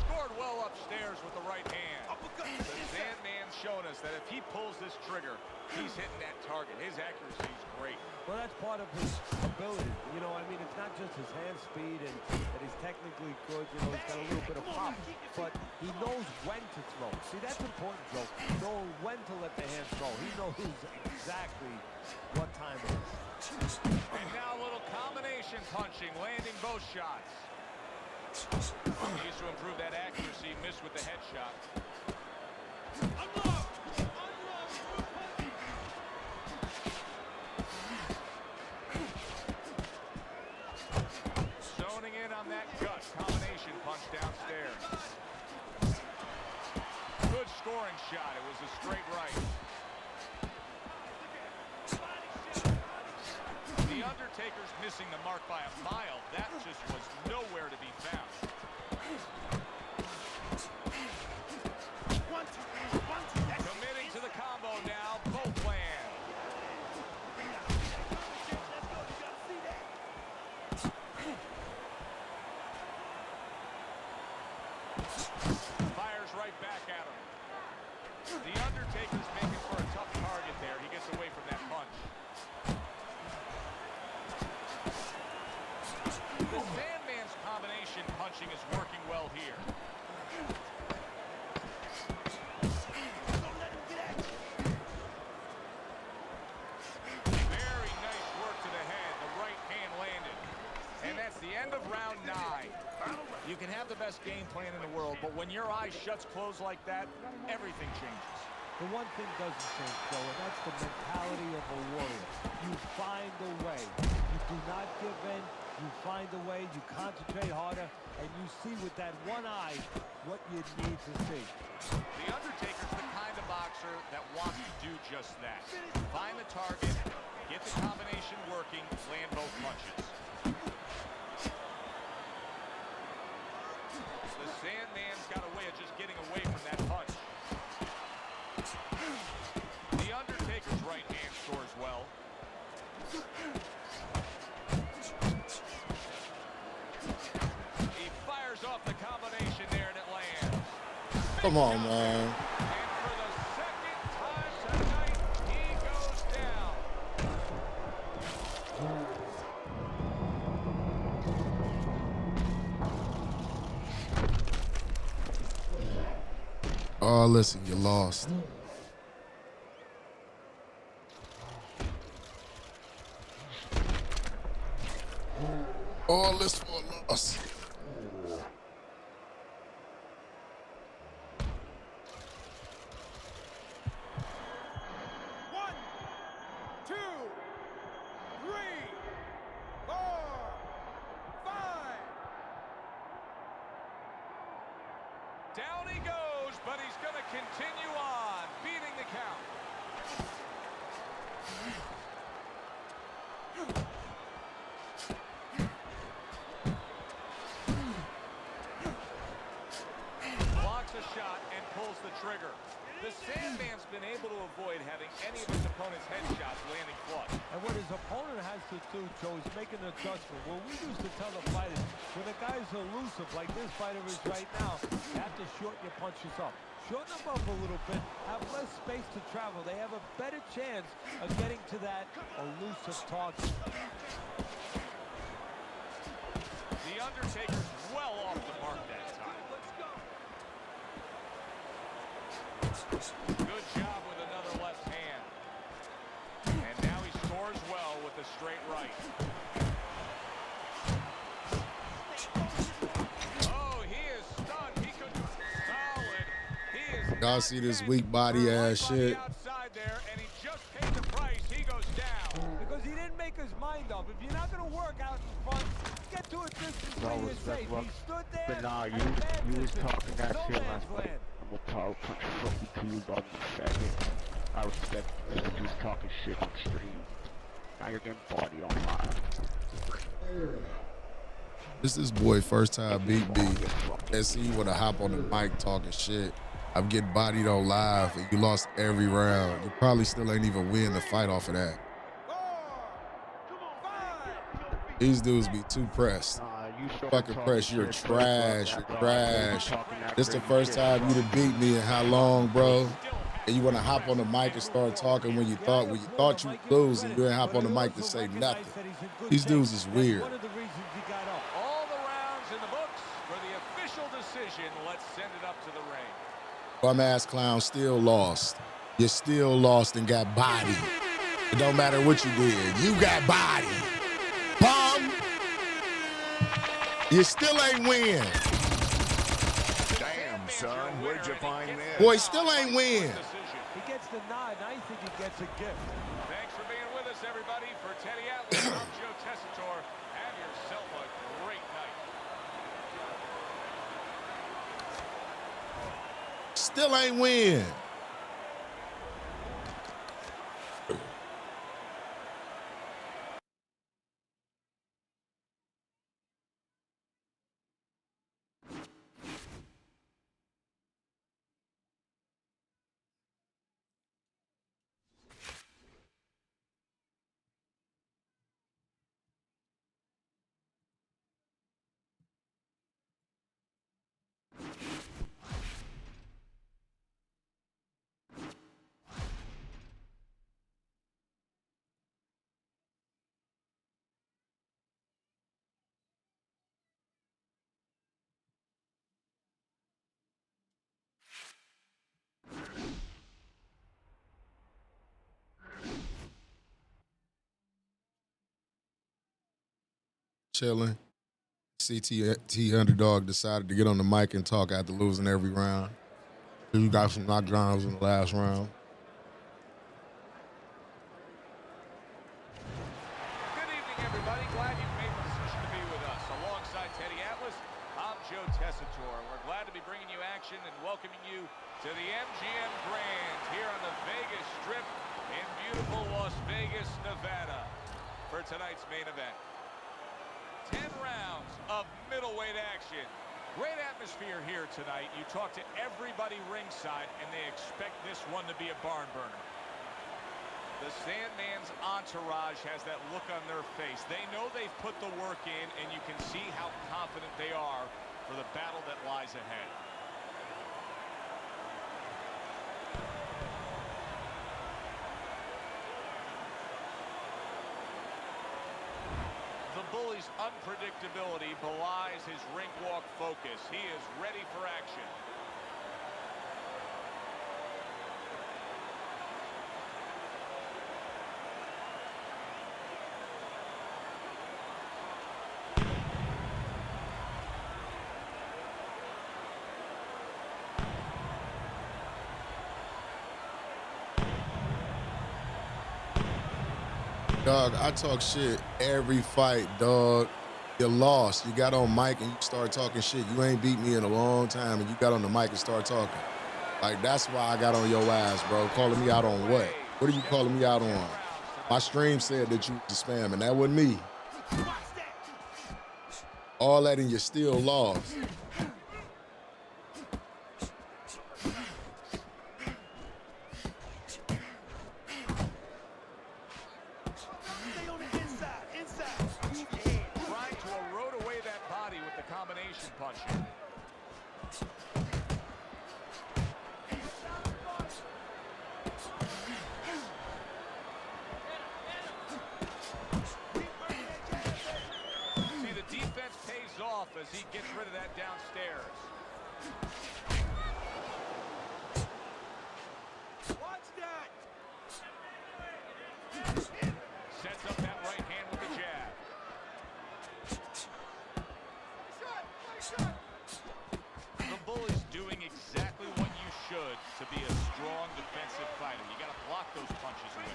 Scored well upstairs with the right hand. The Sandman's shown us that if he pulls this trigger, he's hitting that target. His accuracy is great. Well, that's part of his ability. You know, I mean, it's not just his hand speed and that he's technically good. You know, he's got a little bit of pop, but he knows when to throw. See, that's important, Joe. Knowing when to let the hand throw. He knows exactly what time it is. And now a little combination punching, landing both shots. Needs to improve that accuracy. Missed with the headshot. Zoning in on that gut combination punch downstairs. Good scoring shot. It was a straight right. The Undertaker's missing the mark by a mile. That just was nowhere to be found. Committing to the combo now. Both land. Fires right back at him. The Undertaker's making for a tough target there. He gets away from that punch. The Sandman's combination punching is working well here. Very nice work to the head. The right hand landed. And that's the end of round 9. You can have the best game plan in the world, but when your eye shuts closed like that, everything changes. The one thing doesn't change, Joe, and that's the mentality of a warrior. You find a way. You do not give in. You find a way. You concentrate harder, and you see with that one eye what you need to see. The Undertaker's the kind of boxer that wants to do just that. Find the target, get the combination working, land both punches. The Sandman's got a way of just getting away from that punch. The Undertaker's right hand scores well. He fires off the combination there and it lands. Come on, man. And for the second time tonight, he goes down. Oh, listen, you lost. All this for a loss. One, two, three, 4, 5. Down he goes, but he's going to continue on, beating the count. Blocks a shot and pulls the trigger. The Sandman's been able to avoid having any of his opponent's headshots landing flush. And what his opponent has to do, Joe, is make an adjustment. Well, we used to tell the fighters, when a guy's elusive, like this fighter is right now, you have to shorten your punches up. Shorten them up a little bit, have less space to travel. They have a better chance of getting to that elusive target. The Undertaker's well off the mark that time. Good job with another left hand. And now he scores well with the straight right. Oh, he is stunned. He could solid. He is Y'all see this weak body ass shit? outside there, and he just paid the price. He goes down. Because he didn't make his mind up. If you're not going to work out in front, get to a distance where you're safe. He stood there. But nah, at you bad was distance. talking that No shit man's last night. land. I'm gonna power punch the fucking to you about the second. I respect you for just talking shit on stream. Now you're getting bodied on live. This is boy first time beat me. And see you wanna hop on the mic talking shit. I'm getting bodied on live and you lost every round. You probably still ain't even win the fight off of that. These dudes be too pressed. Fucking pressed. You're trash. You're trash. This the first time you done beat me in how long, bro? And you wanna hop on the mic and start talking when you thought you would lose and you didn't hop on the mic to say nothing. These dudes is weird. One of the reasons he got up. All the rounds in the books for the official decision. Let's send it up to the ring. Bum ass clown still lost. You still lost and got bodied. It don't matter what you did. You got bodied. Bum. You still ain't win. Damn, son, where'd you find this? Boy, still ain't win. He gets the nod, and I think he gets a gift. Thanks for being with us, everybody. For Teddy Atlas, I'm Joe Tessitore. Have yourself a great night. Still ain't win. Chilling. CT Underdog decided to get on the mic and talk after losing every round. You got some knockdowns in the last round. Good evening, everybody. Glad you made the decision to be with us. Alongside Teddy Atlas, I'm Joe Tessitore. We're glad to be bringing you action and welcoming you to the MGM Grand here on the Vegas Strip in beautiful Las Vegas, Nevada for tonight's main event. 10 rounds of middleweight action. Great atmosphere here tonight. You talk to everybody ringside, and they expect this one to be a barn burner. The Sandman's entourage has that look on their face. They know they've put the work in, and you can see how confident they are for the battle that lies ahead. The Bully's unpredictability belies his ring walk focus. He is ready for action. Dog, I talk shit every fight, dog. You lost. You got on mic and you start talking shit. You ain't beat me in a long time and you got on the mic and start talking. Like, that's why I got on your ass, bro. Calling me out on what? What are you calling me out on? My stream said that you was spamming. That wasn't me. All that and you still lost. As he gets rid of that downstairs. Watch that. Sets up that right hand with the jab. The Bully's doing exactly what you should to be a strong defensive fighter. You got to block those punches with.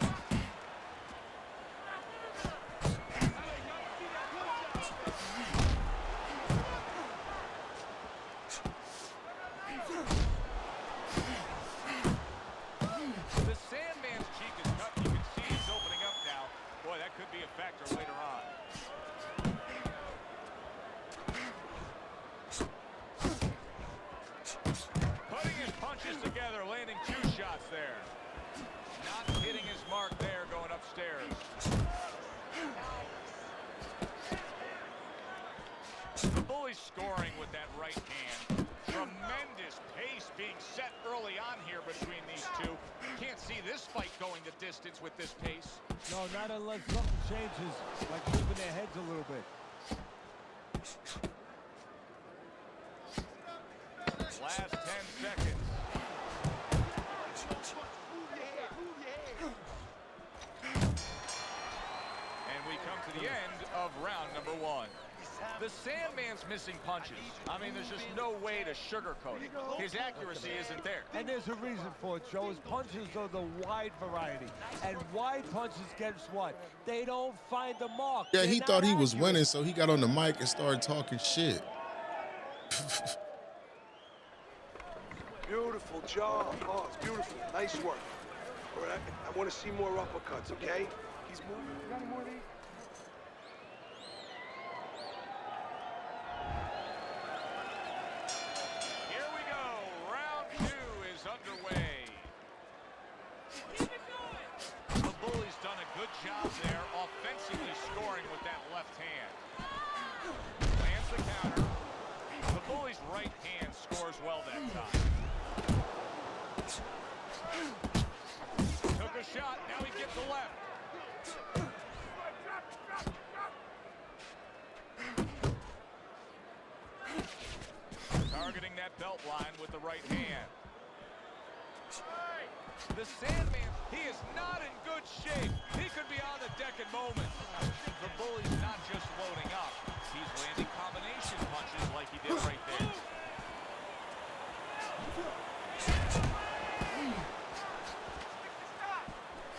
Factor later on. Putting his punches together, landing 2 shots there. Not hitting his mark there, going upstairs. The Bully's scoring with that right hand. Tremendous pace being set early on here between these two. Can't see this fight going the distance with this pace. No, not unless something changes, like moving their heads a little bit. Last 10 seconds. And we come to the end of round number 1. The Sandman's missing punches. I mean, there's just no way to sugarcoat it. His accuracy isn't there. And there's a reason for it, Joe. His punches are the wide variety. And wide punches, guess what? They don't find the mark. Yeah, he thought he was winning, so he got on the mic and started talking shit. Beautiful job. Oh, it's beautiful. Nice work. All right, I want to see more uppercuts, okay? He's moving. You got any more of these? Here we go. Round 2 is underway. The Bully's done a good job there, offensively scoring with that left hand. Lands the counter. The Bully's right hand scores well that time. Took a shot, now he gets a left. Targeting that belt line with the right hand. The Sandman, he is not in good shape. He could be on the deck in moments. The Bully's not just loading up. He's landing combination punches like he did right there.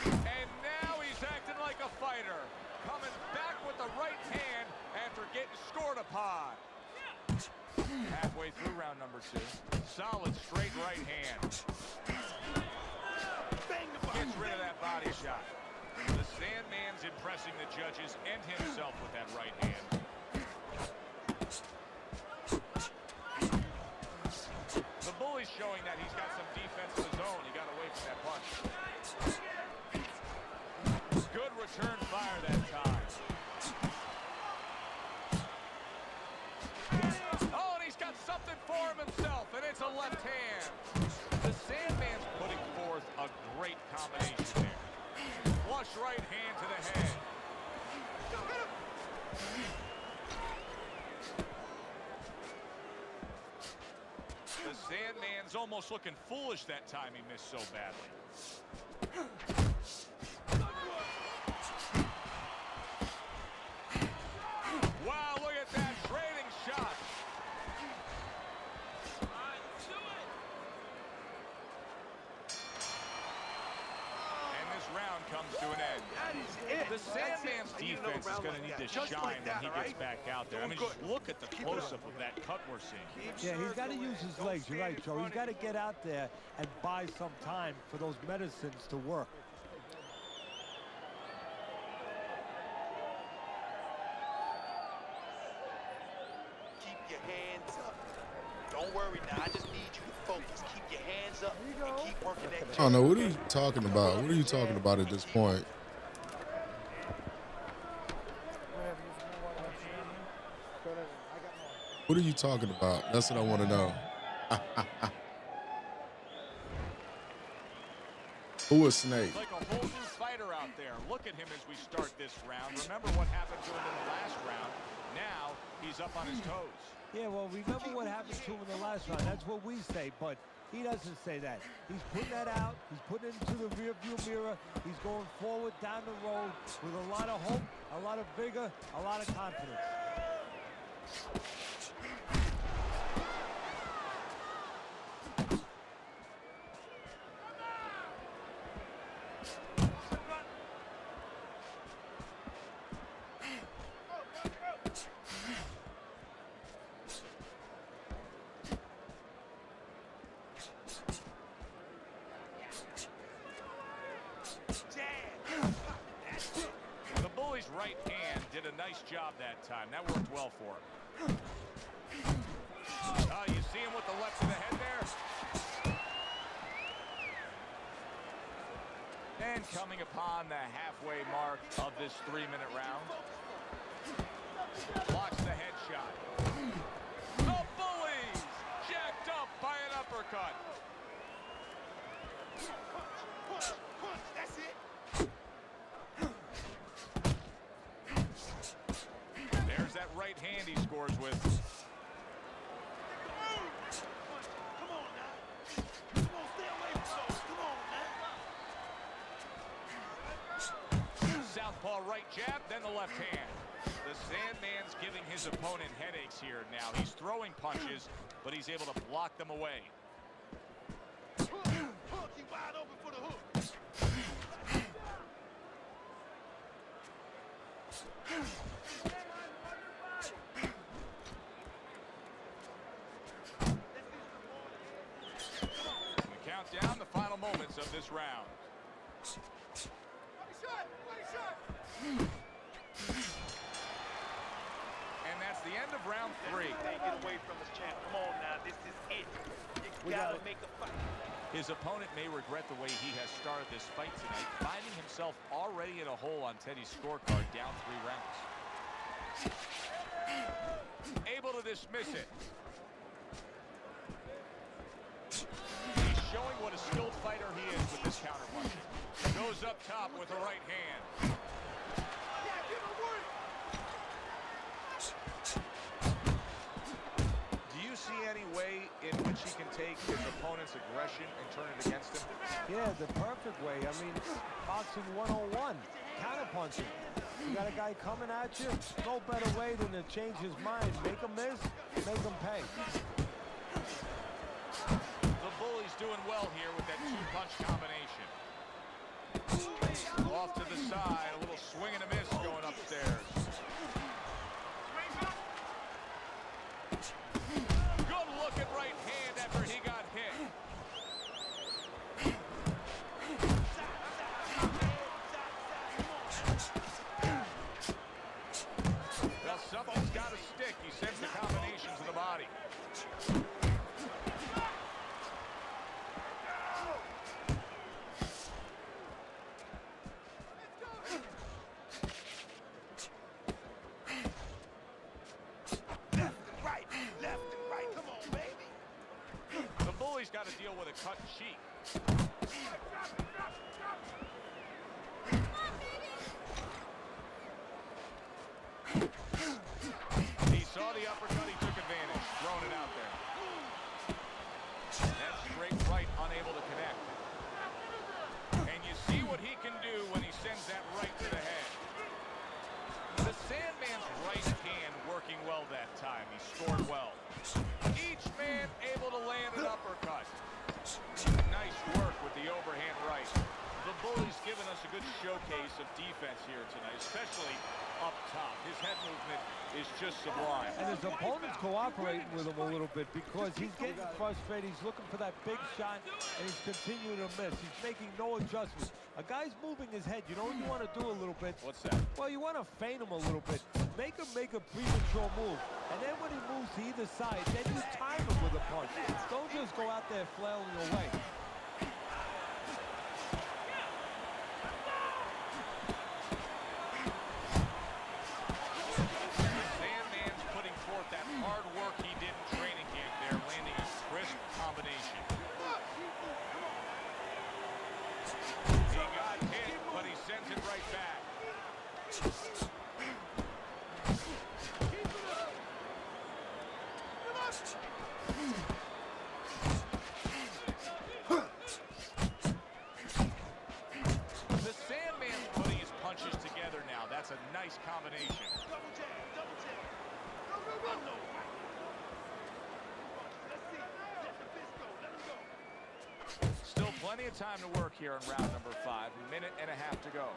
And now he's acting like a fighter. Coming back with the right hand after getting scored upon. Halfway through round number 2. Solid straight right hand. Gets rid of that body shot. The Sandman's impressing the judges and himself with that right hand. return fire that time. Oh, and he's got something for him himself, and it's a left hand. The Sandman's putting forth a great combination there. Flush right hand to the head. The Sandman's almost looking foolish that time he missed so badly. Wow, look at that trading shot. And this round comes to an end. The Sandman's defense is going to need to shine when he gets back out there. I mean, just look at the close-up of that cut we're seeing. Yeah, he's got to use his legs. You're right, Joe. He's got to get out there and buy some time for those medicines to work. Keep your hands up. Don't worry now. I just need you to focus. Keep your hands up and keep working that. I don't know. What are you talking about? What are you talking about at this point? What are you talking about? That's what I want to know. Who is Snake? Like a whole new fighter out there. Look at him as we start this round. Remember what happened to him in the last round. Now he's up on his toes. Yeah, well, remember what happened to him in the last round. That's what we say, but he doesn't say that. He's putting that out. He's putting it into the rearview mirror. He's going forward down the road with a lot of hope, a lot of vigor, a lot of confidence. The bully's right hand did a nice job that time. That worked well for him. You see him with the left to the head there? And coming upon the halfway mark of this 3-minute round. Blocks the headshot. The bullies jacked up by an uppercut. That's it. There's that right hand he scores with. Come on now. Come on, stay away from those. Come on now. Southpaw right jab, then the left hand. The Sandman's giving his opponent headaches here now. He's throwing punches, but he's able to block them away. Hook, he wide open for the hook. We count down the final moments of this round. And that's the end of round 3. They get away from us, champ. Come on now, this is it. You gotta make a fight. His opponent may regret the way he has started this fight tonight, finding himself already in a hole on Teddy's scorecard, down 3 rounds. Able to dismiss it. He's showing what a skilled fighter he is with this counterpunch. Goes up top with the right hand. Do you see any way in which he can take his opponent's aggression and turn it against him? Yeah, the perfect way. I mean, boxing 101, counterpunching. You got a guy coming at you, no better way than to change his mind. Make him miss, make him pay. The bully's doing well here with that 2-punch combination. Off to the side, a little swing and a miss going upstairs. Good looking right hand after he got hit. Well, something's got to stick. He sends the combination to the body. with a cut cheek. He saw the uppercut, he took advantage, throwing it out there. That straight right, unable to connect. And you see what he can do when he sends that right to the head. The Sandman's right hand working well that time. He scored well. Each man able to land an uppercut. Nice work with the overhand right. The Bully's given us a good showcase of defense here tonight, especially up top. His head movement is just sublime. And his opponent's cooperating with him a little bit because he's getting frustrated. He's looking for that big shot, and he's continuing to miss. He's making no adjustments. A guy's moving his head. You know what you want to do a little bit? What's that? Well, you want to feint him a little bit. Make him make a premature move. And then when he moves to either side, then you time him with a punch. Don't just go out there flailing away. Hard work he did in training camp there, landing a crisp combination. He got hit, but he sends it right back. The Sandman's putting his punches together now. That's a nice combination. Double jab, double jab. Go, go, go. Still plenty of time to work here in round number 5. Minute and a half to go.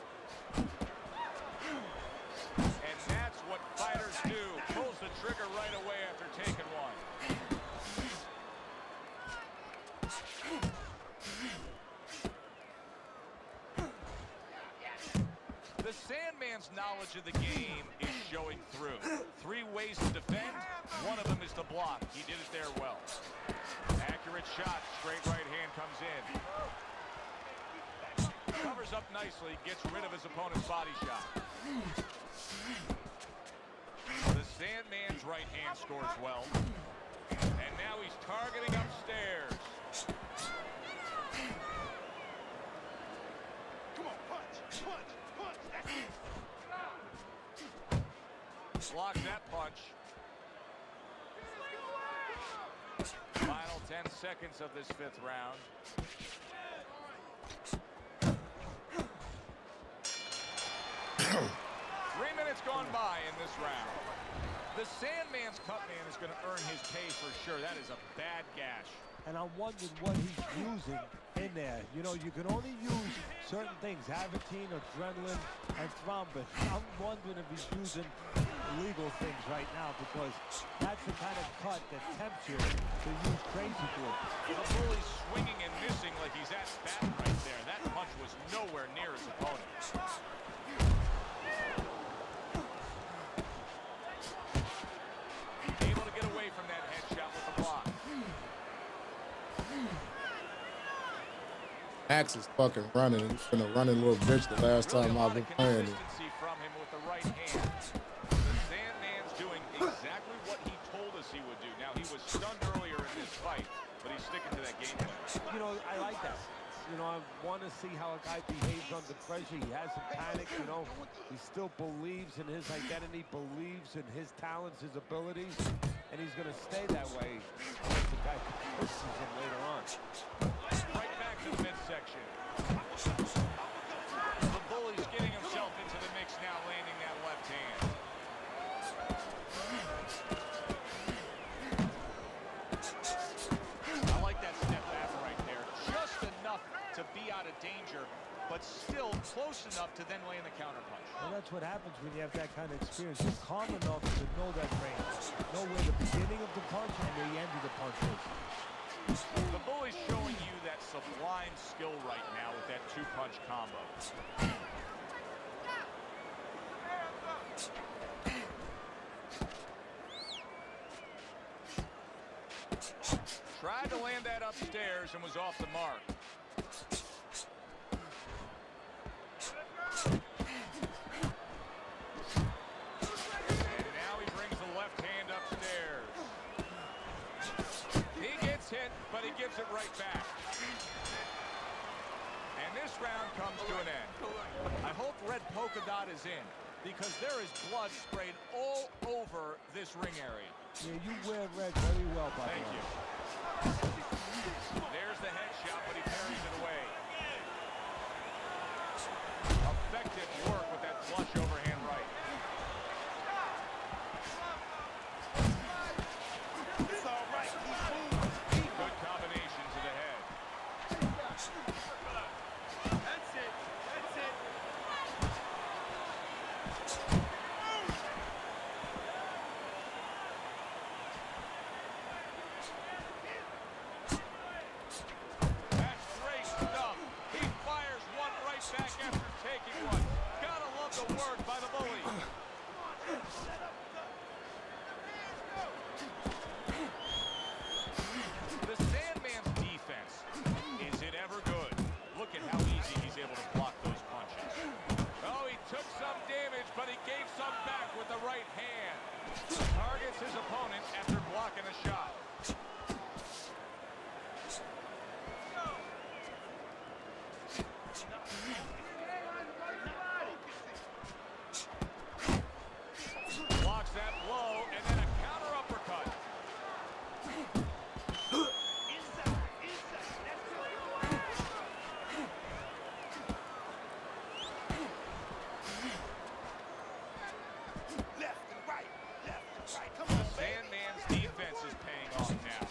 And that's what fighters do. Pulls the trigger right away after taking one. The Sandman's knowledge of the game is showing through. 3 ways to defend. One of them is to block. He did it there well. Accurate shot. Straight right hand comes in. Covers up nicely. Gets rid of his opponent's body shot. The Sandman's right hand scores well. And now he's targeting upstairs. Come on, punch, punch, punch. That's it. Blocks that punch. Final 10 seconds of this 5th round. Three minutes gone by in this round. The Sandman's cut man is going to earn his pay for sure. That is a bad gash. And I'm wondering what he's using in there. You know, you can only use certain things, Avitine, adrenaline, and thrombin. I'm wondering if he's using illegal things right now because that's the kind of cut that tempts you to use crazy glue. The Bully's swinging and missing like he's at bat right there. That punch was nowhere near his opponent. Able to get away from that headshot with the block. Max is fucking running. He's been a running little bitch the last time I've been playing him. Consistency from him with the right hand. The Sandman's doing exactly what he told us he would do. Now, he was stunned earlier in this fight, but he's sticking to that game plan. You know, I like that. You know, I want to see how a guy behaves under pressure. He hasn't panicked, you know. He still believes in his identity, believes in his talents, his abilities, and he's going to stay that way unless the guy pushes him later on. Right back to the midsection. The Bully's getting himself into the mix now, landing that left hand. I like that step back right there. Just enough to be out of danger, but still close enough to then land the counterpunch. Well, that's what happens when you have that kind of experience. You're calm enough to know that range. Know where the beginning of the punch and the end of the punch is. The Bully's showing you that sublime skill right now with that 2-punch combo. Tried to land that upstairs and was off the mark. And now he brings the left hand upstairs. He gets hit, but but he gives it right back. And this round comes to an end. I hope red polka dot is in, because there is blood sprayed all over this ring area. Yeah, you wear red very well, by the way. Thank you. There's the headshot, but he parries it away. Effective work with that flush overhand right. It's all right. Keep moving. Good combination to the head. That's it. That's it. That's great stuff. He fires one right back after taking one. Gotta love the work by the bully. The Sandman's defense, is it ever good? Look at how easy he's able to block those punches. Oh, he took some damage, but he gave some back with the right hand. Targets his opponent after blocking a shot. Blocks that blow, and then a counter uppercut. Left and right. Left and right. Come on, baby. Sandman's defense is paying off now.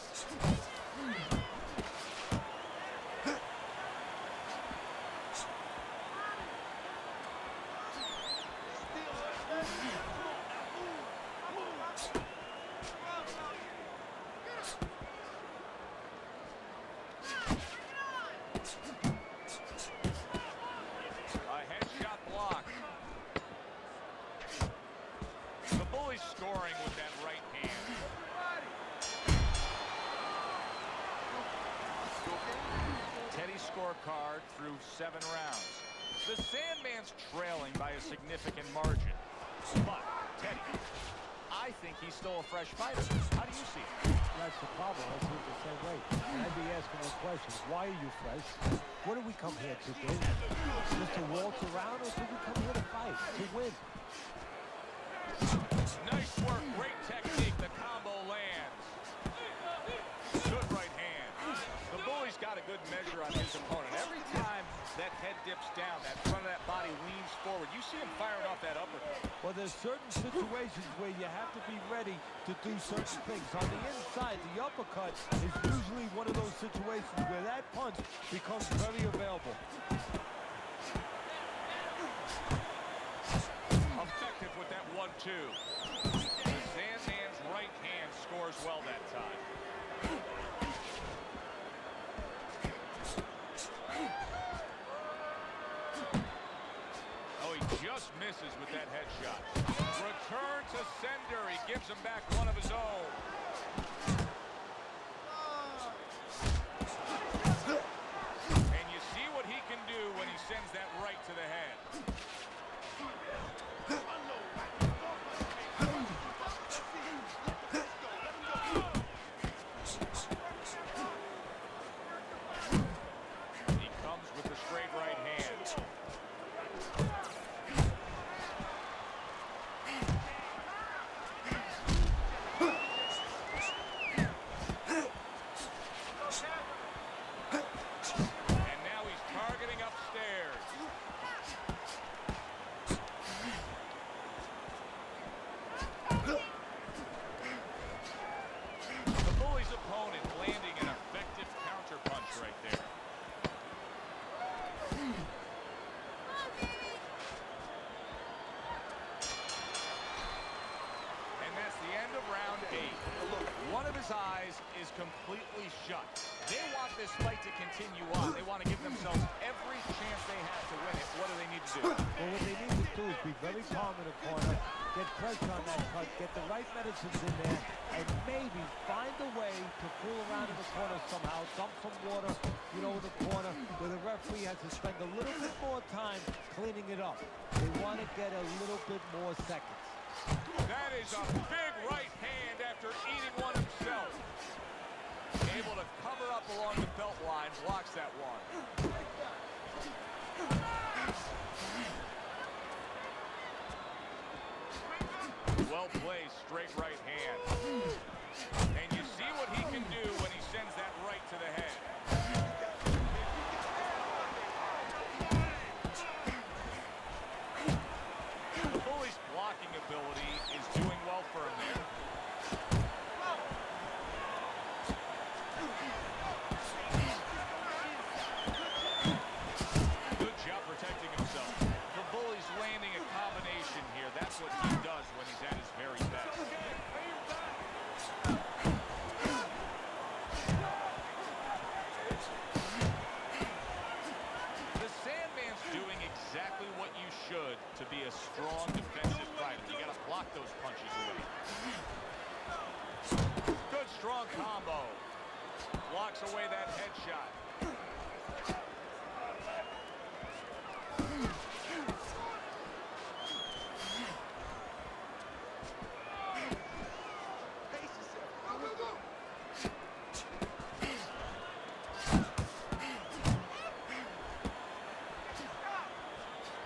A headshot block. The bully's scoring with that right hand. Teddy's scorecard through 7 rounds. The Sandman's trailing by a significant margin. But, Teddy, I think he's still a fresh fighter. How do you see it? That's the problem. I see it the same way. And I'd be asking the question, why are you fresh? What do we come here to do? Just to waltz around, or do we come here to fight, to win? Nice work, great technique. The combo lands. Good right hand. The bully's got a good measure on his opponent. Every time that head dips down, that front of that body leans forward, you see him firing off that uppercut. Well, there's certain situations where you have to be ready to do certain things. On the inside, the uppercut is usually one of those situations where that punch becomes very available. Effective with that 1-2. The Sandman's right hand scores well that time. Oh, he just misses with that headshot. Return to sender. He gives him back one of his own. And you see what he can do when he sends that right to the head. He comes with the straight right hand. And now he's targeting upstairs. The bully's opponent landing an effective counter punch right there. And that's the end of round 8. One of his eyes is completely shut. They want this fight to continue on. They want to give themselves every chance they have to win it. What do they need to do? Well, what they need to do is be very calm in the corner, get pressure on that cut, get the right medicines in there, and maybe find a way to fool around in the corner somehow, dump some water, in the corner, where the referee has to spend a little bit more time cleaning it up. They want to get a little bit more seconds. That is a big right hand after eating one himself. Able to cover cover up along the belt line, blocks that one. Well placed, straight right hand. And you see what he can do when he sends that right to the head. The bully's blocking ability is doing well for him there. Good job protecting himself. The bully's landing a combination here. That's what he does when he's at his very best. The Sandman's doing exactly what you should to be a strong defensive fighter. You got to block those punches away. Good strong combo. Blocks away that headshot.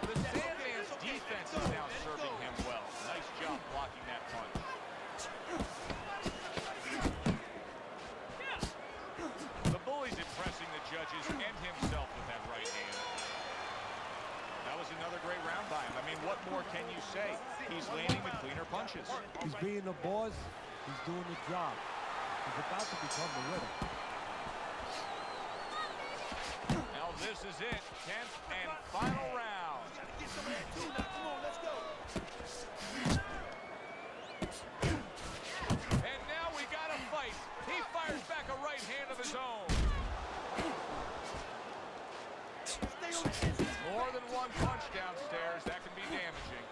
The Sandman's defense is now serving him well. Nice job blocking that punch. The bully's impressing the judges and himself with that right hand. That was another great round by him. I mean, what more can you say? He's landing the cleaner punches. He's being the boss. He's doing the job. He's about to become the winner. Now this is it. 10th and final round. Get some of that too now. Come on, let's go. And now we got a fight. He fires back a right hand of his own. More than one punch downstairs. That can be damaging.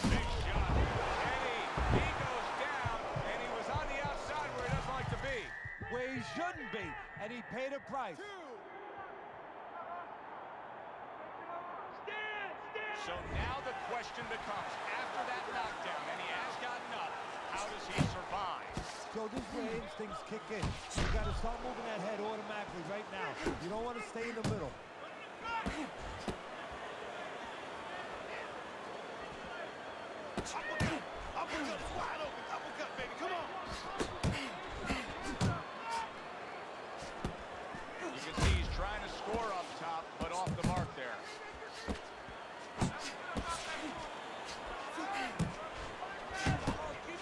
Big shot. Eddie, he goes down, and he was on the outside where he doesn't like to be. Where he shouldn't be, and he paid a price. So now the question becomes, after that knockdown, and he has gotten up, how does he survive? So this is where instincts kick in. You got to start moving that head automatically right now. You don't want to stay in the middle. Uppercut is wide open. Uppercut, baby. Come on. You can see he's trying to score up top, but off the mark there.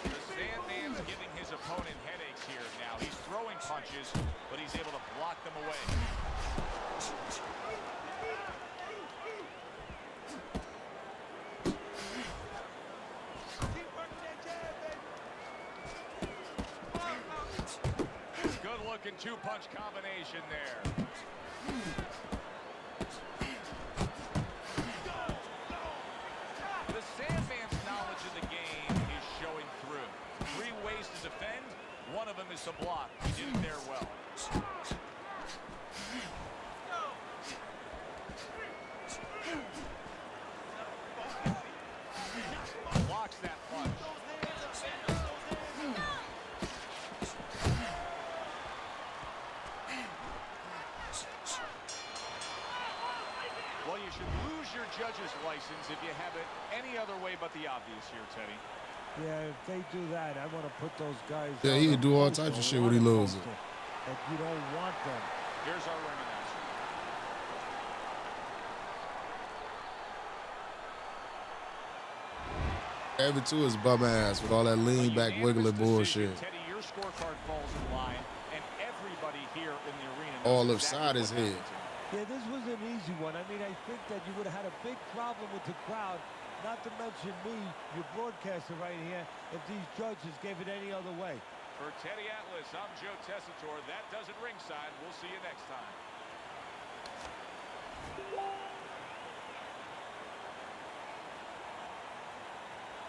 The Sandman's giving his opponent headaches here now. He's throwing punches, but he's able to block them away. Keep working that jab, baby. Good looking two-punch combination there. The Sandman's knowledge of the game is showing through. 3 ways to defend. One of them is to block. He did it there well. Blocks that punch. Well, you should lose your judge's license if you have it any other way but the obvious here, Teddy. Yeah, if they do that, I want to put those guys. Yeah, he'd do all types of shit when he loses. Like you don't want them. Here's our ring announcer. Every two is bum ass with all that lean back wiggling bullshit. Teddy, your scorecard falls in line, and everybody here in the arena knows All exactly upside his what head. happened. Yeah, this was an easy one. I mean, I think that you would have had a big problem with the crowd, not to mention me, your broadcaster right here, if these judges gave it any other way. For Teddy Atlas, I'm Joe Tessitore. That does it ringside. We'll see you next time.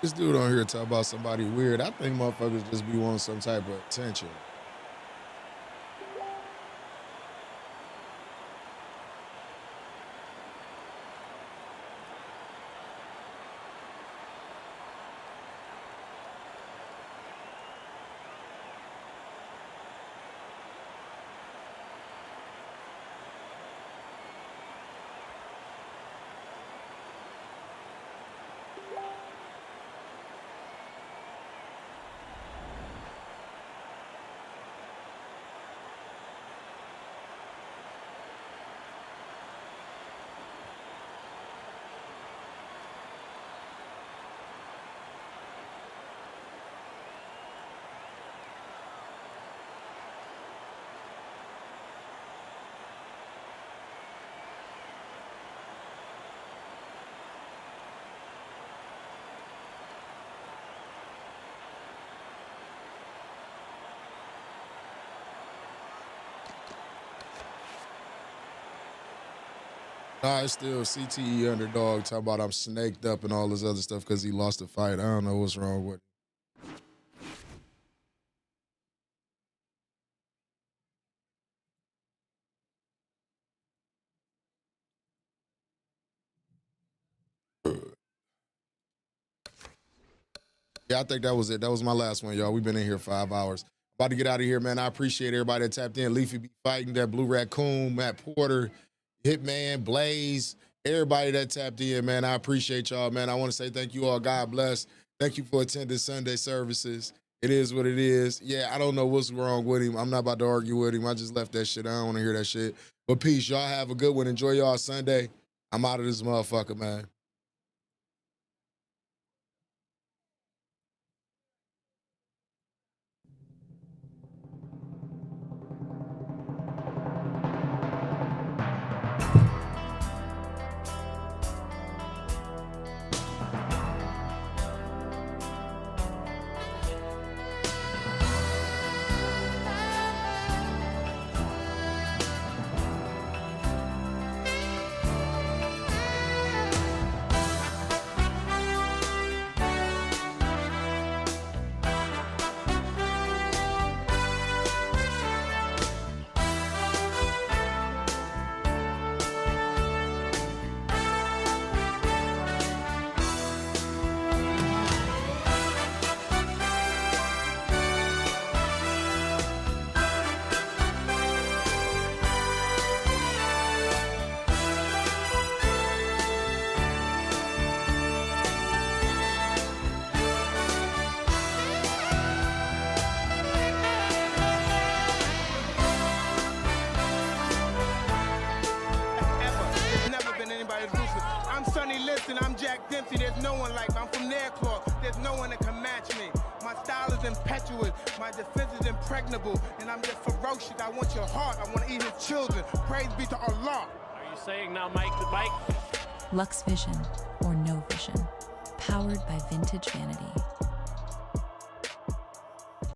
This dude on here talk about somebody weird. I think motherfuckers just be wanting some type of attention. Nah, it's still CTE underdog talking about I'm snaked up and all this other stuff because he lost the fight. I don't know what's wrong with it. Yeah, I think that was it. That was my last one, y'all. We've been in here 5 hours. About to get out of here, man. I appreciate everybody that tapped in. Leafy be fighting, that Blue Raccoon, Matt Porter, Hitman, Blaze, everybody that tapped in, man. I appreciate y'all, man. I want to say thank you all. God bless. Thank you for attending Sunday services. It is what it is. Yeah, I don't know what's wrong with him. I'm not about to argue with him. I just left that shit. I don't want to hear that shit. But peace. Y'all have a good one. Enjoy y'all Sunday. I'm out of this motherfucker, man. I'm Jack Dempsey, there's no one like me. I'm from Nairclaw, there's no one that can match me. My style is impetuous, my defense is impregnable, and I'm just ferocious. I want your heart, I want to eat his children. Praise be to Allah. Are you saying now Mike the Bike? Lux Vision or No Vision. Powered by Vintage Vanity.